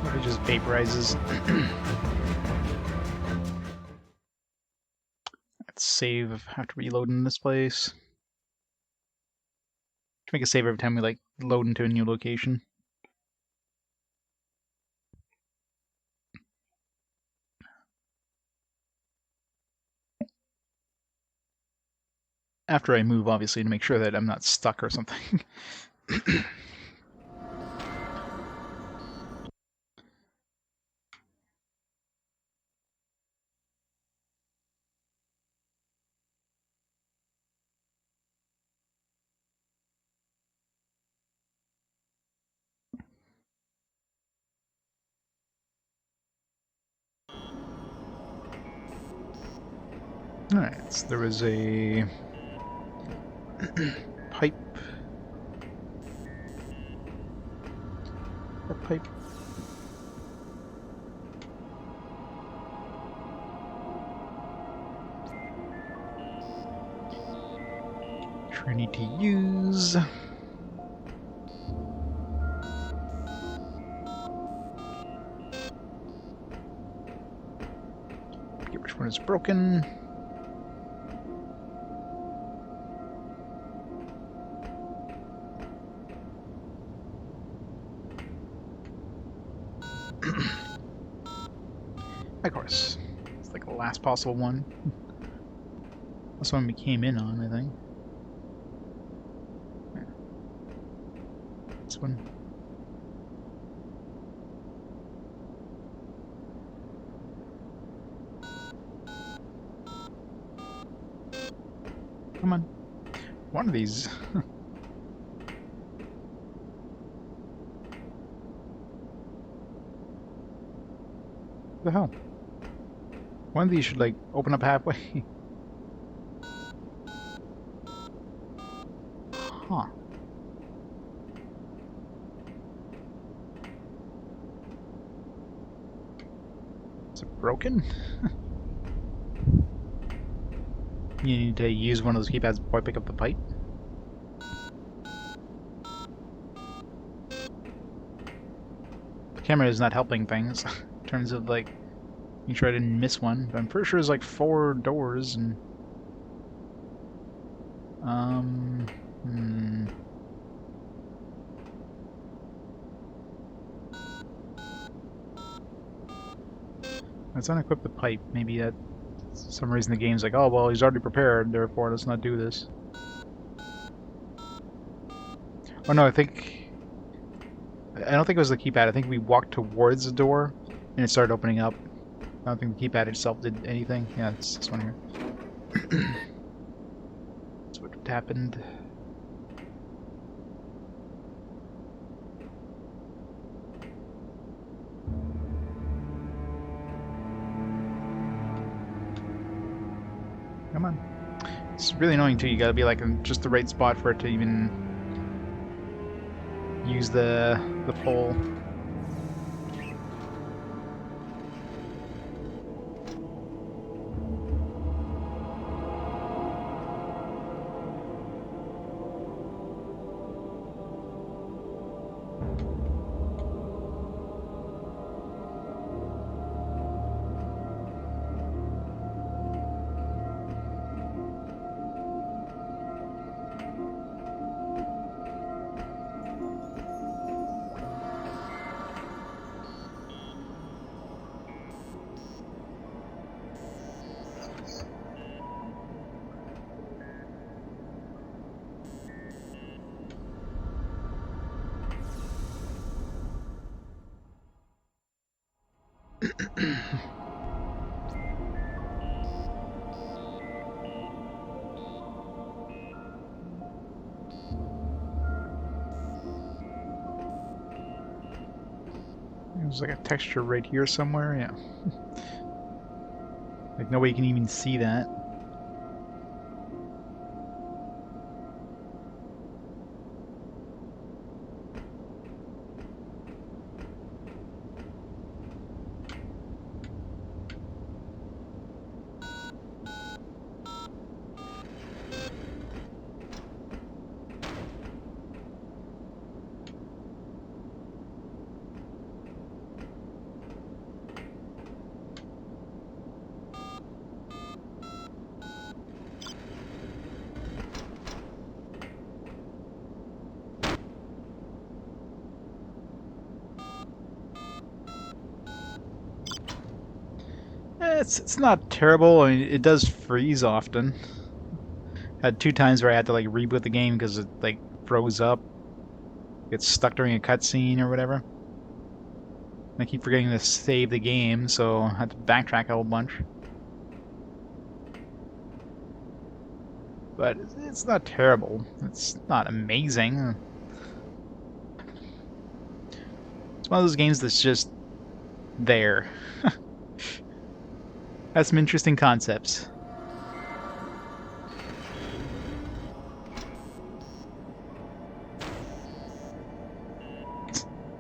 It just vaporizes. save after reloading this place. To make a save every time we like load into a new location. After I move, obviously, to make sure that I'm not stuck or something. Alright, so there was a pipe. A pipe. Which I need to use. Get which one is broken. Of course. It's like the last possible one. That's one we came in on, I think. This one. Come on. One of these. What the hell? One of these should, like, open up halfway. Huh. Is it broken? You need to use one of those keypads before I pick up the pipe. The camera is not helping things in terms of, like, make sure I didn't miss one. But I'm pretty sure there's like 4 doors and Let's unequip the pipe. Maybe that for some reason the game's like, oh well, he's already prepared, therefore let's not do this. Oh no, I don't think it was the keypad. I think we walked towards the door and it started opening up. I don't think the keypad itself did anything. Yeah, it's this one here. That's what happened. Come on. It's really annoying too. You gotta be like in just the right spot for it to even use the pole. There's like a texture right here somewhere, yeah. Like nobody can even see that. It's not terrible. I mean, it does freeze often. Had 2 times where I had to like reboot the game because it like froze up, gets stuck during a cutscene or whatever. And I keep forgetting to save the game, so I had to backtrack a whole bunch. But it's not terrible. It's not amazing. It's one of those games that's just there. Has some interesting concepts.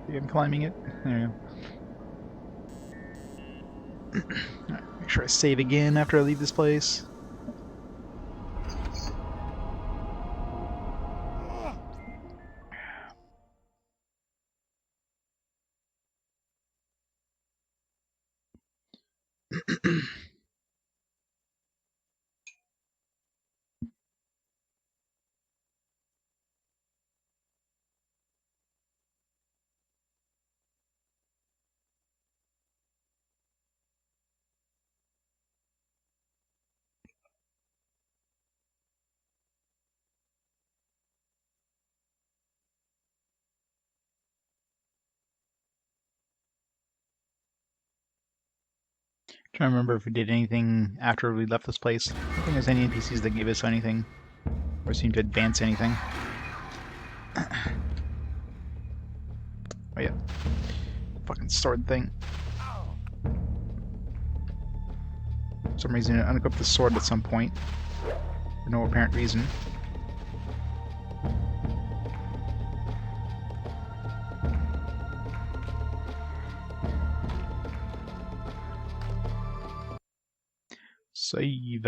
I'm climbing it. There we go. Alright, make sure I save again after I leave this place. Trying to remember if we did anything after we left this place. I don't think there's any NPCs that gave us anything or seem to advance anything. Oh yeah. Fucking sword thing. For some reason I unequipped the sword at some point. For no apparent reason. Save.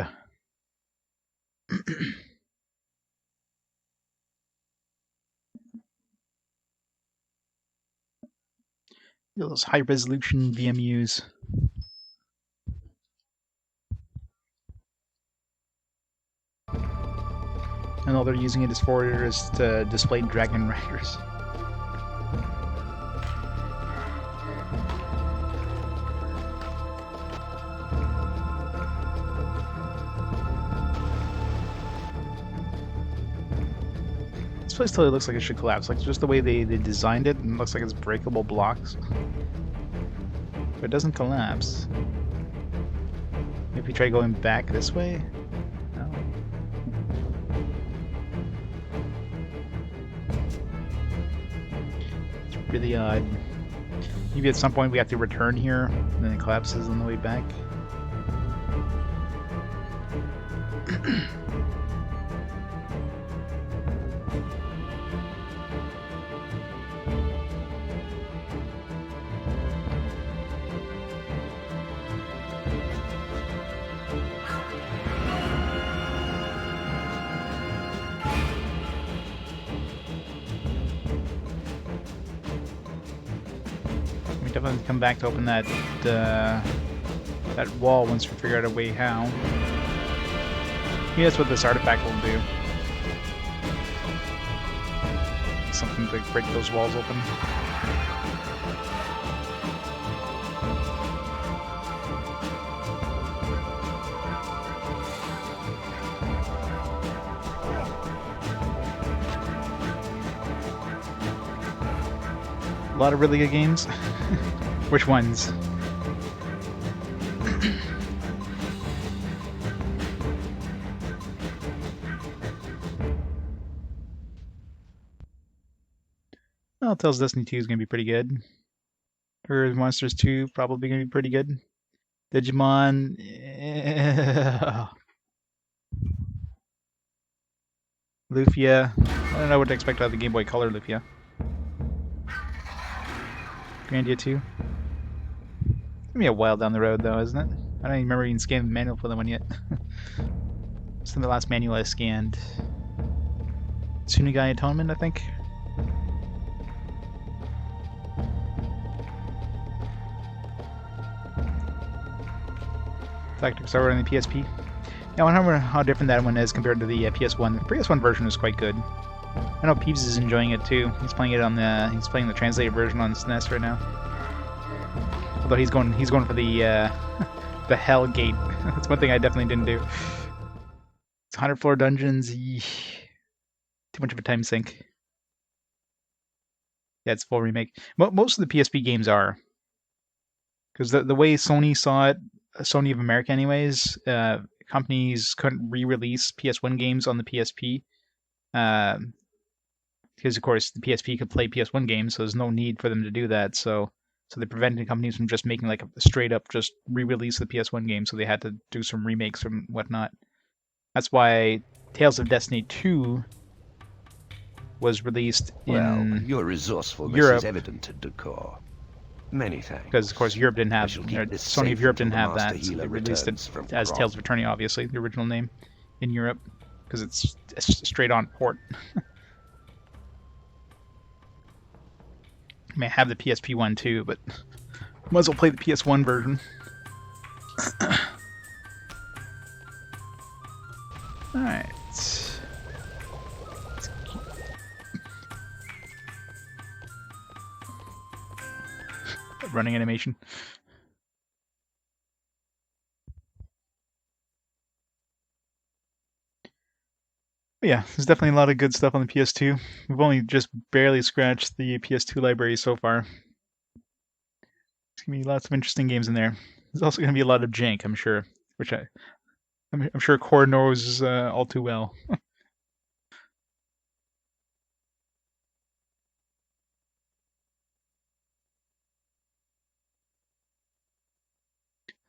Those high resolution VMUs. And all they're using it as for is to display Dragonriders. This place totally looks like it should collapse. Like just the way they designed it, and it looks like it's breakable blocks. But it doesn't collapse. Maybe try going back this way? No. It's really odd. Maybe at some point we have to return here, and then it collapses on the way back. We definitely come back to open that that wall once we figure out a way how. Yeah, that's what this artifact will do. Something to break those walls open. A lot of really good games. Which ones? Well, it tells Destiny 2 is going to be pretty good. Or Monsters 2 probably going to be pretty good. Digimon... Lufia. I don't know what to expect out of the Game Boy Color Lufia. Grandia 2. It's gonna be a while down the road though, isn't it? I don't even remember even scanning the manual for that one yet. It's in the last manual I scanned. Tsunagai Atonement, I think. Tactics are on the PSP. Yeah, I wonder how different that one is compared to the PS1. The PS1 version is quite good. I know Peeves is enjoying it too. He's playing it on the the translated version on SNES right now. Although he's going for the the Hell Gate. That's one thing I definitely didn't do. It's 100 floor dungeons. Too much of a time sink. Yeah, it's full remake. Most of the PSP games are. Because the way Sony saw it, Sony of America anyways, companies couldn't re-release PS1 games on the PSP. Because, of course, the PSP could play PS1 games, so there's no need for them to do that. So they prevented companies from just making like a straight up just re-release of the PS1 game, so they had to do some remakes and whatnot. That's why Tales of Destiny 2 was released in your resourcefulness Europe. Is evident to Decor. Many thanks. Because, of course, Europe didn't have, Sony of Europe didn't have that, so they released it as Tales of Eternity, obviously, the original name, in Europe, because it's a straight-on port. I may have the PSP one too, but might as well play the PS1 version. Alright. Running animation. But yeah, there's definitely a lot of good stuff on the PS2. We've only just barely scratched the PS2 library so far. There's gonna be lots of interesting games in there. There's also gonna be a lot of jank, I'm sure, which I'm sure Core knows all too well.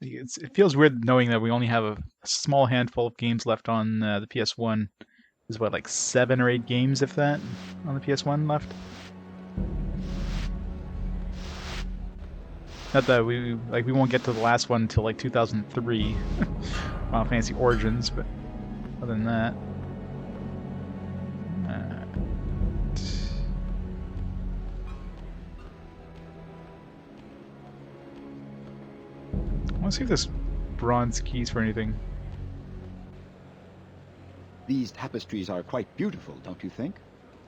It feels weird knowing that we only have a small handful of games left on the PS1. There's what, like 7 or 8 games, if that, on the PS1 left? Not that we won't get to the last one until like 2003, Final Fantasy Origins, but other than that. I want to see if this bronze keys for anything. These tapestries are quite beautiful, don't you think?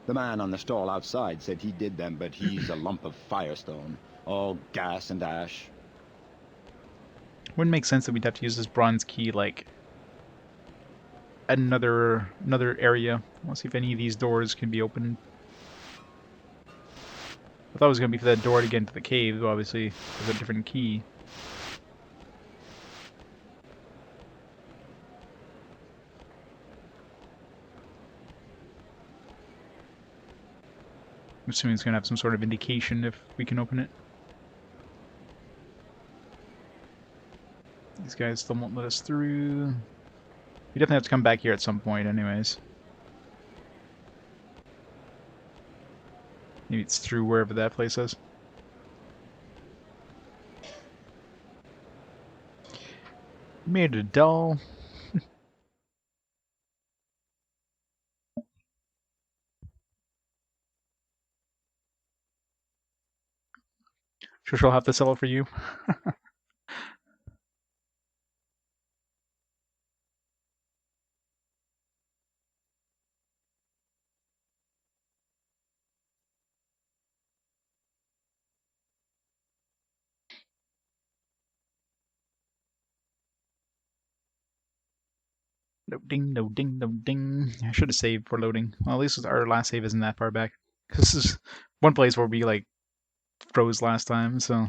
The man on the stall outside said he did them, but he's a lump of firestone, all gas and ash. Wouldn't make sense that we'd have to use this bronze key like at another area. I want to see if any of these doors can be opened. I thought it was going to be for that door to get into the cave, obviously there's a different key. I'm assuming it's going to have some sort of indication if we can open it. These guys still won't let us through. We definitely have to come back here at some point anyways. Maybe it's through wherever that place is. Made a doll. Sure she'll have to sell it for you. No ding, no ding, no ding. I should have saved for loading. Well, at least our last save isn't that far back. This is one place where we like froze last time, so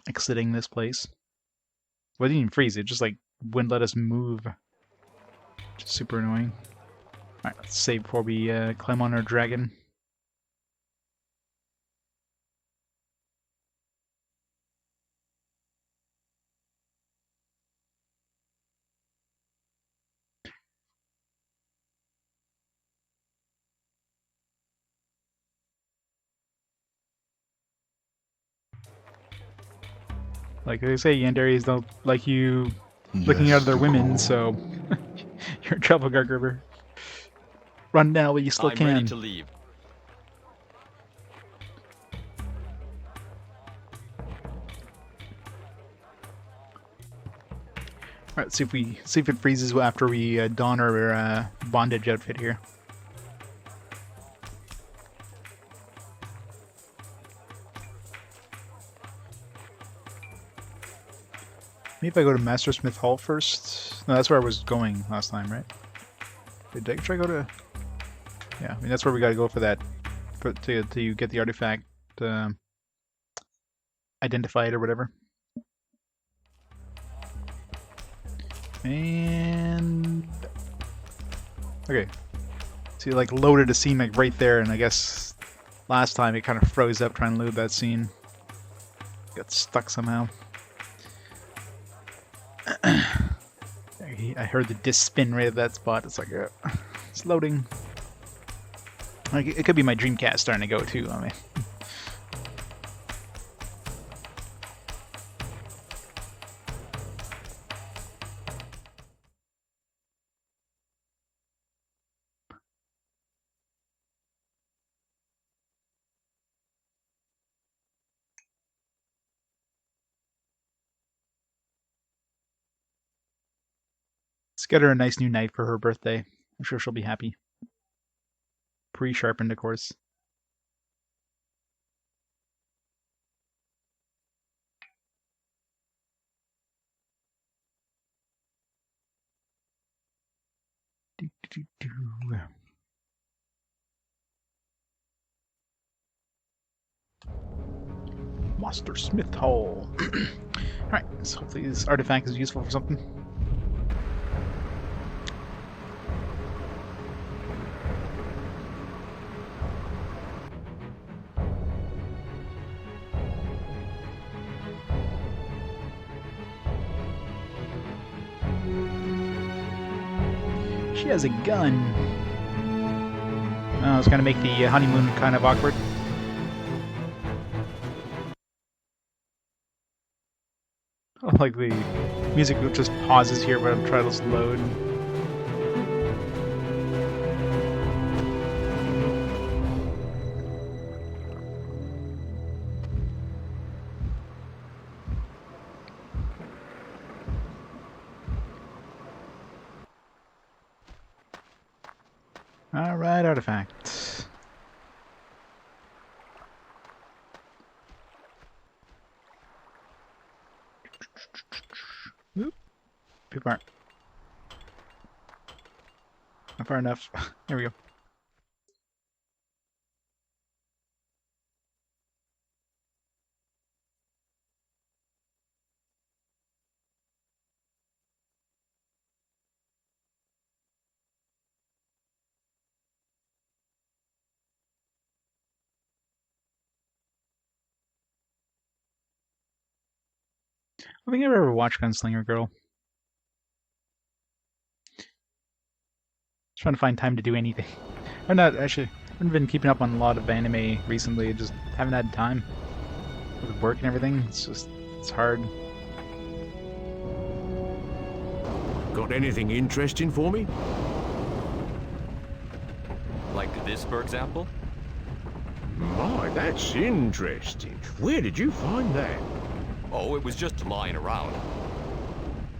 exiting this place. Well, it didn't even freeze, it just like wouldn't let us move. Just super annoying. Alright, let's save before we climb on our dragon. Like they say, Yanderis don't like you looking out of their women, so you're in trouble, Garg River. Run now while you still can. I'm ready to leave. Alright, let's see if it freezes after we don our bondage outfit here. Maybe if I go to Mastersmith Hall first. No, that's where I was going last time, right? Did I try to go to? Yeah, I mean that's where we gotta go for that, to get the artifact identified or whatever. And okay, so you like loaded a scene like right there, and I guess last time it kind of froze up trying to load that scene. Got stuck somehow. I heard the disc spin right at that spot. It's like it's loading. Like it could be my Dreamcast starting to go too. I mean. Let's get her a nice new knife for her birthday. I'm sure she'll be happy. Pre-sharpened, of course. Mastersmith Hall. Alright, so hopefully this artifact is useful for something. She has a gun. Oh, it's gonna make the honeymoon kind of awkward. Like the music just pauses here when I'm trying to load. Alright, artifact. Oop. People aren't. Not far enough. There we go. I think I've ever watched Gunslinger Girl. Just trying to find time to do anything. I'm not actually. I haven't been keeping up on a lot of anime recently. Just haven't had time with work and everything. It's hard. Got anything interesting for me? Like this, for example? My, that's interesting. Where did you find that? Oh, it was just lying around.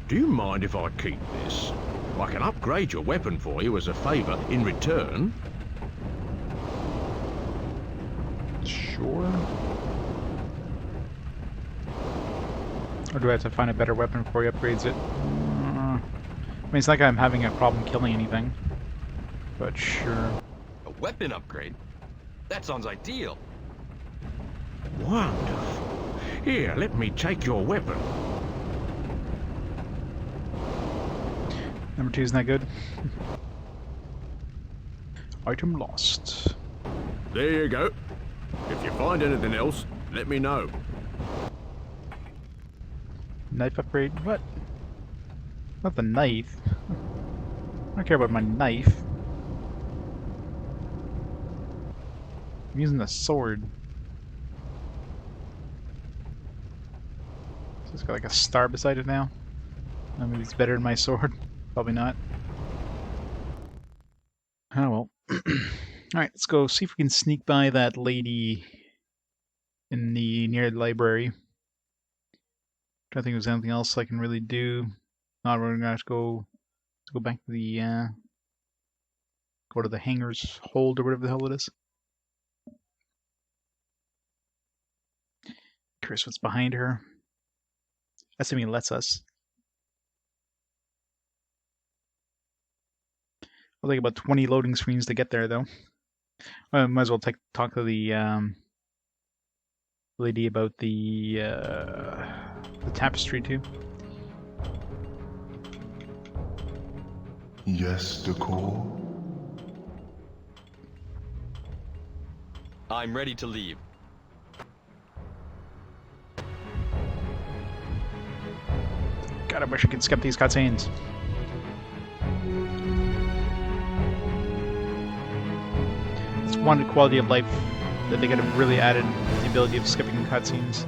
Do you mind if I keep this? I can upgrade your weapon for you as a favor in return. Sure. Or do I have to find a better weapon before he upgrades it? I mean, it's not like I'm having a problem killing anything. But sure. A weapon upgrade? That sounds ideal. Wonderful. Here, let me take your weapon. Number 2 isn't that good? Item lost. There you go. If you find anything else, let me know. Knife upgrade? What? Not the knife. I don't care about my knife. I'm using the sword. So it's got like a star beside it now. Maybe it's better than my sword. Probably not. Oh well. Alright, let's go see if we can sneak by that lady in the near the library. Trying to think if there's anything else I can really do. Not we're gonna have to go back to the go to the hangar's hold or whatever the hell it is. Curious what's behind her. Assuming it lets us. It'll take about 20 loading screens to get there, though. Might as well talk to the lady about the tapestry, too. Yes, Decor? I'm ready to leave. God, I wish I could skip these cutscenes. It's one quality of life that they could have really added, the ability of skipping cutscenes.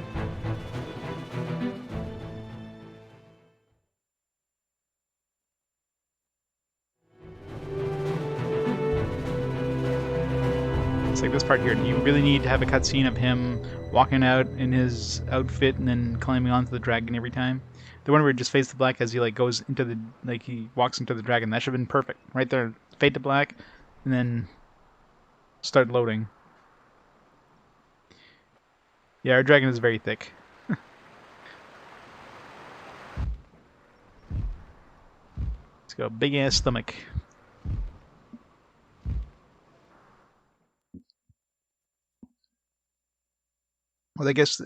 It's like this part here. Do you really need to have a cutscene of him walking out in his outfit and then climbing onto the dragon every time? The one where it just fades to black as he goes into the he walks into the dragon. That should have been perfect. Right there, fade to black, and then start loading. Yeah, our dragon is very thick. Let's go, big ass stomach. Well, I guess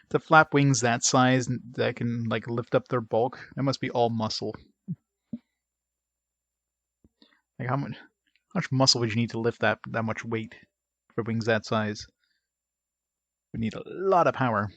the flap wings that size that can lift up their bulk, that must be all muscle. Like how much muscle would you need to lift that much weight for wings that size? We need a lot of power.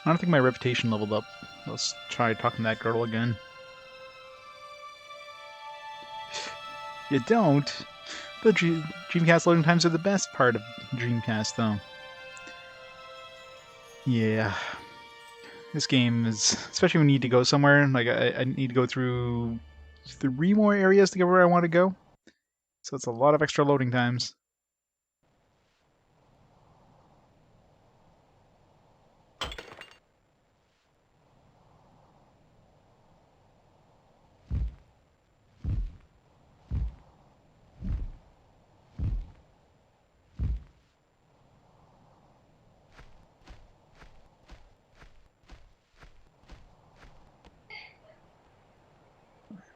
I don't think my reputation leveled up. Let's try talking to that girl again. You don't? The Dreamcast loading times are the best part of Dreamcast, though. Yeah. This game is... Especially when you need to go somewhere. Like, I need to go through 3 more areas to get where I want to go. So it's a lot of extra loading times.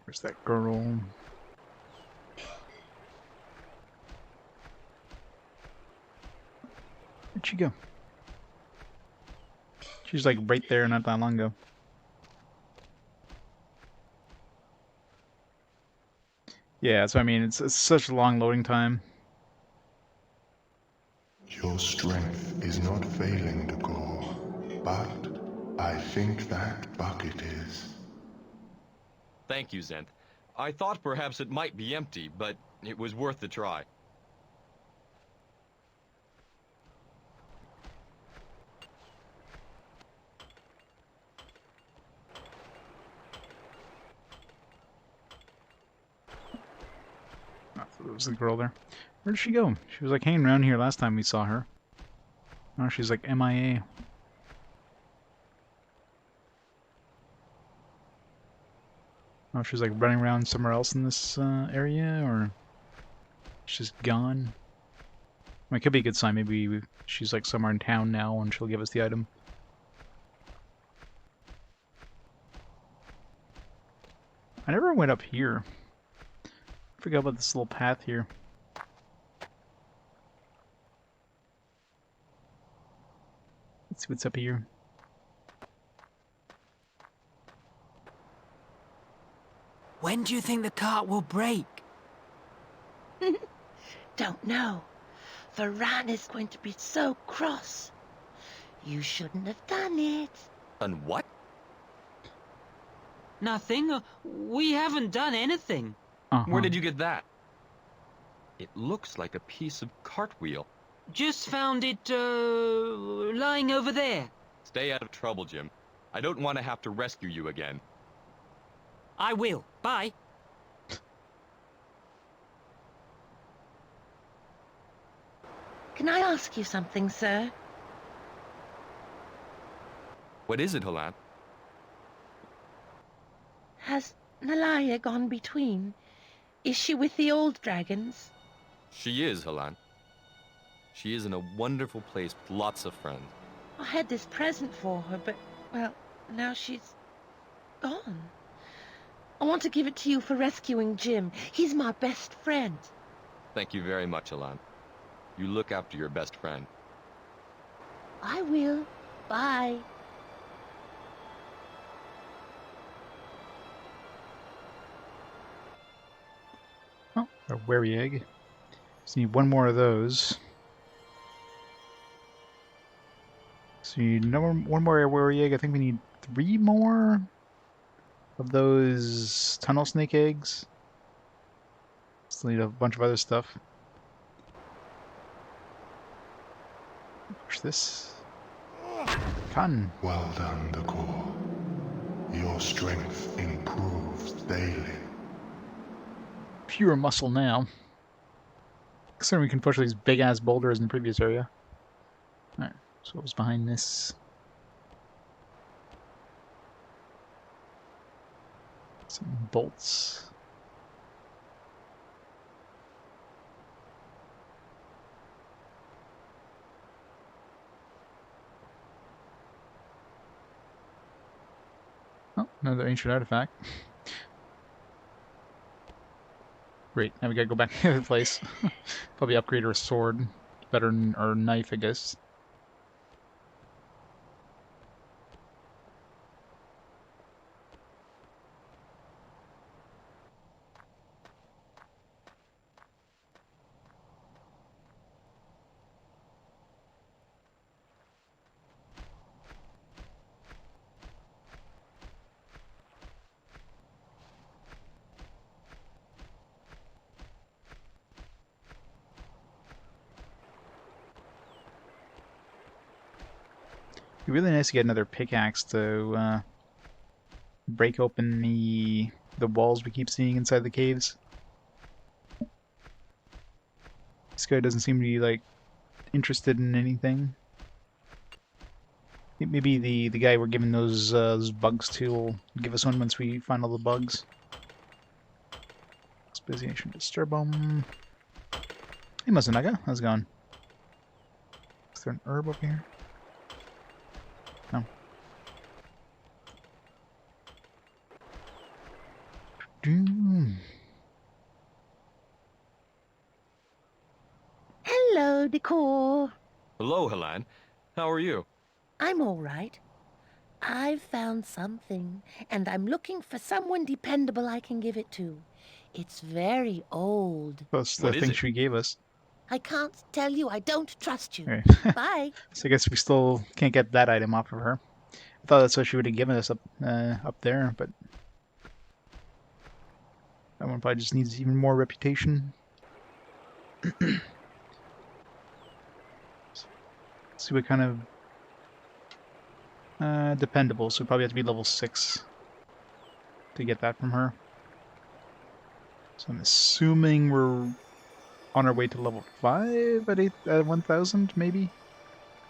Where's that girl? Where'd she go? She's like right there not that long ago. Yeah, so I mean, it's such a long loading time. Your strength is not failing, Decor, but I think that bucket is. Thank you, Zenth. I thought perhaps it might be empty, but it was worth the try. Oh, there was the girl there. Where did she go? She was like hanging around here last time we saw her. Now she's like MIA. Oh, she's like running around somewhere else in this area, or she's gone. I mean, it could be a good sign. Maybe she's like somewhere in town now, and she'll give us the item. I never went up here. I forgot about this little path here. Let's see what's up here. When do you think the cart will break? Don't know. Varan is going to be so cross. You shouldn't have done it. And what? Nothing. We haven't done anything. Where did you get that? It looks like a piece of cartwheel. Just found it, lying over there. Stay out of trouble, Jim. I don't want to have to rescue you again. I will. Bye. Can I ask you something, sir? What is it, Halan? Has Nalaya gone between? Is she with the old dragons? She is, Halan. She is in a wonderful place with lots of friends. I had this present for her, but, well, now she's gone. I want to give it to you for rescuing Jim. He's my best friend. Thank you very much, Halan. You look after your best friend. I will. Bye. Oh, a wary egg. Just need one more of those. So you need one more wary egg. I think we need 3 more of those tunnel snake eggs. Still need a bunch of other stuff. Push this. Cotton. Well done, Dakor. Your strength improves daily. Pure muscle now. Considering we can push these big ass boulders in the previous area. Alright, so what was behind this? Some bolts. Oh, another ancient artifact. Great, now we gotta go back to the other place. Probably upgrade our sword. Better than our knife, I guess. It'd be really nice to get another pickaxe to break open the walls we keep seeing inside the caves. This guy doesn't seem to be like interested in anything. Maybe the guy we're giving those bugs to will give us one once we find all the bugs. It's busy. I should disturb him. Hey, Masunaga, how's it going? Is there an herb over here? No. Hello, Dakor. Hello, Halan. How are you? I'm all right. I've found something, and I'm looking for someone dependable I can give it to. It's very old. That's the thing she gave us. I can't tell you. I don't trust you. Right. Bye. So I guess we still can't get that item off of her. I thought that's what she would have given us up there, but that one probably just needs even more reputation. See what kind of dependable, so we probably have to be level 6 to get that from her. So I'm assuming we're on our way to level 5 at 1000 maybe.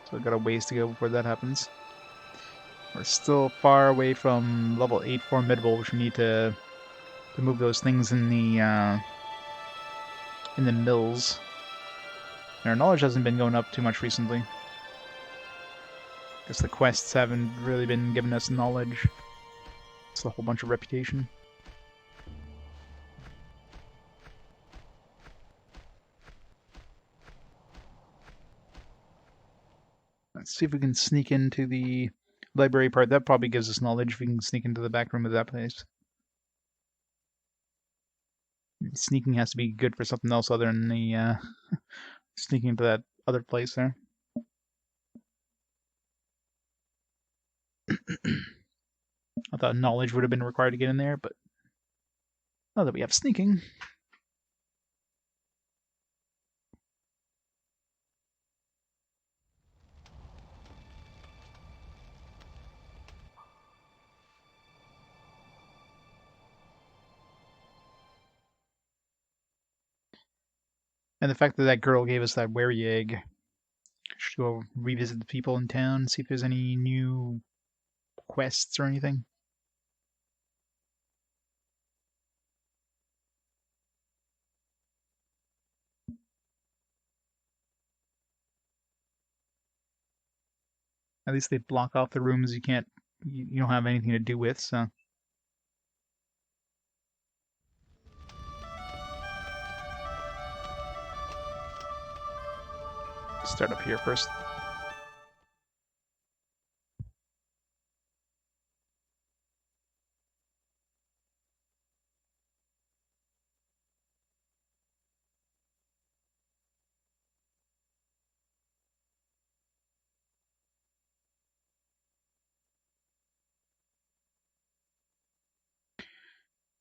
So we've got a ways to go before that happens. We're still far away from level 8 formidable, which we need to move those things in the mills. And our knowledge hasn't been going up too much recently. Guess the quests haven't really been giving us knowledge. It's a whole bunch of reputation. Let's see if we can sneak into the library part. That probably gives us knowledge if we can sneak into the back room of that place. Sneaking has to be good for something else other than the sneaking into that other place there. I thought knowledge would have been required to get in there, but now that we have sneaking. And the fact that that girl gave us that wary egg Should go revisit the people in town, see if there's any new quests or anything. At least they block off the rooms you don't have anything to do with, so. Start up here first.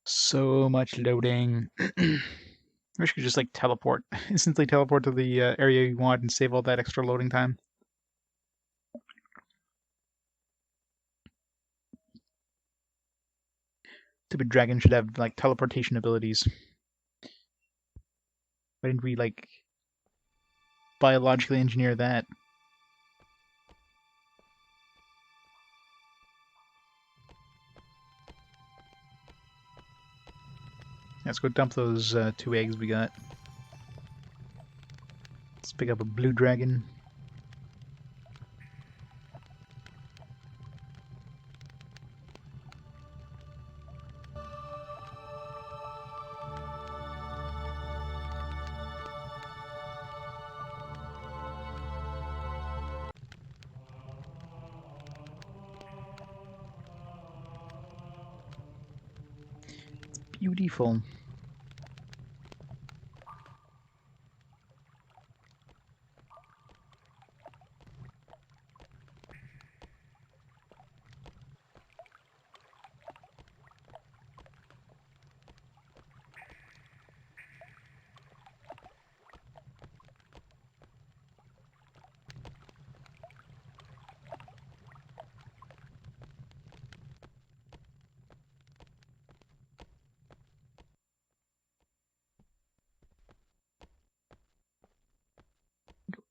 So much loading. I wish you could just like instantly teleport to the area you want and save all that extra loading time. Stupid dragon should have like teleportation abilities. Why didn't we like biologically engineer that? Let's go dump those 2 eggs we got. Let's pick up a blue dragon. Beautiful.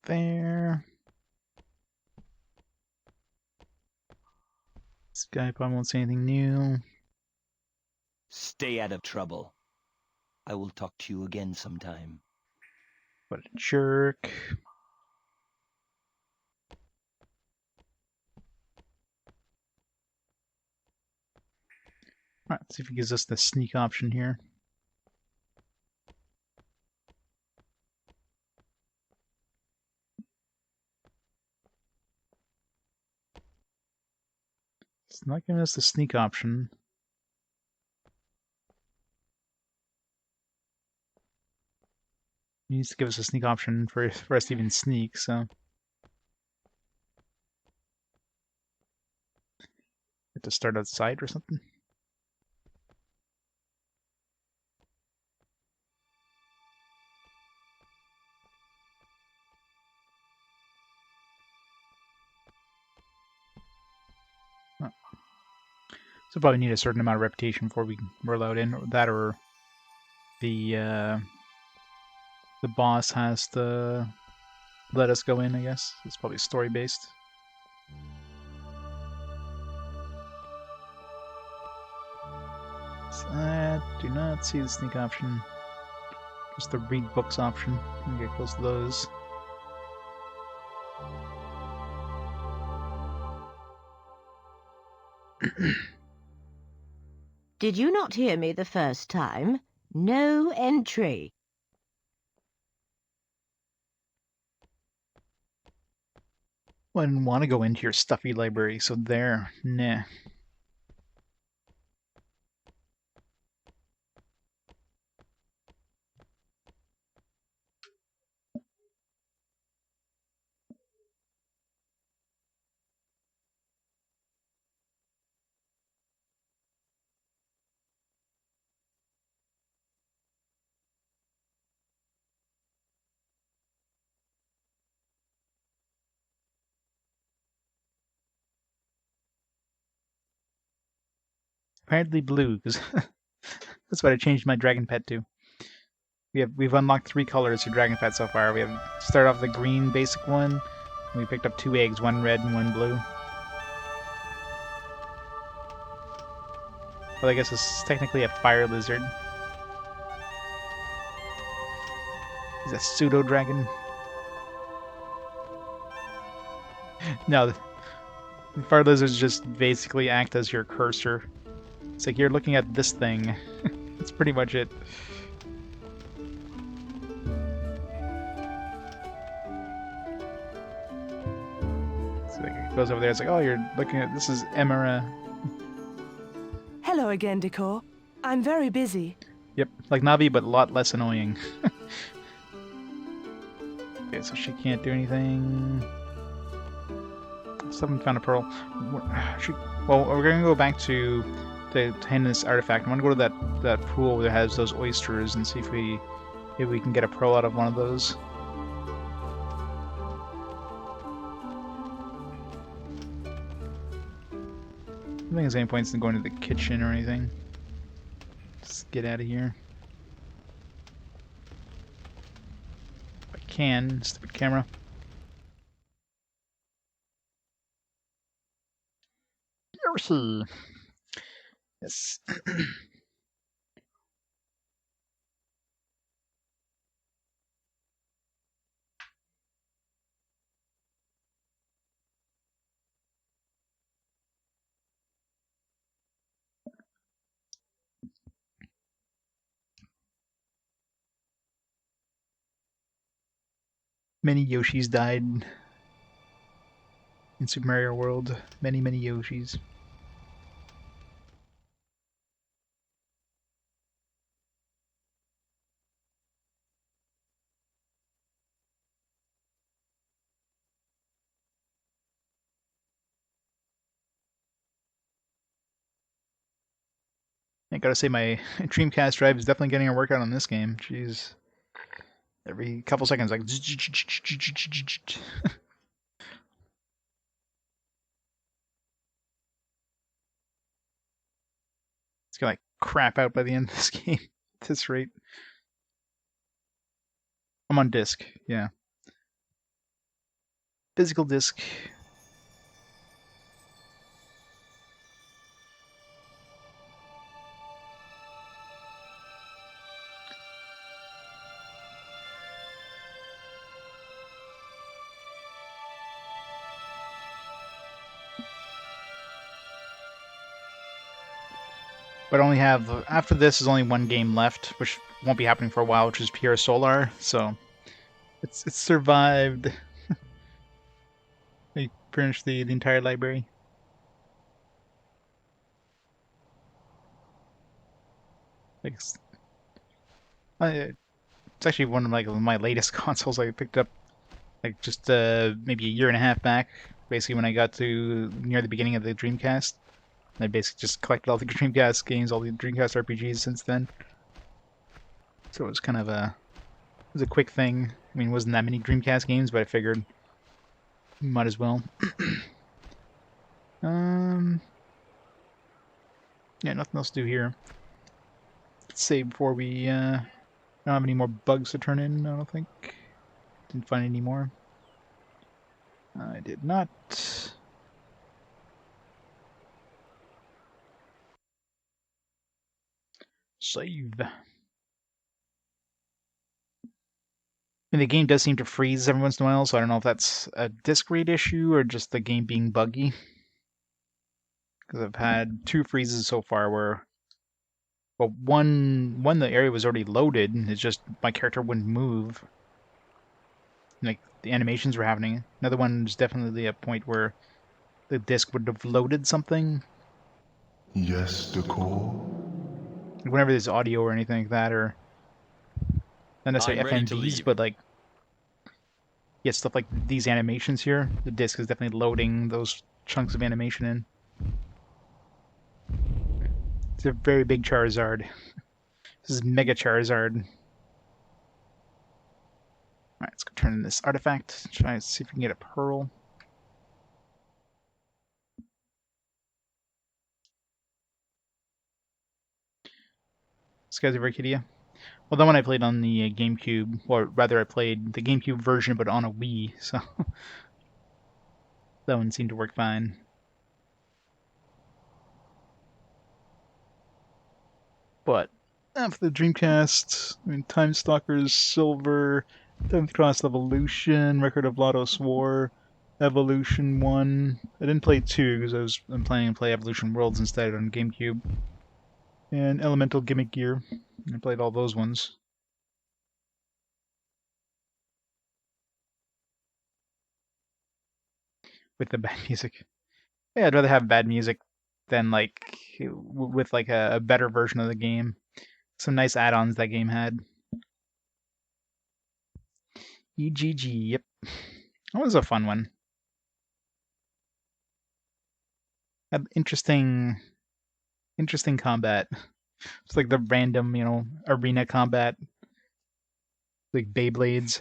There. Skype, I won't say anything new. Stay out of trouble. I will talk to you again sometime. What a jerk. Alright, let's see if he gives us the sneak option here. It's not giving us the sneak option. He needs to give us a sneak option for us to even sneak, so. Have to start outside or something? Oh. So probably need a certain amount of reputation before we're allowed in. That or the boss has to let us go in, I guess. It's probably story-based. So I do not see the sneak option. Just the read books option. Let me get close to those. Did you not hear me the first time? No entry. Well, I didn't want to go into your stuffy library, so there. Nah. Apparently blue, because that's what I changed my dragon pet to. We've unlocked 3 colors for dragon pet so far. We have start off the green basic one, We picked up 2 eggs, 1 red and 1 blue. Well, I guess it's technically a fire lizard. He's a pseudo dragon. No, the fire lizards just basically act as your cursor. It's like you're looking at this thing. That's pretty much it. So it goes over there. It's like, oh, you're looking at this is Emera. Hello again, Decor. I'm very busy. Yep, like Navi, but a lot less annoying. Okay, so she can't do anything. Someone found a pearl. Well, we're gonna go back to hand this artifact. I'm gonna go to that pool that has those oysters and see if we can get a pearl out of one of those. I don't think there's any points in going to the kitchen or anything. Just get out of here. If I can, stupid camera. Yoshi! Yes. Many Yoshis died in Super Mario World. Many, many Yoshis. I gotta say, my Dreamcast drive is definitely getting a workout on this game. Jeez. Every couple seconds, like... It's gonna like crap out by the end of this game at this rate. I'm on disc, yeah. Physical disc. But I only have, after this is only 1 game left, which won't be happening for a while, which is Pure Solar, so it's survived. I finished the entire library. It's actually one of my latest consoles. I picked up like just maybe a year and a half back, basically when I got to near the beginning of the Dreamcast. I basically just collected all the Dreamcast games, all the Dreamcast RPGs since then. So it was kind of a quick thing. I mean, it wasn't that many Dreamcast games, but I figured might as well. Yeah, nothing else to do here. Let's save before we don't have any more bugs to turn in, I don't think. Didn't find any more. I did not. Save. And the game does seem to freeze every once in a while, so I don't know if that's a disk rate issue or just the game being buggy. Because I've had 2 freezes so far where, well, one the area was already loaded, it's just my character wouldn't move. Like, the animations were happening. Another one is definitely a point where the disk would have loaded something. Yes, Decor? Whenever there's audio or anything like that, or not necessarily I'm ready to FMVs, leave. but like, yeah, stuff like these animations here. The disk is definitely loading those chunks of animation in. It's a very big Charizard. This is Mega Charizard. Alright, let's go turn in this artifact. Try and see if we can get a pearl. Sky's Well, then when I played on the GameCube, or rather I played the GameCube version but on a Wii, so That one seemed to work fine. But after the Dreamcast, I mean, Time Stalkers, Silver, 10th Cross Evolution, Record of Lodos War, Evolution 1. I didn't play 2 because I'm planning to play Evolution Worlds instead on GameCube. And Elemental Gimmick Gear. I played all those ones. With the bad music. Yeah, I'd rather have bad music than like with like a better version of the game. Some nice add-ons that game had. EGG, yep. That was a fun one. Had interesting combat. It's like the random, arena combat. Like Beyblades.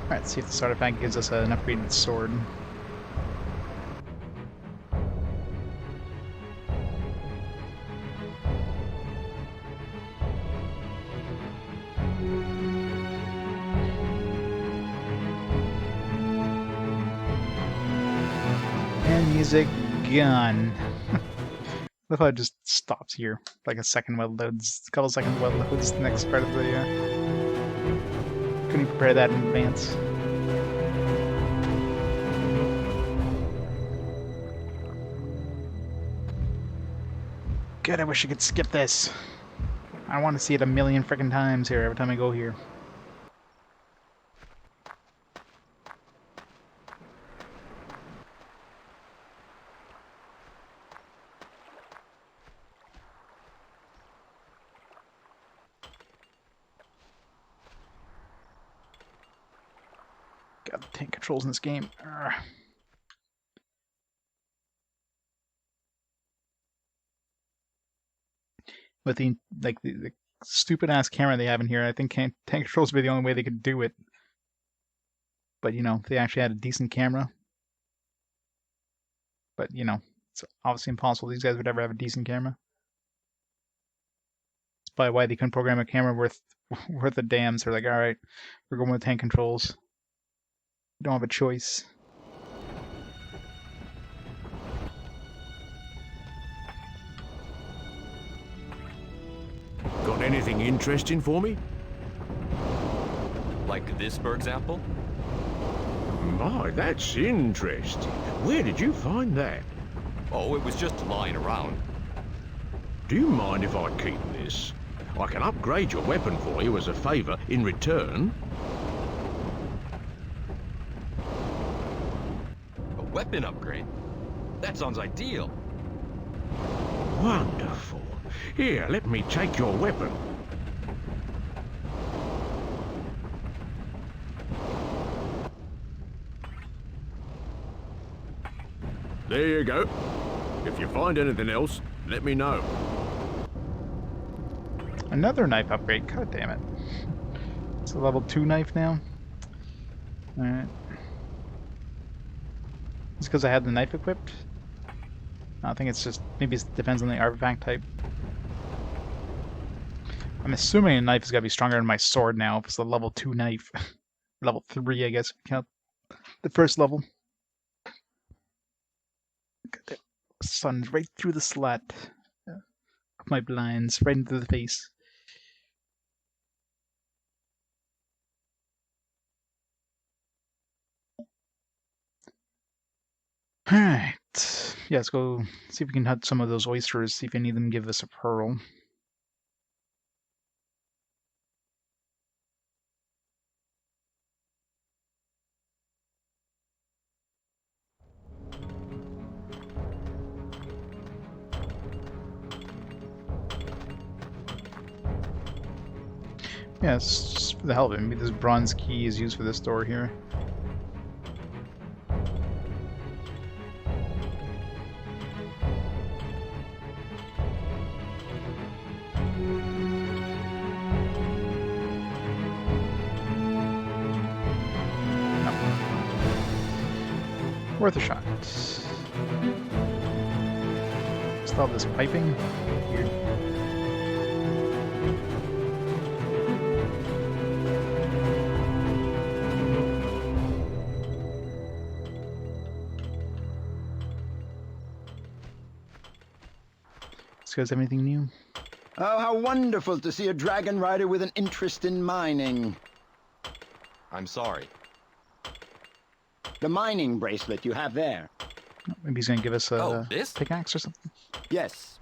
Alright, let's see if this artifact gives us an upgraded sword. And music gone. Look how it just stops here. Like a second while it loads. A couple seconds while it loads the next part of the couldn't prepare that in advance. Good, I wish I could skip this. I want to see it a million freaking times here every time I go here. God, the tank controls in this game. Urgh. With the stupid ass camera they have in here, I think tank controls would be the only way they could do it. But if they actually had a decent camera. But it's obviously impossible these guys would ever have a decent camera. That's probably why they couldn't program a camera worth a damn. So they're like, alright, we're going with tank controls. We don't have a choice. Got anything interesting for me? Like this, for example? My, that's interesting. Where did you find that? Oh, it was just lying around. Do you mind if I keep this? I can upgrade your weapon for you as a favor in return. A weapon upgrade? That sounds ideal. Wonderful. Here, let me take your weapon. There you go. If you find anything else, let me know. Another knife upgrade. God damn it. It's a level 2 knife now. Alright. It's because I had the knife equipped? I think it's just, maybe it depends on the artifact type. I'm assuming a knife is going to be stronger than my sword now if it's a level 2 knife. Level 3, I guess, if you count the first level. The sun's right through the slat of my blinds, right into the face. Alright. Yeah, let's go see if we can hunt some of those oysters, see if any of them give us a pearl. Yeah, it's just for the hell of it. Maybe this bronze key is used for this door here. No. Worth a shot. What's all this piping? Weird. You guys have anything new? Oh, how wonderful to see a dragon rider with an interest in mining. I'm sorry. The mining bracelet you have there. Maybe he's gonna give us a this? pickaxe or something. Yes.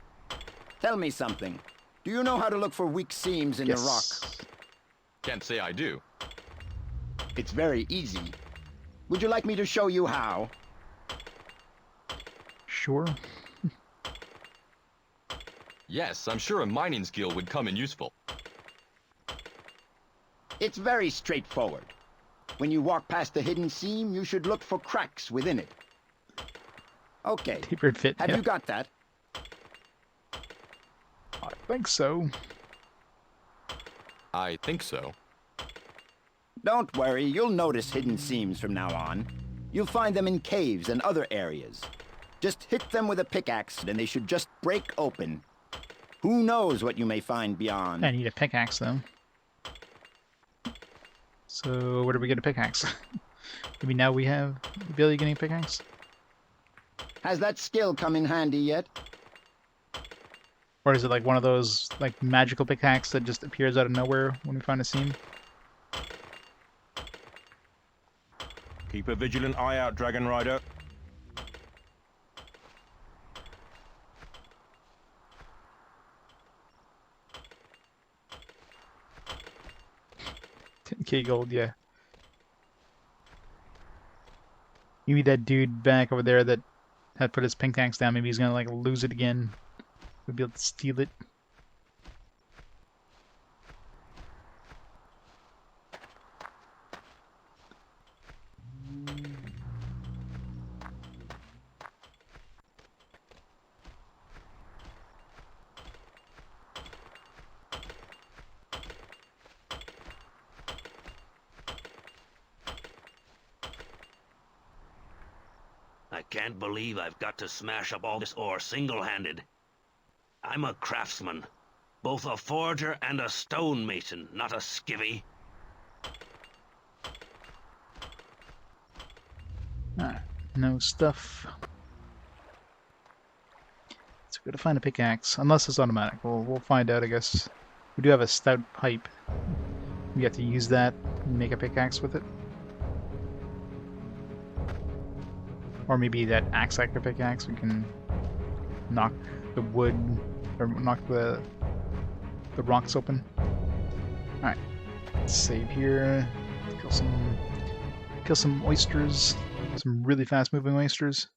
Tell me something. Do you know how to look for weak seams in the rock? Can't say I do. It's very easy. Would you like me to show you how? Sure. Yes, I'm sure a mining skill would come in useful. It's very straightforward. When you walk past a hidden seam, you should look for cracks within it. Okay. Tapered fit. Have you got that? I think so. I think so. Don't worry, you'll notice hidden seams from now on. You'll find them in caves and other areas. Just hit them with a pickaxe, and they should just break open. Who knows what you may find beyond? I need a pickaxe, though. So, where do we get a pickaxe? Maybe now we have the ability of getting a pickaxe? Has that skill come in handy yet? Or is it like one of those like magical pickaxe that just appears out of nowhere when we find a seam? Keep a vigilant eye out, Dragon Rider. $10K gold, yeah. Maybe that dude back over there that had put his pickaxe down, maybe he's gonna like lose it again. We'll be able to steal it. I can't believe I've got to smash up all this ore single-handed. I'm a craftsman, both a forger and a stonemason, not a skivvy. No stuff. So we gotta find a pickaxe, unless it's automatic. We'll find out, I guess. We do have a stout pipe. We have to use that and make a pickaxe with it. Or maybe that axe like a pickaxe, we can knock the wood, or knock the rocks open. Alright, let's save here, kill some oysters, some really fast moving oysters.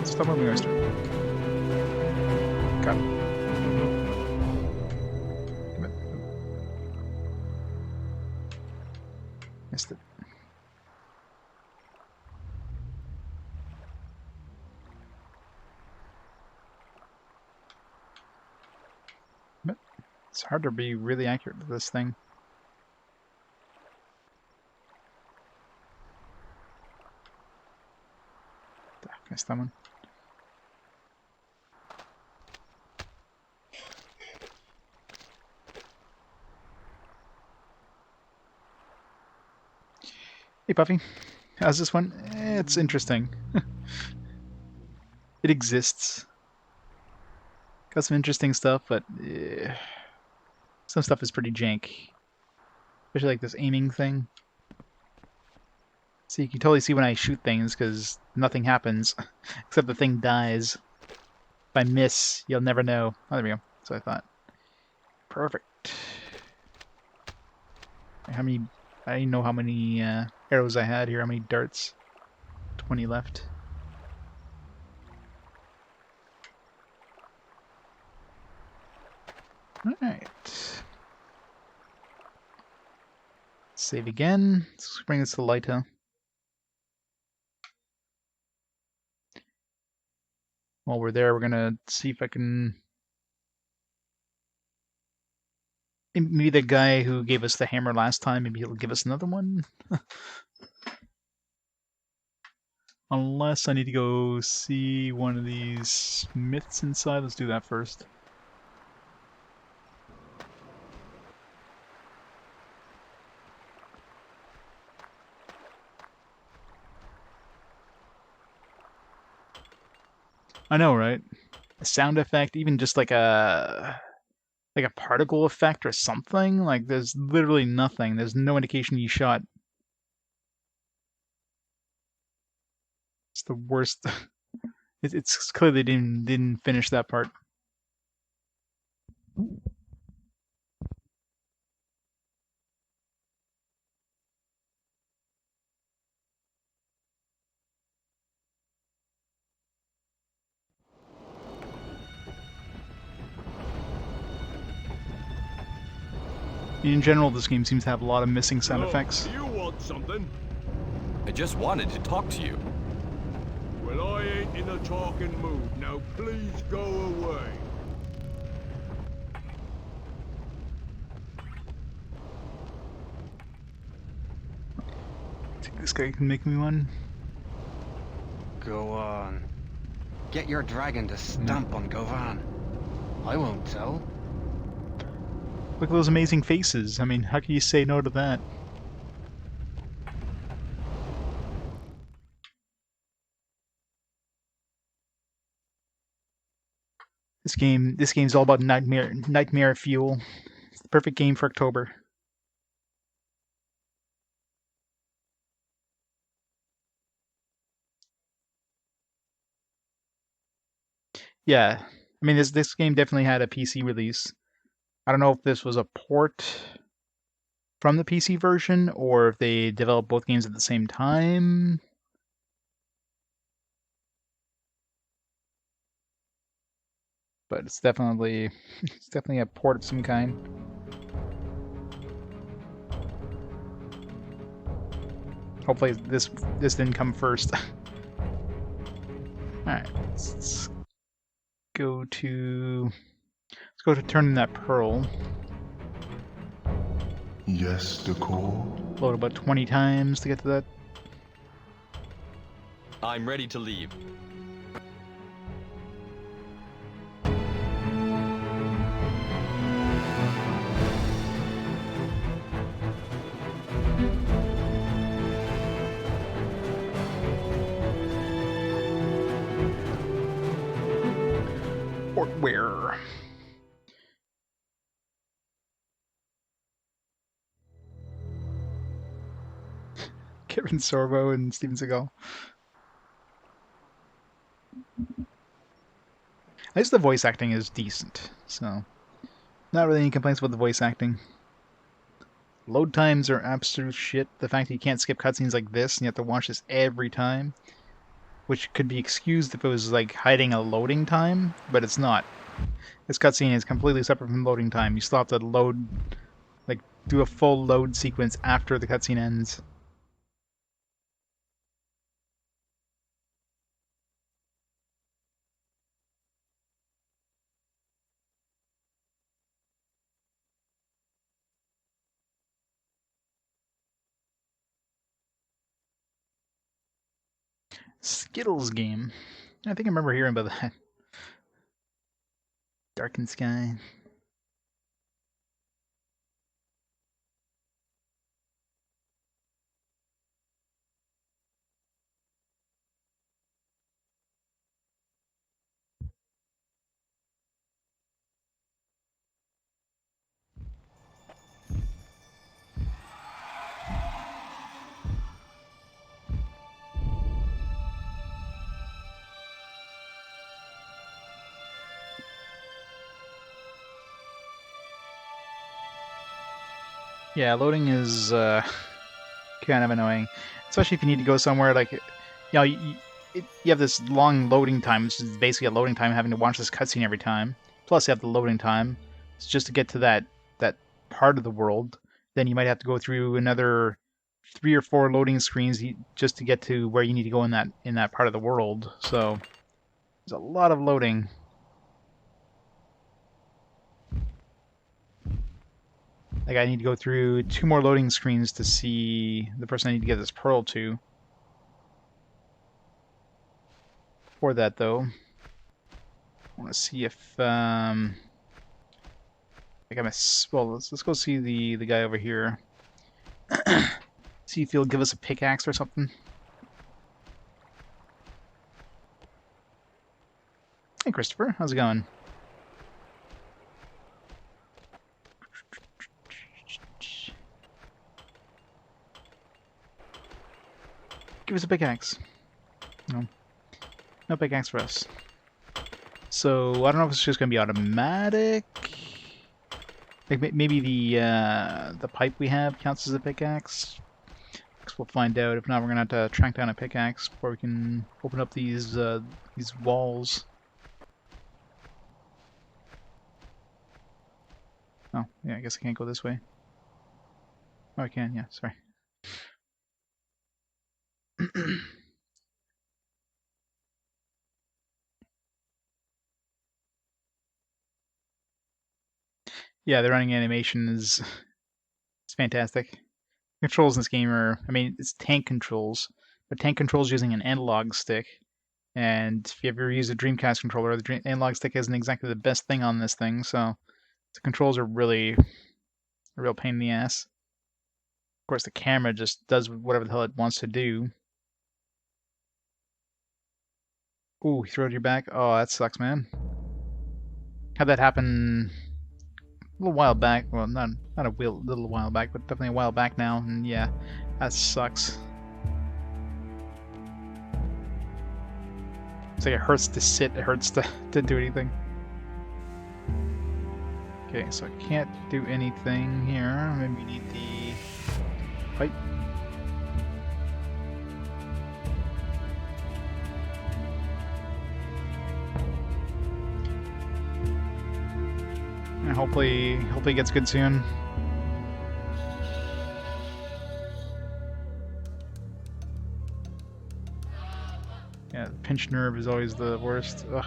Stop moving, oyster. Got it. Come on. Missed it. But it's hard to be really accurate with this thing. Missed that one. Hey Puffy, how's this one? It's interesting. It exists. Got some interesting stuff, but some stuff is pretty jank. Especially like this aiming thing. So you can totally see when I shoot things, because nothing happens, except the thing dies. If I miss, you'll never know. Oh, there we go. That's what I thought. Perfect. How many... I didn't know how many arrows I had here, how many darts. 20 left. Alright. Save again. Let's bring this to Lyta. While we're there, we're gonna see if I can... Maybe the guy who gave us the hammer last time, maybe he'll give us another one? Unless I need to go see one of these myths inside. Let's do that first. I know, right? A sound effect, even just like a particle effect or something. Like there's literally nothing. There's no indication you shot. It's the worst. It's clear they didn't finish that part. In general, this game seems to have a lot of missing sound effects. You want something? I just wanted to talk to you. Well, I ain't in a talking mood. Now please go away. Think this guy can make me one? Go on. Get your dragon to stamp on Govan. I won't tell. Look at those amazing faces. I mean, how can you say no to that? This game's all about nightmare fuel. It's the perfect game for October. Yeah, I mean this game definitely had a PC release. I don't know if this was a port from the PC version or if they developed both games at the same time. But it's definitely a port of some kind. Hopefully this didn't come first. Alright, let's go to turning that pearl. Yes, Decor. Load about 20 times to get to that. I'm ready to leave. Portware. Kevin Sorbo and Steven Seagal. At least the voice acting is decent, so not really any complaints about the voice acting. Load times are absolute shit. The fact that you can't skip cutscenes like this and you have to watch this every time, which could be excused if it was like hiding a loading time, but it's not. This cutscene is completely separate from loading time. You still have to load, like, do a full load sequence after the cutscene ends. Skittles game. I think I remember hearing about that. Darkened Sky. Yeah, loading is kind of annoying, especially if you need to go somewhere like, you know, you have this long loading time, which is basically a loading time having to watch this cutscene every time. Plus, you have the loading time. So just to get to that part of the world, then you might have to go through another 3 or 4 loading screens just to get to where you need to go in that part of the world. So there's a lot of loading. Like I need to go through 2 more loading screens to see the person I need to get this pearl to. For that though, I want to see if like well, let's go see the guy over here. See if he'll give us a pickaxe or something. Hey Christopher, how's it going? Give us a pickaxe. No pickaxe for us. So I don't know if it's just gonna be automatic. Like maybe the pipe we have counts as a pickaxe. We'll find out. If not, we're gonna have to track down a pickaxe before we can open up these walls. Oh, yeah, I guess I can't go this way. Oh, I can, yeah, sorry. Yeah, the running animation is it's fantastic. Controls in this game are, I mean, it's tank controls, but tank controls using an analog stick. And if you ever use a Dreamcast controller, the analog stick isn't exactly the best thing on this thing, so the controls are really a real pain in the ass. Of course, the camera just does whatever the hell it wants to do. Ooh, he throwed you back? Oh, that sucks, man. Had that happen a little while back. Well, not a little while back, but definitely a while back now. And yeah, that sucks. It's like it hurts to sit. It hurts to do anything. Okay, so I can't do anything here. Maybe we need the pipe. And hopefully it gets good soon. Yeah, the pinched nerve is always the worst. Ugh.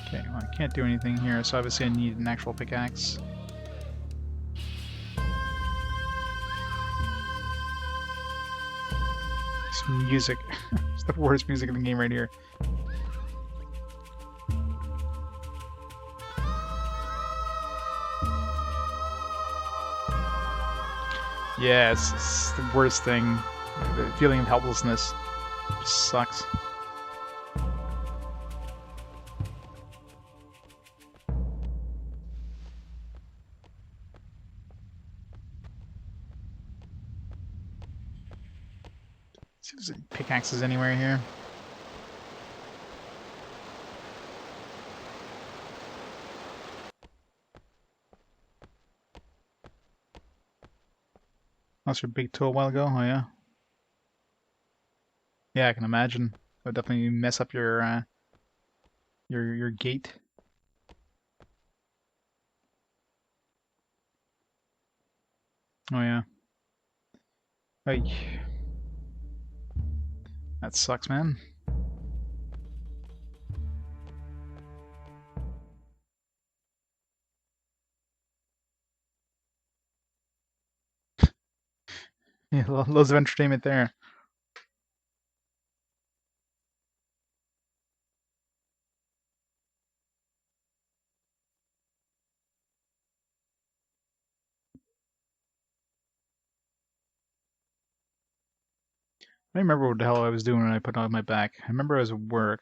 Okay, well, I can't do anything here, so obviously I need an actual pickaxe. This music. It's the worst music in the game right here. Yeah, it's the worst thing. The feeling of helplessness just sucks. See if there's any pickaxes anywhere here. Lost your big toe a while ago? Oh yeah. Yeah, I can imagine. That would definitely mess up your gait. Oh yeah. Hey. That sucks, man. Yeah, loads of entertainment there. I don't remember what the hell I was doing when I put on my back. I remember I was at work.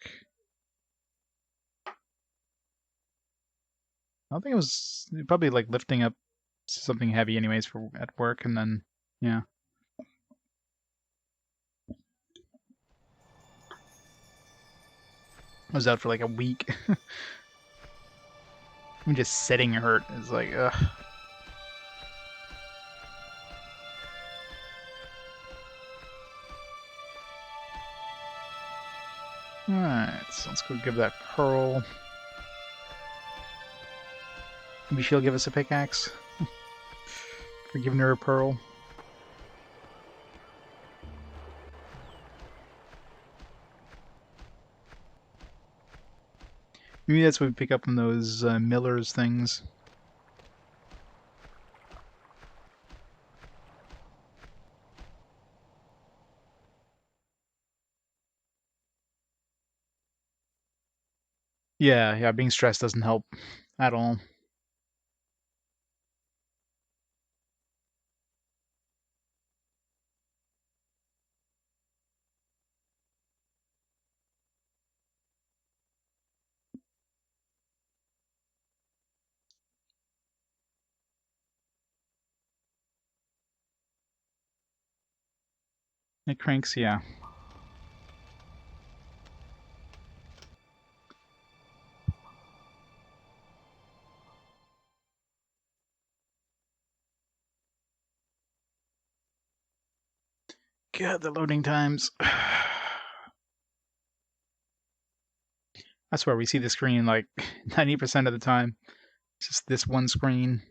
I don't think it was probably like lifting up something heavy anyways for at work, and then yeah. I was out for like a week. I'm just sitting hurt. It's like ugh. Alright, so let's go give that pearl. Maybe she'll give us a pickaxe for giving her a pearl. Maybe that's what we pick up on those Miller's things. Yeah, being stressed doesn't help at all. It cranks, yeah. God, the loading times. That's where we see the screen like 90% of the time. It's just this one screen.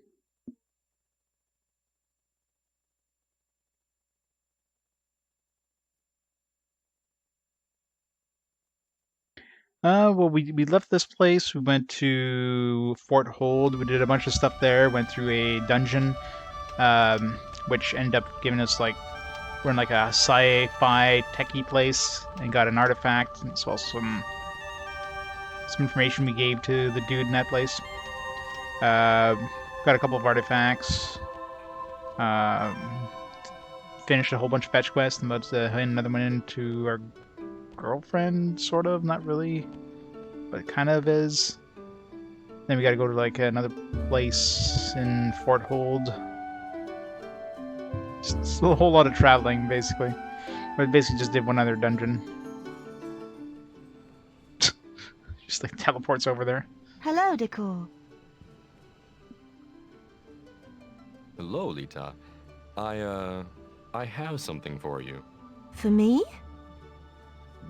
Well, we left this place. We went to Fort Hold. We did a bunch of stuff there. Went through a dungeon, which ended up giving us like we're in like a sci-fi techie place and got an artifact as well as some information we gave to the dude in that place. Got a couple of artifacts. Finished a whole bunch of fetch quests. I'm about to hand another one in to our girlfriend, sort of, not really, but it kind of is. Then we gotta go to like another place in Fort Hold. Just a whole lot of traveling, basically. But basically just did one other dungeon. Just like teleports over there. Hello, Decor. Hello, Lita. I have something for you. For me?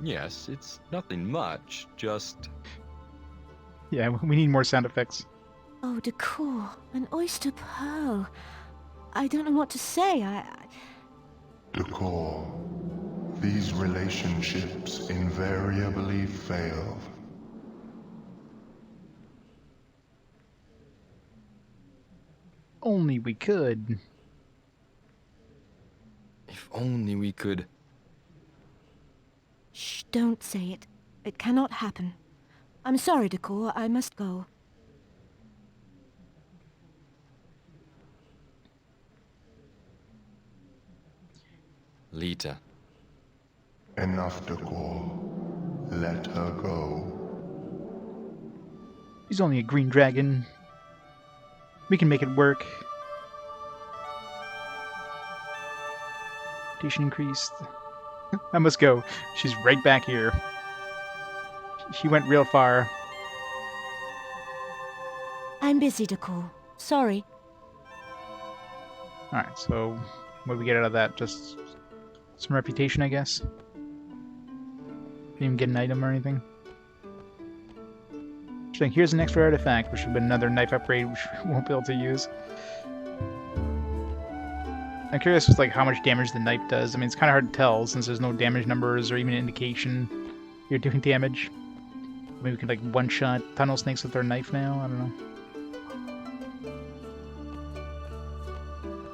Yes, it's nothing much, just... Yeah, we need more sound effects. Oh, Decor, an oyster pearl. I don't know what to say. Decor. These relationships invariably fail. Only we could. If only we could... Shh, don't say it. It cannot happen. I'm sorry, Decor. I must go. Lita. Enough, Decor. Let her go. He's only a green dragon. We can make it work. Station increased. I must go. She's right back here. She went real far. I'm busy, Decor. Sorry. Alright, so what do we get out of that? Just some reputation, I guess? Didn't even get an item or anything. So here's an extra artifact, which would be another knife upgrade, which we won't be able to use. I'm curious like how much damage the knife does. I mean, it's kind of hard to tell since there's no damage numbers or even an indication you're doing damage. Maybe we can like one-shot tunnel snakes with our knife now. I don't know.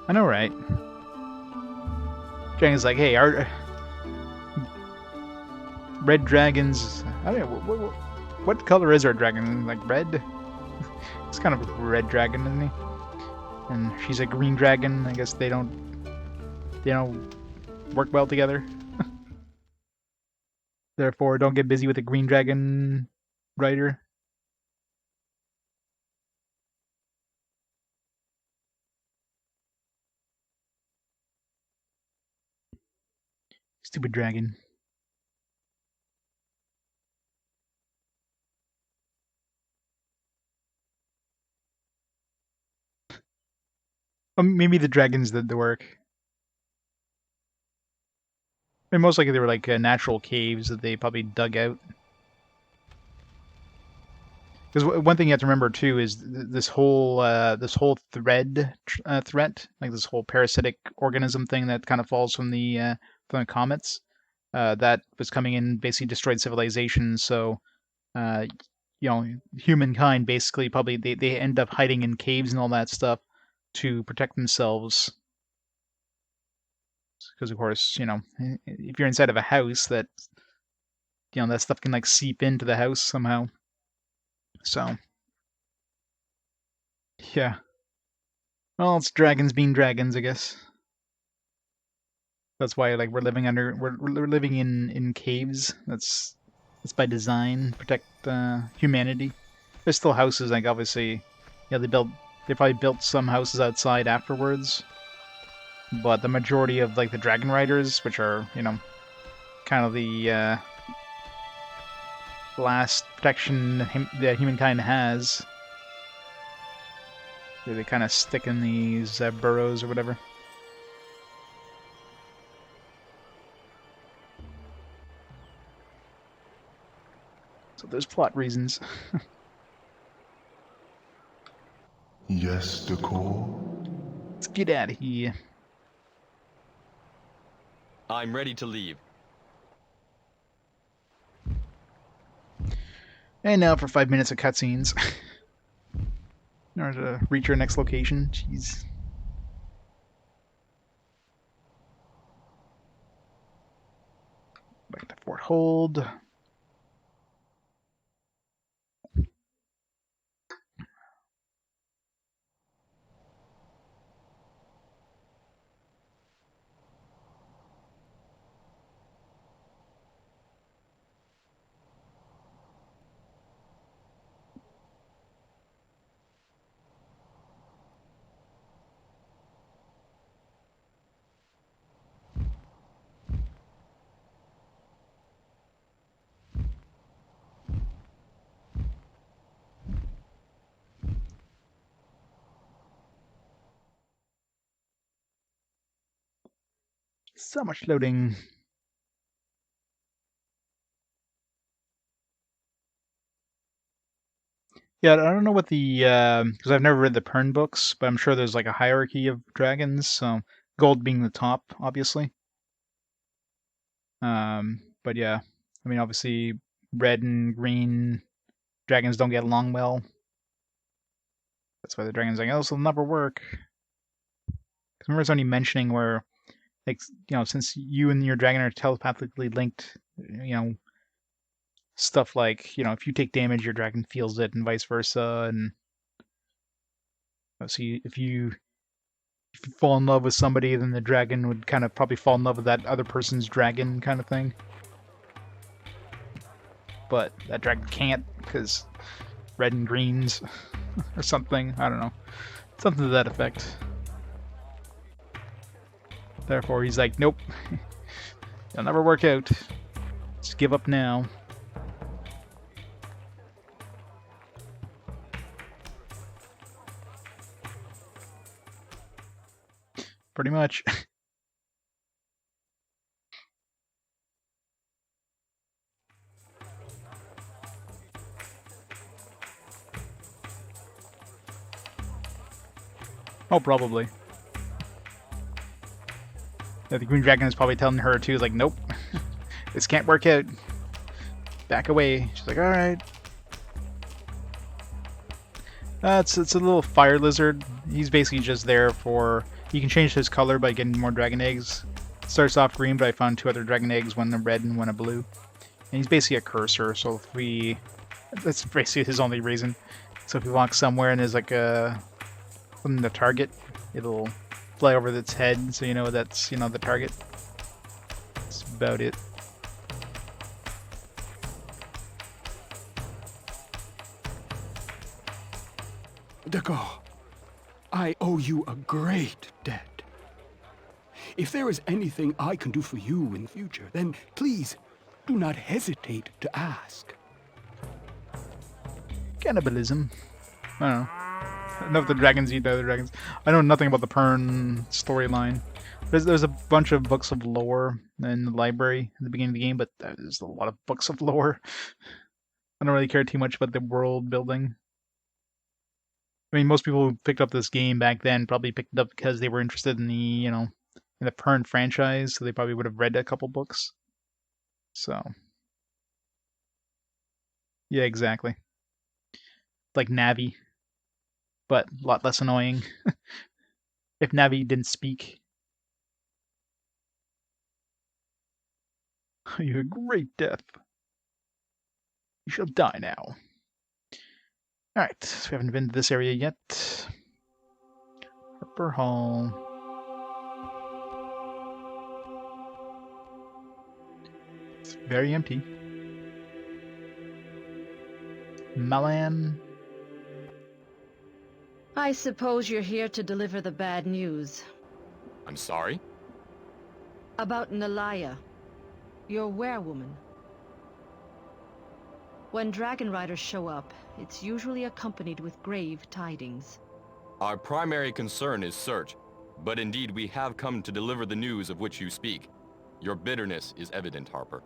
I know, right? Dragon's like, hey, our red dragons. I don't know. What color is our dragon? Like red? It's kind of a red dragon, isn't he? And she's a green dragon. I guess they don't work well together. Therefore, don't get busy with a green dragon rider. Stupid dragon. Maybe the dragons did the work. And most likely they were like natural caves that they probably dug out. Because one thing you have to remember too is this whole threat, like this whole parasitic organism thing that kind of falls from the comets, that was coming in, basically destroyed civilization. So, humankind basically probably they end up hiding in caves and all that stuff to protect themselves. Because of course, if you're inside of a house, that that stuff can like seep into the house somehow. So. Yeah. Well, it's dragons being dragons, I guess. That's why we're living in caves. That's by design, protect humanity. There's still houses, like obviously, they probably built some houses outside afterwards. But the majority of the Dragonriders, which are, kind of the last protection that humankind has, they kind of stick in these burrows or whatever. So there's plot reasons. Yes, Decor? Let's get out of here. I'm ready to leave. And now for 5 minutes of cutscenes. In order to reach our next location. Jeez. Back to Fort Hold. So much loading. Yeah, I don't know what the because I've never read the Pern books, but I'm sure there's like a hierarchy of dragons. So gold being the top, obviously. But yeah, I mean, obviously, red and green dragons don't get along well. That's why the dragon's like, oh, this will never work. Because remember, it's only mentioning where, like, since you and your dragon are telepathically linked, stuff like, if you take damage, your dragon feels it, and vice versa. And so if you fall in love with somebody, then the dragon would kind of probably fall in love with that other person's dragon, kind of thing. But that dragon can't because red and greens or something. I don't know. Something to that effect. Therefore, he's like, nope. It'll never work out. Just give up now. Pretty much. Oh, probably. Yeah, the Green Dragon is probably telling her too, like, nope, this can't work out. Back away. She's like, alright. It's a little fire lizard. He's basically just there for... You can change his color by getting more dragon eggs. It starts off green, but I found 2 other dragon eggs, one a red and one a blue. And he's basically a cursor, so if we... That's basically his only reason. So if we walk somewhere and there's like a... something to target, it'll fly over its head, so you know that's, the target. That's about it. Dago, I owe you a great debt. If there is anything I can do for you in the future, then please do not hesitate to ask. Cannibalism. I don't know. I don't know if the dragons eat the other dragons. I know nothing about the Pern storyline. There's a bunch of books of lore in the library at the beginning of the game, but there's a lot of books of lore. I don't really care too much about the world building. I mean, most people who picked up this game back then probably picked it up because they were interested in the, in the Pern franchise, so they probably would have read a couple books. So, yeah, exactly. Like Navi, but a lot less annoying. If Navi didn't speak. You a great death. You shall die now. Alright, so we haven't been to this area yet. Harper Hall. It's very empty. Malan. I suppose you're here to deliver the bad news. I'm sorry? About Nalaya, your werewoman. When Dragonriders show up, it's usually accompanied with grave tidings. Our primary concern is search, but indeed we have come to deliver the news of which you speak. Your bitterness is evident, Harper.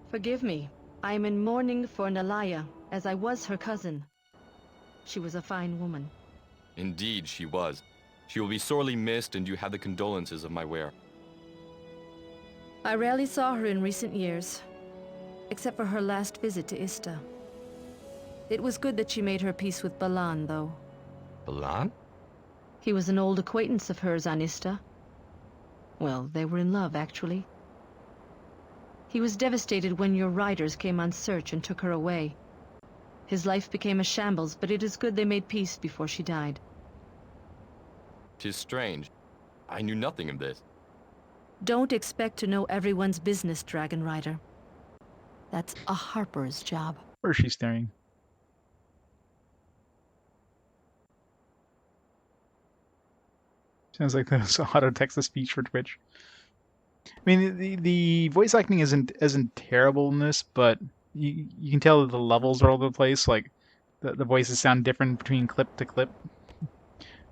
Forgive me. I am in mourning for Nalaya, as I was her cousin. She was a fine woman. Indeed, she was. She will be sorely missed, and you have the condolences of my were. I rarely saw her in recent years, except for her last visit to Ista. It was good that she made her peace with Balan, though. Balan? He was an old acquaintance of hers on Ista. Well, they were in love, actually. He was devastated when your riders came on search and took her away. His life became a shambles, but it is good they made peace before she died. 'Tis strange. I knew nothing of this. Don't expect to know everyone's business, Dragonrider. That's a Harper's job. Where is she staring? Sounds like there's auto text-to-speech for Twitch. I mean, the voice acting isn't terrible in this, but you can tell that the levels are all over the place. Like the voices sound different between clip to clip,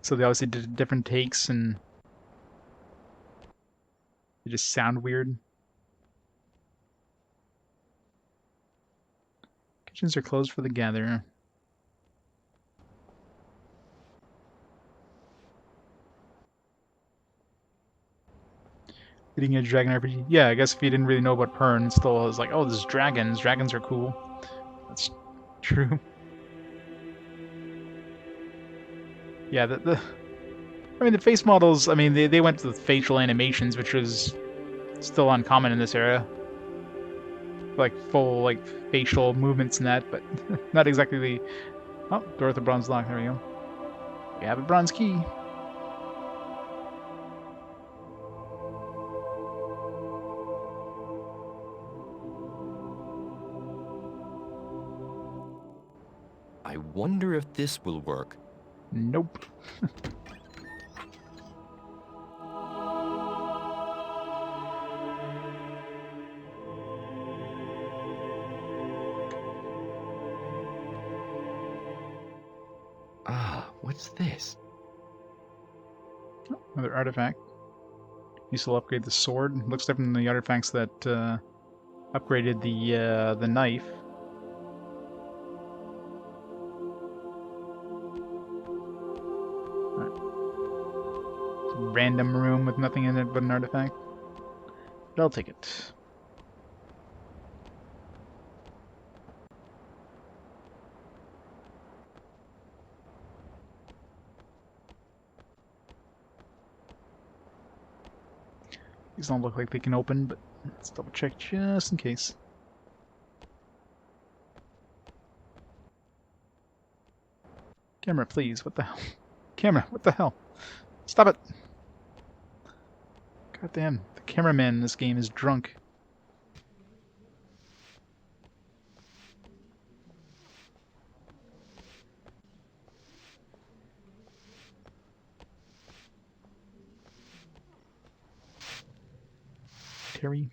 so they obviously did different takes and they just sound weird. Kitchens are closed for the gatherer. Leading a dragon RPG. Yeah, I guess if you didn't really know about Pern, it still was like, oh, there's dragons. Dragons are cool. That's true. Yeah, I mean, the face models, I mean, they went with facial animations, which was still uncommon in this era. Like, full, like, facial movements and that, but not exactly the... Oh, door with the bronze lock. There we go. We have a bronze key. I wonder if this will work. Nope. What's this? Oh, another artifact. You still upgrade the sword. Looks different than the artifacts that upgraded the knife. Random room with nothing in it but an artifact. But I'll take it. These don't look like they can open, but let's double check just in case. Camera, please. What the hell? Camera, what the hell? Stop it! God damn, the cameraman in this game is drunk. Terry.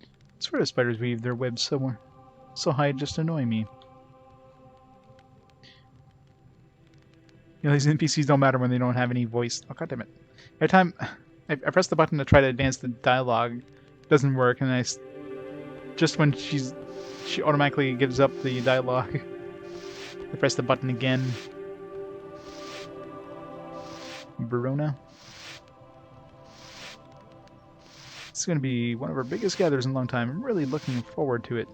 I swear the spiders weave their webs somewhere. So high, just annoy me. You know, these NPCs don't matter when they don't have any voice. Oh, goddammit. Every time I press the button to try to advance the dialogue, it doesn't work, and I just when she automatically gives up the dialogue. I press the button again. Verona. It's going to be one of our biggest gatherers in a long time. I'm really looking forward to it.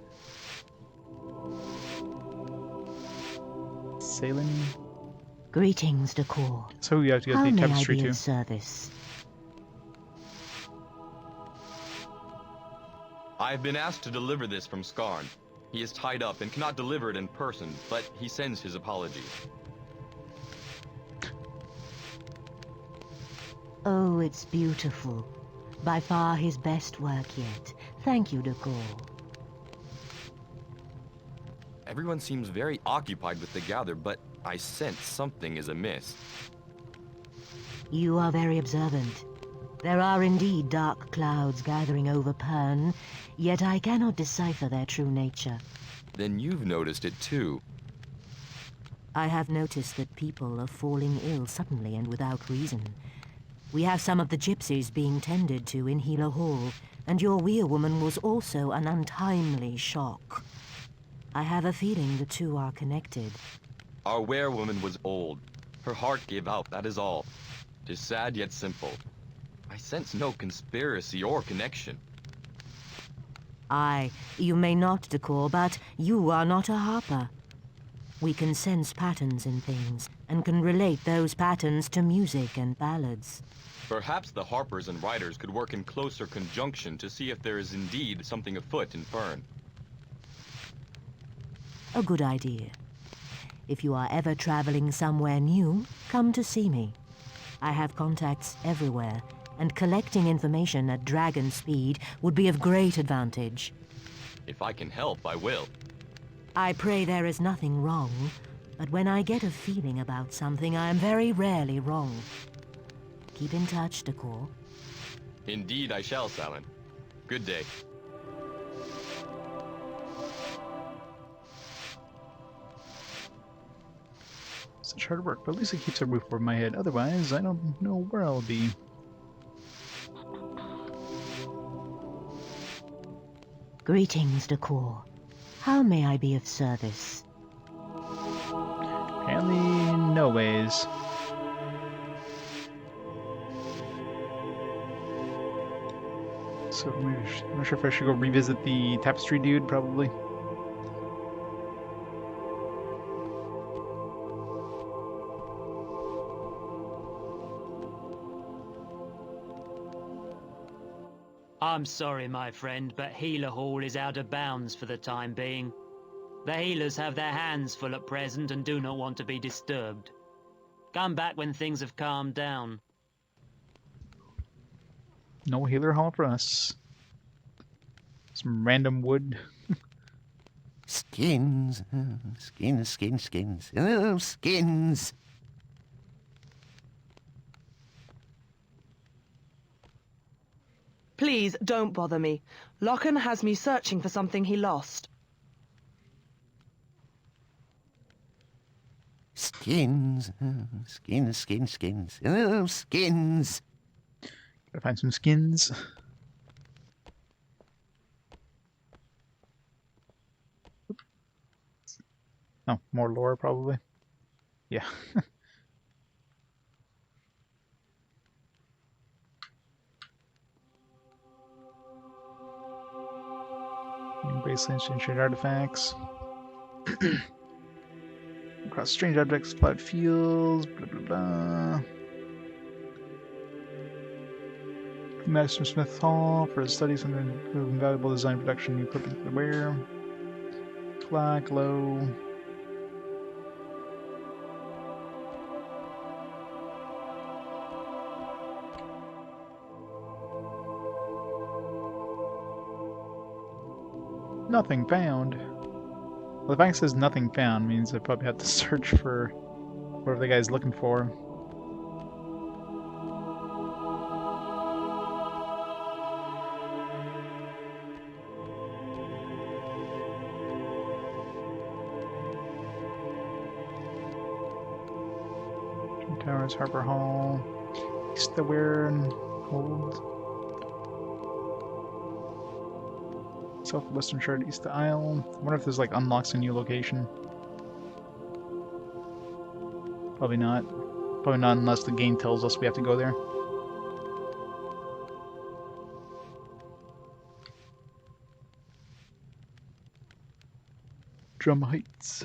Sailing. Greetings, Decor. So you have to go How to the may I tapestry be too. of service? I've been asked to deliver this from Skarn. He is tied up and cannot deliver it in person, but he sends his apologies. Oh, it's beautiful. By far his best work yet. Thank you, Decor. Everyone seems very occupied with the gather, but I sense something is amiss. You are very observant. There are indeed dark clouds gathering over Pern, yet I cannot decipher their true nature. Then you've noticed it too. I have noticed that people are falling ill suddenly and without reason. We have some of the gypsies being tended to in Healer Hall, and your werewoman was also an untimely shock. I have a feeling the two are connected. Our werewoman was old. Her heart gave out, that is all. 'Tis sad yet simple. I sense no conspiracy or connection. Aye, you may not, Decor, but you are not a harper. We can sense patterns in things, and can relate those patterns to music and ballads. Perhaps the harpers and writers could work in closer conjunction to see if there is indeed something afoot in Pern. A good idea. If you are ever traveling somewhere new, come to see me. I have contacts everywhere, and collecting information at dragon speed would be of great advantage. If I can help, I will. I pray there is nothing wrong, but when I get a feeling about something, I am very rarely wrong. Keep in touch, Decor. Indeed I shall, Salin. Good day. Such hard work, but at least it keeps a roof over my head. Otherwise, I don't know where I'll be. Greetings, Decor. How may I be of service? Apparently, no ways. So I'm not sure if I should go revisit the tapestry dude, probably. I'm sorry, my friend, but Healer Hall is out of bounds for the time being. The healers have their hands full at present and do not want to be disturbed. Come back when things have calmed down. No healer hall for us. Some random wood. Skins. Skins. Oh, skins. Please, don't bother me. Lochan has me searching for something he lost. Skins. Skins. Oh, skins. Gotta find some skins. Oh, more lore, probably. Yeah. Bracelets, ancient artifacts. Across strange objects, plot fields, blah blah blah. Master Smith Hall for his studies on invaluable design production, new equipment to wear. Clock, low. Nothing found. Well, the fact says nothing found means I probably have to search for whatever the guy's looking for. Twin Towers, Harbor Hall, East the Wear and Hold. Southwestern shard, east to Isle. I wonder if there's like unlocks a new location. Probably not. Probably not unless the game tells us we have to go there. Drum Heights.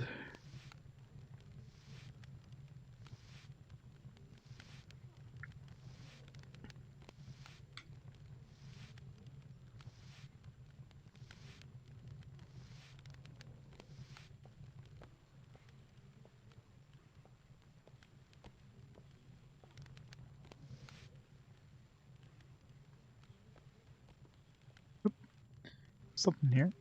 Something here.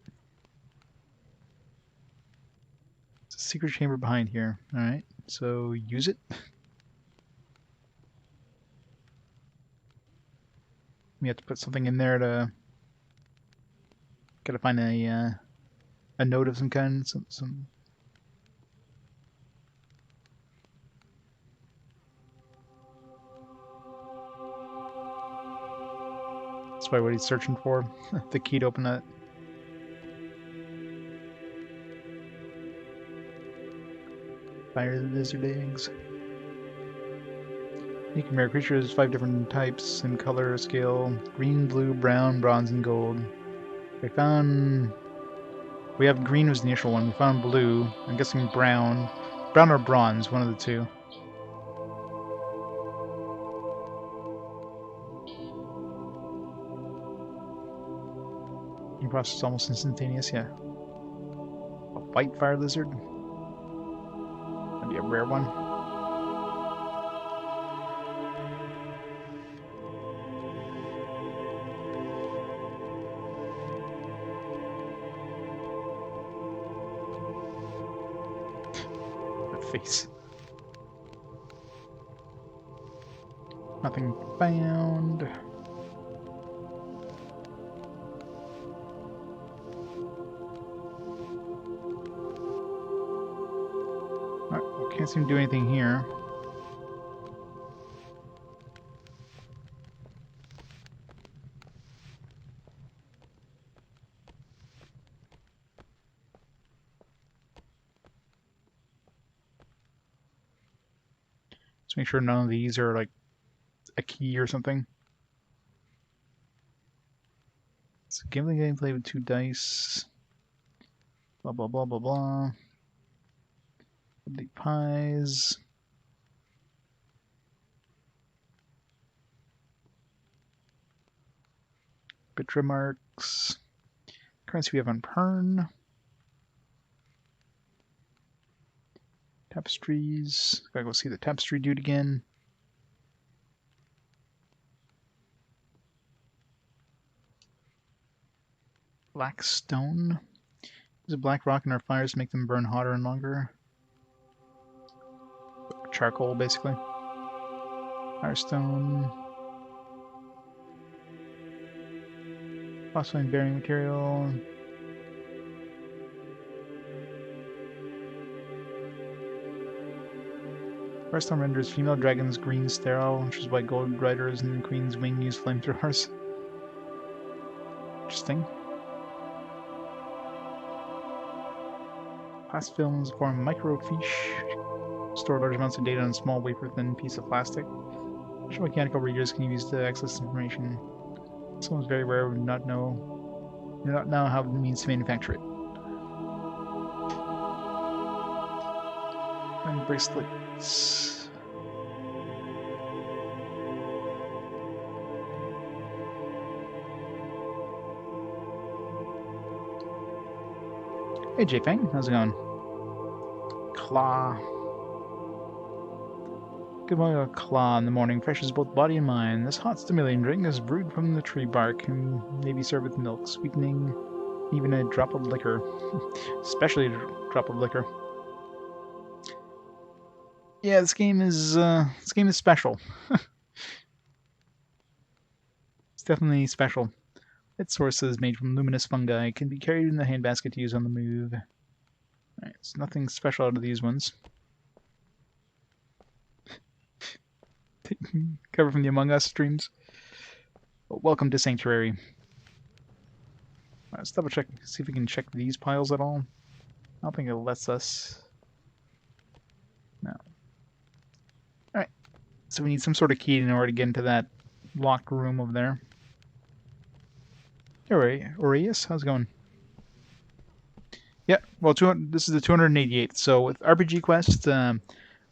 It's a secret chamber behind here. Alright, so use it. We have to put something in there to... Gotta find a note of some kind, some... That's probably what he's searching for. The key to open that. Fire lizard eggs. Unique and rare creatures, 5 different types in color scale: green, blue, brown, bronze, and gold. We have green was the initial one. We found blue. I'm guessing brown. Brown or bronze, one of the two. The process is almost instantaneous, yeah. A white fire lizard. That'd be a rare one. Face. Nothing found. Alright, can't seem to do anything here. Let's make sure none of these are like a key or something. So gambling game play with 2 dice. Blah blah blah blah blah. The pies. Bitra marks. Currency we have on Pern. Tapestries. Gotta go see the tapestry dude again. Black stone. Use a black rock in our fires to make them burn hotter and longer. Charcoal, basically. Firestone. Phosphine bearing material. Firestone renders female dragons green sterile, which is why gold riders and queen's wing use flamethrowers. Interesting. Glass films form microfiche. Store large amounts of data on a small wafer-thin piece of plastic. Special mechanical readers can use to access information. Someone's very rare would not know how it means to manufacture it. And bracelets. Hey J-Fang, how's it going? Claw. Good morning, a claw in the morning refreshes both body and mind. This hot, stimulating drink is brewed from the tree bark and may be served with milk, sweetening, even a drop of liquor. Especially a drop of liquor. Yeah, this game is special. It's definitely special. Its source is made from luminous fungi. It can be carried in the handbasket to use on the move. Alright, so nothing special out of these ones. Cover from the Among Us streams. Welcome to Sanctuary. Let's double check, see if we can check these piles at all. I don't think it lets us. No. Alright. So we need some sort of key in order to get into that locked room over there. Hey, Aureus, how's it going? Yeah, well, this is the 288th. So with RPG Quest,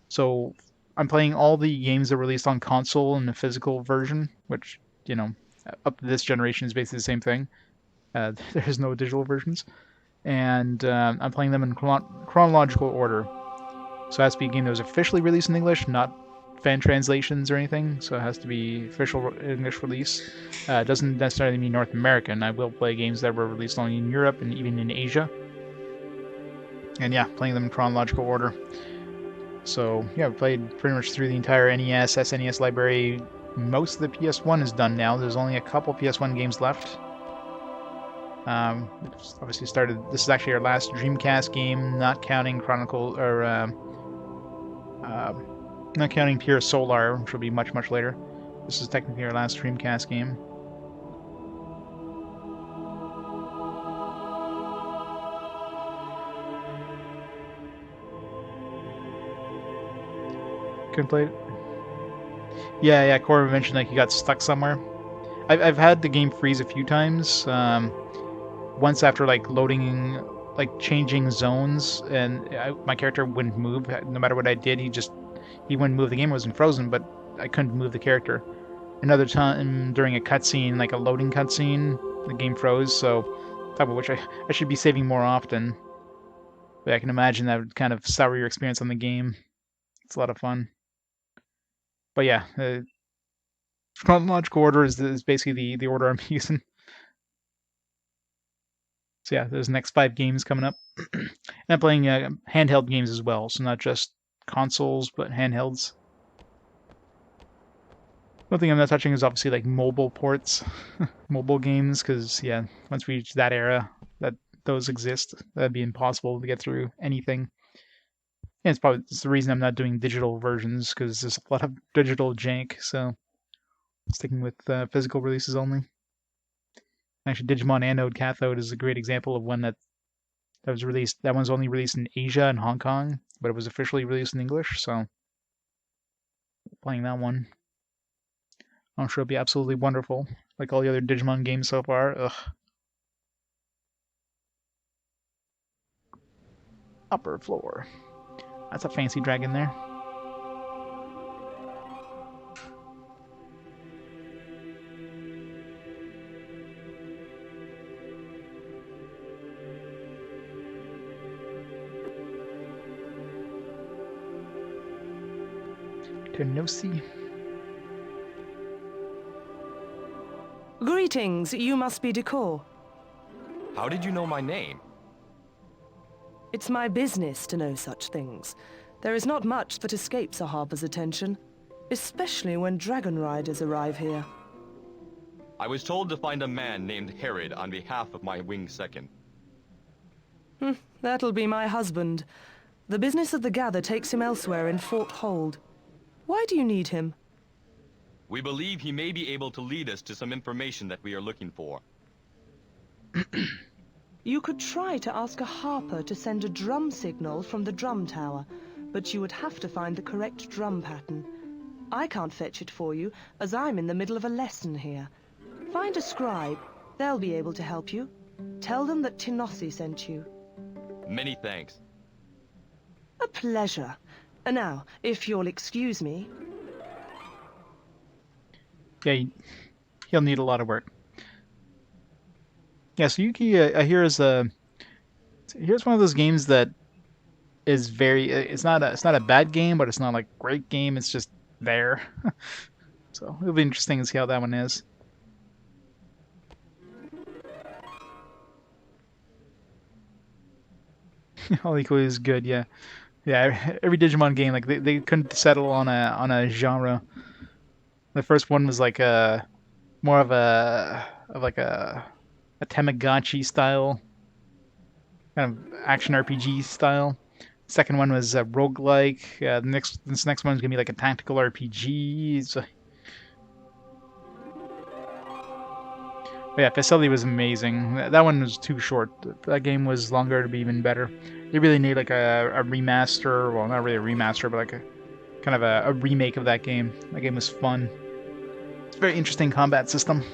so I'm playing all the games that were released on console in the physical version, which, you know, up to this generation is basically the same thing. There's no digital versions. And I'm playing them in chronological order. So it has to be a game that was officially released in English, not fan translations or anything. So it has to be official English release. It doesn't necessarily mean North American. I will play games that were released only in Europe and even in Asia. And yeah, playing them in chronological order. So yeah, we played pretty much through the entire NES, SNES library. Most of the PS1 is done now. There's only a couple PS1 games left. Obviously started. This is actually our last Dreamcast game, not counting not counting Pure Solar, which will be much later. This is technically our last Dreamcast game. Couldn't play it. Yeah. Corbin mentioned like he got stuck somewhere. I've had the game freeze a few times. Once after like loading, like changing zones, and my character wouldn't move. No matter what I did, he wouldn't move. The game wasn't frozen, but I couldn't move the character. Another time during a cutscene, like a loading cutscene, the game froze. So, talk about which I should be saving more often. But I can imagine that would kind of sour your experience on the game. It's a lot of fun. But yeah, chronological order is basically the order I'm using. So yeah, there's the next 5 games coming up. And I'm playing handheld games as well, so not just consoles, but handhelds. One thing I'm not touching is obviously like mobile ports, mobile games, because yeah, once we reach that era, that those exist, that'd be impossible to get through anything. And it's the reason I'm not doing digital versions, because there's a lot of digital jank, so sticking with physical releases only. Actually, Digimon Anode Cathode is a great example of one that was released. That one's only released in Asia and Hong Kong, but it was officially released in English, so playing that one. I'm sure it'll be absolutely wonderful, like all the other Digimon games so far. Ugh. Upper floor. That's a fancy dragon there. Tenosi. Greetings, you must be Decor. How did you know my name? It's my business to know such things. There is not much that escapes a harbor's attention, especially when Dragonriders arrive here. I was told to find a man named Herod on behalf of my winged second. That'll be my husband. The business of the Gather takes him elsewhere in Fort Hold. Why do you need him? We believe he may be able to lead us to some information that we are looking for. You could try to ask a harper to send a drum signal from the drum tower, but you would have to find the correct drum pattern. I can't fetch it for you, as I'm in the middle of a lesson here. Find a scribe. They'll be able to help you. Tell them that Tenosi sent you. Many thanks. A pleasure. Now, if you'll excuse me... Yeah, he'll need a lot of work. Yeah, so Yuki, I hear here's one of those games that is very. It's not a bad game, but it's not like a great game. It's just there. So it'll be interesting to see how that one is. All equally is good, yeah. Yeah, every Digimon game, like they couldn't settle on a genre. The first one was like more of a Tamagotchi style, kind of action RPG style. Second one was a roguelike. This next one's gonna be like a tactical RPG. But yeah, Facility was amazing. That one was too short. That game was longer to be even better. You really need like a remaster. Well, not really a remaster, but like a kind of a remake of that game. That game was fun. It's a very interesting combat system.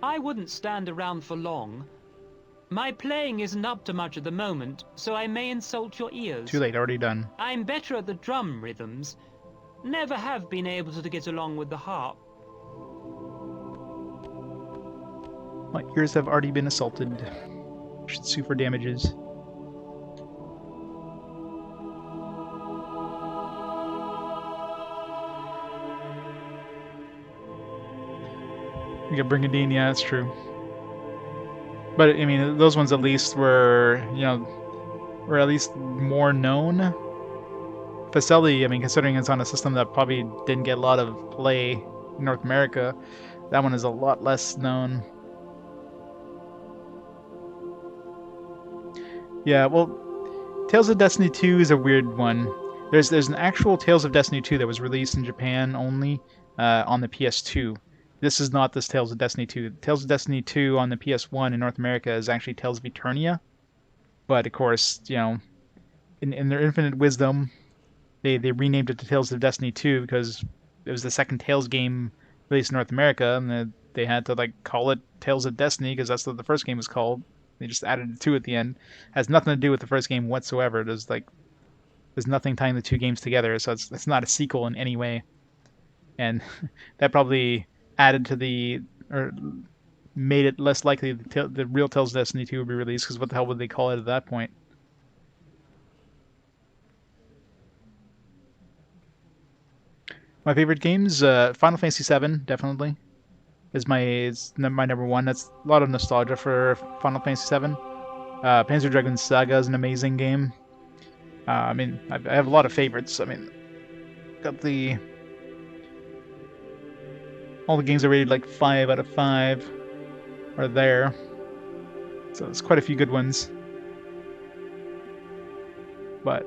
I wouldn't stand around for long. My playing isn't up to much at the moment, so I may insult your ears. Too late, already done. I'm better at the drum rhythms. Never have been able to get along with the harp. My ears have already been assaulted. Should sue for damages. You got Brigadine, yeah, that's true. But I mean, those ones at least were, you know, were at least more known. Facility, I mean, considering it's on a system that probably didn't get a lot of play in North America, that one is a lot less known. Yeah, well, Tales of Destiny 2 is a weird one. There's an actual Tales of Destiny 2 that was released in Japan only on the PS2. This is not this Tales of Destiny 2. Tales of Destiny 2 on the PS1 in North America is actually Tales of Eternia. But of course, you know, in their infinite wisdom, they renamed it to Tales of Destiny 2 because it was the second Tales game released in North America, and they had to like call it Tales of Destiny because that's what the first game was called. They just added the 2 at the end. Has nothing to do with the first game whatsoever. There's nothing tying the two games together, so it's not a sequel in any way. And that probably added to or made it less likely the real Tales of Destiny 2 would be released, because what the hell would they call it at that point? My favorite games, Final Fantasy VII, definitely, is my number one. That's a lot of nostalgia for Final Fantasy VII. Panzer Dragoon Saga is an amazing game. I mean, I have a lot of favorites. I mean, got all the games are rated like 5 out of 5 are there. So there's quite a few good ones. But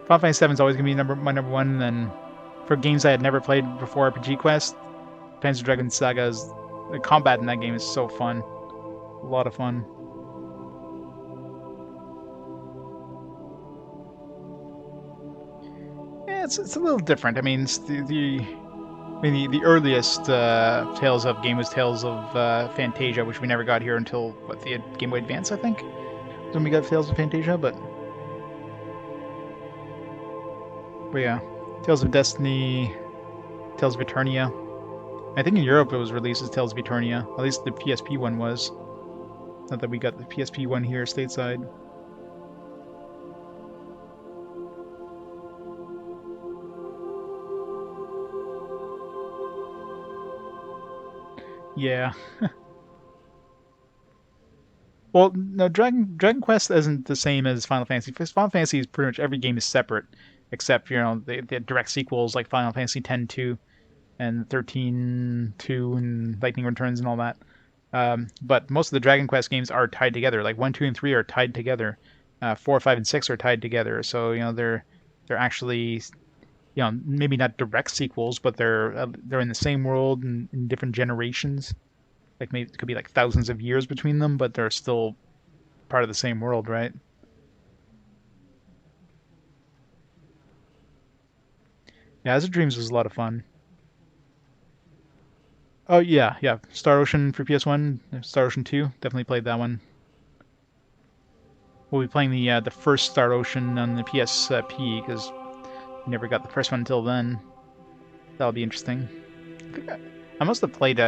Final Fantasy VII is always going to be my number one. And then for games I had never played before RPG Quest, Panzer Dragoon Saga the combat in that game is so fun. A lot of fun. Yeah, it's a little different. I mean, it's the earliest Tales of game was Tales of Fantasia, which we never got here until the Game Boy Advance, I think, was when we got Tales of Fantasia. But yeah, Tales of Destiny, Tales of Eternia. I think in Europe it was released as Tales of Eternia. At least the PSP one was. Not that we got the PSP one here stateside. Yeah. Well, no, Dragon Quest isn't the same as Final Fantasy. Because Final Fantasy is pretty much every game is separate, except, you know, the direct sequels like Final Fantasy X-2 and 13-2 and Lightning Returns and all that. But most of the Dragon Quest games are tied together. Like 1, 2, and 3 are tied together. 4, 5, and 6 are tied together. So, you know, they're actually, you know, maybe not direct sequels, but they're in the same world in different generations. Like maybe it could be like thousands of years between them, but they're still part of the same world, right? Yeah, Azure Dreams was a lot of fun. Oh yeah. Star Ocean for PS1, Star Ocean 2, definitely played that one. We'll be playing the first Star Ocean on the PSP because we never got the first one until then. That'll be interesting. I must have played it.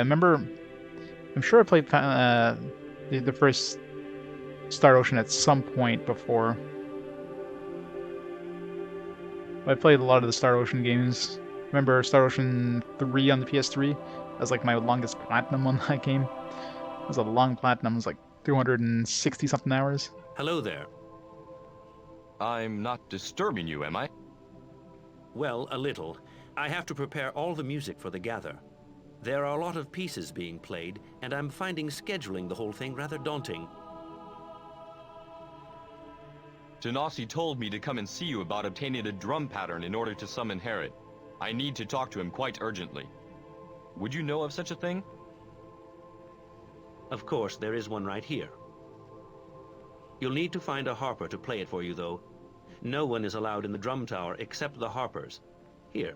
I'm sure I played the first Star Ocean at some point before. I played a lot of the Star Ocean games. Remember Star Ocean 3 on the PS3? That was like my longest platinum on that game. It was a long platinum. It was like 260 something hours. Hello there. I'm not disturbing you, am I? Well, a little. I have to prepare all the music for the gather. There are a lot of pieces being played, and I'm finding scheduling the whole thing rather daunting. Genasi told me to come and see you about obtaining a drum pattern in order to summon Herod. I need to talk to him quite urgently. Would you know of such a thing? Of course, there is one right here. You'll need to find a harper to play it for you, though. No one is allowed in the drum tower except the harpers. Here.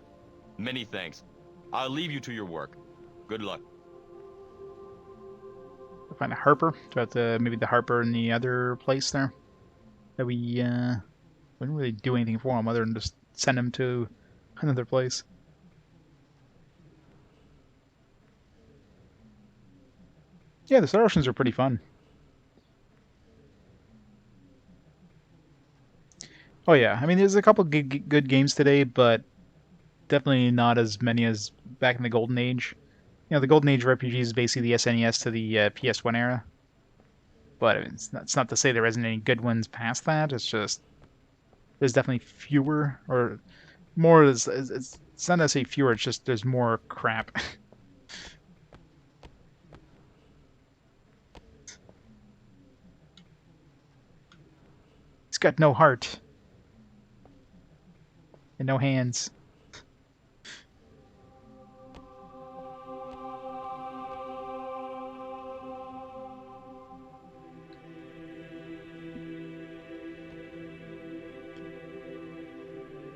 Many thanks. I'll leave you to your work. Good luck. Find a harper. Do I have to maybe the harper in the other place there? That we didn't really do anything for him other than just send him to another place. Yeah, the Star Oceans are pretty fun. Oh yeah, I mean there's a couple good games today, but definitely not as many as back in the Golden Age. You know, the Golden Age of RPGs is basically the SNES to the PS1 era. But I mean, it's not to say there isn't any good ones past that. It's just there's definitely fewer, or more. It's not to say fewer. It's just there's more crap. It's got no heart and no hands.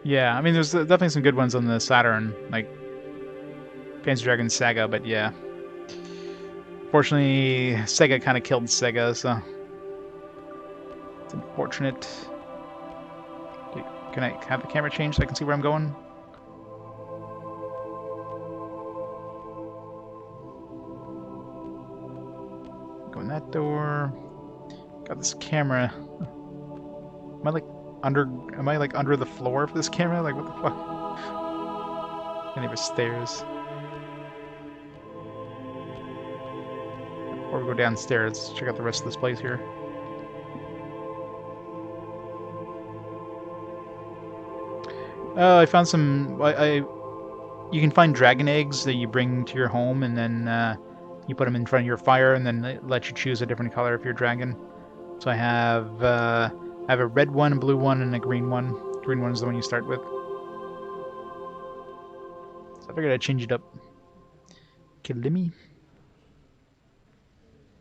Yeah, I mean, there's definitely some good ones on the Saturn, like Panzer Dragoon Saga, but yeah. Fortunately, Sega kind of killed Sega, so it's unfortunate. Okay, can I have the camera changed so I can see where I'm going? Go in that door. Got this camera. Am I like under the floor of this camera? Like what the fuck? And there were stairs. Before we go downstairs, check out the rest of this place here. I found some. You can find dragon eggs that you bring to your home, and then you put them in front of your fire, and then it lets you choose a different color if you're a dragon. So I have a red one, a blue one, and a green one. Green one is the one you start with. So I figured I'd change it up. Kilimi.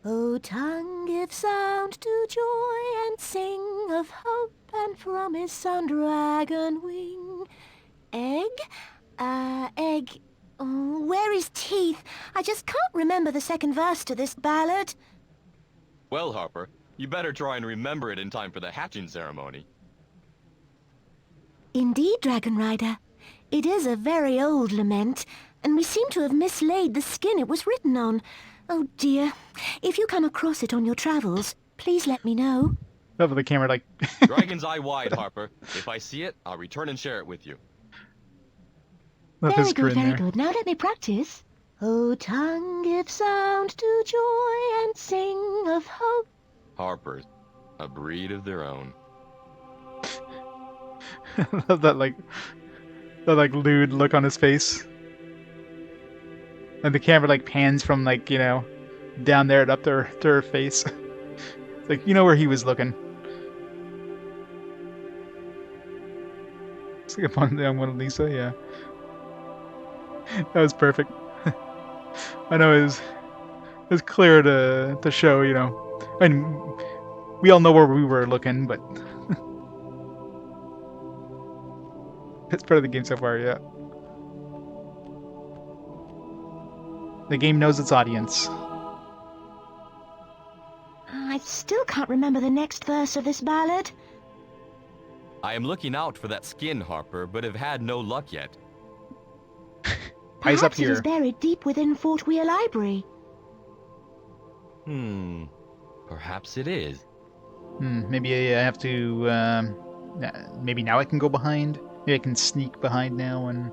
O tongue, give sound to joy and sing of hope and promise on dragon wing. Egg? Egg. Oh, where is teeth? I just can't remember the second verse to this ballad. Well, Harper, you better try and remember it in time for the hatching ceremony. Indeed, Dragonrider. It is a very old lament, and we seem to have mislaid the skin it was written on. Oh dear. If you come across it on your travels, please let me know. Over the camera, like... Dragon's eye wide, Harper. If I see it, I'll return and share it with you. Very good, very good. Now let me practice. O tongue, give sound to joy and sing of hope. Harpers, a breed of their own. that lewd look on his face. And the camera like pans from like, you know, down there and up to her face. It's like, you know where he was looking. It's like a young Mona Lisa, yeah. That was perfect. I know it was clear to show, you know. I mean, we all know where we were looking, but it's part of the game so far, yeah. The game knows its audience. I still can't remember the next verse of this ballad. I am looking out for that skin, Harper, but have had no luck yet. Eyes up Perhaps here. it is buried deep within Fort Weir Library. Perhaps it is. Maybe I have to, maybe now I can go behind? Maybe I can sneak behind now and...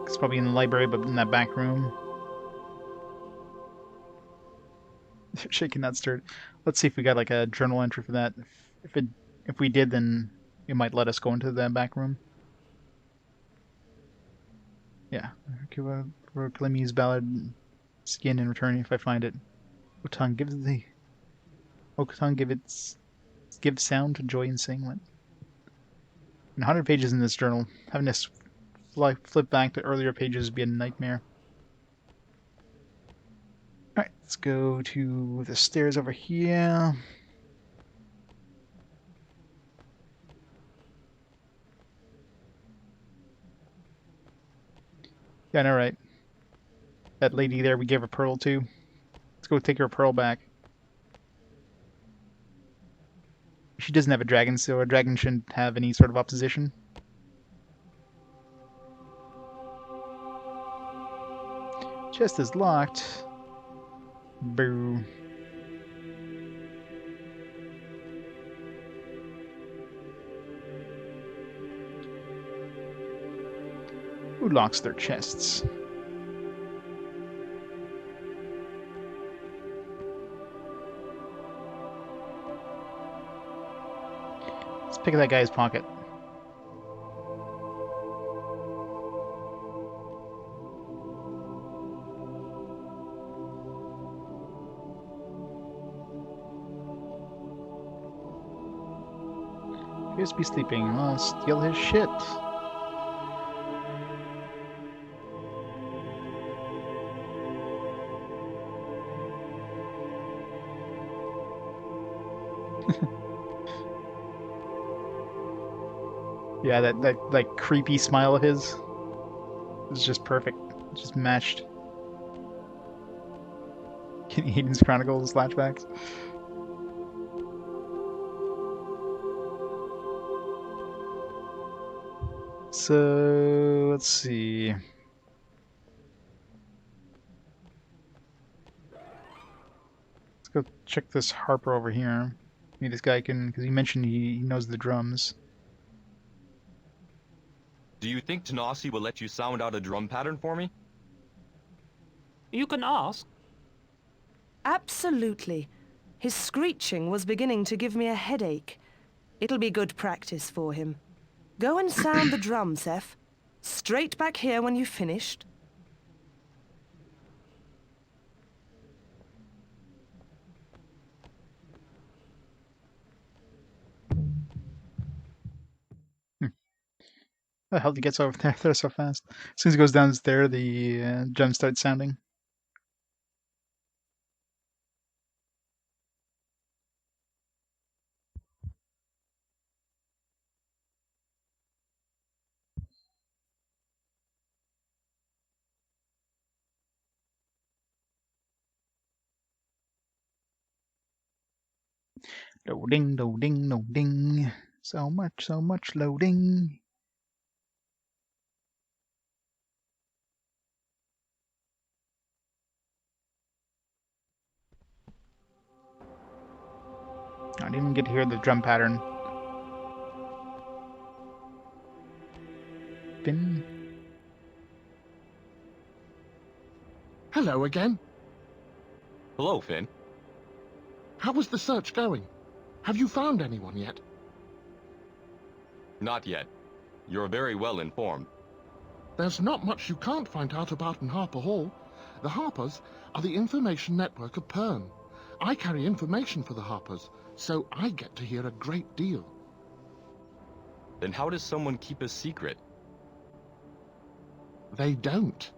It's probably in the library, but in that back room. Shaking that stirred. Let's see if we got like a journal entry for that. If we did, then it might let us go into the back room. Yeah. Okay, we're Clemmy's ballad skin in return if I find it. Otan, give sound to joy and sing. What? 100 pages in this journal. Having to flip back to earlier pages would be a nightmare. Alright, let's go to the stairs over here. Yeah, I know, right? That lady there we gave her pearl to. Let's go take her pearl back. She doesn't have a dragon, so a dragon shouldn't have any sort of opposition. Chest is locked. Boo. Who locks their chests? Let's pick that guy's pocket. Appears to be sleeping. I'll steal his shit. Yeah, that creepy smile of his is just perfect. Just matched. Hayden's Chronicles flashbacks. So let's see. Let's go check this harper over here. Maybe this guy can, because he mentioned he knows the drums. Do you think Tanasi will let you sound out a drum pattern for me? You can ask. Absolutely. His screeching was beginning to give me a headache. It'll be good practice for him. Go and sound the drum, Zenth. Straight back here when you've finished. How the hell did he get over there so fast? As soon as he goes downstairs, the drum starts sounding. Loading, loading, loading. So much loading. I didn't even get to hear the drum pattern. Finn. Hello again. Hello, Finn. How was the search going? Have you found anyone yet? Not yet. You're very well informed. There's not much you can't find out about in Harper Hall. The Harpers are the information network of Pern. I carry information for the Harpers, so I get to hear a great deal. Then how does someone keep a secret? They don't.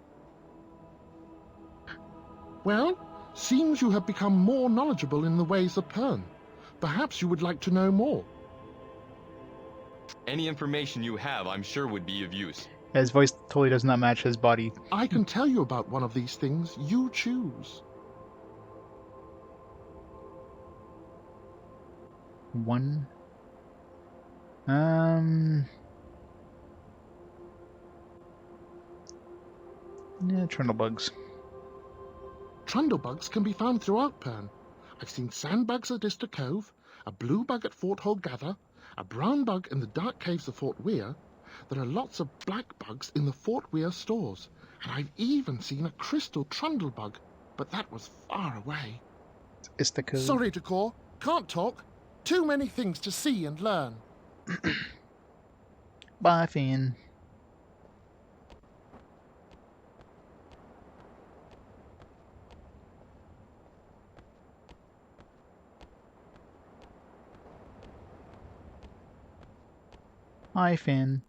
Well, seems you have become more knowledgeable in the ways of Pern. Perhaps you would like to know more. Any information you have, I'm sure would be of use. His voice totally does not match his body. I can tell you about one of these things. You choose. One. Yeah, trundlebugs. Trundlebugs can be found throughout Pern. I've seen sandbugs at Ister Cove, a blue bug at Fort Hole Gather, a brown bug in the dark caves of Fort Weir. There are lots of black bugs in the Fort Weir stores, and I've even seen a crystal trundlebug, but that was far away. Ister Cove. Sorry, Decor. Can't talk. Too many things to see and learn. Bye, Finn. Hi, Finn.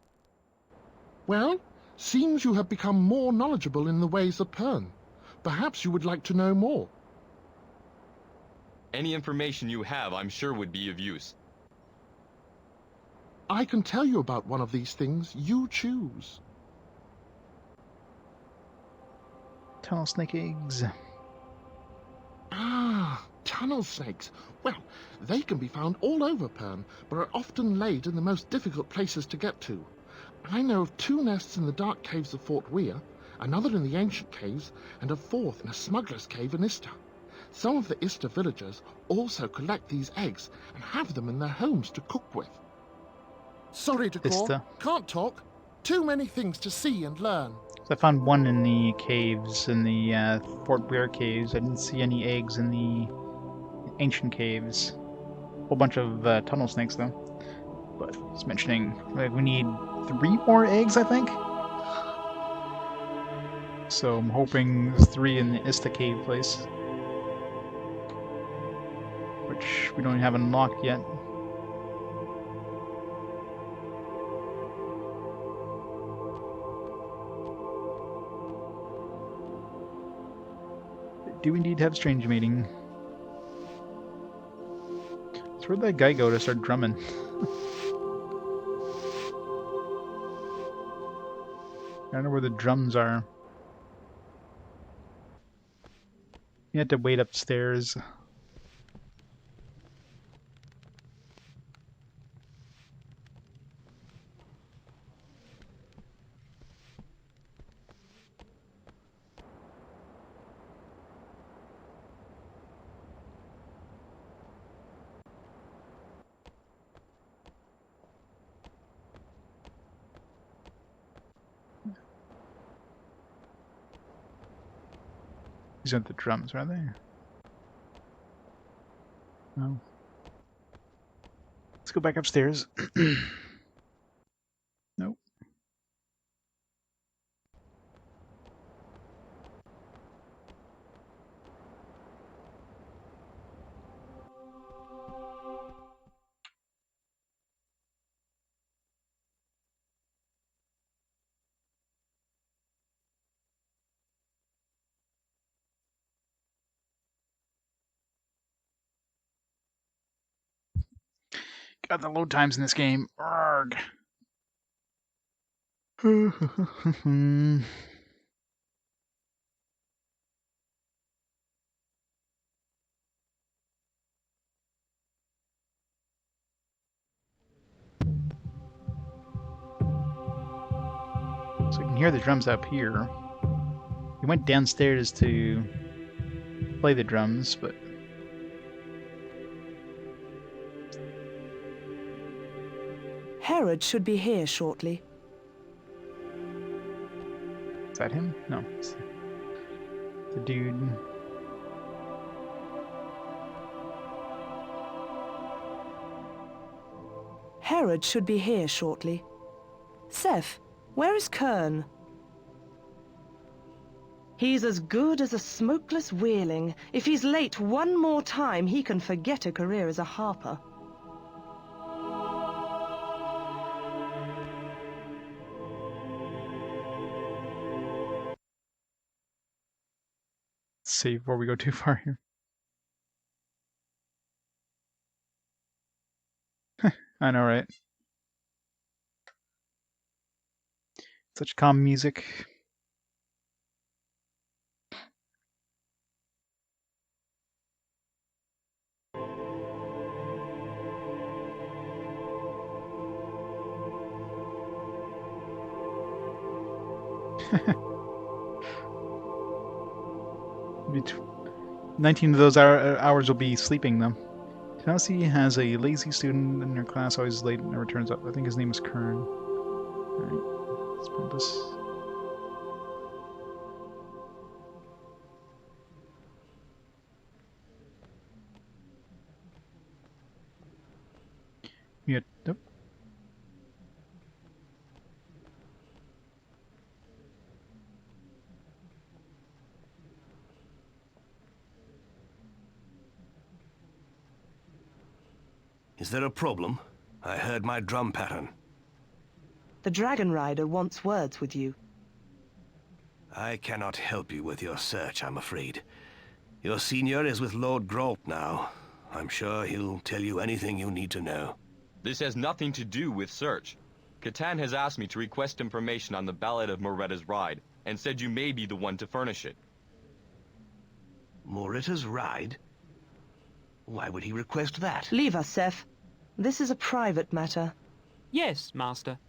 Well, seems you have become more knowledgeable in the ways of Pern. Perhaps you would like to know more. Any information you have, I'm sure would be of use. I can tell you about one of these things. You choose. Tunnel snake eggs. Ah, tunnel snakes. Well, they can be found all over Pern, but are often laid in the most difficult places to get to. I know of 2 nests in the dark caves of Fort Weir, another in the ancient caves, and a 4th in a smuggler's cave in Ista. Some of the Ista villagers also collect these eggs and have them in their homes to cook with. Sorry to call. Ista. Can't talk. Too many things to see and learn. So I found one in the caves, in the Fort Weir caves. I didn't see any eggs in the ancient caves. Whole bunch of tunnel snakes though. But it's mentioning like we need 3 more eggs, I think. So I'm hoping there's 3 in the Ista cave place, which we don't have unlocked yet. Do indeed have strange mating. So where'd that guy go to start drumming? I don't know where the drums are. You have to wait upstairs. These aren't the drums, are they? No. Let's go back upstairs. Nope. God, the load times in this game. Arg. So you can hear the drums up here. We went downstairs to play the drums, but Herod should be here shortly. is that him? No. It's the dude. Herod should be here shortly. Seth, where is Kern? He's as good as a smokeless wheeling. If he's late one more time, he can forget a career as a harper. Save before we go too far here. I know, right? Such calm music. Bet- 19 of those hours will be sleeping, though. Tennessee has a lazy student in her class, always late and never turns up. I think his name is Kern. Alright, let's put this. Yeah, nope. Is there a problem? I heard my drum pattern. The Dragonrider wants words with you. I cannot help you with your search, I'm afraid. Your senior is with Lord Grolt now. I'm sure he'll tell you anything you need to know. This has nothing to do with search. Catan has asked me to request information on the Ballad of Moretta's Ride, and said you may be the one to furnish it. Moretta's Ride? Why would he request that? Leave us, Seth. This is a private matter. Yes, Master.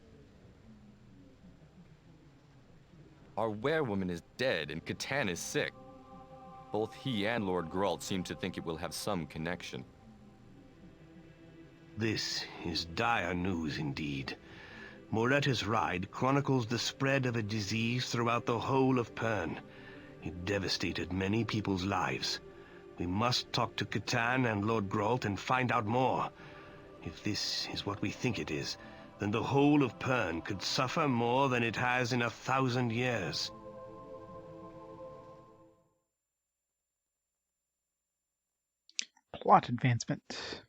Our werewoman is dead, and Catan is sick. Both he and Lord Geralt seem to think it will have some connection. This is dire news indeed. Moretta's Ride chronicles the spread of a disease throughout the whole of Pern. It devastated many people's lives. We must talk to Catan and Lord Geralt and find out more. If this is what we think it is, then the whole of Pern could suffer more than it has in 1,000 years. Plot advancement.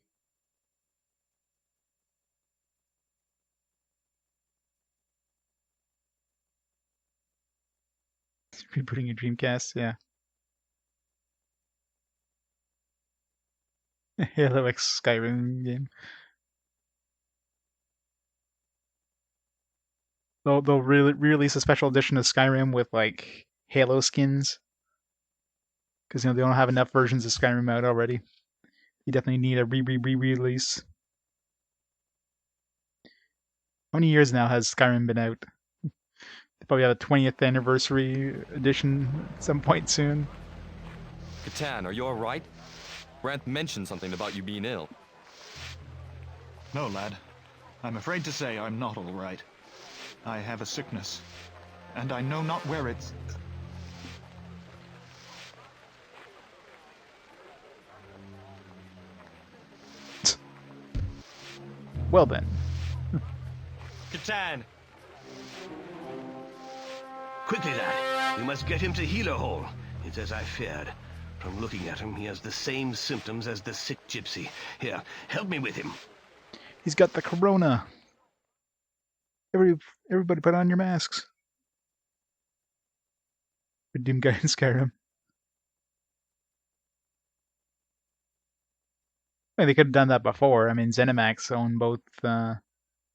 Rebooting a Dreamcast, yeah. Halo X Skyrim game. They'll re-release a special edition of Skyrim with like Halo skins, because they don't have enough versions of Skyrim out already. You definitely need a re-release. How many years now has Skyrim been out? They probably have a 20th anniversary edition at some point soon. Catan, are you alright? Brandt mentioned something about you being ill. No, lad. I'm afraid to say I'm not all right. I have a sickness, and I know not where it's... Well then. Catan! Quickly, lad. We must get him to Healer Hall. It's as I feared. From looking at him, he has the same symptoms as the sick gypsy. Here, help me with him. He's got the corona. Everybody put on your masks. Redeem guy in Skyrim. They could have done that before. I mean, ZeniMax own both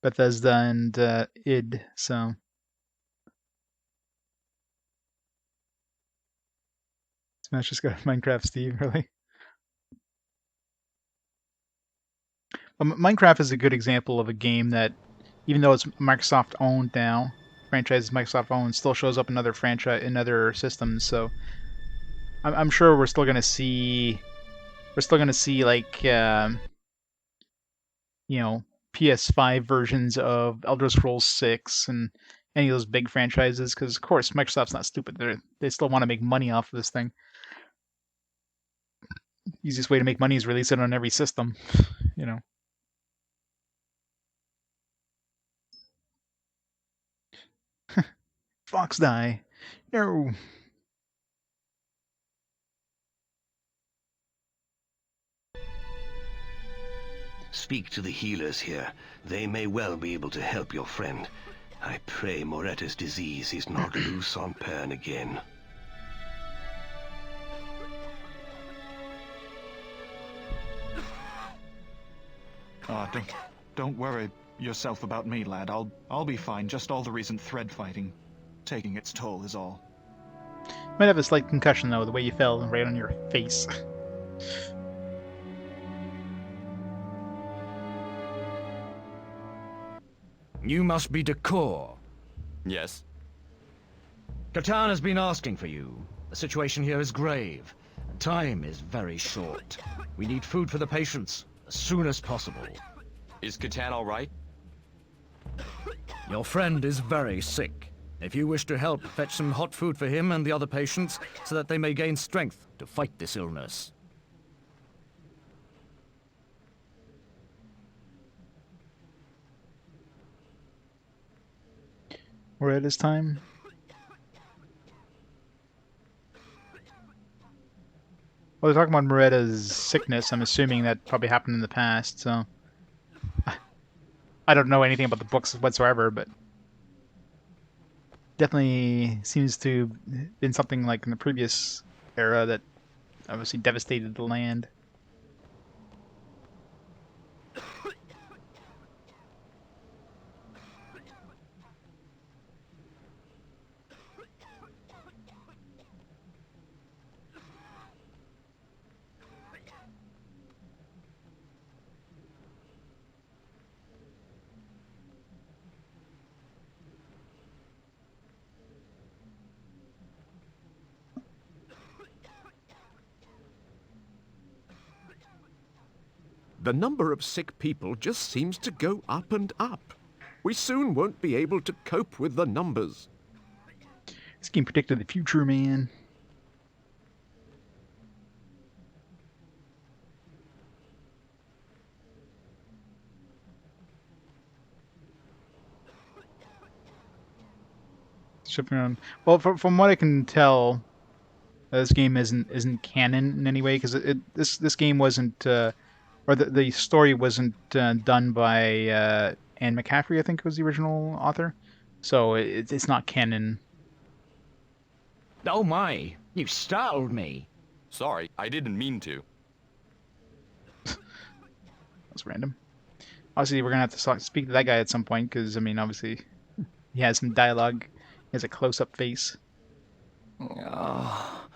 Bethesda and id, so... Smash just got Minecraft Steve, really? Minecraft is a good example of a game that, even though it's Microsoft owned now, franchise is Microsoft owned, still shows up in other franchise in other systems. So I'm sure we're still gonna see like PS5 versions of Elder Scrolls 6 and any of those big franchises, because of course Microsoft's not stupid. They still want to make money off of this thing. Easiest way to make money is release it on every system, Fox die. No. Speak to the healers here. They may well be able to help your friend. I pray Moretta's disease is not loose on Pern again. Don't worry yourself about me, lad. I'll be fine. Just all the recent thread fighting taking its toll is all. Might have a slight concussion though, the way you fell right on your face. You must be Decor. Yes. Catan has been asking for you. The situation here is grave. Time is very short. We need food for the patients as soon as possible. Is Catan all right? Your friend is very sick. If you wish to help, fetch some hot food for him and the other patients so that they may gain strength to fight this illness. We're at his time. Well, they're talking about Moretta's sickness. I'm assuming that probably happened in the past, so... I don't know anything about the books whatsoever, but... definitely seems to have been something like in the previous era that obviously devastated the land. The number of sick people just seems to go up and up. We soon won't be able to cope with the numbers. This game predicted the future, man. Shipping around. Well, from what I can tell, this game isn't canon in any way because this game wasn't, or the story wasn't done by Anne McCaffrey, I think was the original author. So it's not canon. Oh my, you startled me. Sorry, I didn't mean to. That's random. Obviously, we're gonna have to speak to that guy at some point because I mean, obviously, he has some dialogue. He has a close-up face. Oh,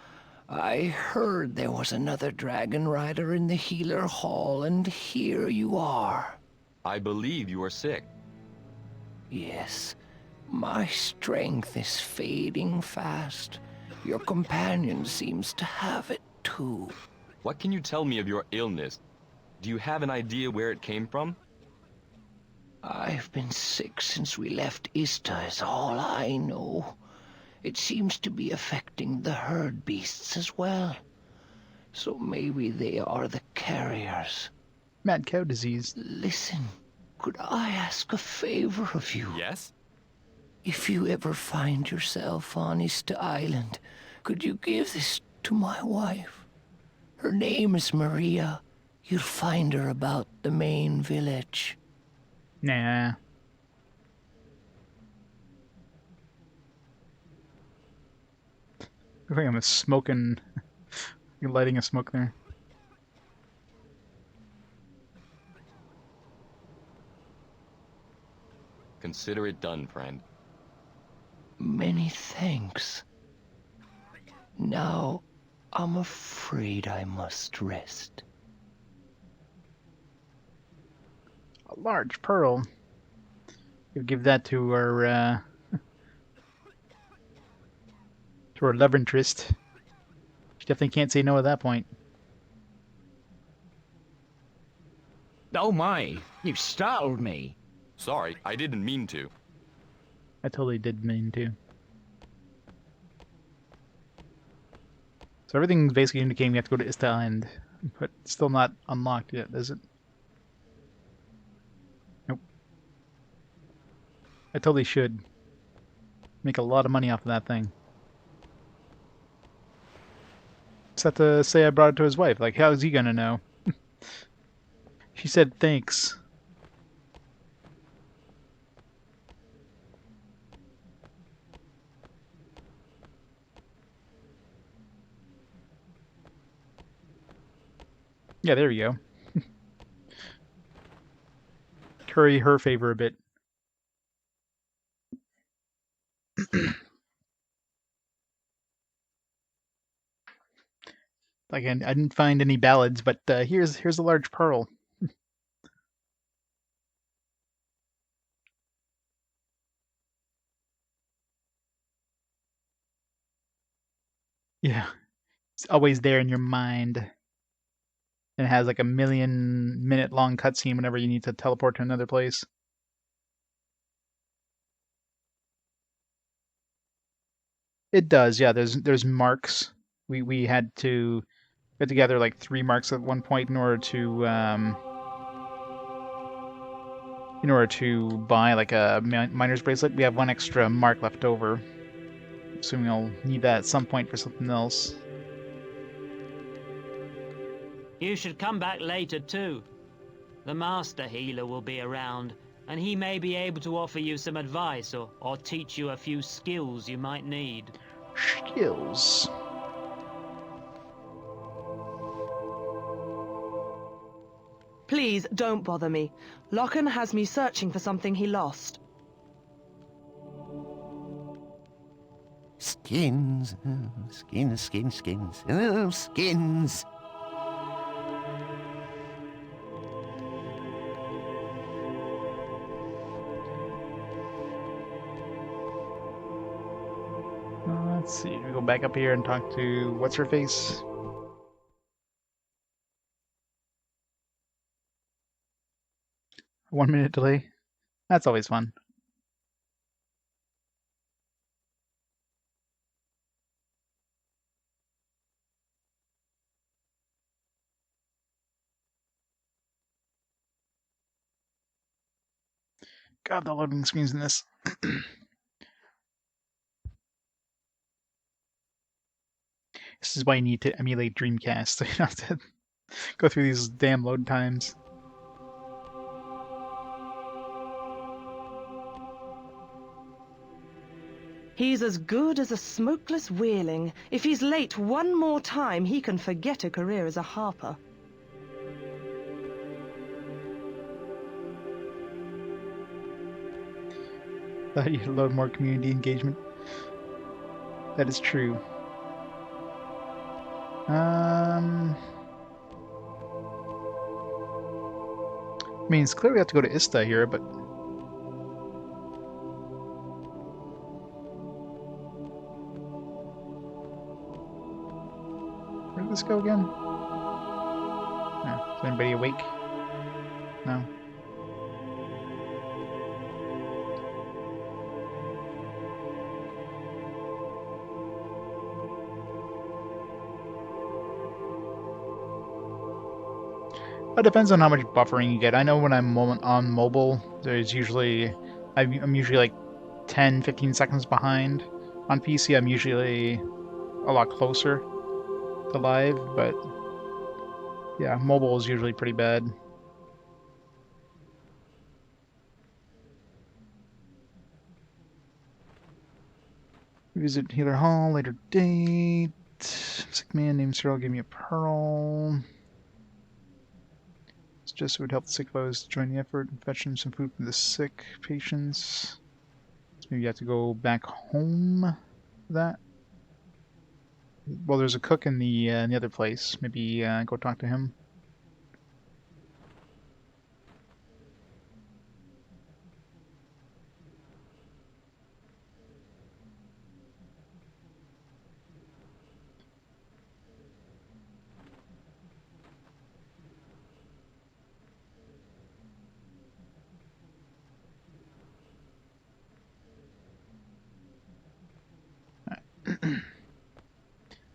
I heard there was another dragon rider in the healer hall, and here you are. I believe you are sick. Yes, my strength is fading fast. Your companion seems to have it too. What can you tell me of your illness? Do you have an idea where it came from? I've been sick since we left Ista is all I know. It seems to be affecting the herd beasts as well. So maybe they are the carriers. Mad cow disease. Listen, could I ask a favor of you? Yes? If you ever find yourself on Ista Island, could you give this to my wife? Her name is Maria. You'll find her about the main village. Nah. I think I'm smoking. You're lighting a smoke there. Consider it done, friend. Many thanks. Now, I'm afraid I must rest. A large pearl. You'll give that to our love interest. She definitely can't say no at that point. Oh my, you startled me. Sorry, I didn't mean to. I totally did mean to. So everything's basically indicating we have to go to Ista Island, but it's still not unlocked yet, is it? Nope. I totally should make a lot of money off of that thing. Just have to say I brought it to his wife. Like, how is he gonna know? She said thanks. Yeah, there we go. Curry her favor a bit. Again, I didn't find any ballads, but here's a large pearl. Yeah, it's always there in your mind. And it has like a 1,000,000-minute long cutscene whenever you need to teleport to another place. It does, yeah. There's marks. We had to put together like 3 marks at one point in order to buy like a miner's bracelet. We have 1 extra mark left over. Assuming I'll need that at some point for something else. You should come back later too. The Master Healer will be around, and he may be able to offer you some advice or teach you a few skills you might need. Skills. Please, don't bother me. Lochan has me searching for something he lost. Skins. Skins, skins, skins. Oh, skins. Let's see. We go back up here and talk to what's her face. One minute delay. That's always fun. God, the loading screens in this. This is why you need to emulate Dreamcast, so you don't have to go through these damn load times. He's as good as a smokeless wheeling. If he's late one more time, he can forget a career as a harper. Thought you'd load more community engagement. That is true. I mean, it's clear we have to go to Ista here, but where did this go again? No. Is anybody awake? No. It depends on how much buffering you get. I know when I'm on mobile, there's usually I'm usually like 10-15 seconds behind. On PC, I'm usually a lot closer to live, but yeah, mobile is usually pretty bad. Visit Healer Hall, later date. Sick man named Cyril gave me a pearl. Just would help the sick foes to join the effort and fetch them some food for the sick patients. So maybe you have to go back home for that. Well, there's a cook in the other place. Maybe go talk to him.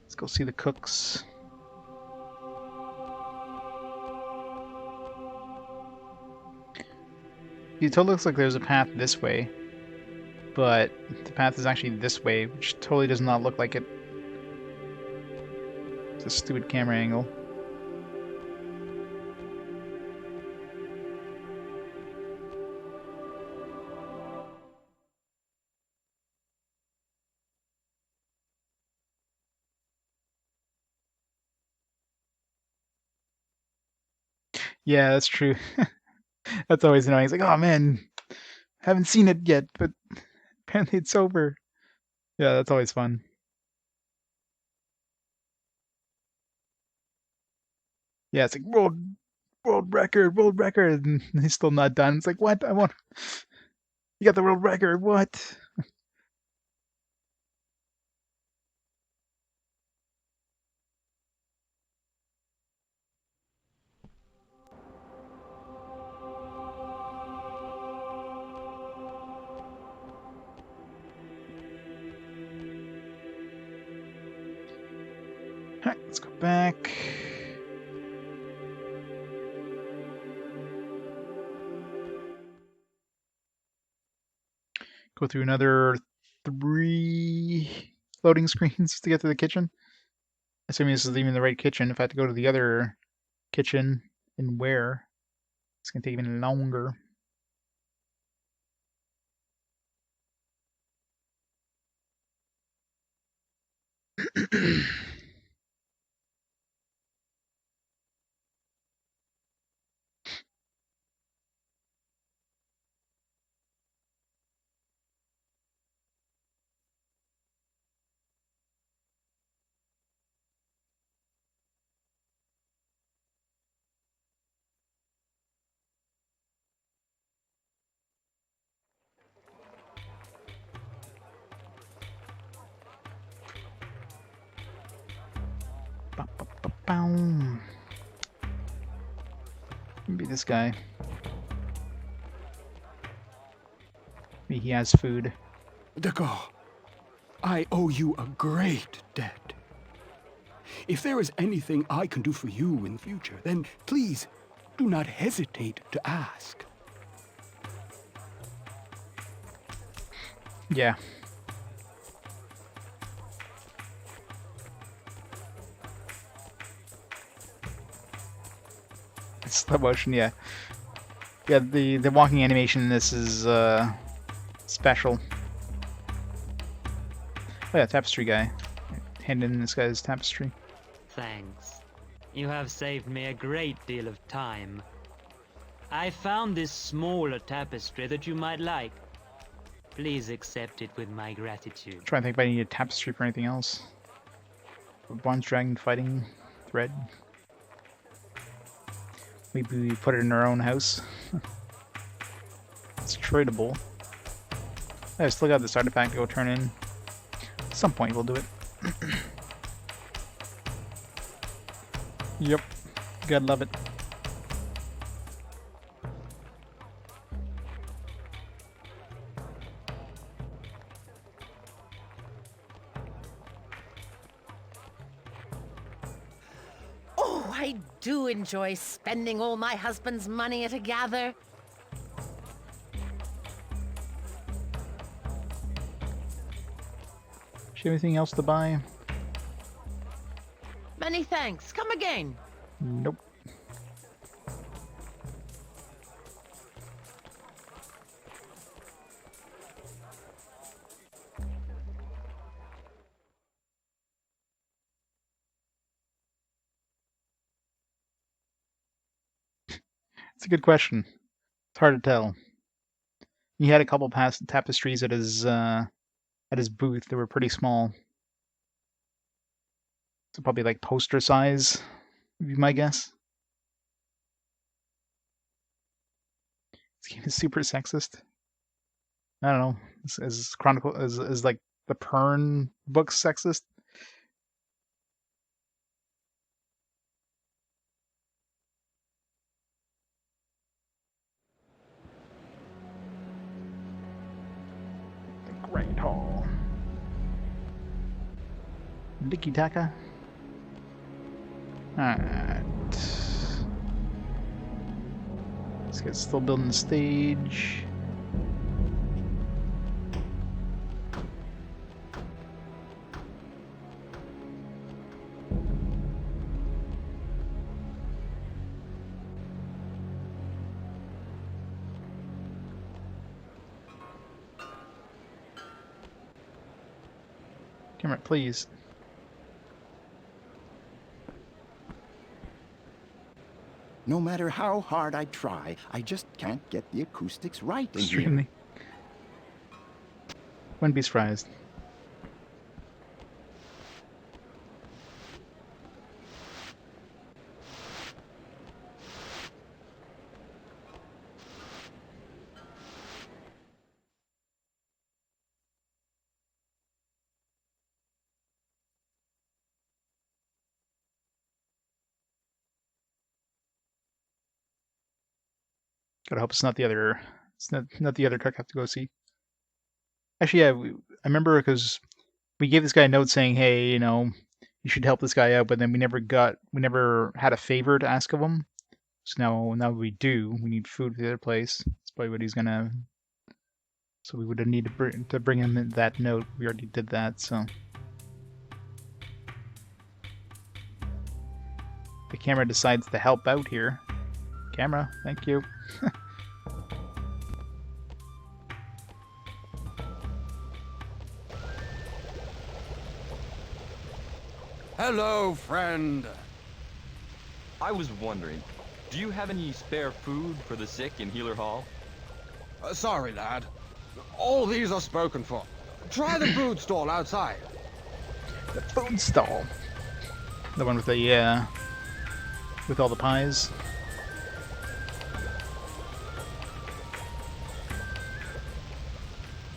Let's go see the cooks. It totally looks like there's a path this way, but the path is actually this way, which totally does not look like it. It's a stupid camera angle. Yeah, that's true. That's always annoying. It's like, oh man, haven't seen it yet, but apparently it's over. Yeah, that's always fun. Yeah, it's like world record, and he's still not done. It's like, what? You got the world record, what? Alright, let's go back. Go through another 3 loading screens to get to the kitchen. Assuming this is even the right kitchen. If I have to go to the other kitchen and where, it's gonna take even longer. Boom. Maybe this guy. Maybe he has food. Dago, I owe you a great debt. If there is anything I can do for you in future, then please do not hesitate to ask. Yeah. Slow motion, yeah. Yeah, the walking animation in this is special. Oh yeah, tapestry guy. Hand in this guy's tapestry. Thanks. You have saved me a great deal of time. I found this smaller tapestry that you might like. Please accept it with my gratitude. Trying to think if I need a tapestry for anything else. A bronze dragon fighting thread. Maybe we put it in our own house. It's tradable. I still got this artifact to go turn in. At some point we'll do it. Yep. Gotta love it. Oh, I do enjoy spending all my husband's money at a gather. Is there anything else to buy? Many thanks. Come again. Nope. It's a good question. It's hard to tell. He had a couple past tapestries at his booth. They were pretty small. So probably like poster size, would be my guess. This game is super sexist. I don't know. Is Chronicle is like the Pern books sexist? The Great Hall. Licky Taka. Alright. This guy's still building the stage. Camera, please. No matter how hard I try, I just can't get the acoustics right in here. Extremely. Wouldn't be surprised. Gotta hope it's not the other. It's not the other cook I have to go see. Actually, yeah, I remember because we gave this guy a note saying, "Hey, you know, you should help this guy out," but then we never had a favor to ask of him. So now we do. We need food for the other place. That's probably what he's gonna. So we would have need to bring him in that note. We already did that, so. The camera decides to help out here. Camera, thank you. Hello, friend. I was wondering, do you have any spare food for the sick in Healer Hall? Sorry, lad. All these are spoken for. Try the food stall outside. The food stall. The one with the, with all the pies.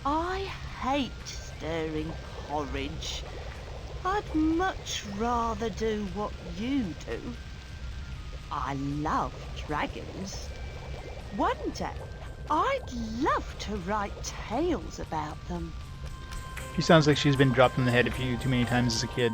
I hate stirring porridge. I'd much rather do what you do. I love dragons. One day, I'd love to write tales about them. She sounds like she's been dropped in the head a few too many times as a kid.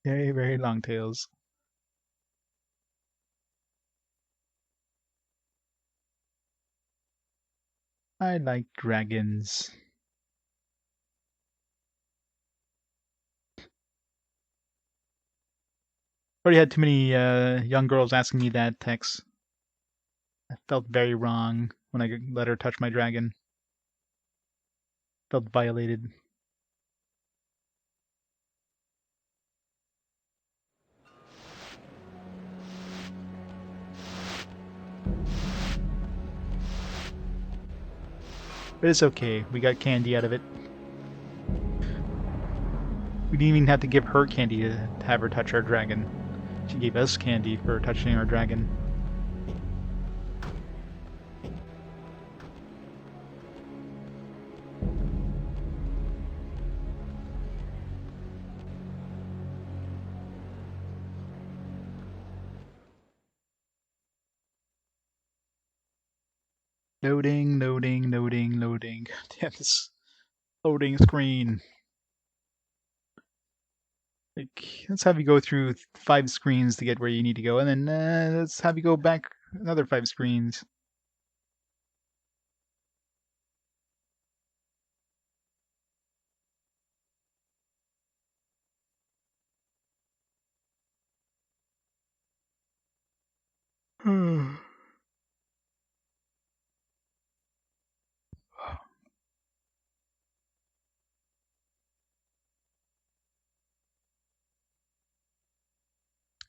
Very, very long tales. I like dragons. Already had too many young girls asking me that, Tex. I felt very wrong when I let her touch my dragon. Felt violated. But it's okay, we got candy out of it. We didn't even have to give her candy to have her touch our dragon. She gave us candy for touching our dragon. Loading, loading, loading, loading. Damn this loading screen. Like, let's have you go through 5 screens to get where you need to go, and then let's have you go back another 5 screens.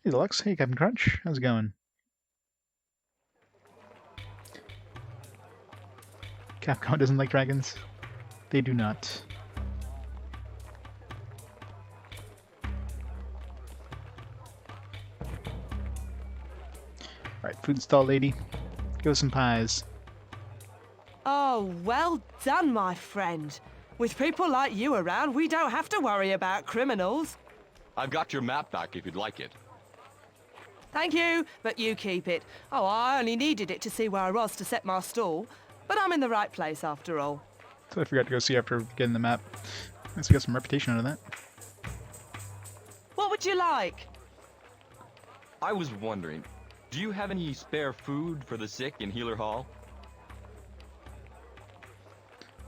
Hey Lux, hey Captain Crunch, how's it going? Capcom doesn't like dragons. They do not. Alright, food stall lady. Give us some pies. Oh, well done, my friend. With people like you around, we don't have to worry about criminals. I've got your map back if you'd like it. Thank you, but you keep it. Oh, I only needed it to see where I was to set my stall. But I'm in the right place after all. So I forgot to go see after getting the map. I guess we got some reputation out of that. What would you like? I was wondering, do you have any spare food for the sick in Healer Hall?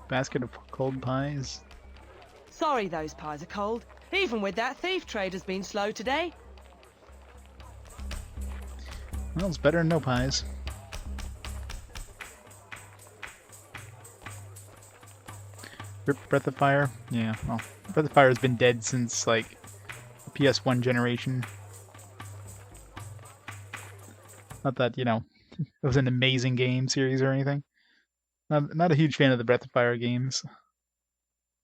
Basket of cold pies. Sorry those pies are cold. Even with that, thief trade has been slow today. Well, it's better than no pies. Rip Breath of Fire? Yeah, well, Breath of Fire has been dead since, like, the PS1 generation. Not that, you know, it was an amazing game series or anything. Not a huge fan of the Breath of Fire games.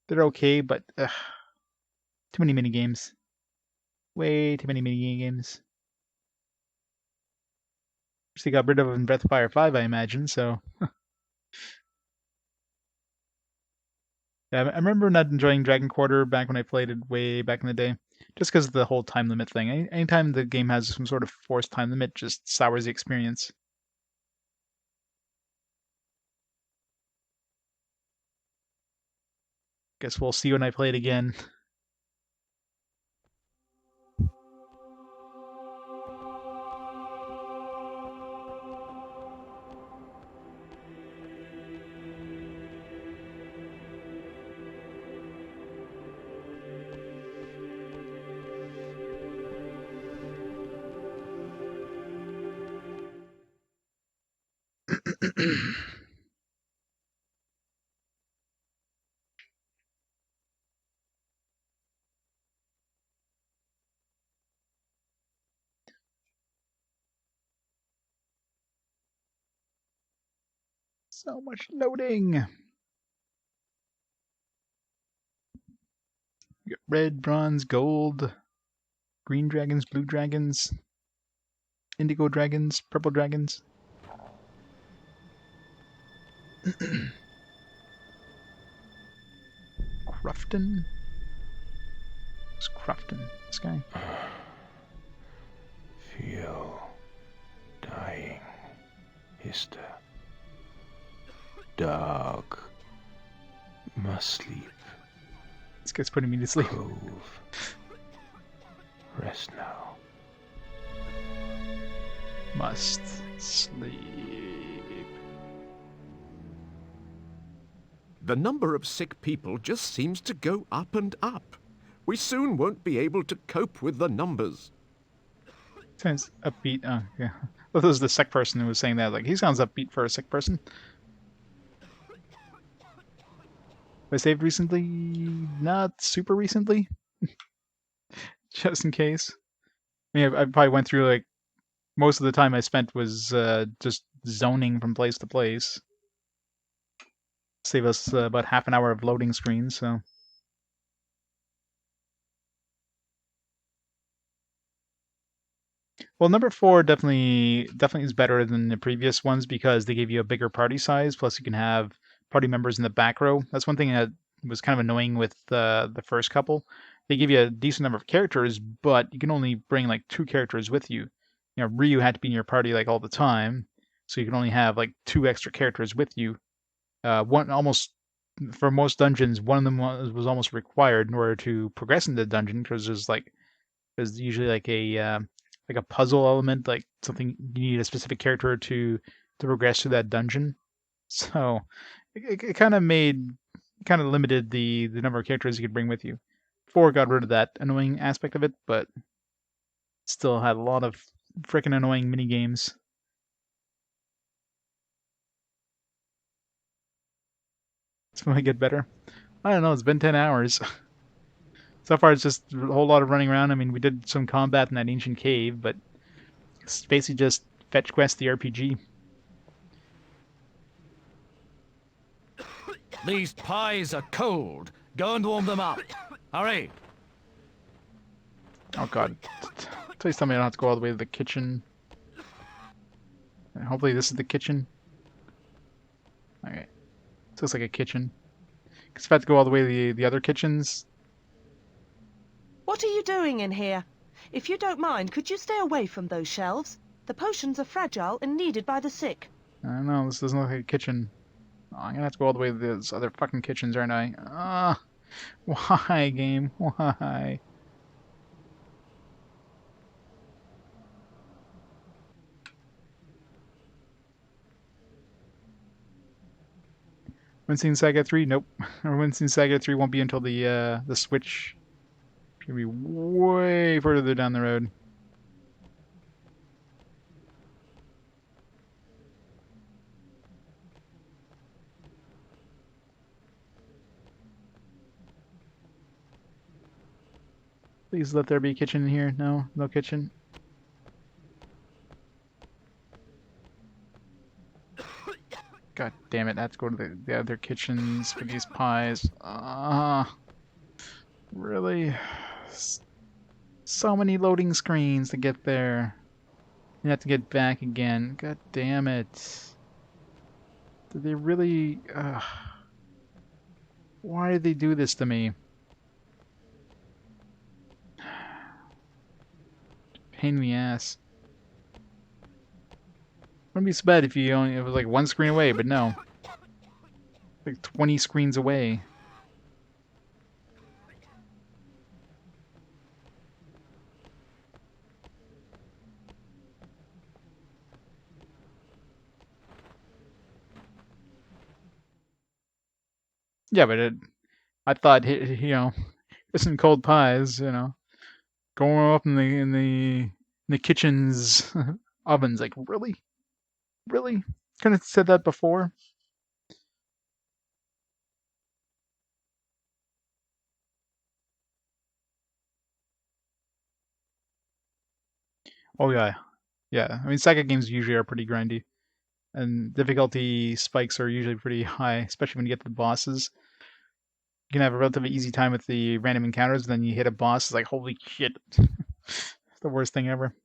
They're okay, but too many minigames. Way too many minigames. Which they got rid of in Breath of Fire 5, I imagine, so... Yeah, I remember not enjoying Dragon Quarter back when I played it way back in the day. Just because of the whole time limit thing. Anytime the game has some sort of forced time limit, just sours the experience. Guess we'll see when I play it again. So much loading. You got red, bronze, gold, green dragons, blue dragons, indigo dragons, purple dragons. Crufton? What's Crufton? This guy? Feel dying, Hister. Dark. Must sleep. This guy's putting me to sleep. Cove. Rest now. Must sleep. The number of sick people just seems to go up and up. We soon won't be able to cope with the numbers. Sounds upbeat. Oh, yeah. Well, this was the sick person who was saying that. Like, he sounds upbeat for a sick person. I saved recently? Not super recently. Just in case. I mean, I probably went through, like, most of the time I spent was just zoning from place to place. Save us about half an hour of loading screens, so... Well, number 4 definitely is better than the previous ones because they gave you a bigger party size, plus you can have party members in the back row. That's one thing that was kind of annoying with the first couple. They give you a decent number of characters, but you can only bring like 2 characters with you. You know, Ryu had to be in your party like all the time, so you can only have like 2 extra characters with you. One almost for most dungeons, one of them was almost required in order to progress into the dungeon because there's usually like a puzzle element, like something you need a specific character to progress through that dungeon. So it kind of limited the number of characters you could bring with you. 4 got rid of that annoying aspect of it, but still had a lot of freaking annoying mini games. It's going to get better. I don't know. It's been 10 hours. So far, it's just a whole lot of running around. I mean, we did some combat in that ancient cave, but it's basically just fetch quest the RPG. These pies are cold. Go and warm them up. Hurry. Oh god. Please tell me I don't have to go all the way to the kitchen. Hopefully this is the kitchen. Okay. This looks like a kitchen. Because if I have to go all the way to the other kitchens... What are you doing in here? If you don't mind, could you stay away from those shelves? The potions are fragile and needed by the sick. I don't know, this doesn't look like a kitchen. Oh, I'm gonna have to go all the way to those other fucking kitchens, aren't I? Why, game? Why? Wincing Saga 3? Nope. Or Wincing Saga 3 won't be until the Switch. It's gonna be way further down the road. Please let there be a kitchen in here. No? No kitchen? God damn it, I have to go to the other kitchens for these pies. Really? So many loading screens to get there. You have to get back again. God damn it. Did they really... Why did they do this to me? Pain in the ass. Wouldn't be so bad if you only... It was like 1 screen away, but no. Like 20 screens away. Yeah, but I thought, you know, with some cold pies, you know, going up in the kitchen's ovens, like really, really. Kind of said that before. Oh yeah, yeah. I mean, Saga games usually are pretty grindy, and difficulty spikes are usually pretty high, especially when you get to the bosses. You can have a relatively easy time with the random encounters, then you hit a boss, it's like, holy shit. The worst thing ever.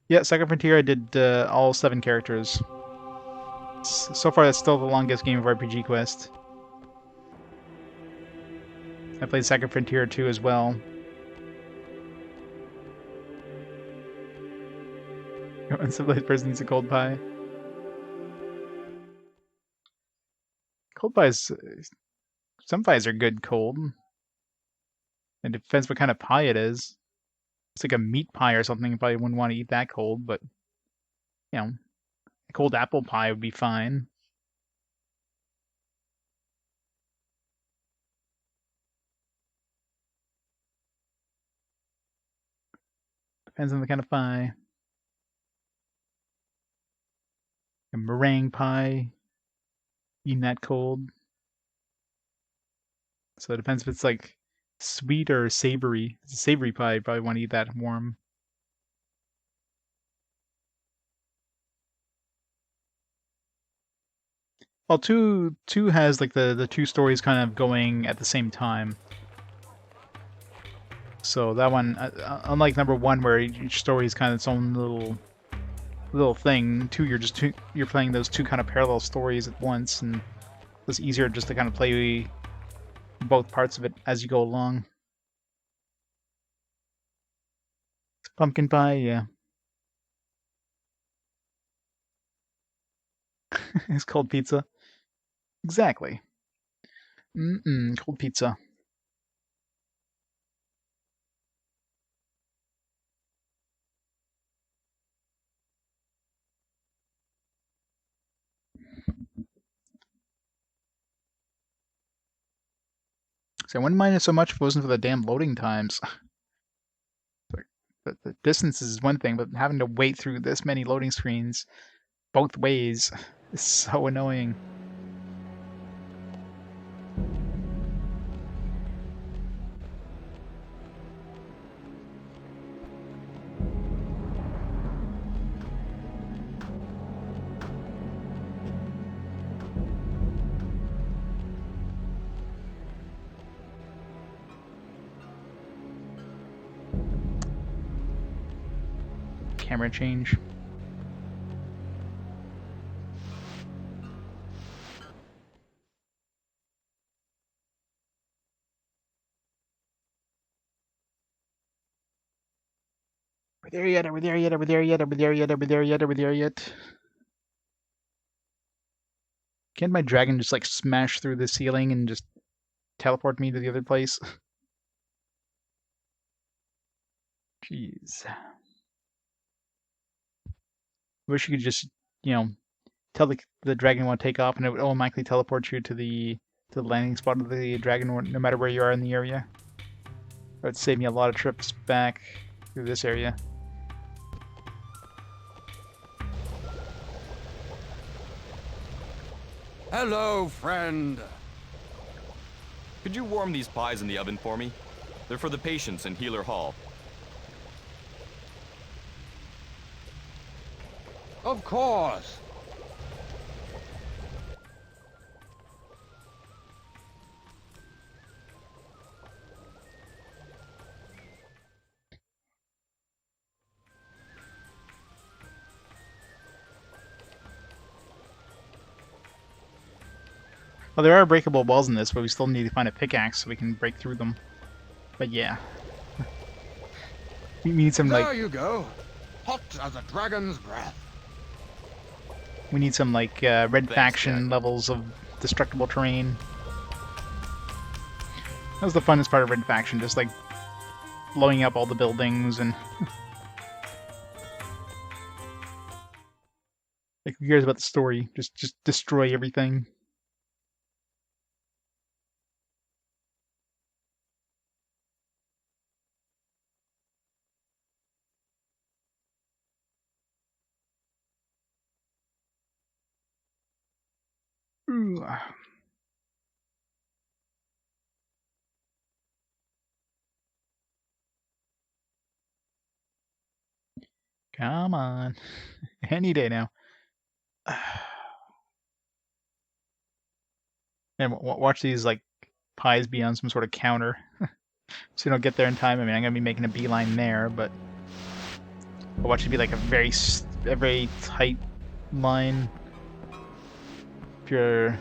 Yeah, Second Frontier, I did all 7 characters. So far, that's still the longest game of RPG Quest. I played Second Frontier 2 as well. Uncivilized person needs a cold pie. Cold pies, some pies are good cold. It depends what kind of pie it is. It's like a meat pie or something, you probably wouldn't want to eat that cold, but, you know, a cold apple pie would be fine. Depends on the kind of pie. A meringue pie, eating that cold. So it depends if it's like sweet or savory. If it's a savory pie, you probably want to eat that warm. Well, two has like the 2 stories kind of going at the same time. So that one, unlike number 1, where each story is kind of its own little thing, 2 you're playing those 2 kind of parallel stories at once, and it's easier just to kind of play both parts of it as you go along. Pumpkin pie, yeah. It's cold pizza. Exactly. Cold pizza. So I wouldn't mind it so much if it wasn't for the damn loading times. The distance is one thing, but having to wait through this many loading screens both ways is so annoying. Camera change. We're there yet, are we there yet, are we there yet, are we there yet, are we there yet, are we there yet? Can't my dragon just like smash through the ceiling and just teleport me to the other place? Jeez. Wish you could just, tell the dragon want to take off and it would automatically teleport you to the landing spot of the dragon no matter where you are in the area. That would save me a lot of trips back through this area. Hello, friend. Could you warm these pies in the oven for me? They're for the patients in Healer Hall. Of course. Well, there are breakable walls in this, but we still need to find a pickaxe so we can break through them. But yeah. We need some, There you go. Hot as a dragon's breath. We need some, red faction levels of destructible terrain. That was the funnest part of red faction, just, blowing up all the buildings and... who cares about the story? Just destroy everything. Ooh. Come on. Any day now. And watch these, like, pies be on some sort of counter. So you don't get there in time. I mean, I'm going to be making a beeline there, but I'll watch it be like a very tight line. If you're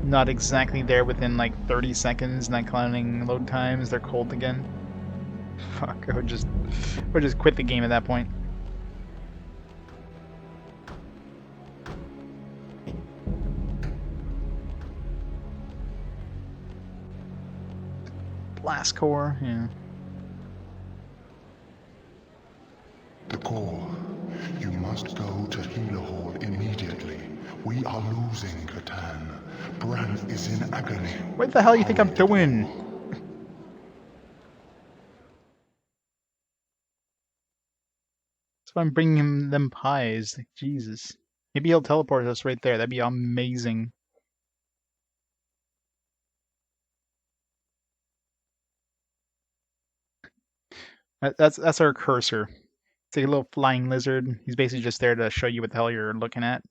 not exactly there within like 30 seconds, not counting load times, they're cold again. Fuck, I would just quit the game at that point. Blast core, yeah. The core. You must go to Healer Hall immediately. We are losing Catan. Branth is in agony. What the hell you think I'm doing? So I'm bringing him them pies. Like, Jesus. Maybe he'll teleport us right there. That'd be amazing. That's our cursor. It's like a little flying lizard. He's basically just there to show you what the hell you're looking at.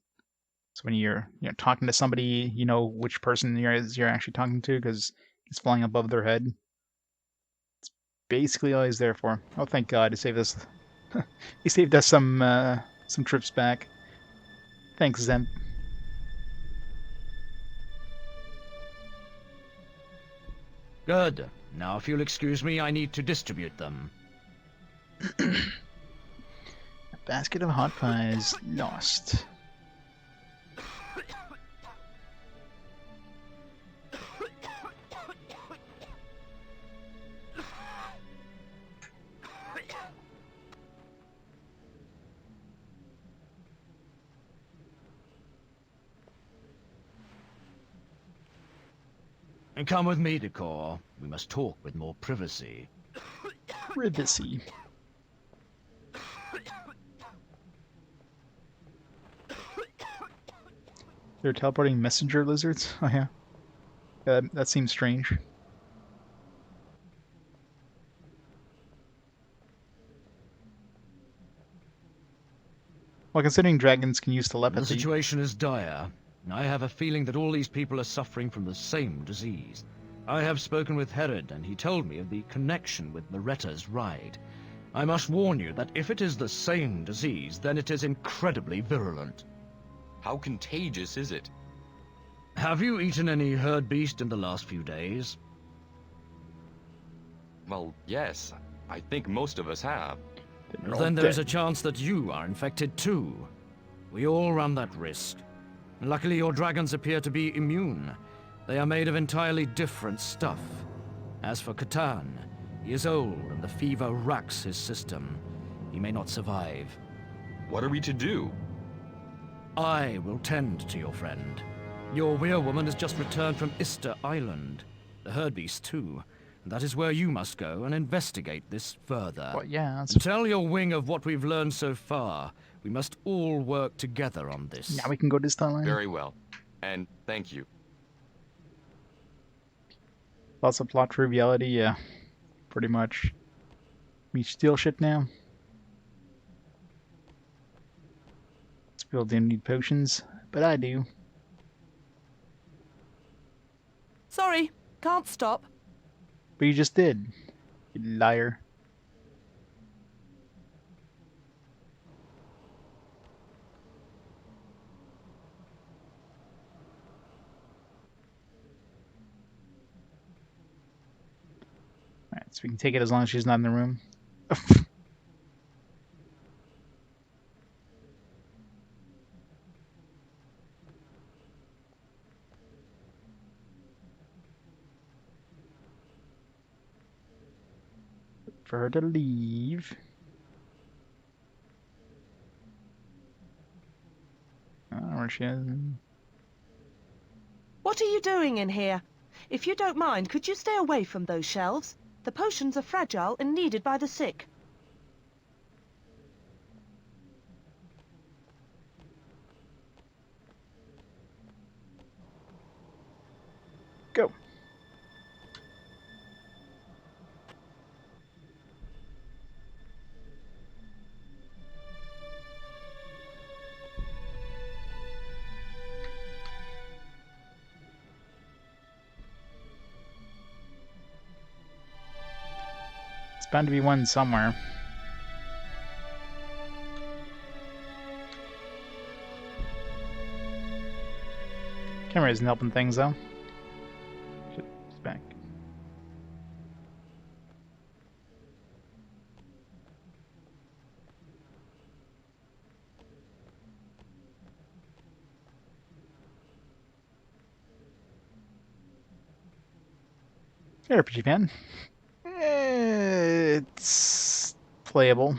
So when you're talking to somebody, you know which person you're actually talking to because it's flying above their head. It's basically all he's there for. Oh, thank God, he saved us. He saved us some trips back. Thanks, Zenth. Good. Now, if you'll excuse me, I need to distribute them. A basket of hot pies lost. And come with me, Decor. We must talk with more privacy. Privacy. They're teleporting messenger lizards? Oh yeah. That seems strange. Well, considering dragons can use telepathy... The situation is dire. I have a feeling that all these people are suffering from the same disease. I have spoken with Herod, and he told me of the connection with Moretta's ride. I must warn you that if it is the same disease, then it is incredibly virulent. How contagious is it? Have you eaten any herd beast in the last few days? Well, yes. I think most of us have. Then there is a chance that you are infected too. We all run that risk. Luckily, your dragons appear to be immune. They are made of entirely different stuff. As for Catan, he is old and the fever racks his system. He may not survive. What are we to do? I will tend to your friend. Your werewoman has just returned from Ister Island. The herd beast too. And that is where you must go and investigate this further. Well, yeah, and tell your wing of what we've learned so far. We must all work together on this. Now we can go to Starline. Very well. And thank you. Lots of plot triviality, yeah. Pretty much. We steal shit now. These people didn't need potions, but I do. Sorry, can't stop. But you just did. You liar. Alright, so we can take it as long as she's not in the room. For her to leave. I don't know where she is. What are you doing in here? If you don't mind, could you stay away from those shelves? The potions are fragile and needed by the sick. It's bound to be one somewhere. Camera isn't helping things though. It's back. RPG fan. It's playable.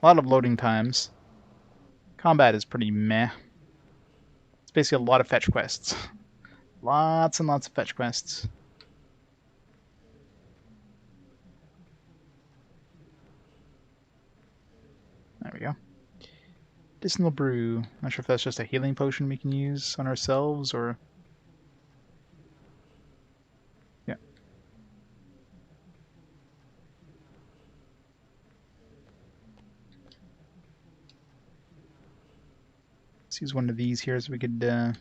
A lot of loading times. Combat is pretty meh. It's basically a lot of fetch quests. Lots and lots of fetch quests. There we go. Medicinal brew. Not sure if that's just a healing potion we can use on ourselves or... Yeah. Let's use one of these here so we could... I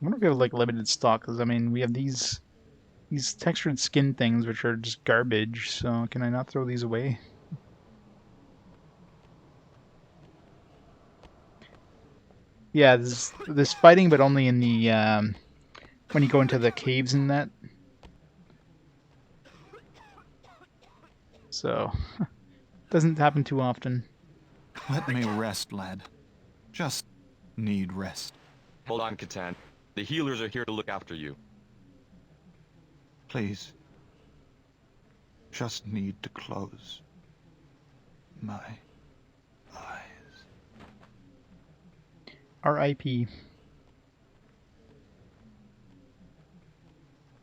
wonder if we have like limited stock, because I mean we have these textured skin things which are just garbage, so can I not throw these away? Yeah, this fighting, but only in the when you go into the caves and that. So doesn't happen too often. Let me rest, lad. Just need rest. Hold on, Catan. The healers are here to look after you. Please. Just need to close my eyes. R.I.P.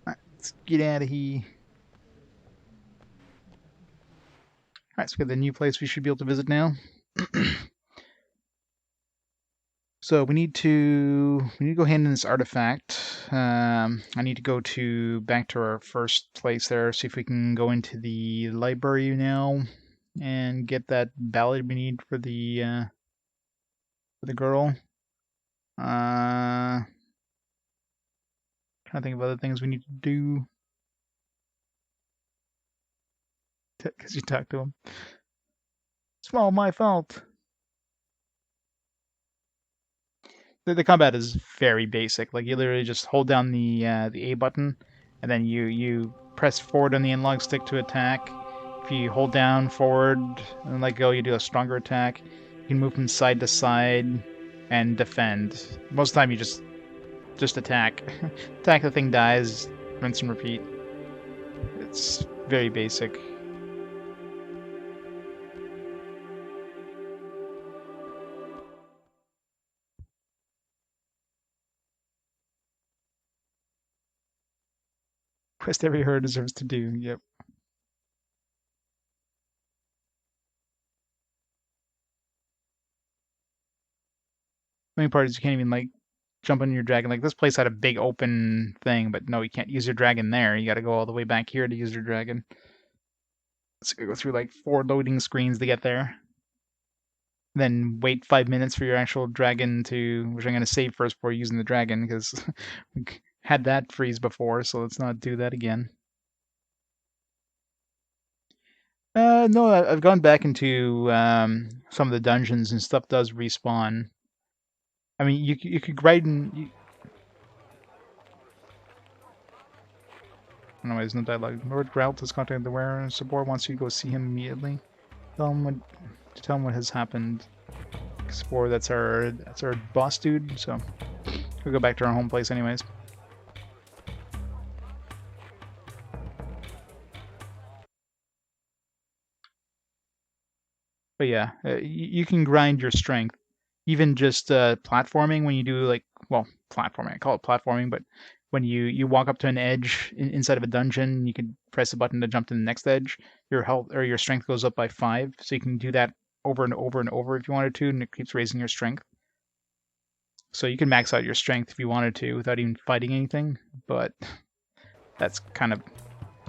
Alright, let's get out of here. Alright, so we got the new place we should be able to visit now. So we need to go hand in this artifact. I need to go back to our first place there, see if we can go into the library now and get that ballad we need for the girl. Trying to think of other things we need to do. Because you talked to him. It's all my fault. The combat is very basic. Like you literally just hold down the A button, and then you press forward on the analog stick to attack. If you hold down forward and let go, you do a stronger attack. You can move from side to side and defend. Most of the time, you just attack. Attack, the thing dies, rinse and repeat. It's very basic. Quest every hero deserves to do, yep. The main part is you can't even, like, jump on your dragon. Like, this place had a big open thing, but no, you can't use your dragon there. You gotta go all the way back here to use your dragon. So you go through, like, 4 loading screens to get there. Then wait 5 minutes for your actual dragon to... Which I'm gonna save first before using the dragon, because we had that freeze before, so let's not do that again. No, I've gone back into some of the dungeons and stuff does respawn. I mean, you could grind and... I don't know why there's no dialogue. Lord Grout has contacted the wearer. Sabor wants you to go see him immediately. Tell him what has happened. Sabor, that's our boss dude, so we'll go back to our home place anyways. But yeah, you can grind your strength. Even just platforming when you do platforming. I call it platforming, but when you walk up to an edge inside of a dungeon, you can press a button to jump to the next edge. Your health or your strength goes up by 5, so you can do that over and over and over if you wanted to, and it keeps raising your strength. So you can max out your strength if you wanted to without even fighting anything, but that's that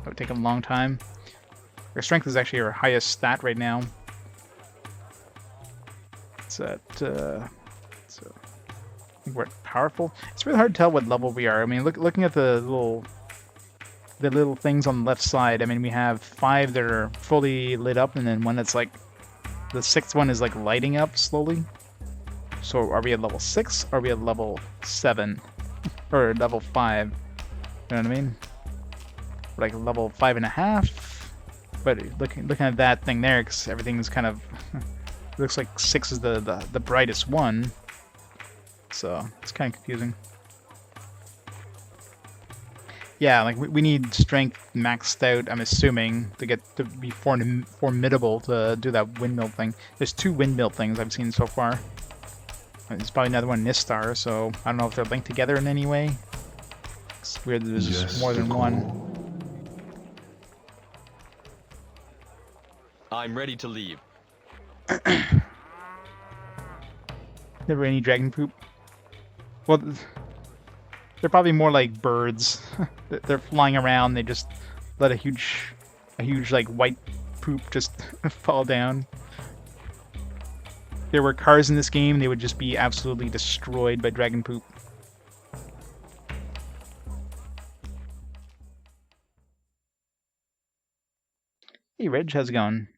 would take a long time. Your strength is actually your highest stat right now. It's at think we're powerful. It's really hard to tell what level we are. I mean, looking at the little things on the left side. I mean, we have 5 that are fully lit up, and then one that's like the 6th one is like lighting up slowly. So are we at level 6? Or are we at level 7 or level 5? You know what I mean? Like level 5.5. But looking at that thing there, because everything's kind of looks like 6 is the brightest one. So it's kind of confusing. Yeah, like we need strength maxed out, I'm assuming, to get to be formidable to do that windmill thing. There's 2 windmill things I've seen so far. There's probably another one in this star, so I don't know if they're linked together in any way. It's weird that there's more than one. I'm ready to leave. Never any dragon poop? Well, they're probably more like birds. They're flying around. They just let a huge like white poop just fall down. If there were cars in this game, they would just be absolutely destroyed by dragon poop. Hey Reg, how's it going?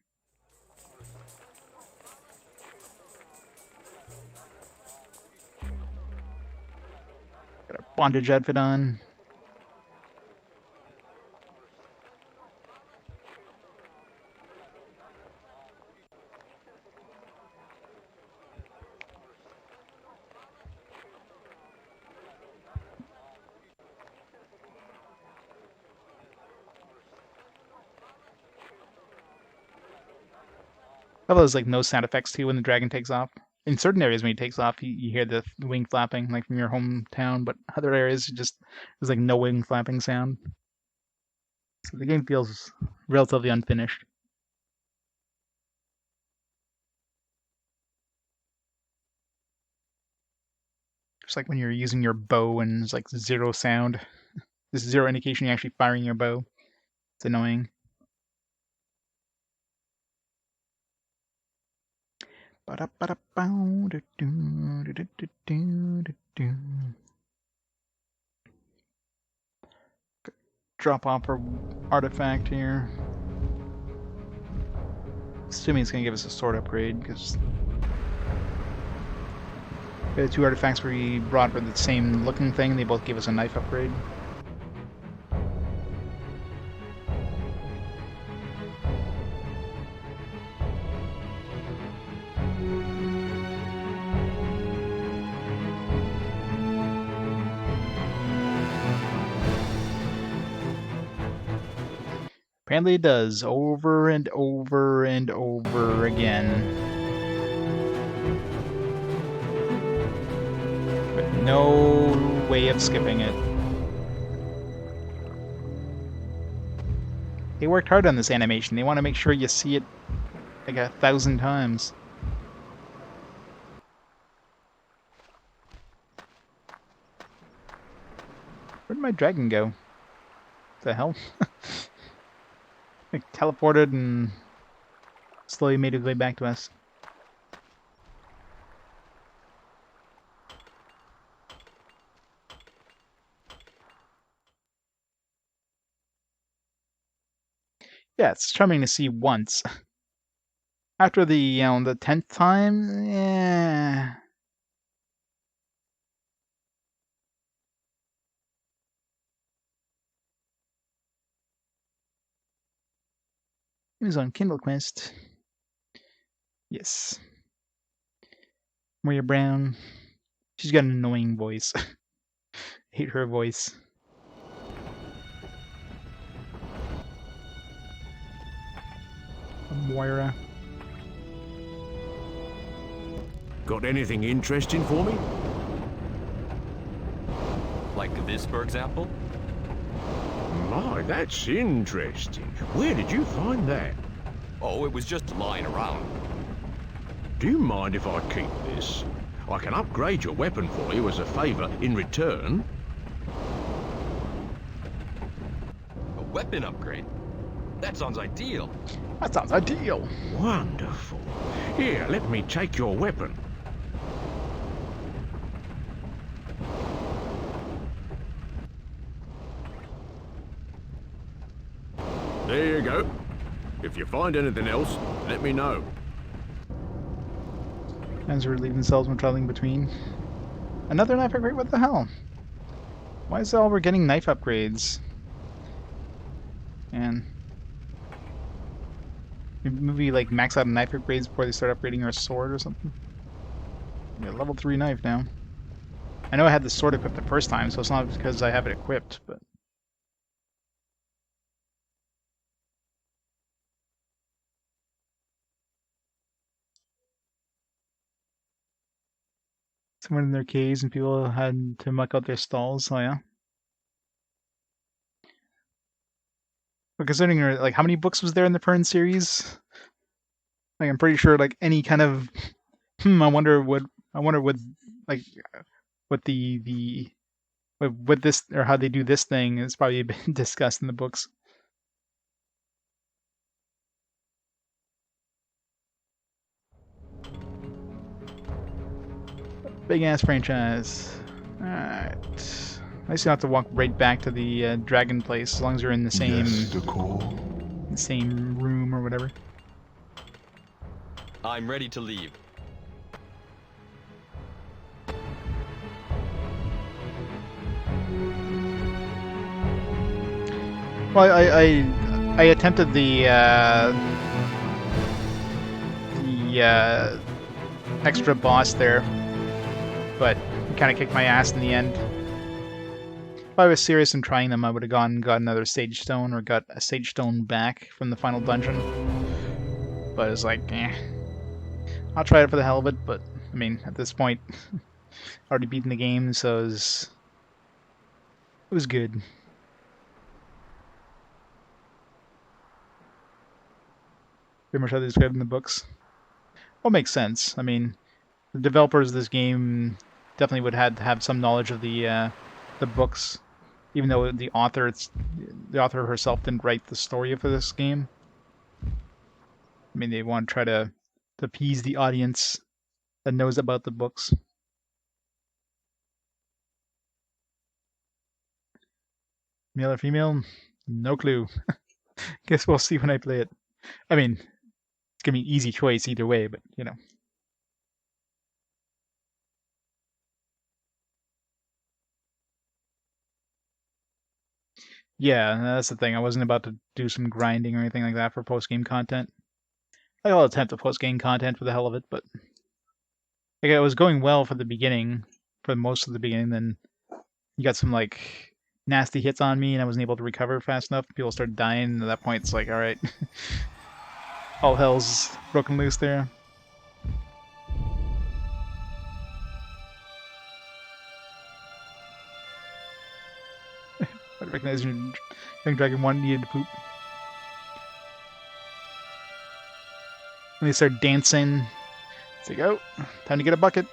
Got a bondage outfit on. I love those like no sound effects too when the dragon takes off. In certain areas when he takes off, you hear the wing flapping like from your hometown, but other areas there's like no wing flapping sound. So the game feels relatively unfinished. Just like when you're using your bow and there's like 0 sound. There's 0 indication you're actually firing your bow. It's annoying. Drop off our artifact here. Assuming it's going to give us a sword upgrade, because the 2 artifacts we brought were the same looking thing. They both gave us a knife upgrade. Apparently it does, over and over and over again. But no way of skipping it. They worked hard on this animation. They want to make sure you see it like 1,000 times. Where did my dragon go? What the hell? It teleported and slowly made its way back to us. Yeah, it's charming to see once. After the, the 10th time, yeah. He was on Kindle Quest. Yes. Maria Brown. She's got an annoying voice. Hate her voice. Moira. Got anything interesting for me? Like this, for example? My, that's interesting. Where did you find that? Oh, it was just lying around. Do you mind if I keep this? I can upgrade your weapon for you as a favor in return. A weapon upgrade? That sounds ideal. That sounds ideal. Wonderful. Here, let me take your weapon. There you go. If you find anything else, let me know. As we relieve themselves when traveling between. Another knife upgrade? What the hell? Why is it all we're getting knife upgrades? And maybe like max out knife upgrades before they start upgrading our sword or something. Yeah, level 3 knife now. I know I had the sword equipped the first time, so it's not because I have it equipped, but someone in their caves and people had to muck out their stalls, so yeah. But considering like how many books was there in the Pern series? Like I'm pretty sure like any kind of I wonder what like what what this or how they do this thing is probably been discussed in the books. Big ass franchise. Alright. I just have to walk right back to the dragon place as long as you're in the same same room or whatever. I'm ready to leave. Well, I attempted the extra boss there, but kind of kicked my ass in the end. If I was serious in trying them, I would have got another Sage Stone or got a Sage Stone back from the final dungeon. But it was like, eh. I'll try it for the hell of it, but I mean, at this point, already beaten the game, so it was good. Pretty much how they described in the books. Well, makes sense. I mean, the developers of this game definitely would have some knowledge of the books, even though the author herself didn't write the story for this game. I mean, they want to try to appease the audience that knows about the books. Male or female? No clue. Guess we'll see when I play it. I mean, it's gonna be an easy choice either way, but you know. Yeah, that's the thing. I wasn't about to do some grinding or anything like that for post-game content. I'll attempt to post-game content for the hell of it, but like it was going well for the beginning, for most of the beginning. Then you got some like nasty hits on me, and I wasn't able to recover fast enough. People started dying, and at that point, it's like, all right, all hell's broken loose there. I recognize your young dragon one needed to poop. When they start dancing, it's like, oh, time to get a bucket.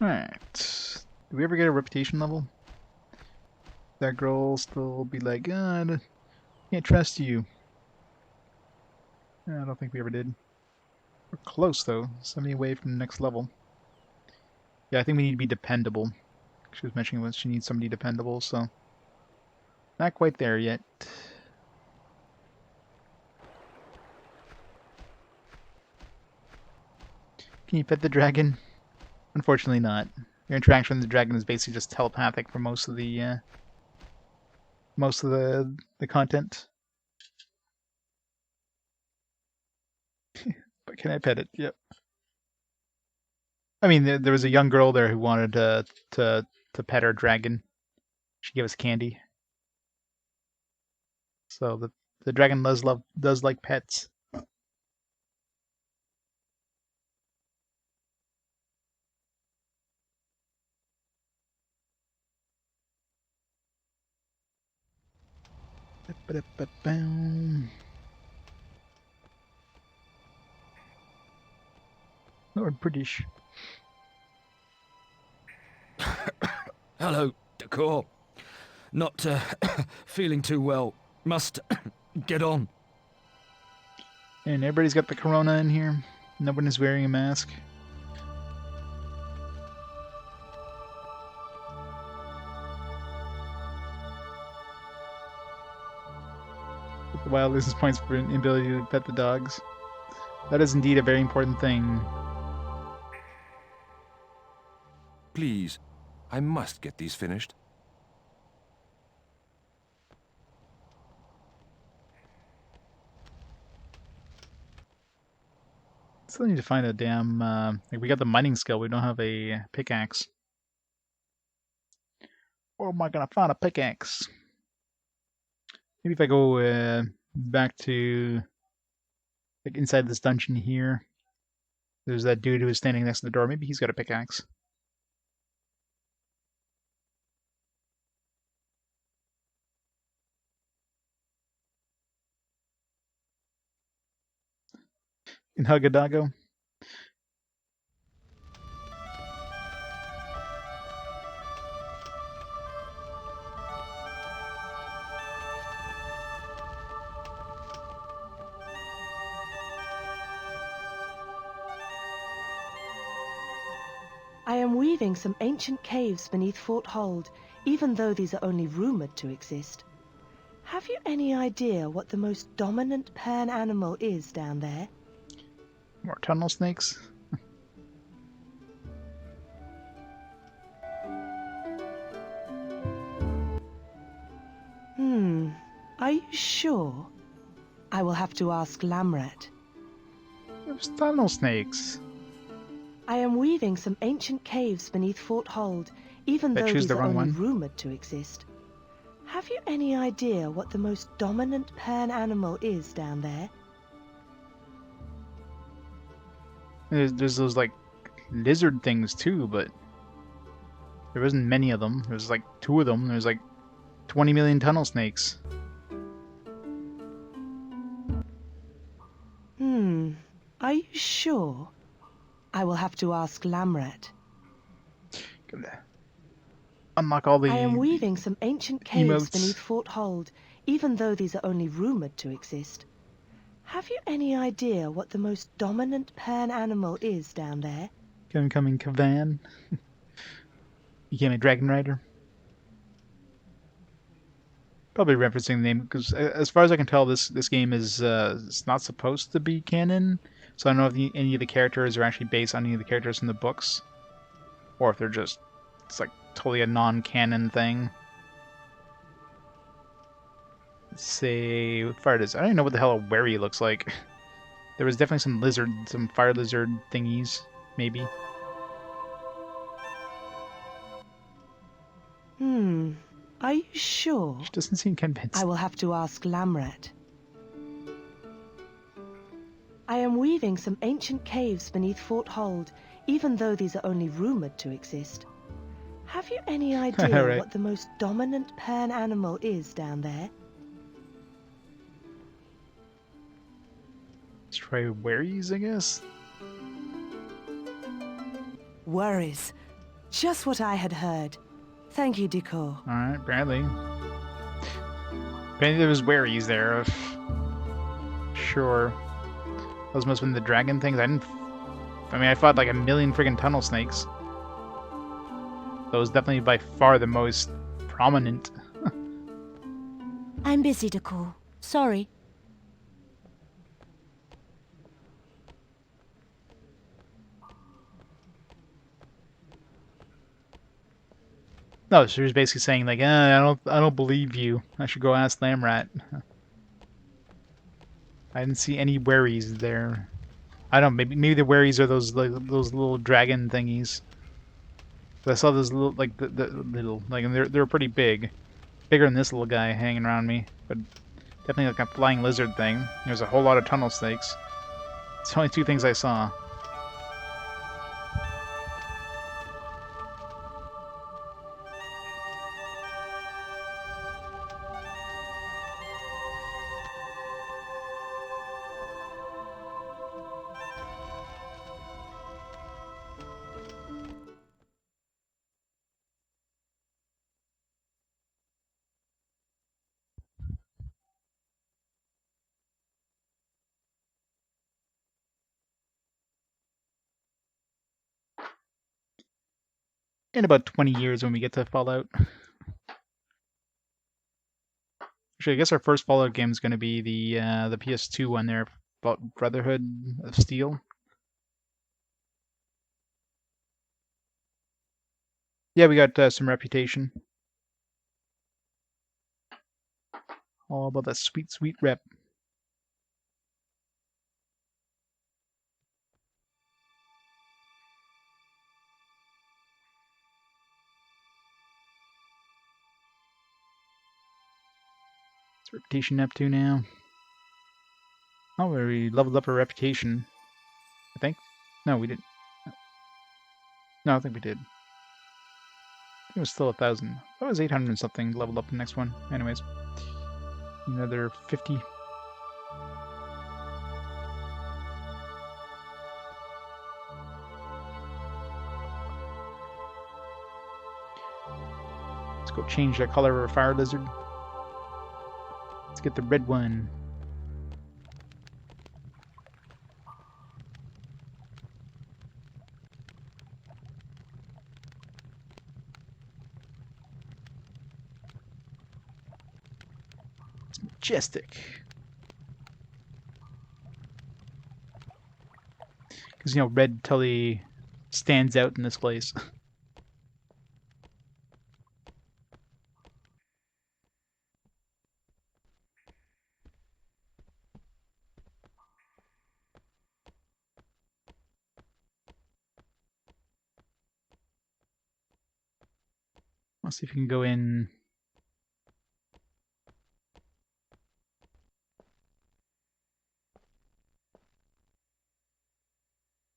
Alright. Did we ever get a reputation level? That girl still be like, I can't trust you. I don't think we ever did. We're close though, 70 away from the next level. Yeah, I think we need to be dependable. She was mentioning she needs somebody dependable, so not quite there yet. Can you pet the dragon? Unfortunately not. Your interaction with the dragon is basically just telepathic for most of the content. But can I pet it? Yep. I mean, there was a young girl there who wanted to pet our dragon. She gave us candy. So the dragon does like pets. Lord British. Hello, Decor. Not feeling too well. Must get on. And everybody's got the corona in here. No one is wearing a mask. The wild loses points for inability to pet the dogs. That is indeed a very important thing. Please, I must get these finished. Still need to find a damn, like we got the mining skill, we don't have a pickaxe. Where am I gonna find a pickaxe? Maybe if I go back to like inside this dungeon here. There's that dude who was standing next to the door. Maybe he's got a pickaxe. In Hugadago. I am weaving some ancient caves beneath Fort Hold, even though these are only rumored to exist. Have you any idea what the most dominant Pern animal is down there? More tunnel snakes. Are you sure? I will have to ask Lamrat. There's tunnel snakes. I am weaving some ancient caves beneath Fort Hold, even though these are only rumored to exist. Have you any idea what the most dominant Pern animal is down there? There's those like lizard things too, but there wasn't many of them. There's like 2 of them. There's like 20 million tunnel snakes. Are you sure? I will have to ask Lamrat. Unlock all the I am weaving some ancient caves emotes beneath Fort Hold, even though these are only rumored to exist. Have you any idea what the most dominant Pern animal is down there? Coming Kavan. Became a Dragon Rider. Probably referencing the name, because as far as I can tell, this game is it's not supposed to be canon. So I don't know if any of the characters are actually based on any of the characters in the books, or if they're just it's like totally a non-canon thing. Let's say what fire does. I don't even know what the hell a wary looks like. There was definitely some fire lizard thingies, maybe. Are you sure? She doesn't seem convinced. I will have to ask Lamrat. I am weaving some ancient caves beneath Fort Hold, even though these are only rumored to exist. Have you any idea right. what the most dominant Pern animal is down there? Let's try waries, I guess. Worries. Just what I had heard. Thank you, Decor. Alright, apparently. Apparently there was waries there. Sure. Those must have been the dragon things. I mean, I fought like a million friggin' tunnel snakes. That was definitely by far the most prominent. I'm busy, Decor. Sorry. No, she was basically saying like, I don't believe you. I should go ask Lamrat. I didn't see any waries there. I don't know, maybe the waries are those little dragon thingies. But I saw those little the little like and they're pretty big. Bigger than this little guy hanging around me. But definitely like a flying lizard thing. There's a whole lot of tunnel snakes. It's the only 2 things I saw. in about 20 years when we get to Fallout. Actually, I guess our first Fallout game is going to be the PS2 one there, about Brotherhood of Steel. Yeah, we got some reputation. All about that sweet, sweet rep. It's reputation up to now. Oh, we leveled up our reputation. I think. No, we didn't. No, I think we did. It was still 1,000. That was 800 and something leveled up the next one. Anyways, another 50. Let's go change the color of our fire lizard. Let's get the red one. It's majestic. Because, red totally stands out in this place. Let's see if we can go in.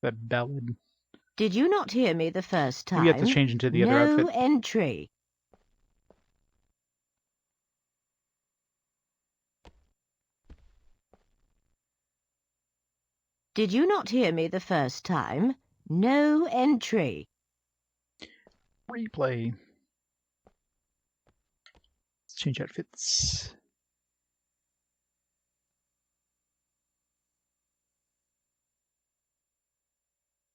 That ballad. Did you not hear me the first time? Maybe you have to change into the other outfit. No entry. Did you not hear me the first time? No entry. Replay. Let's change outfits.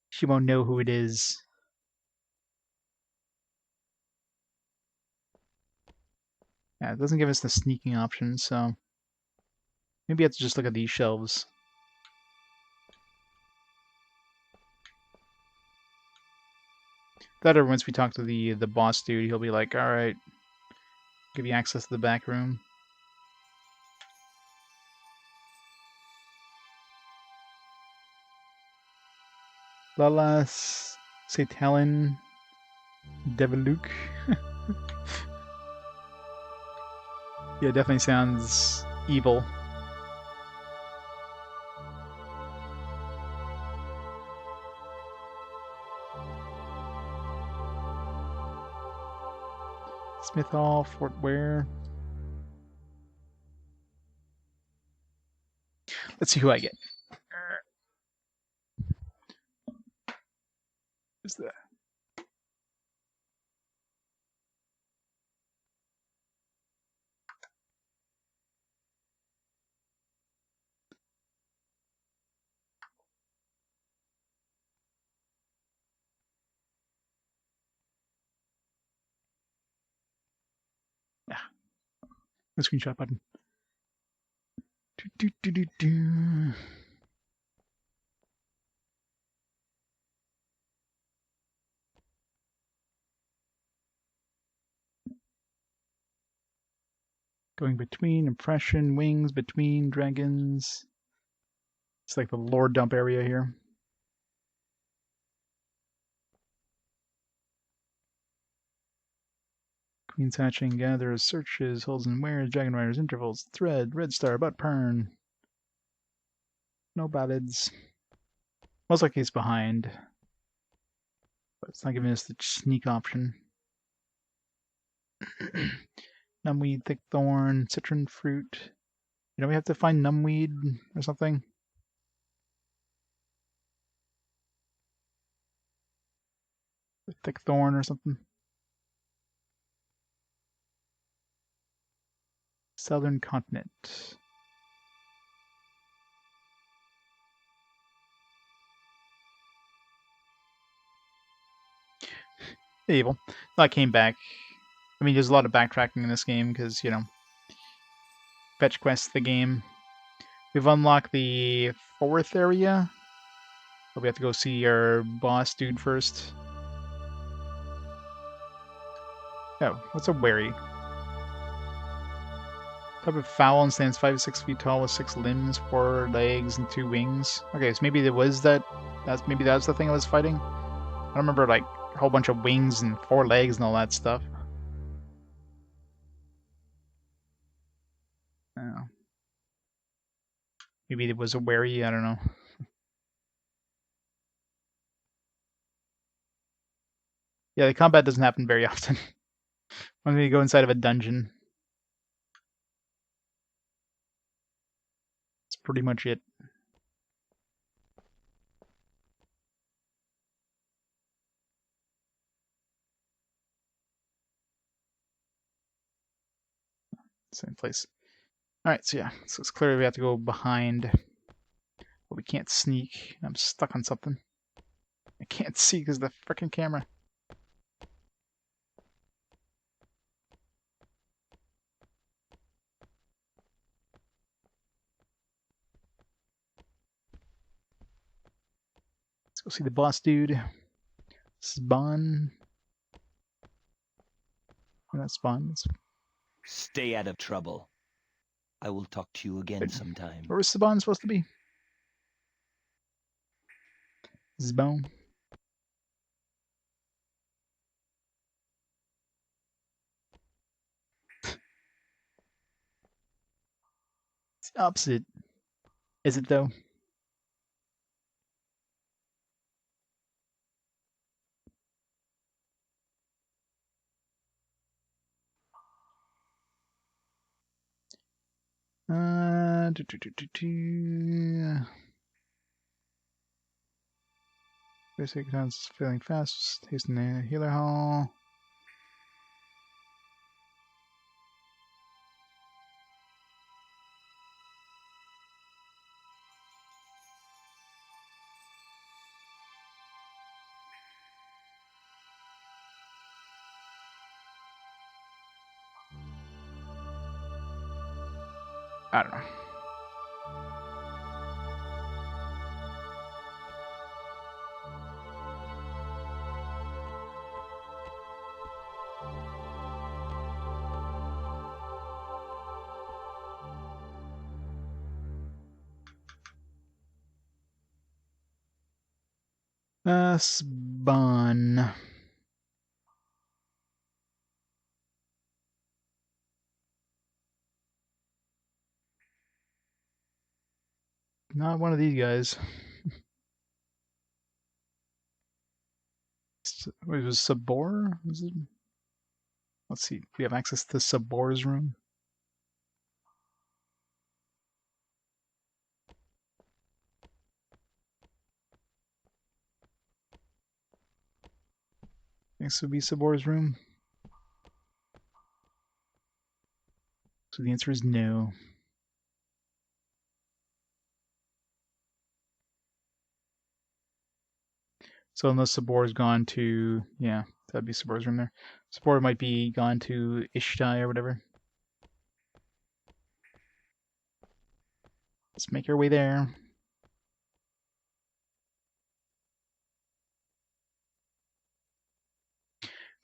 She won't know who it is. Yeah, it doesn't give us the sneaking option, so maybe I have to just look at these shelves. That or once we talk to the boss dude, he'll be like, all right, give you access to the back room. Lala Satalan Deviluk. Yeah, definitely sounds evil. Smith Hall, Fort Ware. Let's see who I get. Who's that? Yeah. The screenshot button. Do, do, do, do, do. Going between impression, wings, between dragons. It's like the lore dump area here. Queen's hatching, gathers, searches, holds and wears, Dragonriders, intervals, thread, red star, about Pern. No ballads. Most likely it's behind. But it's not giving us the sneak option. Numbweed, thick thorn, citron fruit. We have to find numbweed or something? Thick thorn or something? Southern continent. Evil. I came back. I mean, there's a lot of backtracking in this game because, you know, fetch quests the game. We've unlocked the 4th area. But we have to go see our boss dude first. Oh, what's a wary? Type of fowl and stands 5 to 6 feet tall with 6 limbs, 4 legs, and 2 wings. Okay, so maybe there was that. Maybe that's the thing I was fighting. I don't remember like a whole bunch of wings and 4 legs and all that stuff. Oh. Maybe it was a wary. I don't know. Yeah, the combat doesn't happen very often. When we go inside of a dungeon. That's pretty much it. Same place. Alright, so yeah. So it's clear we have to go behind. But we can't sneak. I'm stuck on something. I can't see because of the frickin' camera. Let's go see the boss dude. Spawn. Not spawn. It's... Stay out of trouble. I will talk to you again sometime. Where was Saban supposed to be? Zbone. It's the opposite. Is it though? Basic sounds feeling fast. Tasting the healer hall. I don't know. Spawn. Not one of these guys. What was Sabor? Was it? Let's see. We have access to Sabor's room. This would be Sabor's room. So the answer is no. So unless Sabor's gone to, yeah, that'd be Sabor's room there. Sabor might be gone to Ishtai or whatever. Let's make our way there.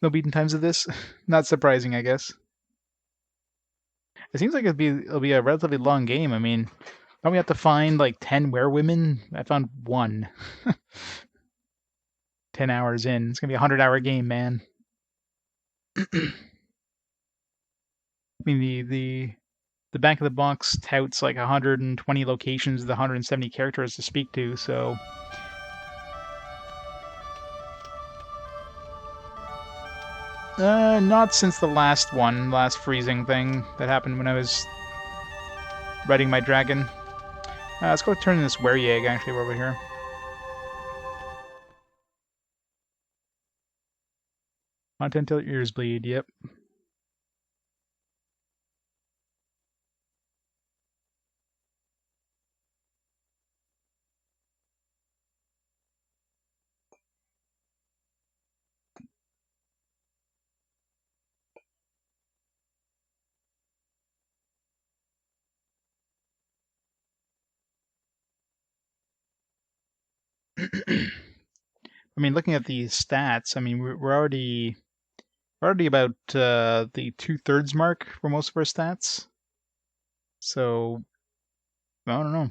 No beaten times of this. Not surprising, I guess. It seems like it'll be a relatively long game. I mean, don't we have to find like 10 werewomen? I found 1. 10 hours in. It's gonna be a 100-hour game, man. I mean, the back of the box touts like 120 locations with 170 characters to speak to, so... not since the last freezing thing that happened when I was riding my dragon. Let's go turn in this wary egg, actually, over here. Content till your ears bleed, yep. I mean, looking at the stats, I mean, we're already about the 2/3 mark for most of our stats. So I don't know.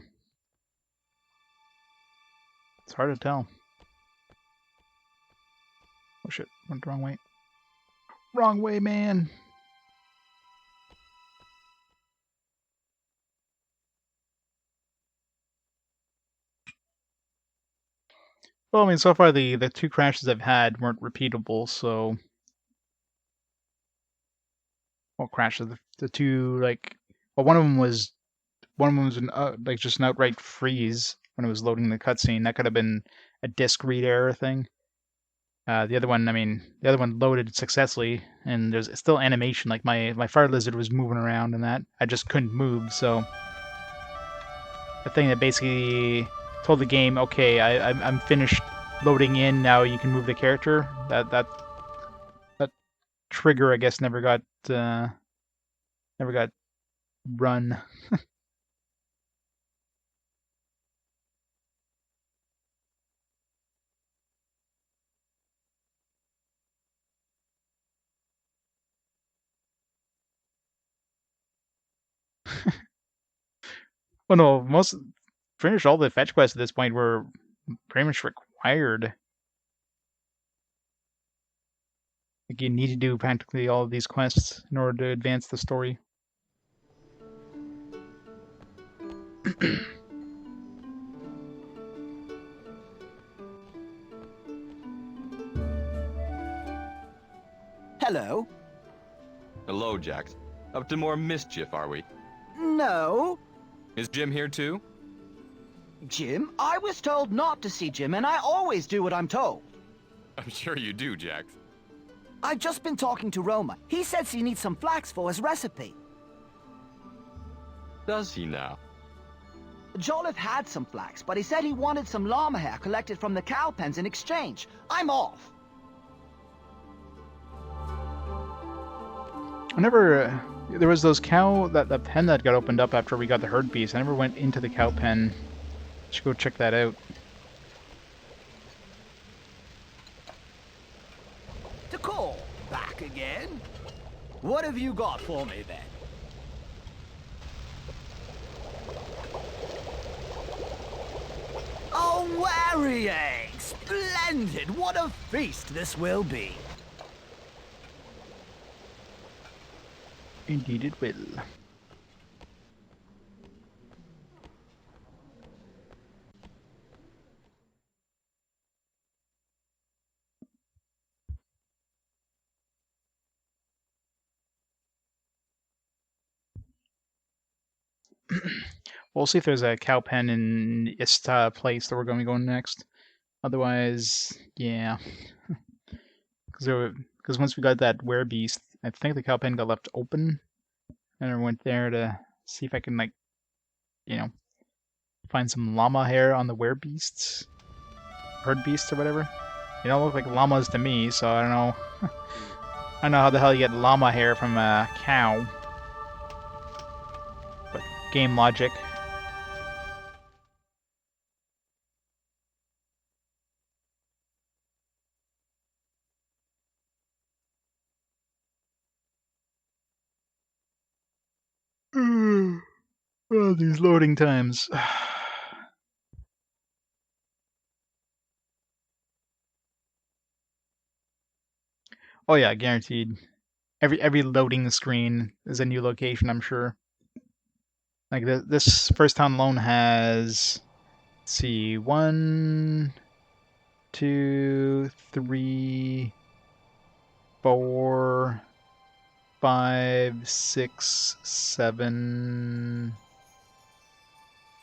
It's hard to tell. Oh shit! Went the wrong way. Wrong way, man. Well, I mean, so far the 2 crashes I've had weren't repeatable, so... Well, crashes, the 2, like... Well, one of them was an, like, just an outright freeze when it was loading the cutscene. That could have been a disk read error thing. The other one, I mean, the other one loaded successfully, and there's still animation, like my fire lizard was moving around and that. I just couldn't move, so... The thing that basically told the game, okay, I'm finished loading in, now you can move the character. That trigger, I guess, never got run. Well, no, pretty much all the fetch quests at this point were pretty much required. Like, you need to do practically all of these quests in order to advance the story. Hello? Hello, Jax. Up to more mischief, are we? No. Is Jim here too? Jim? I was told not to see Jim, and I always do what I'm told. I'm sure you do, Jax. I've just been talking to Roma. He says he needs some flax for his recipe. Does he now? Joliffe had some flax, but he said he wanted some llama hair collected from the cow pens in exchange. I'm off. I never... there was those cow... that pen that got opened up after we got the herd beast. I never went into the cow pen. Should go check that out. Decor, back again? What have you got for me then? Oh, wary eggs! Splendid! What a feast this will be! Indeed it will. We'll see if there's a cow pen in Ista place that we're going to be going next. Otherwise, yeah. Because once we got that werebeast, I think the cow pen got left open. And I went there to see if I can, like, you know, find some llama hair on the werebeasts. Herd beasts or whatever. They don't look like llamas to me, so I don't know. I don't know how the hell you get llama hair from a cow. But game logic. Oh, these loading times. Oh yeah, guaranteed. Every loading screen is a new location, I'm sure. Like this first town alone has, let's see, 1, 2, 3, 4, 5, 6, 7.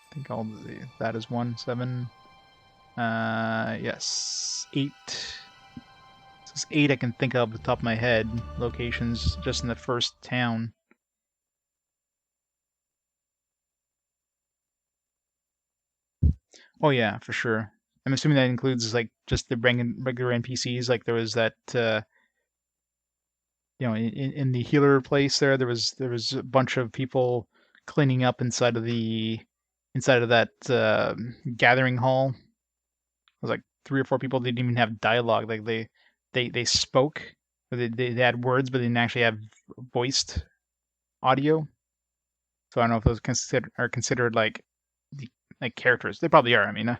I think all that is 1, 7. Yes, 8. There's 8 I can think of off the top of my head, locations just in the first town. Oh yeah, for sure. I'm assuming that includes like just the regular NPCs. Like there was that, you know, in the healer place there was a bunch of people cleaning up inside of that gathering hall. was like 3 or 4 people didn't even have dialogue. Like they spoke, or they had words, but they didn't actually have voiced audio. So I don't know if those are considered like like characters. They probably are. I mean,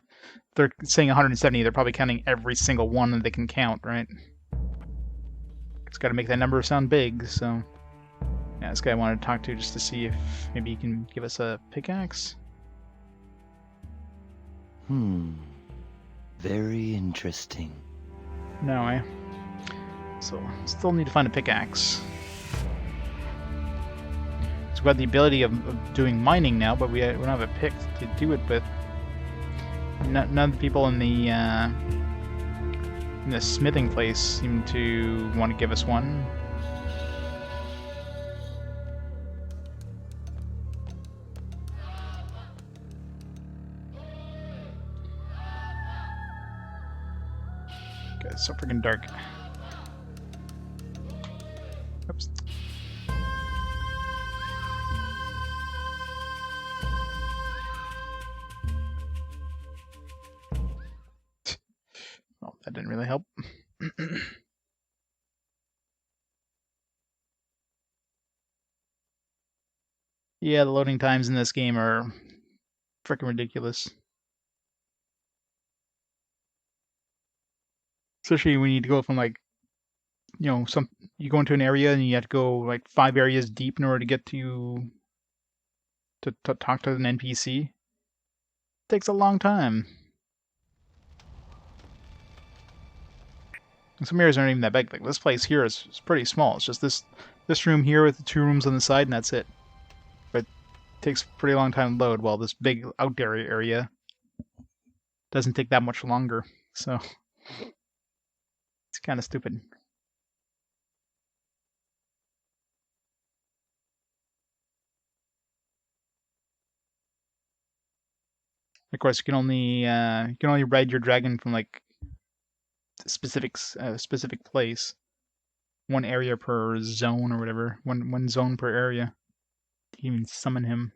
they're saying 170. They're probably counting every single one that they can count, right? It's got to make that number sound big. So yeah, this guy I wanted to talk to just to see if maybe he can give us a pickaxe. Very interesting. No, so still need to find a pickaxe. So we have the ability of doing mining now, but we don't have a pick to do it with. None of the people in the smithing place seem to want to give us one. Okay, it's so freaking dark. Oops. Well, that didn't really help. Yeah, the loading times in this game are freaking ridiculous. Especially when you need to go from like, you go into an area and you have to go like 5 areas deep in order to get to talk to an NPC. It takes a long time. And some areas aren't even that big. Like this place here is pretty small. It's just this room here with the 2 rooms on the side, and that's it. But it takes a pretty long time to load, while this big outdoor area doesn't take that much longer. So it's kind of stupid. Of course, you can only ride your dragon from like specific place, 1 area per zone or whatever, one zone per area. You can even summon him.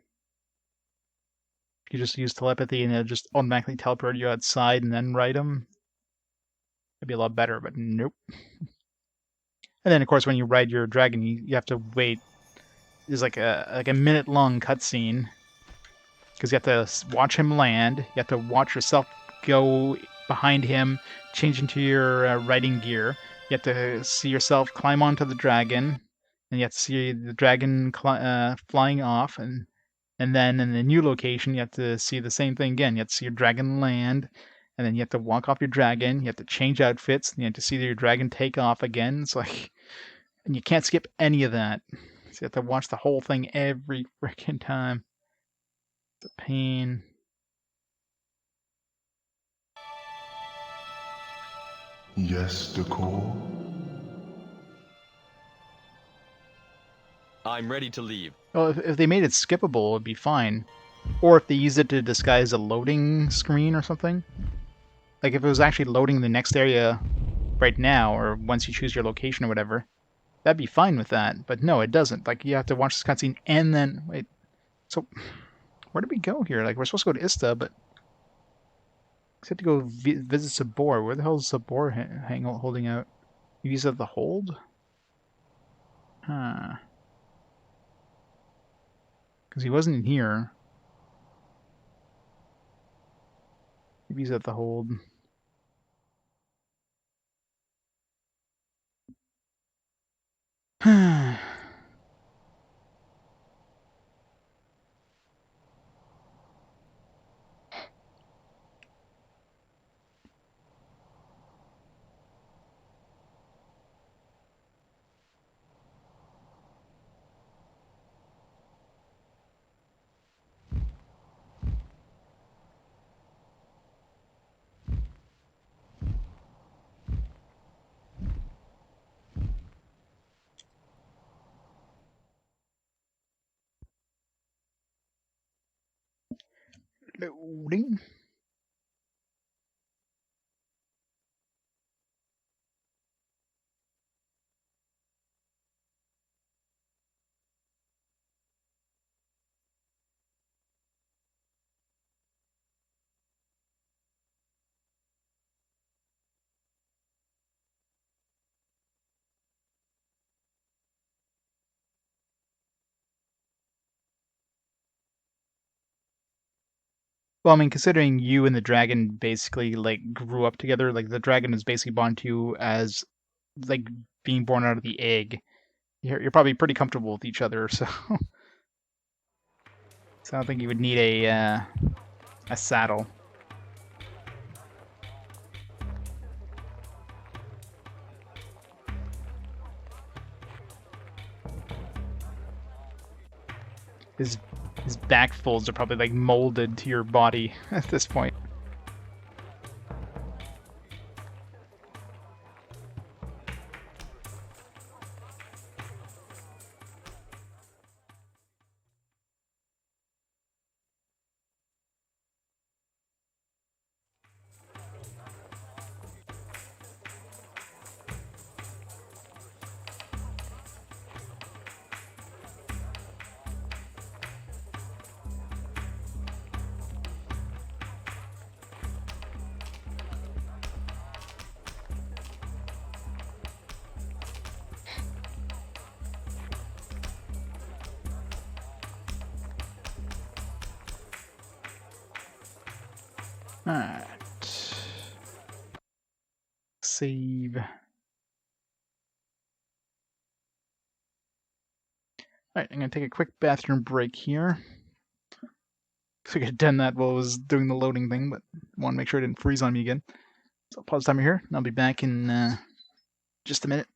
You just use telepathy and it'll just automatically teleport you outside and then ride him. It'd be a lot better, but nope. And then of course when you ride your dragon, you have to wait. There's like a minute-long cutscene because you have to watch him land. You have to watch yourself go behind him, change into your riding gear. You have to see yourself climb onto the dragon, and you have to see the dragon flying off, and then in the new location you have to see the same thing again. You have to see your dragon land, and then you have to walk off your dragon. You have to change outfits, and you have to see your dragon take off again. It's like, and you can't skip any of that. So you have to watch the whole thing every freaking time. It's a pain. Yes, Decor? I'm ready to leave. Well, if they made it skippable, it'd be fine. Or if they used it to disguise a loading screen or something. Like if it was actually loading the next area right now, or once you choose your location or whatever, that'd be fine with that. But no, it doesn't. Like you have to watch this cutscene and then wait. So where did we go here? Like we're supposed to go to Ista, but we have to go visit Sabor. Where the hell is Sabor holding out? Maybe he's at the hold? Huh. Because he wasn't in here. Maybe he's at the hold. Loading. Well, I mean, considering you and the dragon basically like grew up together, like the dragon is basically born to you as like being born out of the egg. You're probably pretty comfortable with each other, so so I don't think you would need a saddle. His back folds are probably like molded to your body at this point. Alright. Save. Alright, I'm gonna take a quick bathroom break here. I think I'd done that while I was doing the loading thing, but want to make sure it didn't freeze on me again. So I'll pause the timer here, and I'll be back in just a minute.